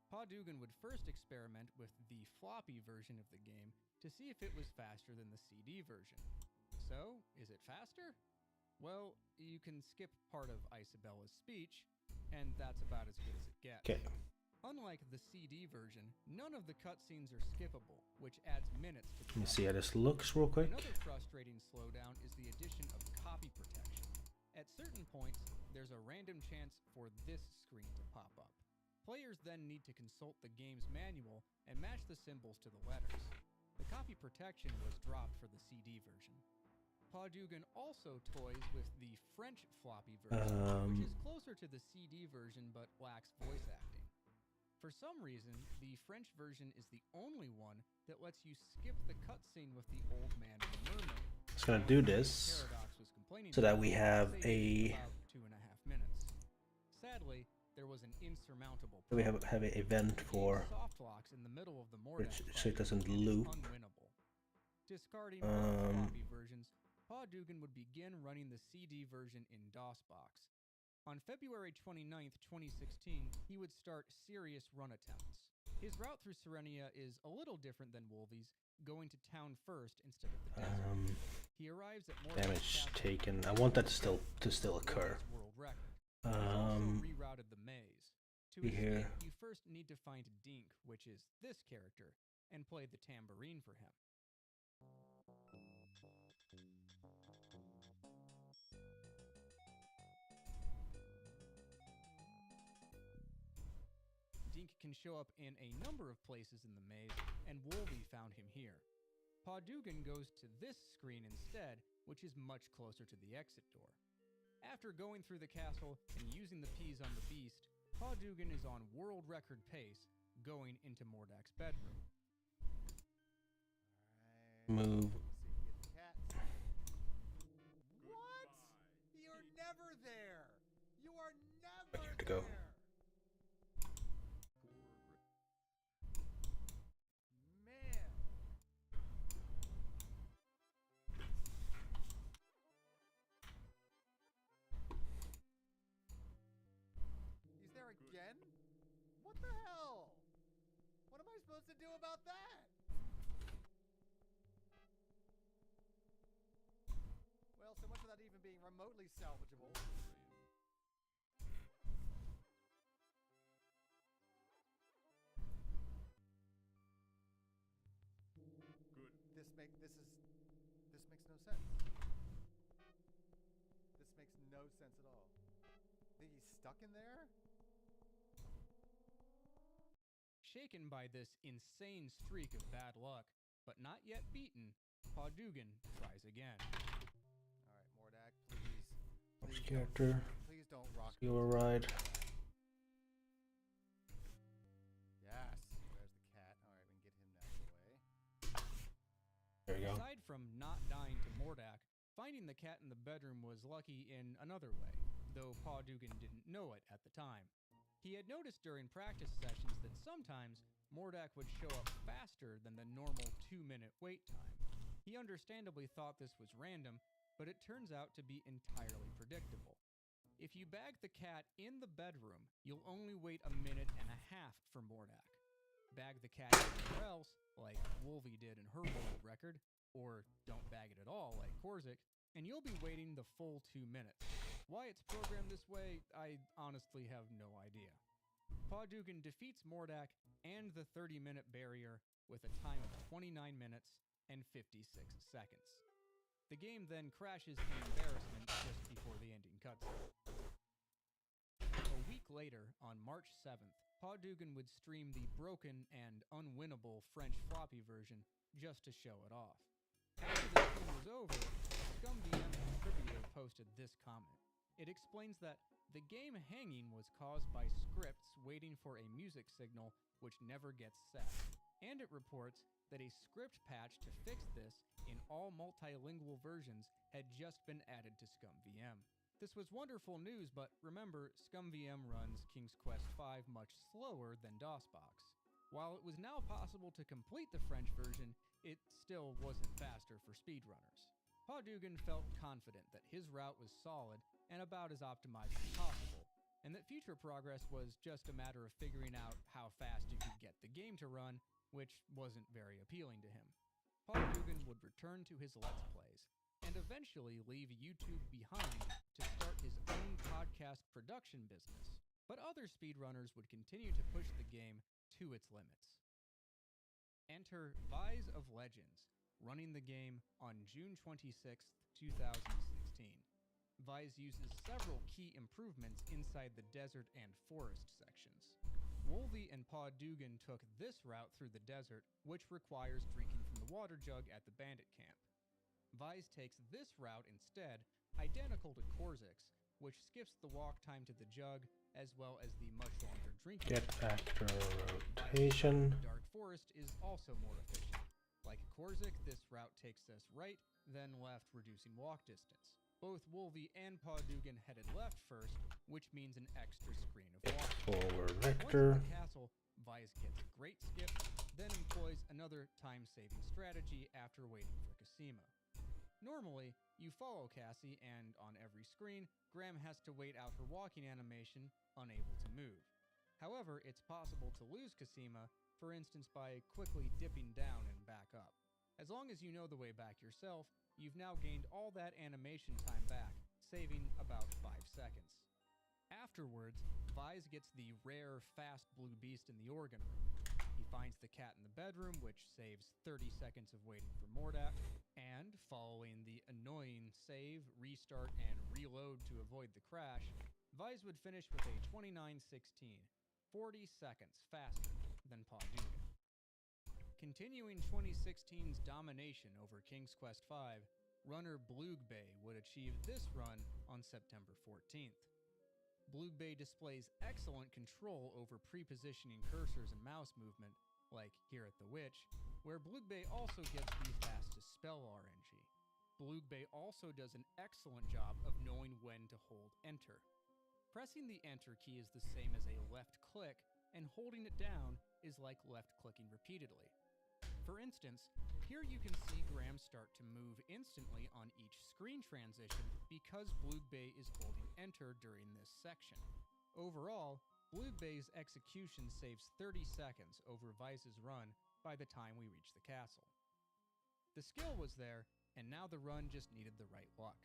Paw Dugan would first experiment with the floppy version of the game to see if it was faster than the CD version. So, is it faster? Well, you can skip part of Isabella's speech, and that's about as good as it gets. Okay. Unlike the CD version, none of the cutscenes are skippable, which adds minutes to the Let me see how runtime. this looks real quick. Another frustrating slowdown is the addition of copy protection. At certain points, there's a random chance for this screen to pop up. Players then need to consult the game's manual and match the symbols to the letters. The copy protection was dropped for the CD version. Paw Dugan also toys with the French floppy version, which is closer to the CD version but lacks voice acting. For some reason, the French version is the only one that lets you skip the cutscene with the old man and the mermaid. Just gonna do this so that we have a. About 2.5 minutes. Sadly, there was an insurmountable. We have an event for. Soft locks in the middle of the Mordax so it doesn't loop. Unwinnable. Discarding both floppy versions, Paw Dugan would begin running the CD version in DOSBox. On February 29th, 2016, he would start serious run attempts. His route through Serenia is a little different than Wolvie's, going to town first instead of the desert. He arrives at Damage taken. I want that to still occur. World record. He also rerouted the maze. To escape, you first need to find Dink, which is this character, and play the tambourine for him. Dink can show up in a number of places in the maze, and Wolvie found him here. Paw Dugan goes to this screen instead, which is much closer to the exit door. After going through the castle and using the peas on the beast, Paw Dugan is on world record pace, going into Mordak's bedroom. Move. What? You're never there. You are never Here to go. there. Man. He's there again? What the hell? What am I supposed to do about that? Well, so much for that even being remotely salvageable. Good. This makes no sense. This makes no sense at all. Think he's stuck in there? Shaken by this insane streak of bad luck, but not yet beaten, Paw Dugan tries again. Alright, Mordak, please. Which character? Please don't rock me. Your ride. Yes, there's the cat. Alright, we can get him out of the way. There you go. Aside from not dying to Mordak, finding the cat in the bedroom was lucky in another way, though Paw Dugan didn't know it at the time. He had noticed during practice sessions that sometimes Mordak would show up faster than the normal 2-minute wait time. He understandably thought this was random, but it turns out to be entirely predictable. If you bag the cat in the bedroom, you'll only wait 1.5 minutes for Mordak. Bag the cat anywhere else, like Wolvie did in her world record, or don't bag it at all, like Korzik, and you'll be waiting the full 2 minutes. Why it's programmed this way, I honestly have no idea. Paw Dugan defeats Mordak and the 30-minute barrier with a time of 29 minutes and 56 seconds. The game then crashes in embarrassment just before the ending cutscene. A week later, on March 7th, Paw Dugan would stream the broken and unwinnable French floppy version just to show it off. After the stream was over, a ScumVM contributor posted this comment. It explains that the game hanging was caused by scripts waiting for a music signal which never gets set, and it reports that a script patch to fix this in all multilingual versions had just been added to ScumVM. This was wonderful news, but remember, ScumVM runs King's Quest V much slower than DOSBox. While it was now possible to complete the French version, it still wasn't faster for speedrunners. Paw Dugan felt confident that his route was solid and about as optimized as possible, and that future progress was just a matter of figuring out how fast you could get the game to run, which wasn't very appealing to him. Paw Dugan would return to his Let's Plays, and eventually leave YouTube behind to start his own podcast production business. But other speedrunners would continue to push the game to its limits. Enter Vise of Legends, running the game on June 26, 2016. Vise uses several key improvements inside the desert and forest sections. Wolvie and Pa Dugan took this route through the desert, which requires drinking from the water jug at the bandit camp. Vise takes this route instead, identical to Korzik's, which skips the walk time to the jug, as well as the much longer drinking. Get factor rotation. Dark Forest is also more efficient. Like Korzik, this route takes us right, then left, reducing walk distance. Both Wolvie and Pa Dugan headed left first, which means an extra screen of walk. Forward Once vector. at the castle, Vise gets a great skip, then employs another time-saving strategy after waiting for Cassima. Normally, you follow Cassie, and on every screen, Graham has to wait out her walking animation, unable to move. However, it's possible to lose Cassima, for instance by quickly dipping down and back up. As long as you know the way back yourself, you've now gained all that animation time back, saving about 5 seconds. Afterwards, Vise gets the rare fast blue beast in the organ room. He finds the cat in the bedroom, which saves 30 seconds of waiting for Mordak, and following the annoying save, restart, and reload to avoid the crash, Vise would finish with a 29:16, 40 seconds faster than Pa Dugan. Continuing 2016's domination over King's Quest V, runner Bloogbay would achieve this run on September 14th. Bloogbay displays excellent control over pre-positioning cursors and mouse movement, like here at the Witch, where Bloogbay also gets the fastest spell RNG. Bloogbay also does an excellent job of knowing when to hold Enter. Pressing the Enter key is the same as a left click, and holding it down is like left-clicking repeatedly. For instance, here you can see Graham start to move instantly on each screen transition because Bloogbay is holding Enter during this section. Overall, Bloogbay's execution saves 30 seconds over Vice's run by the time we reach the castle. The skill was there, and now the run just needed the right luck.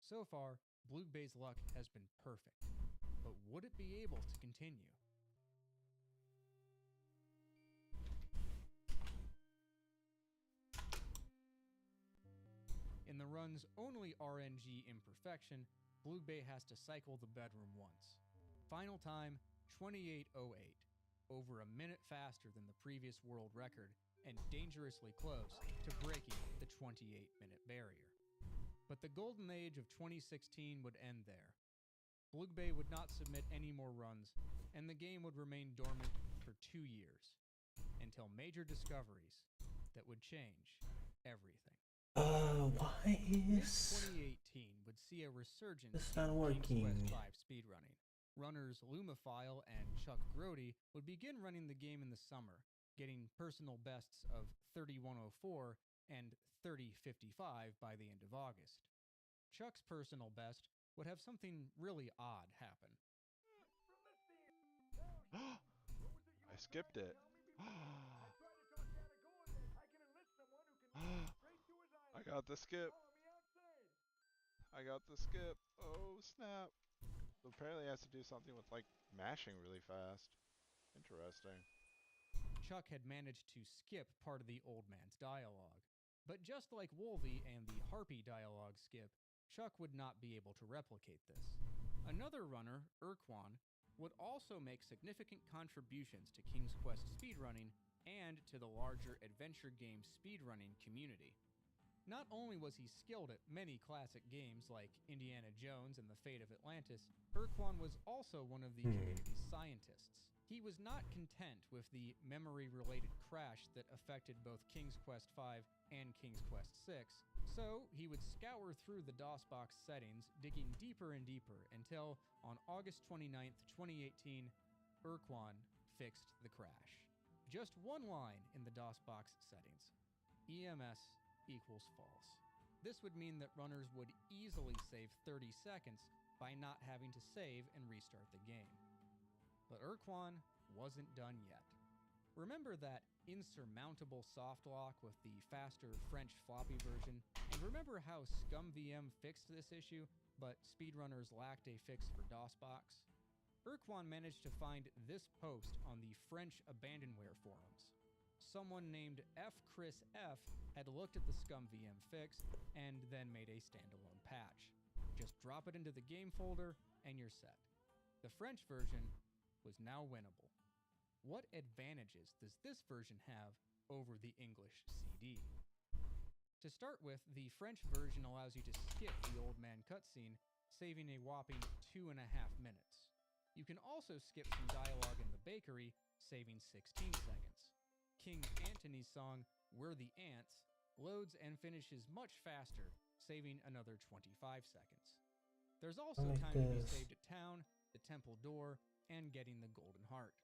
So far, Bloogbay's luck has been perfect, but would it be able to continue? In the run's only RNG imperfection, Bloogbay has to cycle the bedroom once. Final time, 28:08, over a minute faster than the previous world record, and dangerously close to breaking the 28-minute barrier. But the golden age of 2016 would end there. Bloogbay would not submit any more runs, and the game would remain dormant for 2 years, until major discoveries that would change everything. Why is 2018 would see a resurgence this not in working? King's Quest V speedrunning. Runners Lumaphile and Chuck Grody would begin running the game in the summer, getting personal bests of 31:04 and 30:55 by the end of August. Chuck's personal best would have something really odd happen. I skipped it. I got the skip. I got the skip. Oh, snap. So apparently it has to do something with, like, mashing really fast. Interesting. Chuck had managed to skip part of the old man's dialogue. But just like Wolvie and the Harpy dialogue skip, Chuck would not be able to replicate this. Another runner, Urquan, would also make significant contributions to King's Quest speedrunning and to the larger adventure game speedrunning community. Not only was he skilled at many classic games like Indiana Jones and the Fate of Atlantis, Urquan was also one of the community's scientists. He was not content with the memory-related crash that affected both King's Quest V and King's Quest VI, so he would scour through the DOSBox settings, digging deeper and deeper, until, on August 29th, 2018, Urquan fixed the crash. just one line in the DOSBox settings. EMS equals false. This would mean that runners would easily save 30 seconds by not having to save and restart the game. But Urquan wasn't done yet. Remember that insurmountable soft lock with the faster French floppy version? And remember how ScumVM fixed this issue, but speedrunners lacked a fix for DOSBox? Urquan managed to find this post on the French Abandonware forums. Someone named FChrisF had looked at the ScumVM fix and then made a standalone patch. Just drop it into the game folder and you're set. The French version was now winnable. What advantages does this version have over the English CD? To start with, the French version allows you to skip the old man cutscene, saving a whopping 2.5 minutes. You can also skip some dialogue in the bakery, saving 16 seconds. King Antony's song, We're the Ants, loads and finishes much faster, saving another 25 seconds. There's also time to be saved at town, the temple door, and getting the golden heart.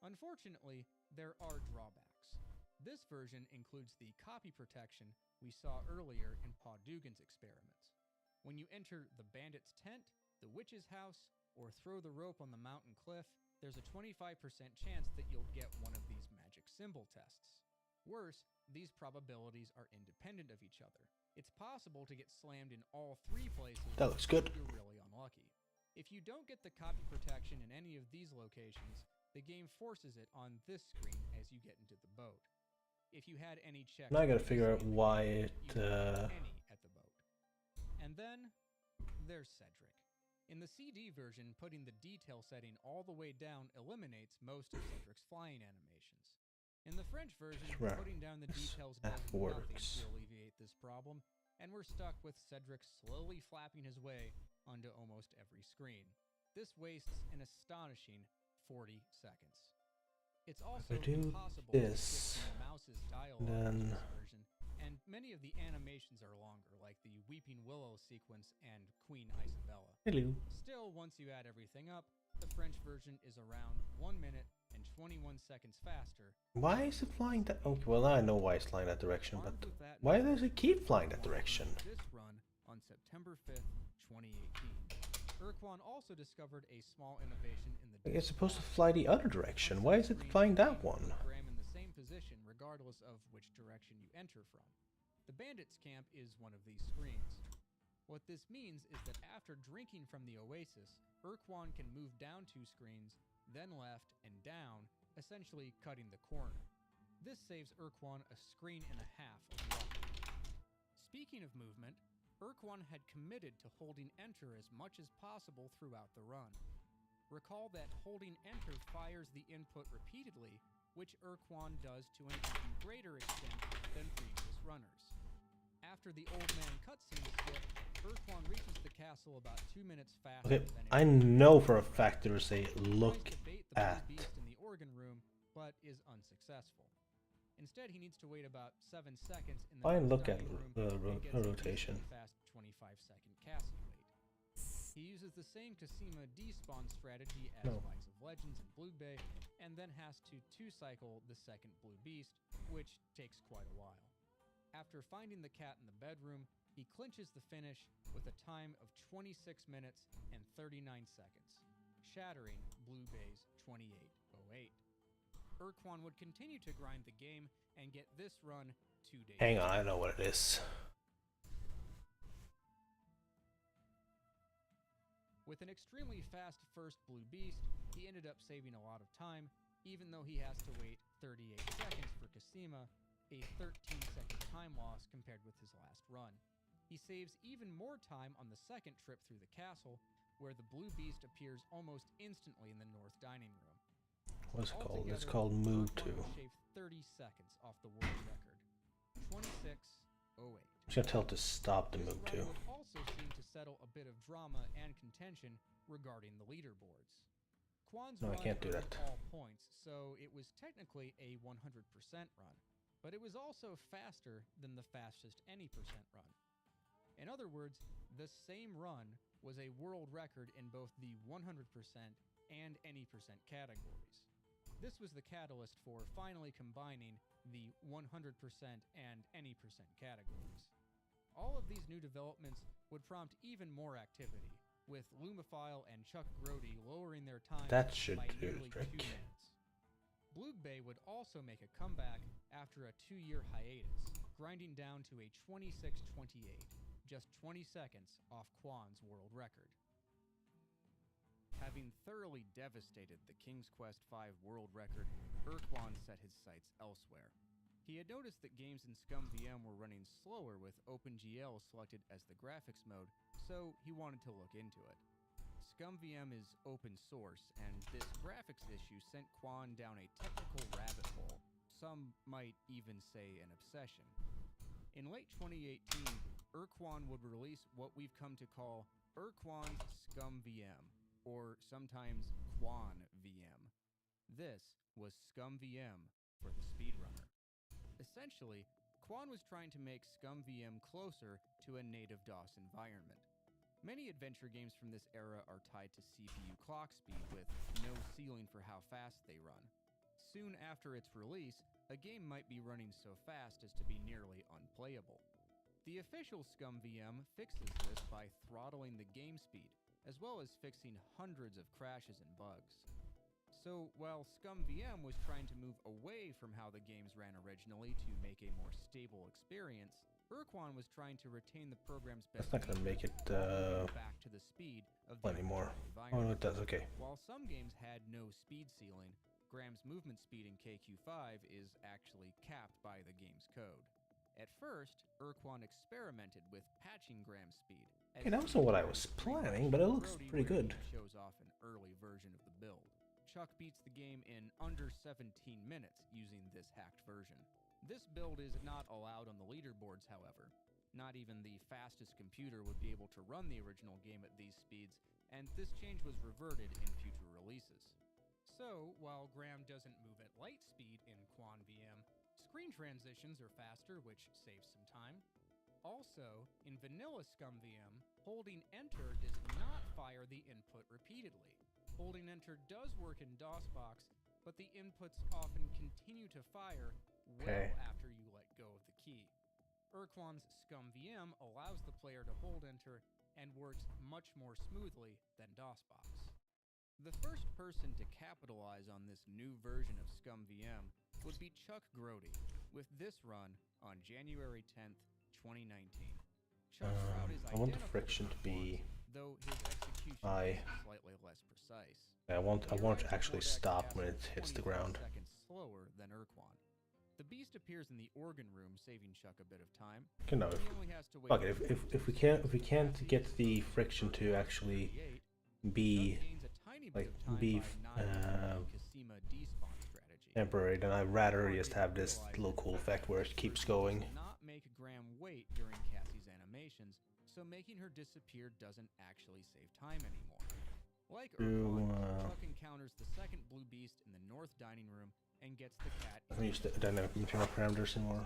Unfortunately, there are drawbacks. This version includes the copy protection we saw earlier in Paw Dugan's experiments. When you enter the bandit's tent, the witch's house, or throw the rope on the mountain cliff, there's a 25% chance that you'll get one of these magic symbol tests. Worse, these probabilities are independent of each other. It's possible to get slammed in all 3 places. That looks good. You're really unlucky. If you don't get the copy protection in any of these locations, the game forces it on this screen as you get into the boat. If you had any checks, Now I gotta figure out why it. Any at the boat. And then there's Cedric. In the CD version, putting the detail setting all the way down eliminates most of Cedric's flying animations. In the French version, putting down the details does nothing to alleviate this problem, and we're stuck with Cedric slowly flapping his way onto almost every screen. This wastes an astonishing 40 seconds. It's also impossible to skip the mouse's dialogue in this version, and many of the animations are longer, like the Weeping Willow sequence and Queen Isabella. Hello. Still, once you add everything up, the French version is around 1 minute and 21 seconds faster. Why is it flying that? Okay, well now I know why it's flying that direction, but why does it keep flying that direction? This run on September 5th, 2018. Urquan also discovered a small innovation in the. It's supposed to fly the other direction. Why is it flying that one? Graham in the same position, regardless of which direction you enter from. The bandits' camp is one of these screens. What this means is that after drinking from the oasis, Urquan can move down 2 screens, then left and down, essentially cutting the corner. This saves Urquan a screen and a half of walking. Speaking of movement, Urquan had committed to holding enter as much as possible throughout the run. Recall that holding enter fires the input repeatedly, which Urquan does to an even greater extent than previous runners. After the old man cutscene skip, Urquan reaches the castle about 2 minutes faster Okay, than I know for a fact there's a look at. Beast in the organ room, but is unsuccessful. Instead, he needs to wait about 7 seconds in the Fine, look at rotation. Fast 25-second castle wait. He uses the same Casima despawn strategy as Spikes of Legends and Blue Bay, and then has to 2-cycle the second Blue Beast, which takes quite a while. After finding the cat in the bedroom, he clinches the finish with a time of 26 minutes and 39 seconds, shattering Blue Bay's 28:08. Urquan would continue to grind the game and get this run 2 days. Hang on, I know what it is. With an extremely fast first Blue Beast, he ended up saving a lot of time, even though he has to wait 38 seconds for Casima, a 13-second time loss compared with his last run. He saves even more time on the second trip through the castle, where the Blue Beast appears almost instantly in the north dining room. What's it called? It's called Move To. Shaved 30 seconds off the world record. 26:08. I'm gonna tell it to stop the Move To. Would also seem to settle a bit of drama and contention regarding the leaderboards. Quan's No, I can't do that. All points, so it was technically a 100% run, but it was also faster than the fastest any percent run. In other words, the same run was a world record in both the 100% and any percent categories. This was the catalyst for finally combining the 100% and any percent categories. All of these new developments would prompt even more activity, with Lumophile and Chuck Grody lowering their time That should by do nearly the trick. 2 minutes. Blue Bay would also make a comeback after a 2-year hiatus, grinding down to a 26:28, just 20 seconds off Quan's world record. Having thoroughly devastated the King's Quest V world record, Urquan set his sights elsewhere. He had noticed that games in ScumVM were running slower with OpenGL selected as the graphics mode, so he wanted to look into it. ScumVM is open source, and this graphics issue sent Quan down a technical rabbit hole. Some might even say an obsession. In late 2018, Urquan would release what we've come to call Urquan's ScumVM, or sometimes QuanVM. This was ScumVM for the speedrunner. Essentially, Quan was trying to make ScumVM closer to a native DOS environment. Many adventure games from this era are tied to CPU clock speed with no ceiling for how fast they run. Soon after its release, a game might be running so fast as to be nearly unplayable. The official ScumVM fixes this by throttling the game speed, as well as fixing hundreds of crashes and bugs. So while ScumVM was trying to move away from how the games ran originally to make a more stable experience, Urquan was trying to retain the program's best That's not gonna make it back to the speed of the anymore. environment. Oh, it does. Okay. While some games had no speed ceiling, Graham's movement speed in KQ5 is actually capped by the game's code. At first, Urquan experimented with patching Graham's speed. Okay, that wasn't what I was planning, but it looks pretty good. Shows off an early version of the build. Chuck beats the game in under 17 minutes using this hacked version. This build is not allowed on the leaderboards, however. Not even the fastest computer would be able to run the original game at these speeds, and this change was reverted in future releases. So, while Graham doesn't move at light speed in QuanVM, screen transitions are faster, which saves some time. Also, in vanilla ScumVM, holding Enter does not fire the input repeatedly. Holding Enter does work in DOSBox, but the inputs often continue to fire well after you let go of the key. Urquan's ScumVM allows the player to hold Enter and works much more smoothly than DOSBox. The first person to capitalize on this new version of ScumVM would be Chuck Grody, with this run on January 10th, 2019. Chuck's route is I want the identical friction to be though his execution high. is slightly less precise. I want to actually stop when it hits the ground. Seconds slower than Urquan. The beast appears in the organ room, saving Chuck a bit of time. Okay, no, He only has to wait okay, if we can't get the friction to actually be temporary, then I'd rather just have this little cool effect where it keeps going. Not make Graham wait during Cassie's animations, so making her disappear doesn't actually save time anymore. Like Urquan, Chuck encounters the second blue beast in the north dining room and gets the cat. I don't use the dynamic material parameters anymore.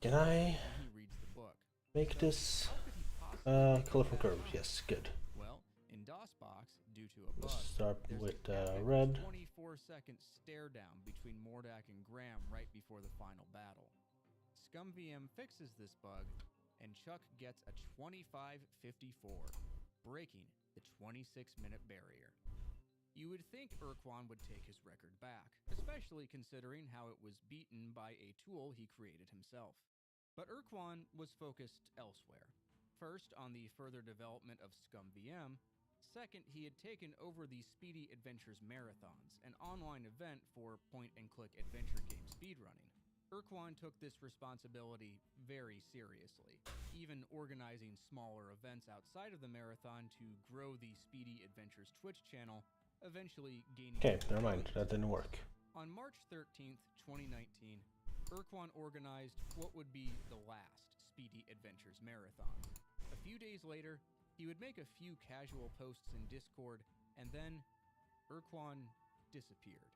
Can I make this colorful curves? Yes, good. Well, in DOSBox, due to a bug, Let's start there's with an epic red. 24-second stare down between Mordak and Graham right before the final battle. ScumVM fixes this bug, and Chuck gets a 25:54, breaking the 26-minute barrier. You would think Urquan would take his record back, especially considering how it was beaten by a tool he created himself. But Urquan was focused elsewhere. First, on the further development of ScumVM. Second, he had taken over the Speedy Adventures Marathons, an online event for point-and-click adventure game speedrunning. Urquan took this responsibility very seriously, even organizing smaller events outside of the marathon to grow the Speedy Adventures Twitch channel, eventually gaining... Okay, never mind, that didn't work. On March 13th, 2019, Urquan organized what would be the last Speedy Adventures Marathon. A few days later, he would make a few casual posts in Discord, and then Urquan disappeared.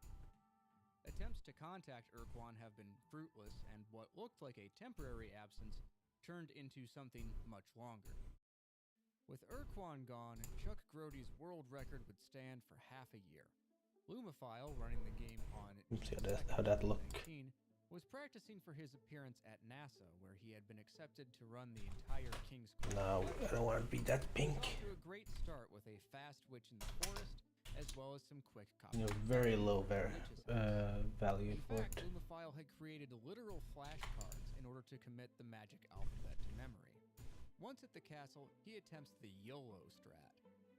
Attempts to contact Urquan have been fruitless, and what looked like a temporary absence turned into something much longer. With Urquan gone, Chuck Grody's world record would stand for half a year. Lumophile, running the game on Oops, June how'd that look? 2019, was practicing for his appearance at NASA, where he had been accepted to run the entire King's Quest. No, I don't want to be that pink. Off to a great start with a fast witch in the forest, as well as some quick copy. You know, very low value in for fact, it. Lumophile had created literal flashcards in order to commit the magic alphabet to memory. Once at the castle, he attempts the YOLO strat.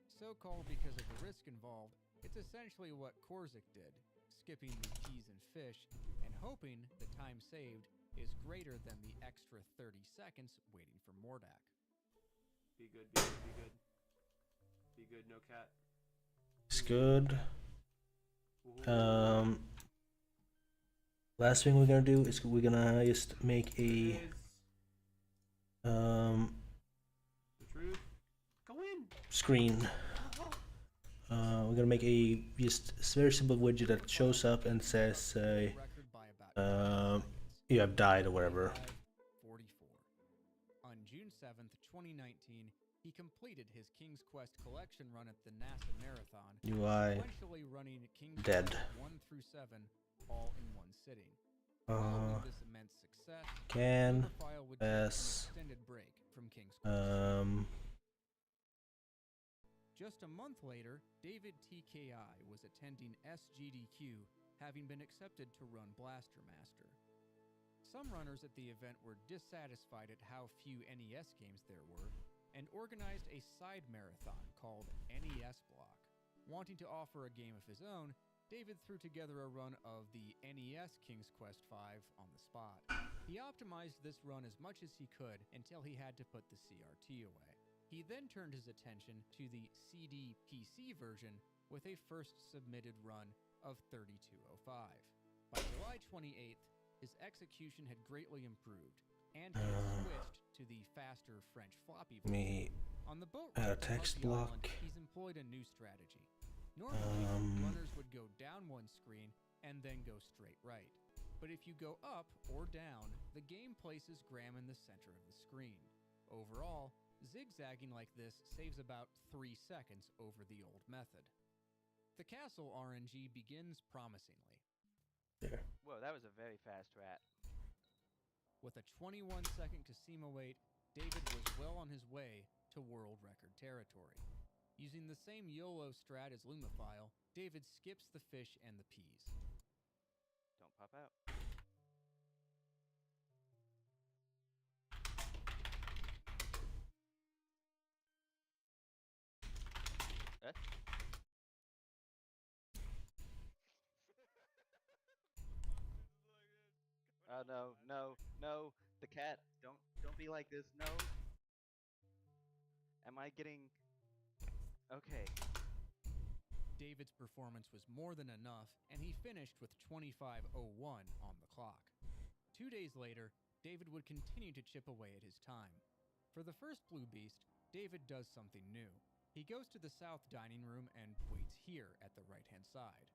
So called because of the risk involved, it's essentially what Korzik did, skipping the peas and fish, and hoping the time saved is greater than the extra 30 seconds waiting for Mordak. Be good, be good, be good. Be good, no cat. It's good. Last thing we're gonna do is we're gonna just make a The truth. Go in. screen. We're gonna make a just very simple widget that shows up and says you have died or whatever. 44. On June 7th, 2019, he completed his King's Quest collection run at the NASA Marathon, UI sequentially running King's dead. Quest 1 through 7 all in one sitting. Following this immense success, Can Lumophile would take an extended break from King's Quest. Just a month later, David TKI was attending SGDQ, having been accepted to run Blaster Master. Some runners at the event were dissatisfied at how few NES games there were, and organized a side marathon called NES Block. Wanting to offer a game of his own, David threw together a run of the NES King's Quest V on the spot. He optimized this run as much as he could until he had to put the CRT away. He then turned his attention to the CD PC version with a first submitted run of 3205. By July 28th, his execution had greatly improved, and he had switched to the faster French floppy version. On the boat add a ride to text Harpy block. Island, he's employed a new strategy. Normally, runners would go down one screen and then go straight right. But if you go up or down, the game places Graham in the center of the screen. Overall, zigzagging like this saves about 3 seconds over the old method. The castle RNG begins promisingly. There. Whoa, that was a very fast rat. With a 21-second Casima wait, David was well on his way to world record territory. Using the same YOLO strat as Lumophile, David skips the fish and the peas. Don't pop out. Oh no, no, no! The cat! Don't be like this! No! Am I getting? Okay. David's performance was more than enough, and he finished with 25:01 on the clock. 2 days later, David would continue to chip away at his time. For the first Blue Beast, David does something new. He goes to the south dining room and waits here at the right-hand side.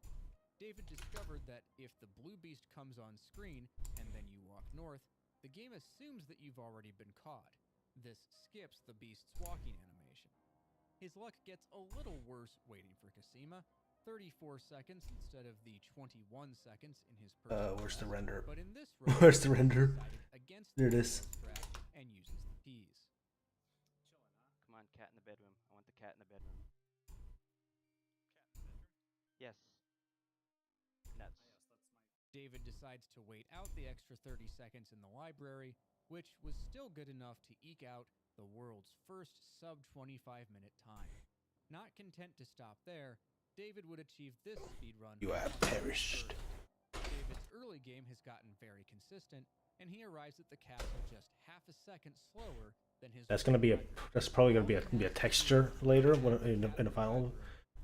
David discovered that if the Blue Beast comes on screen and then you walk north, the game assumes that you've already been caught. This skips the Beast's walking animation. His luck gets a little worse waiting for Casima, 34 seconds instead of the 21 seconds in his personal Where's the best. render? But in this run, Where's the render? decided against There it the is. strat and uses the peas. Come on, cat in the bedroom. I want the cat in the bedroom. Yes. Nuts. David decides to wait out the extra 30 seconds in the library, which was still good enough to eke out the world's first sub-25-minute time. Not content to stop there, David would achieve this speedrun. You have perished. David's early game has gotten very consistent, and he arrives at the castle just half a second slower than his. That's probably gonna be a texture later in the final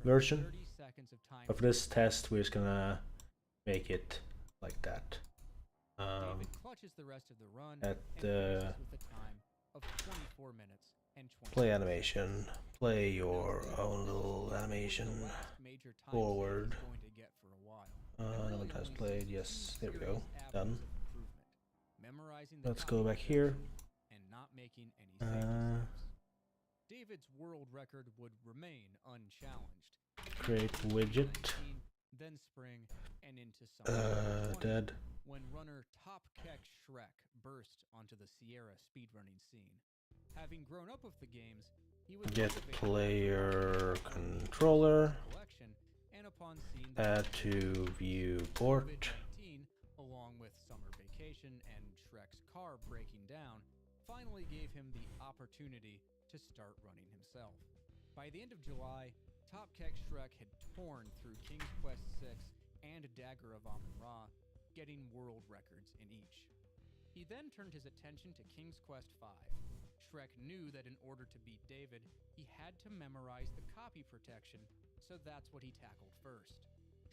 version. 30 seconds of time. But for this test, we're just gonna make it like that. David clutches the rest of the run At and the finishes with a time of 24 minutes and 20 play seconds. animation, play your own little animation Major time forward. save he's going to get for a while. No one has played. Yes, there we go. Done. Memorizing the Let's go back here. and not making any save mistakes. David's world record would remain unchallenged. Create widget. Then spring and into summer. Dead. When runner Top Keck Shrek burst onto the Sierra speedrunning scene. Having grown up with the games, he was Get player controller. And upon seeing Add to viewport. along with summer vacation and Shrek's car breaking down, finally gave him the opportunity to start running himself. By the end of July, Top Keck Shrek had torn through King's Quest VI and Dagger of Amun-Ra, getting world records in each. He then turned his attention to King's Quest V. Shrek knew that in order to beat David, he had to memorize the copy protection, so that's what he tackled first.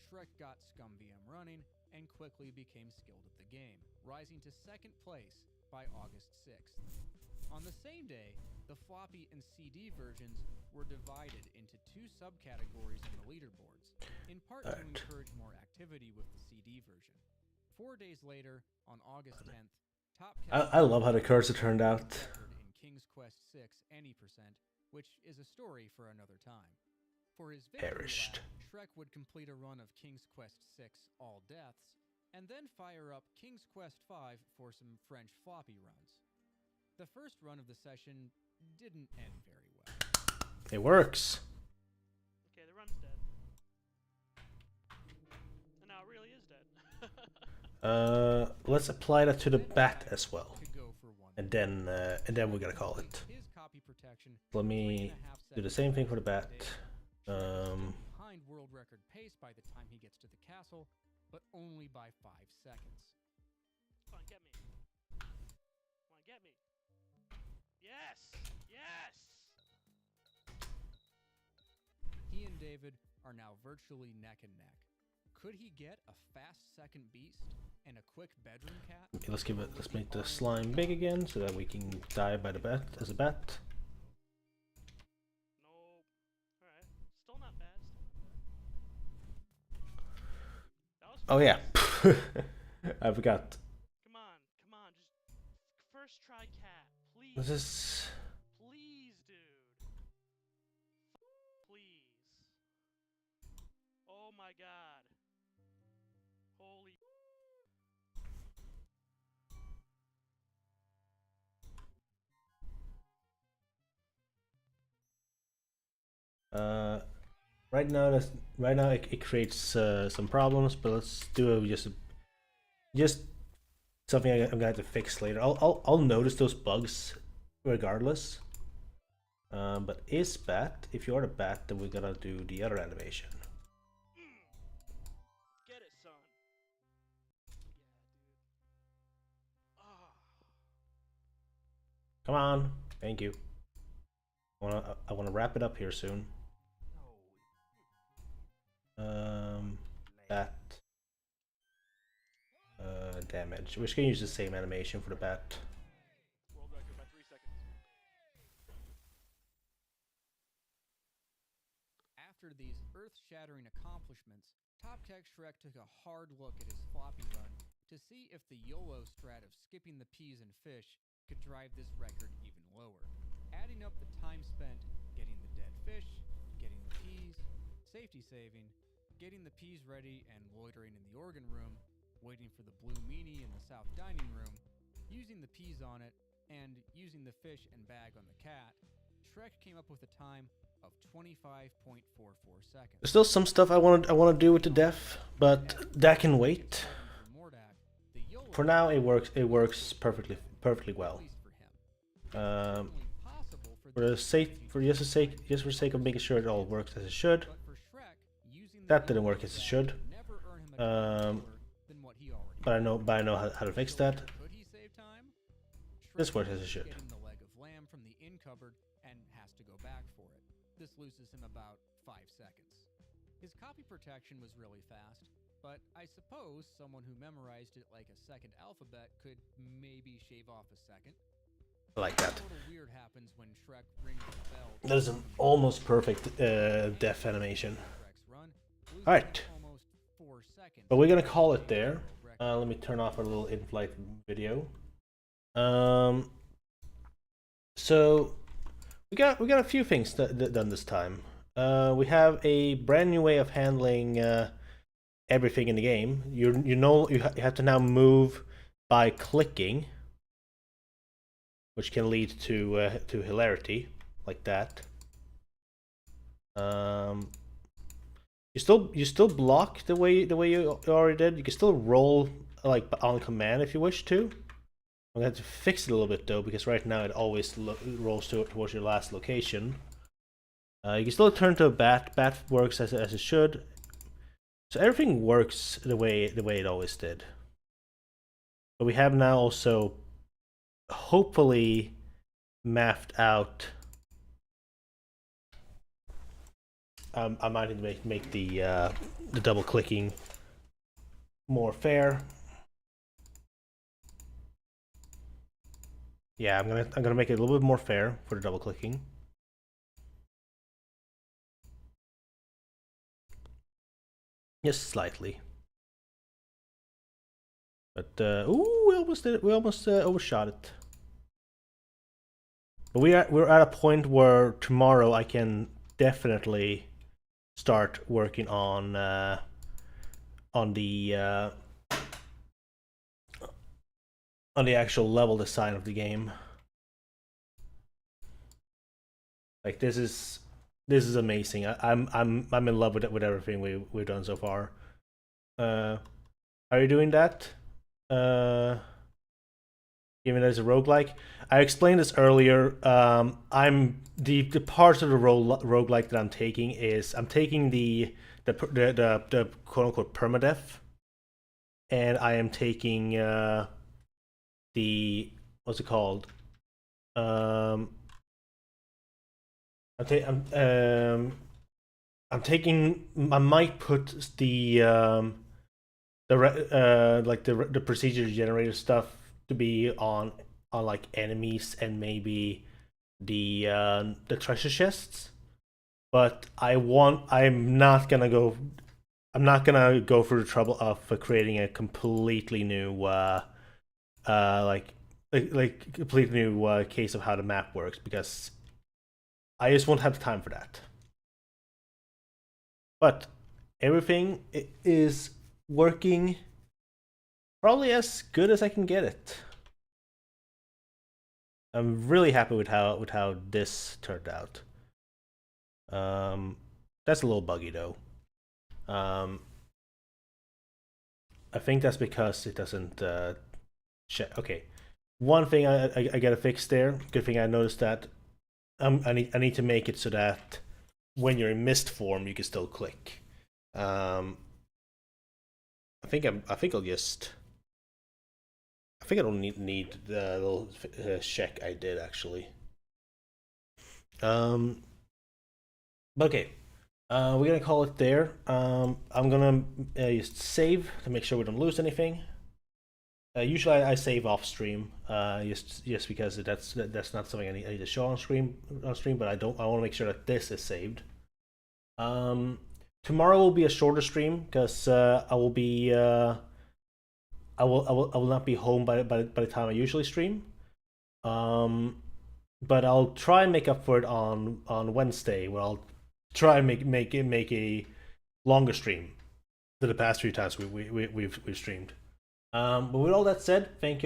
Shrek got ScumVM running and quickly became skilled at the game, rising to second place by August 6th. On the same day, the floppy and CD versions were divided into two subcategories in the leaderboards, in part to encourage more activity with the CD version. 4 days later, on August 10th, I love how the cursor turned out. in King's Quest VI any %, which is a story for another time. For his victory lap, Shrek would complete a run of King's Quest VI All Deaths, and then fire up King's Quest V for some French floppy runs. The first run of the session didn't end very well. It works. Okay, the run's dead. And now it really is dead. Let's apply that to the bat as well, and then we gotta call it. Let me do the same thing for the bat. Behind world record pace by the time he gets to the castle, but only by 5 seconds. Come on, get me. Come on, get me. Yes! Yes! He and David are now virtually neck and neck. Could he get a fast second beast and a quick bedroom cat? Okay, let's make the slime big again so that we can die by the bat as a bat. Nope. Alright. Still not bad. Oh yeah. I forgot. Come on. Just first try cat. Please. This is... Please, dude. Please. Oh my god. Holy. Right now it creates some problems, but let's do just something I'm gonna have to fix later. I'll notice those bugs regardless. But is bat? If you're the bat, then we gotta do the other animation. Get it, son. Come on, thank you. I wanna wrap it up here soon. Bat. Damage. We're just gonna use the same animation for the bat. World record by 3 seconds. After these earth-shattering accomplishments, Top Keck Shrek took a hard look at his floppy run to see if the YOLO strat of skipping the peas and fish could drive this record even lower. Adding up the time spent getting the dead fish, getting the peas, safety saving, getting the peas ready and loitering in the organ room, waiting for the blue meanie in the south dining room, using the peas on it, and using the fish and bag on the cat, Shrek came up with a time of 25.44 seconds. There's still some stuff I want to do with the def, but that can wait. For now, it works perfectly well. For the sake of making sure it all works as it should. That didn't work as it should. But I know how to fix that. This works as it should. Getting the leg of lamb from the inn cupboard and has to go back for it. This loses him about 5 seconds. His copy protection was really fast, but I suppose someone who memorized it like a second alphabet could maybe shave off a second. I like that. A little weird happens when Shrek rings the bell. That is an almost perfect def animation. Alright. But we're gonna call it there. Let me turn off our little in-flight video. So we got a few things done this time. We have a brand new way of handling everything in the game. You have to now move by clicking, which can lead to hilarity like that. You still block the way you already did. You can still roll like on command if you wish to. I'm gonna have to fix it a little bit though, because right now it always rolls towards your last location. You can still turn to a bat. Bat works as it should. So everything works the way it always did. But we have now also hopefully mapped out. I might need to make the double clicking more fair. Yeah, I'm gonna make it a little bit more fair for the double clicking. Just slightly. But ooh, we almost did it. We almost overshot it. But we're at a point where tomorrow I can definitely start working on the actual level design of the game. Like this is amazing. I'm in love with it, with everything we've done so far. Are you doing that? Given as a roguelike, I explained this earlier. I'm the parts of the roguelike that I'm taking is I'm taking the quote unquote permadeath, and I am taking the what's it called? I'm taking. I might put the like the procedure generator stuff to be on like enemies and maybe the treasure chests, but I'm not gonna go through the trouble of creating a completely new completely new case of how the map works, because I just won't have the time for that. But everything is working probably as good as I can get it. I'm really happy with how this turned out. That's a little buggy though. I think that's because it doesn't okay. One thing I gotta fix there. Good thing I noticed that. I need to make it so that when you're in mist form, you can still click. I think I'll just. I think I don't need the little check I did actually. Okay. We're gonna call it there. I'm gonna just save to make sure we don't lose anything. Usually I save off stream, just because that's not something I need to show on stream. But I want to make sure that this is saved. Tomorrow will be a shorter stream because I will not be home by the time I usually stream. But I'll try and make up for it on Wednesday, where I'll try and make a longer stream than the past few times we've streamed. But with all that said, thank you